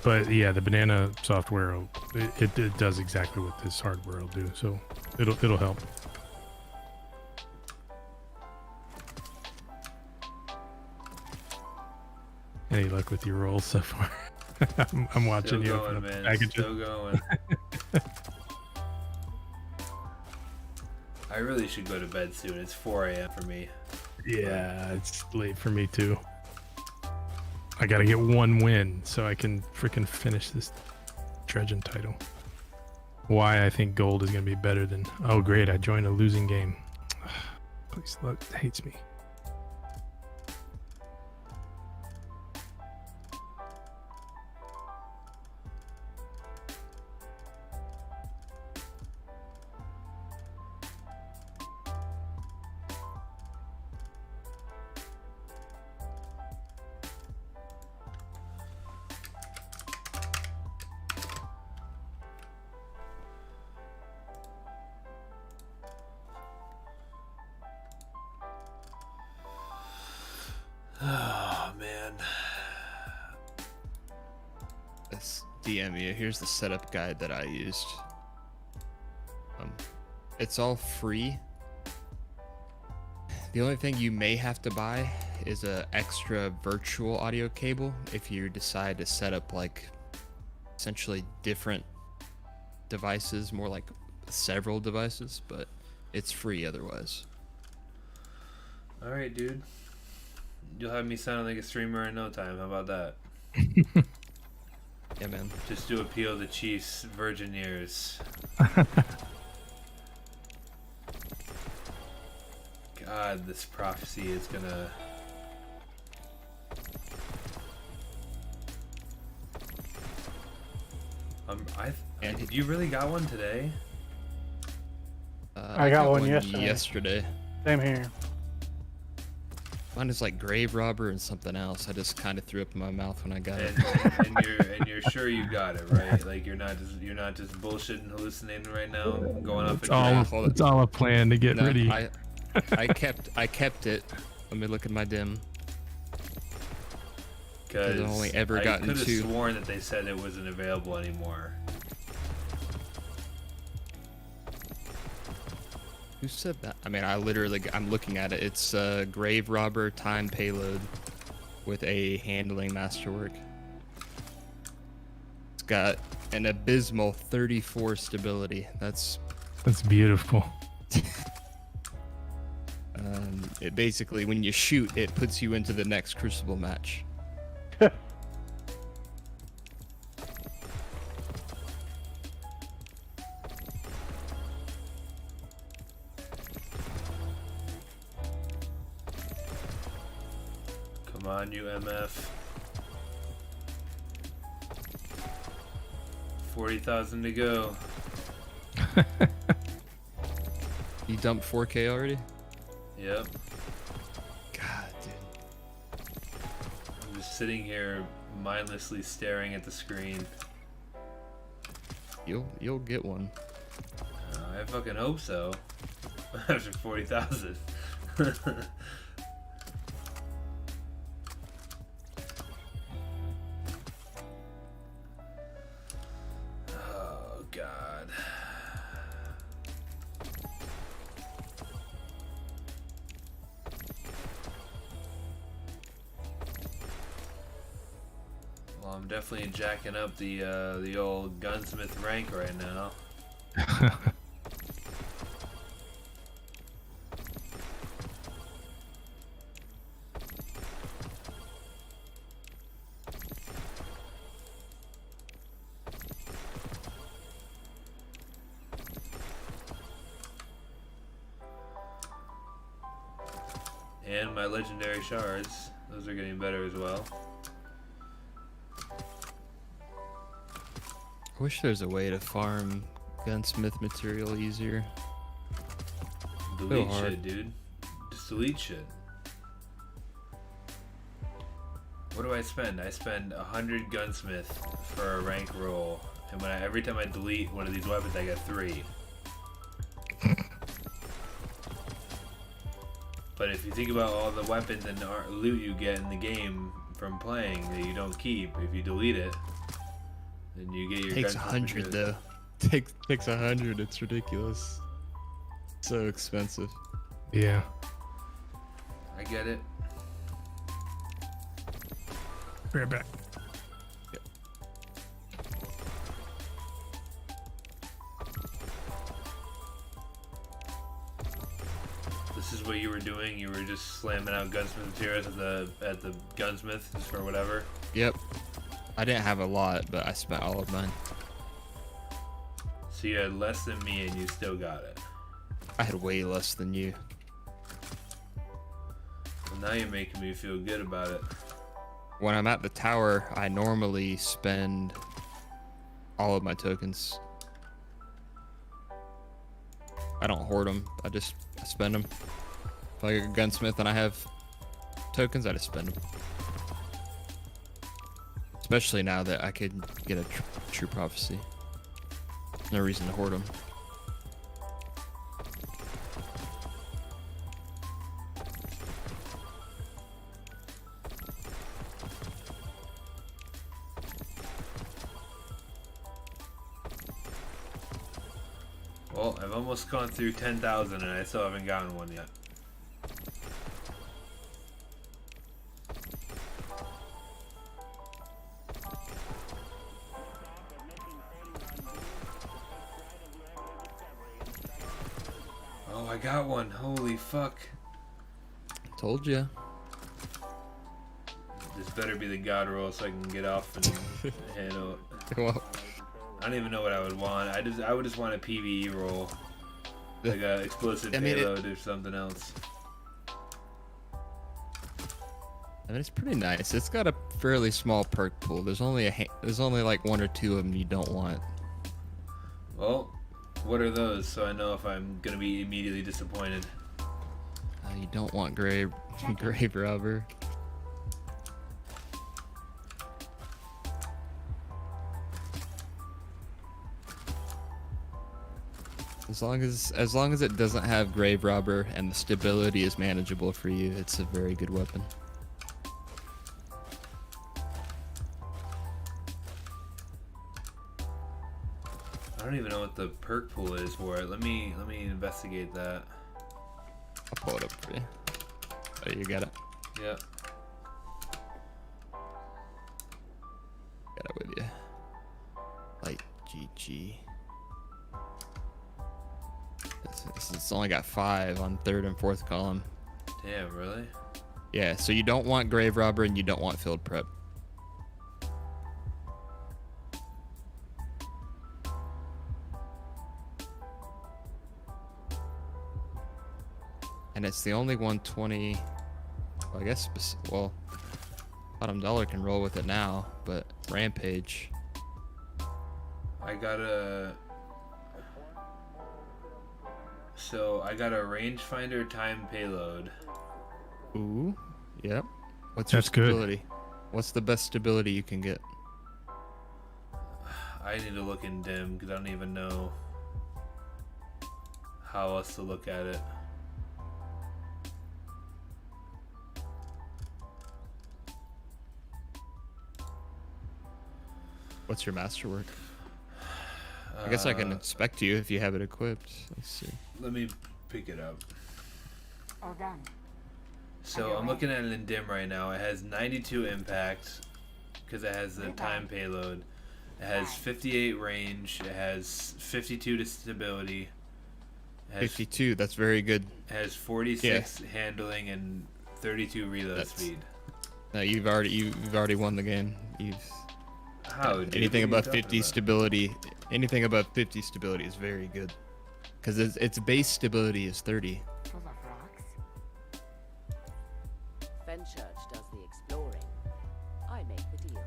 But yeah, the banana software, it does exactly what this hardware will do, so it'll help. Any luck with your rolls so far? I'm watching you. Still going, man. Still going. I really should go to bed soon. It's 4 a.m. for me. Yeah, it's late for me too. I gotta get one win so I can freaking finish this Dredgen title. Why I think gold is gonna be better than... Oh great, I joined a losing game. Please, look, hates me. Oh man. Let's DM you. Here's the setup guide that I used. It's all free. The only thing you may have to buy is a extra virtual audio cable if you decide to set up like essentially different devices, more like several devices, but it's free otherwise. All right, dude. You'll have me sounding like a streamer in no time. How about that? Yeah, man. Just do appeal the Chiefs' virgin ears. God, this prophecy is gonna. You really got one today? I got one yesterday. Same here. Mine is like grave robber and something else. I just kind of threw up in my mouth when I got it. And you're sure you got it right? Like you're not just bullshitting, hallucinating right now, going off. It's all a plan to get rid of you. I kept it. Let me look at my dim. Because I've only ever gotten could have two. sworn that they said it wasn't available anymore. Who said that? I mean, I'm looking at it. It's grave robber time payload with a handling masterwork. It's got an abysmal 34 stability. That's beautiful. It basically, when you shoot, it puts you into the next Crucible match. Come on, you MF. 40,000 to go. You dumped 4K already? Yep. God, dude. I'm just sitting here mindlessly staring at the screen. You'll get one. I fucking hope so. After 40,000. Oh God. Well, I'm definitely jacking up the old gunsmith rank right now. And my legendary shards, those are getting better as well. I wish there's a way to farm gunsmith material easier. Delete shit, dude. Just delete shit. What do I spend? I spend 100 gunsmith for a rank roll, and every time I delete one of these weapons, I get 3. But if you think about all the weapons and loot you get in the game from playing that you don't keep, if you delete it, then you get your. Takes 100 though. Takes 100. It's ridiculous. So expensive. Yeah. I get it. Be right back. This is what you were doing. You were just slamming out gunsmith materials at the gunsmith just for whatever. Yep. I didn't have a lot, but I spent all of mine. So you had less than me, and you still got it. I had way less than you. Well, now you're making me feel good about it. When I'm at the tower, I normally spend all of my tokens. I don't hoard them. I spend them. If I get a gunsmith and I have tokens, I just spend them. Especially now that I could get a true prophecy. No reason to hoard them. Well, I've almost gone through 10,000 and I still haven't gotten one yet. Oh, I got one. Holy fuck. Told you. This better be the god roll so I can get off and handle it. Well, I don't even know what I would want. I would just want a PvE roll. Like a explosive payload or something else. I mean, it's pretty nice. It's got a fairly small perk pool. There's only like 1 or 2 of them you don't want. Well, what are those so I know if I'm gonna be immediately disappointed? You don't want grave robber. As long as it doesn't have grave robber and the stability is manageable for you, it's a very good weapon. I don't even know what the perk pool is for it. Let me investigate that. I'll pull it up for you. Oh, you got it. Yeah. Got it with you. Light GG. It's only got 5 on 3rd and 4th column. Damn, really? Yeah, so you don't want grave robber and you don't want field prep. And it's the only 120. Well, I guess. Well, Bottom Dollar can roll with it now, but Rampage. I got a. So I got a rangefinder time payload. Ooh, yep. What's That's your good. stability? What's the best stability you can get? I need to look in dim because I don't even know how else to look at it. What's your masterwork? I guess I can inspect you if you have it equipped. Let's see. Let me pick it up. All done. So I'm looking at it in dim right now. It has 92 impact because it has the time payload. It has 58 range. It has 52 to stability. It has, 52. That's very good. It has 46 handling and 32 reload speed. No, you've already won the game. How? Dude, Anything what are you above talking 50 about? stability, anything above 50 stability is very good. Because its base stability is 30. Full of rocks. Fenchurch does the exploring. I make the deals.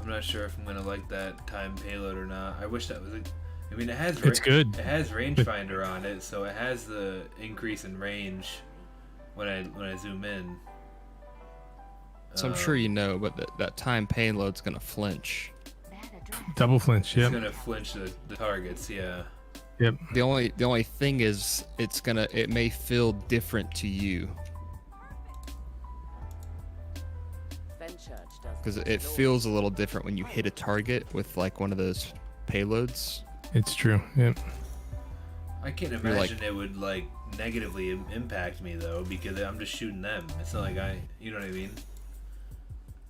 I'm not sure if I'm gonna like that time payload or not. I wish that was. I mean, it has. It's good. It has rangefinder on it, so it has the increase in range when I zoom in. So I'm sure you know, but that time payload's gonna flinch. Double flinch, yep. It's gonna flinch the targets, yeah. Yep. The only thing is it may feel different to you. Fenchurch does Because it feels a little different when you hit a target with like one of those payloads. It's true. Yep. I can't You're imagine it would like negatively impact me though, because I'm just shooting them. It's not like you know what I mean?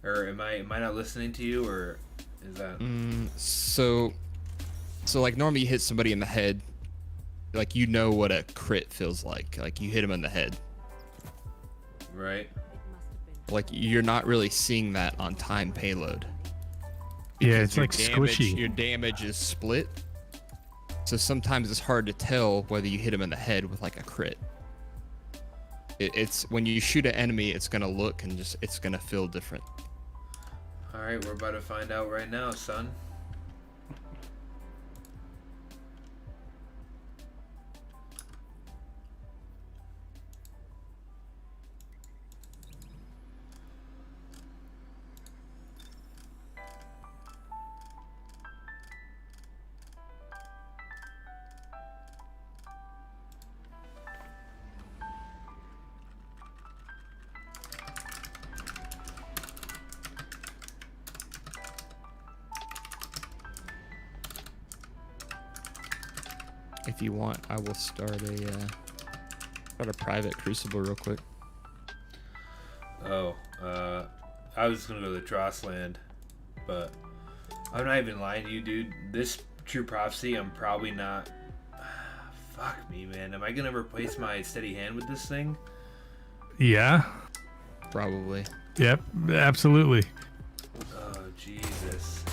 Or am I not listening to you, or is that? So like normally you hit somebody in the head, like you know what a crit feels like. Like you hit him in the head. Right. Like you're not really seeing that on time payload. Yeah, Because it's like squishy. Your damage is split. So sometimes it's hard to tell whether you hit him in the head with like a crit. It's when you shoot an enemy, it's gonna look and it's gonna feel different. All right, we're about to find out right now, son. if you want, I will start a private Crucible real quick. Oh, I was gonna go to Drossland, but I'm not even lying to you, dude. This True Prophecy, I'm probably not. Fuck me, man. Am I gonna replace my steady hand with this thing? Yeah. Probably. Yep. Absolutely. Oh Jesus.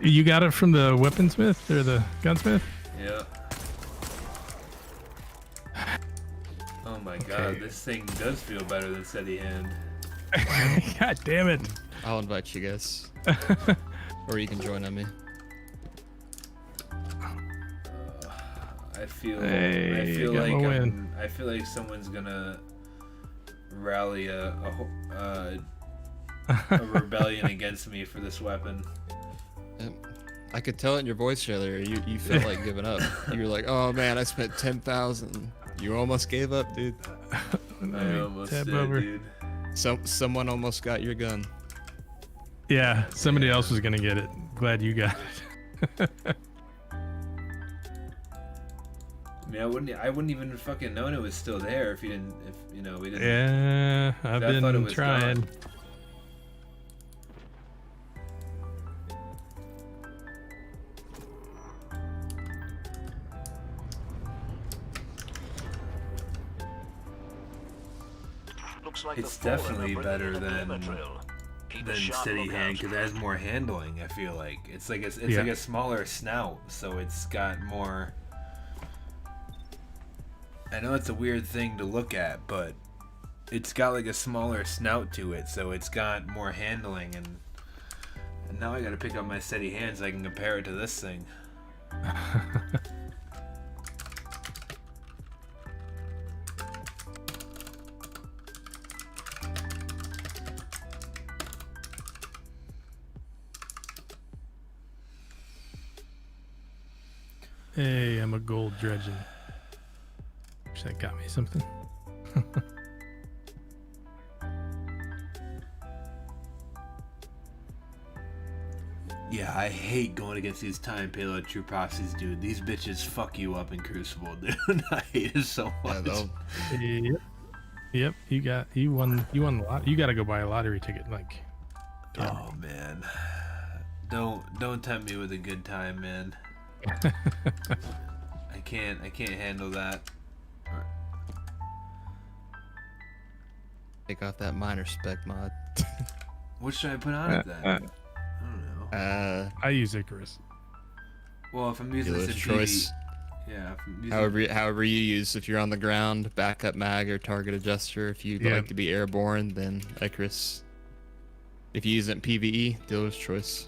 You got it from the weaponsmith or the gunsmith? Yeah. Oh my god, this thing does feel better than steady hand. God damn it. I'll invite you guys. Or you can join on me. I feel Hey, you got like my win. I feel like someone's gonna rally a rebellion against me for this weapon. I could tell it in your voice earlier. You felt like giving up. You were like, "Oh man, I spent 10,000." You almost gave up, dude. I almost Tab did, over. dude. Someone almost got your gun. Yeah, somebody else was gonna get it. Glad you got it. I mean, I wouldn't even fucking known it was still there if we didn't. Yeah, I've I thought it been was trying. gone. It's definitely better than steady hand because it has more handling. I feel like it's like a smaller snout, so it's got more. I know it's a weird thing to look at, but it's got like a smaller snout to it, so it's got more handling. And now I got to pick up my steady hand so I can compare it to this thing. Hey, I'm a gold dredging. Wish that got me something. Yeah, I hate going against these time payload true prophecies, dude. These bitches fuck you up in Crucible, dude. I hate it so much. Yep. You won the lot. You got to go buy a lottery ticket, like. Yeah. Oh man, don't tempt me with a good time, man. I can't handle that. Take off that minor spec mod. What should I put on it then? I don't know. I use Icarus. Well, if I'm using Dealer's this choice. yeah. If I'm using, However you use. If you're on the ground, backup mag or target adjuster. If you'd like to be airborne, then Icarus. If you use it in PvE, dealer's choice.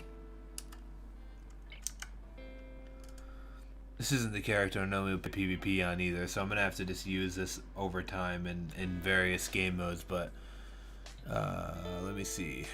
this isn't the character I normally put PvP on either, so I'm gonna have to just use this over time in various game modes. But let me see.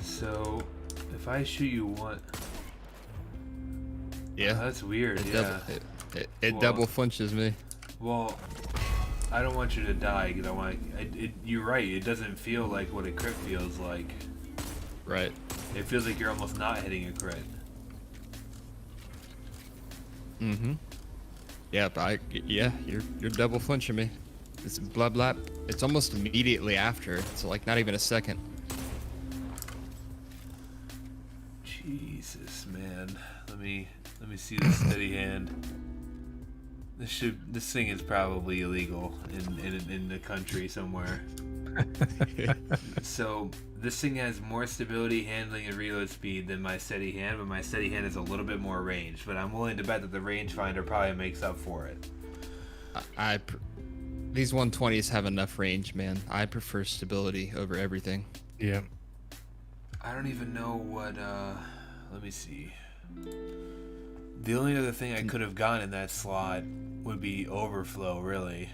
So, if I shoot you one, Yeah. that's weird. It double flinches me. Well, I don't want you to die because I want. You're right. It doesn't feel like what a crit feels like. Right. It feels like you're almost not hitting a crit. Mm-hmm. Yeah, but you're double flinching me. It's blah blah. It's almost immediately after. It's like not even a second. Jesus, man. Let me see the steady hand. This thing is probably illegal in the country somewhere. So this thing has more stability, handling, and reload speed than my steady hand, but my steady hand is a little bit more range. But I'm willing to bet that the rangefinder probably makes up for it. These 120s have enough range, man. I prefer stability over everything. Yeah. I don't even know what, let me see. The only other thing I could have gotten in that slot would be overflow, really.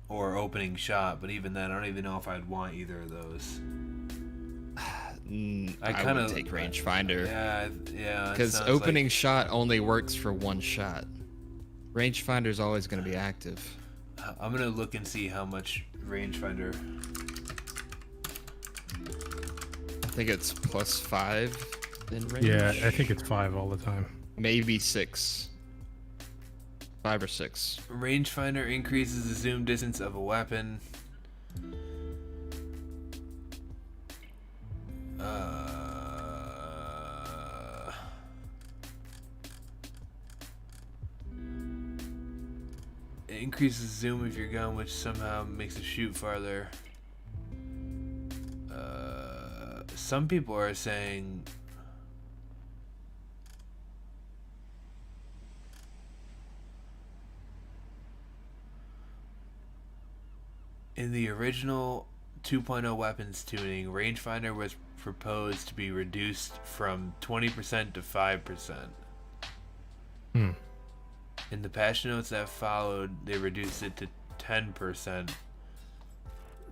Or opening shot, but even then, I don't even know if I'd want either of those. I would take rangefinder. Yeah. Because opening shot only works for one shot. Rangefinder is always going to be active. I'm gonna look and see how much rangefinder. I think it's +5 in range. Yeah, I think it's 5 all the time. Maybe 6. 5 or 6. Rangefinder increases the zoom distance of a weapon. It increases zoom of your gun, which somehow makes it shoot farther. Some people are saying in the original 2.0 weapons tuning, rangefinder was proposed to be reduced from 20% to 5%. In the patch notes that followed, they reduced it to 10%.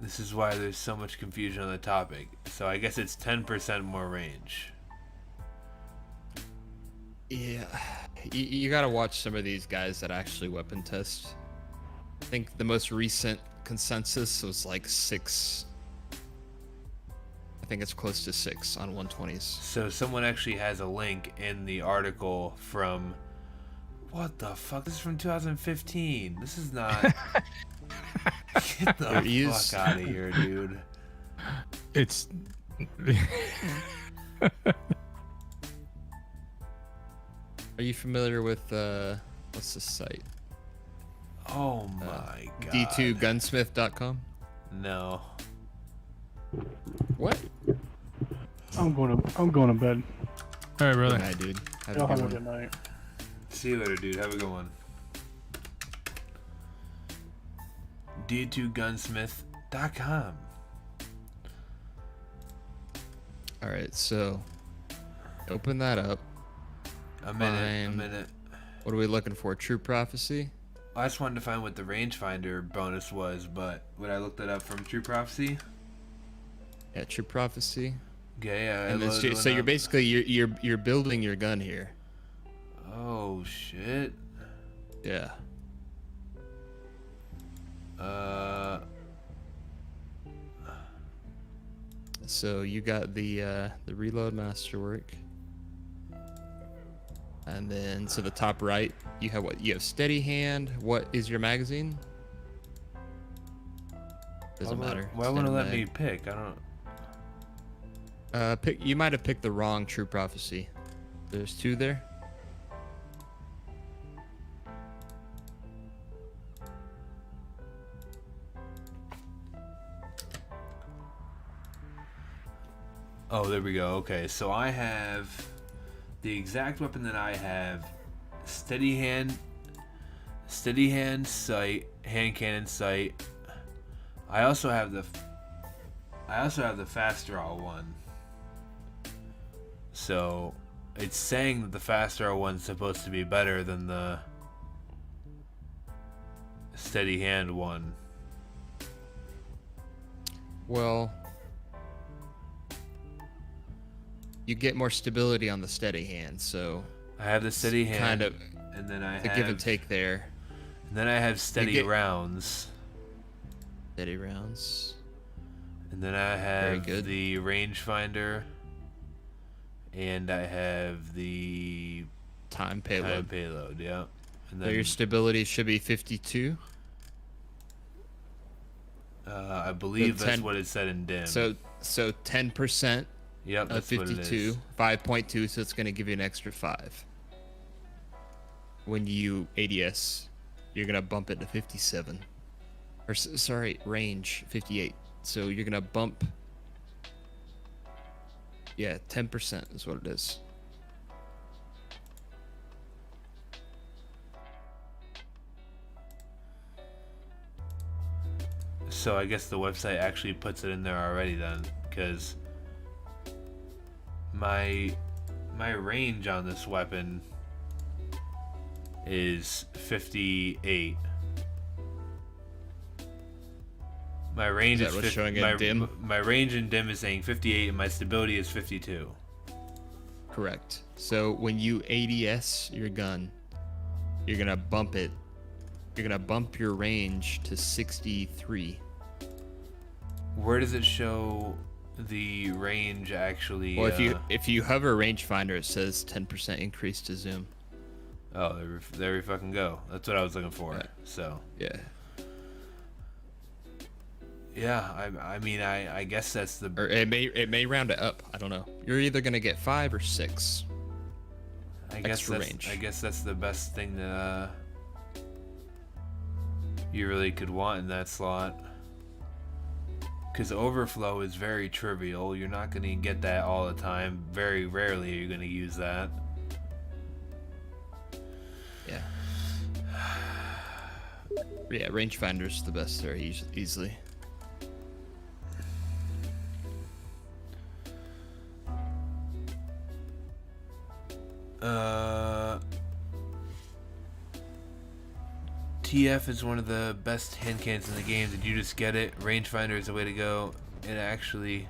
This is why there's so much confusion on the topic. So I guess it's 10% more range. Yeah, you gotta watch some of these guys that actually weapon test. I think the most recent consensus was like 6. I think it's close to 6 on 120s. So someone actually has a link in the article from... What the fuck? This is from 2015. This is not... Get the fuck out of here, dude. It's... Are you familiar with, what's this site? Oh my god. D2gunsmith.com? No. What? I'm going to bed. All right, brother. Good night, dude. Have Y'all a have good a one. good night. See you later, dude. Have a good one. D2gunsmith.com. Alright, so open that up. A minute. What are we looking for? True Prophecy? I just wanted to find what the rangefinder bonus was, but when I looked it up from True Prophecy. Yeah, True Prophecy. Okay, yeah. And then, so you're basically you're building your gun here. Oh shit. Yeah. So you got the reload masterwork. And then so the top right, you have what? You have steady hand. What is your magazine? Doesn't matter. Why wouldn't it let me pick? I don't. You might have picked the wrong True Prophecy. There's 2 there. Oh, there we go. Okay, so I have the exact weapon that I have: steady hand sight, hand cannon sight. I also have the fast draw one. So it's saying that the fast draw one's supposed to be better than the steady hand one. Well, you get more stability on the steady hand, so I have the steady hand, kind of, and then I the have give and take there. And then I have steady rounds. Steady rounds. And then I have good. the rangefinder, and I have the time payload. Yeah. And So then your stability should be 52. I believe So that's 10 what it said in dim. So 10%. Yep, Of that's what it 52, is. 5.2, so it's going to give you an extra 5. When you ADS, you're going to bump it to 57. Or, sorry, range, 58. So you're going to bump... Yeah, 10% is what it is. So I guess the website actually puts it in there already then, because my range on this weapon is 58. My range Is that what's showing in my, dim? My range in dim is saying 58, and my stability is 52. Correct. So when you ADS your gun, you're gonna bump it. You're gonna bump your range to 63. Where does it show the range actually? Well, if you hover rangefinder, it says 10% increase to zoom. Oh, there we fucking go. That's what I was looking for. Yeah. So. Yeah. Yeah, I mean, I guess that's the. Or it may round it up. I don't know. You're either gonna get 5 or 6. I guess extra that's, range. I guess that's the best thing that you really could want in that slot. Because overflow is very trivial. You're not gonna get that all the time. Very rarely are you gonna use that. Yeah. Yeah, rangefinder's the best there easily. TF is one of the best hand cannons in the game. Did you just get it? Rangefinder is the way to go. And actually,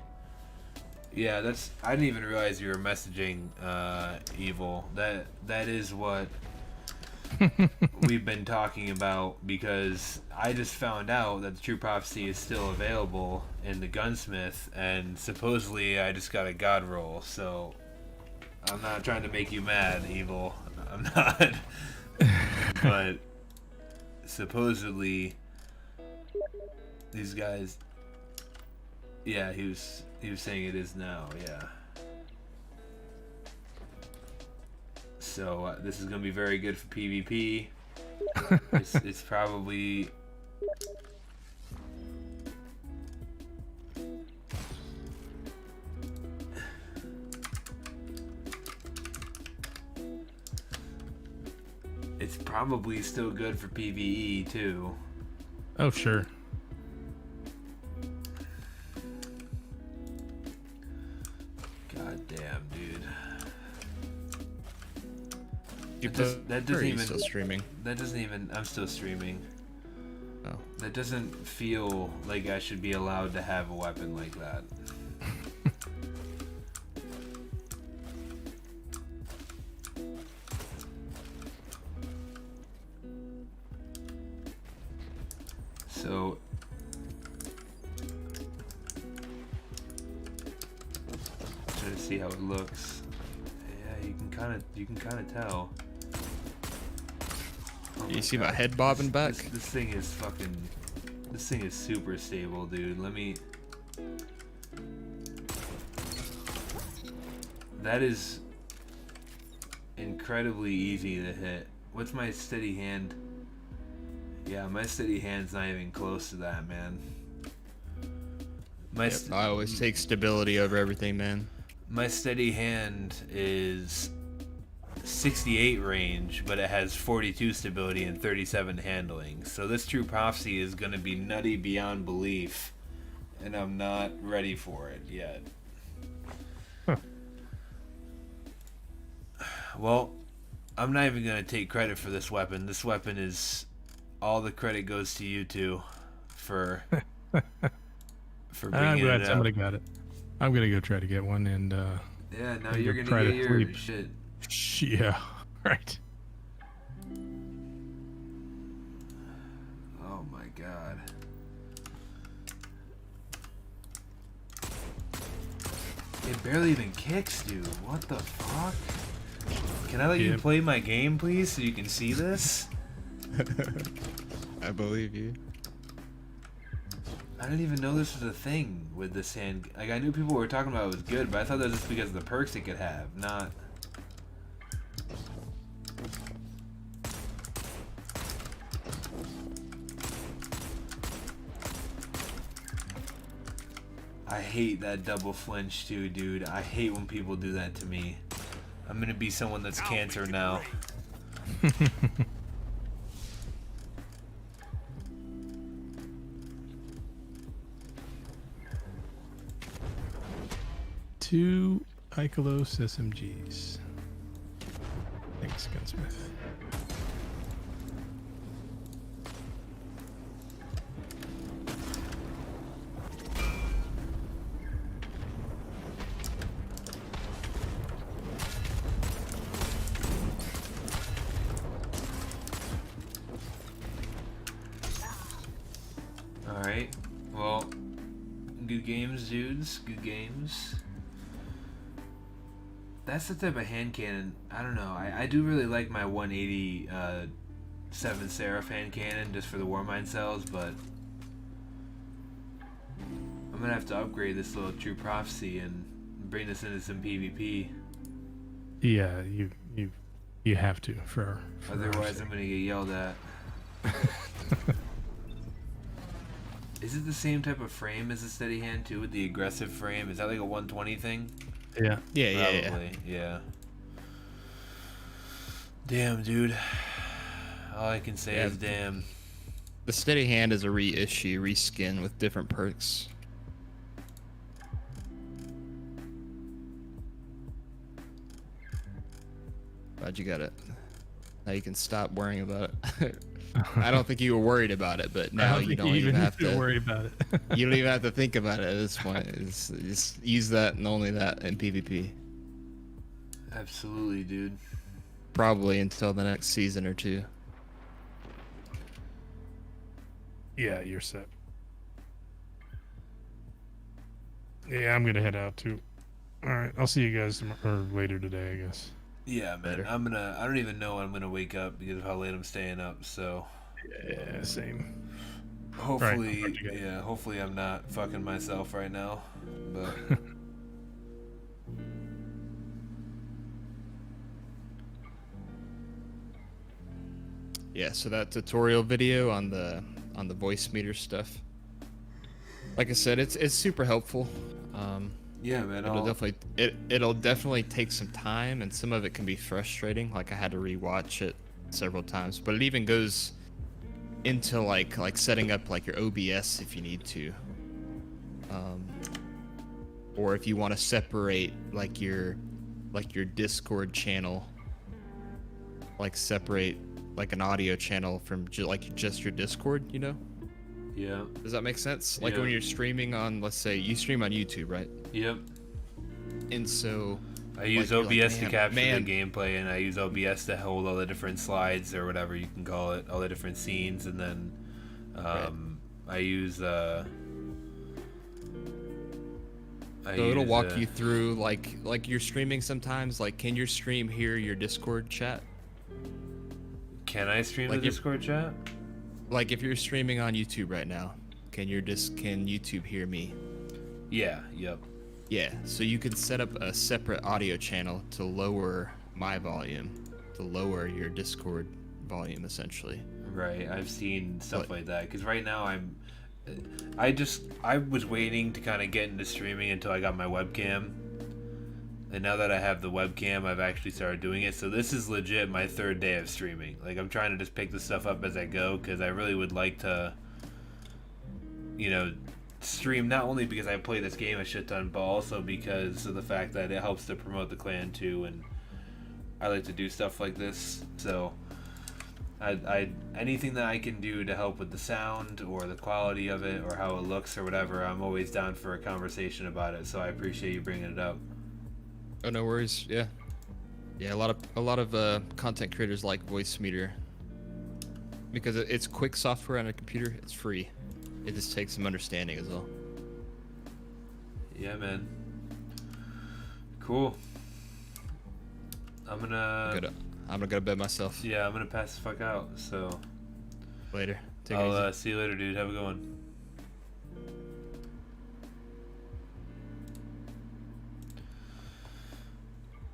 yeah, that's. I didn't even realize you were messaging Evil. That is what we've been talking about, because I just found out that the True Prophecy is still available in the Gunsmith, and supposedly I just got a god roll. So I'm not trying to make you mad, Evil. I'm not. But supposedly these guys, yeah, he was saying it is now, yeah. So this is gonna be very good for PvP. It's probably still good for PvE too. Oh, sure. God damn, dude. That doesn't even. Still streaming. That doesn't even. I'm still streaming. Oh. That doesn't feel like I should be allowed to have a weapon like that. So try to see how it looks. Yeah, you can kind of tell. Oh You see God. my head bobbing back? This thing is fucking. This thing is super stable, dude. Let me. That is incredibly easy to hit. What's my steady hand? Yeah, my steady hand's not even close to that, man. I always take stability over everything, man. My steady hand is 68 range, but it has 42 stability and 37 handling. So this True Prophecy is going to be nutty beyond belief, and I'm not ready for it yet. Huh. Well, I'm not even going to take credit for this weapon. This weapon is... all the credit goes to you two for bringing I'm glad it somebody up. got it. I'm gonna go try to get one, and Yeah, now and you're go gonna try get to your sleep. shit. Yeah, right. Oh my god. It barely even kicks, dude. What the fuck? Can I let you Yeah. play my game, please, so you can see this? I believe you. I didn't even know this was a thing with this hand. Like, I knew people were talking about it was good, but I thought that was just because of the perks it could have, not... I hate that double flinch too, dude. I hate when people do that to me. I'm gonna be someone that's cancer now. Ikelos SMGs. Thanks, Gunsmith. Alright, well, good games, dudes. Good games. That's the type of hand cannon. I don't know. I do really like my 180 7 Seraph hand cannon just for the Warmind cells, but I'm gonna have to upgrade this little True Prophecy and bring this into some PvP. Yeah, you have to for Otherwise, I'm gonna get yelled at. Is it the same type of frame as the steady hand too, with the aggressive frame? Is that like a 120 thing? Yeah. Probably, yeah. Damn, dude. All I can say is damn. The steady hand is a reissue, reskin with different perks. Glad you got it. Now you can stop worrying about it. I don't think you were worried about it, but now you don't even have to worry about it. You don't even have to think about it at this point. Just use that and only that in PvP. Absolutely, dude. Probably until the next season or two. Yeah, you're set. Yeah, I'm gonna head out too. All right, I'll see you guys later today, I guess. Yeah, man. I don't even know when I'm gonna wake up because of how late I'm staying up. So. Yeah, same. Hopefully, hopefully I'm not fucking myself right now, but. Yeah, so that tutorial video on the voice meter stuff. Like I said, it's super helpful. Yeah, man. It'll definitely take some time, and some of it can be frustrating. Like I had to rewatch it several times, but it even goes into like setting up like your OBS if you need to, or if you want to separate like your Discord channel, like separate like an audio channel from just your Discord, you know? Yeah. Does that make sense? Like when you're streaming on, let's say you stream on YouTube, right? Yep. And so I use OBS to capture the gameplay, and I use OBS to hold all the different slides or whatever you can call it, all the different scenes, and then I use so it'll walk you through like you're streaming sometimes. Like, can your stream hear your Discord chat? Can I stream the Discord chat? Like if you're streaming on YouTube right now, can YouTube hear me? Yeah. Yep. Yeah, so you can set up a separate audio channel to lower my volume, to lower your Discord volume, essentially. Right, I've seen stuff like that. Because right now I was waiting to kind of get into streaming until I got my webcam. And now that I have the webcam, I've actually started doing it. So this is legit my 3rd day of streaming. Like, I'm trying to just pick this stuff up as I go, because I really would like to, stream, not only because I play this game a shit ton, but also because of the fact that it helps to promote the clan too, and I like to do stuff like this. So I anything that I can do to help with the sound or the quality of it or how it looks or whatever, I'm always down for a conversation about it. So I appreciate you bringing it up. Oh, no worries. Yeah, a lot of content creators like Voicemeeter because it's quick software on a computer. It's free. It just takes some understanding as well. Yeah, man. Cool. I'm gonna go to bed myself. Yeah, I'm gonna pass the fuck out. So later. I'll see you later, dude. Have a good one.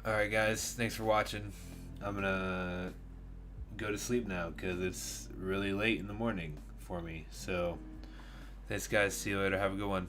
All right, guys. Thanks for watching. I'm gonna go to sleep now because it's really late in the morning for me. So. Thanks, guys. See you later. Have a good one.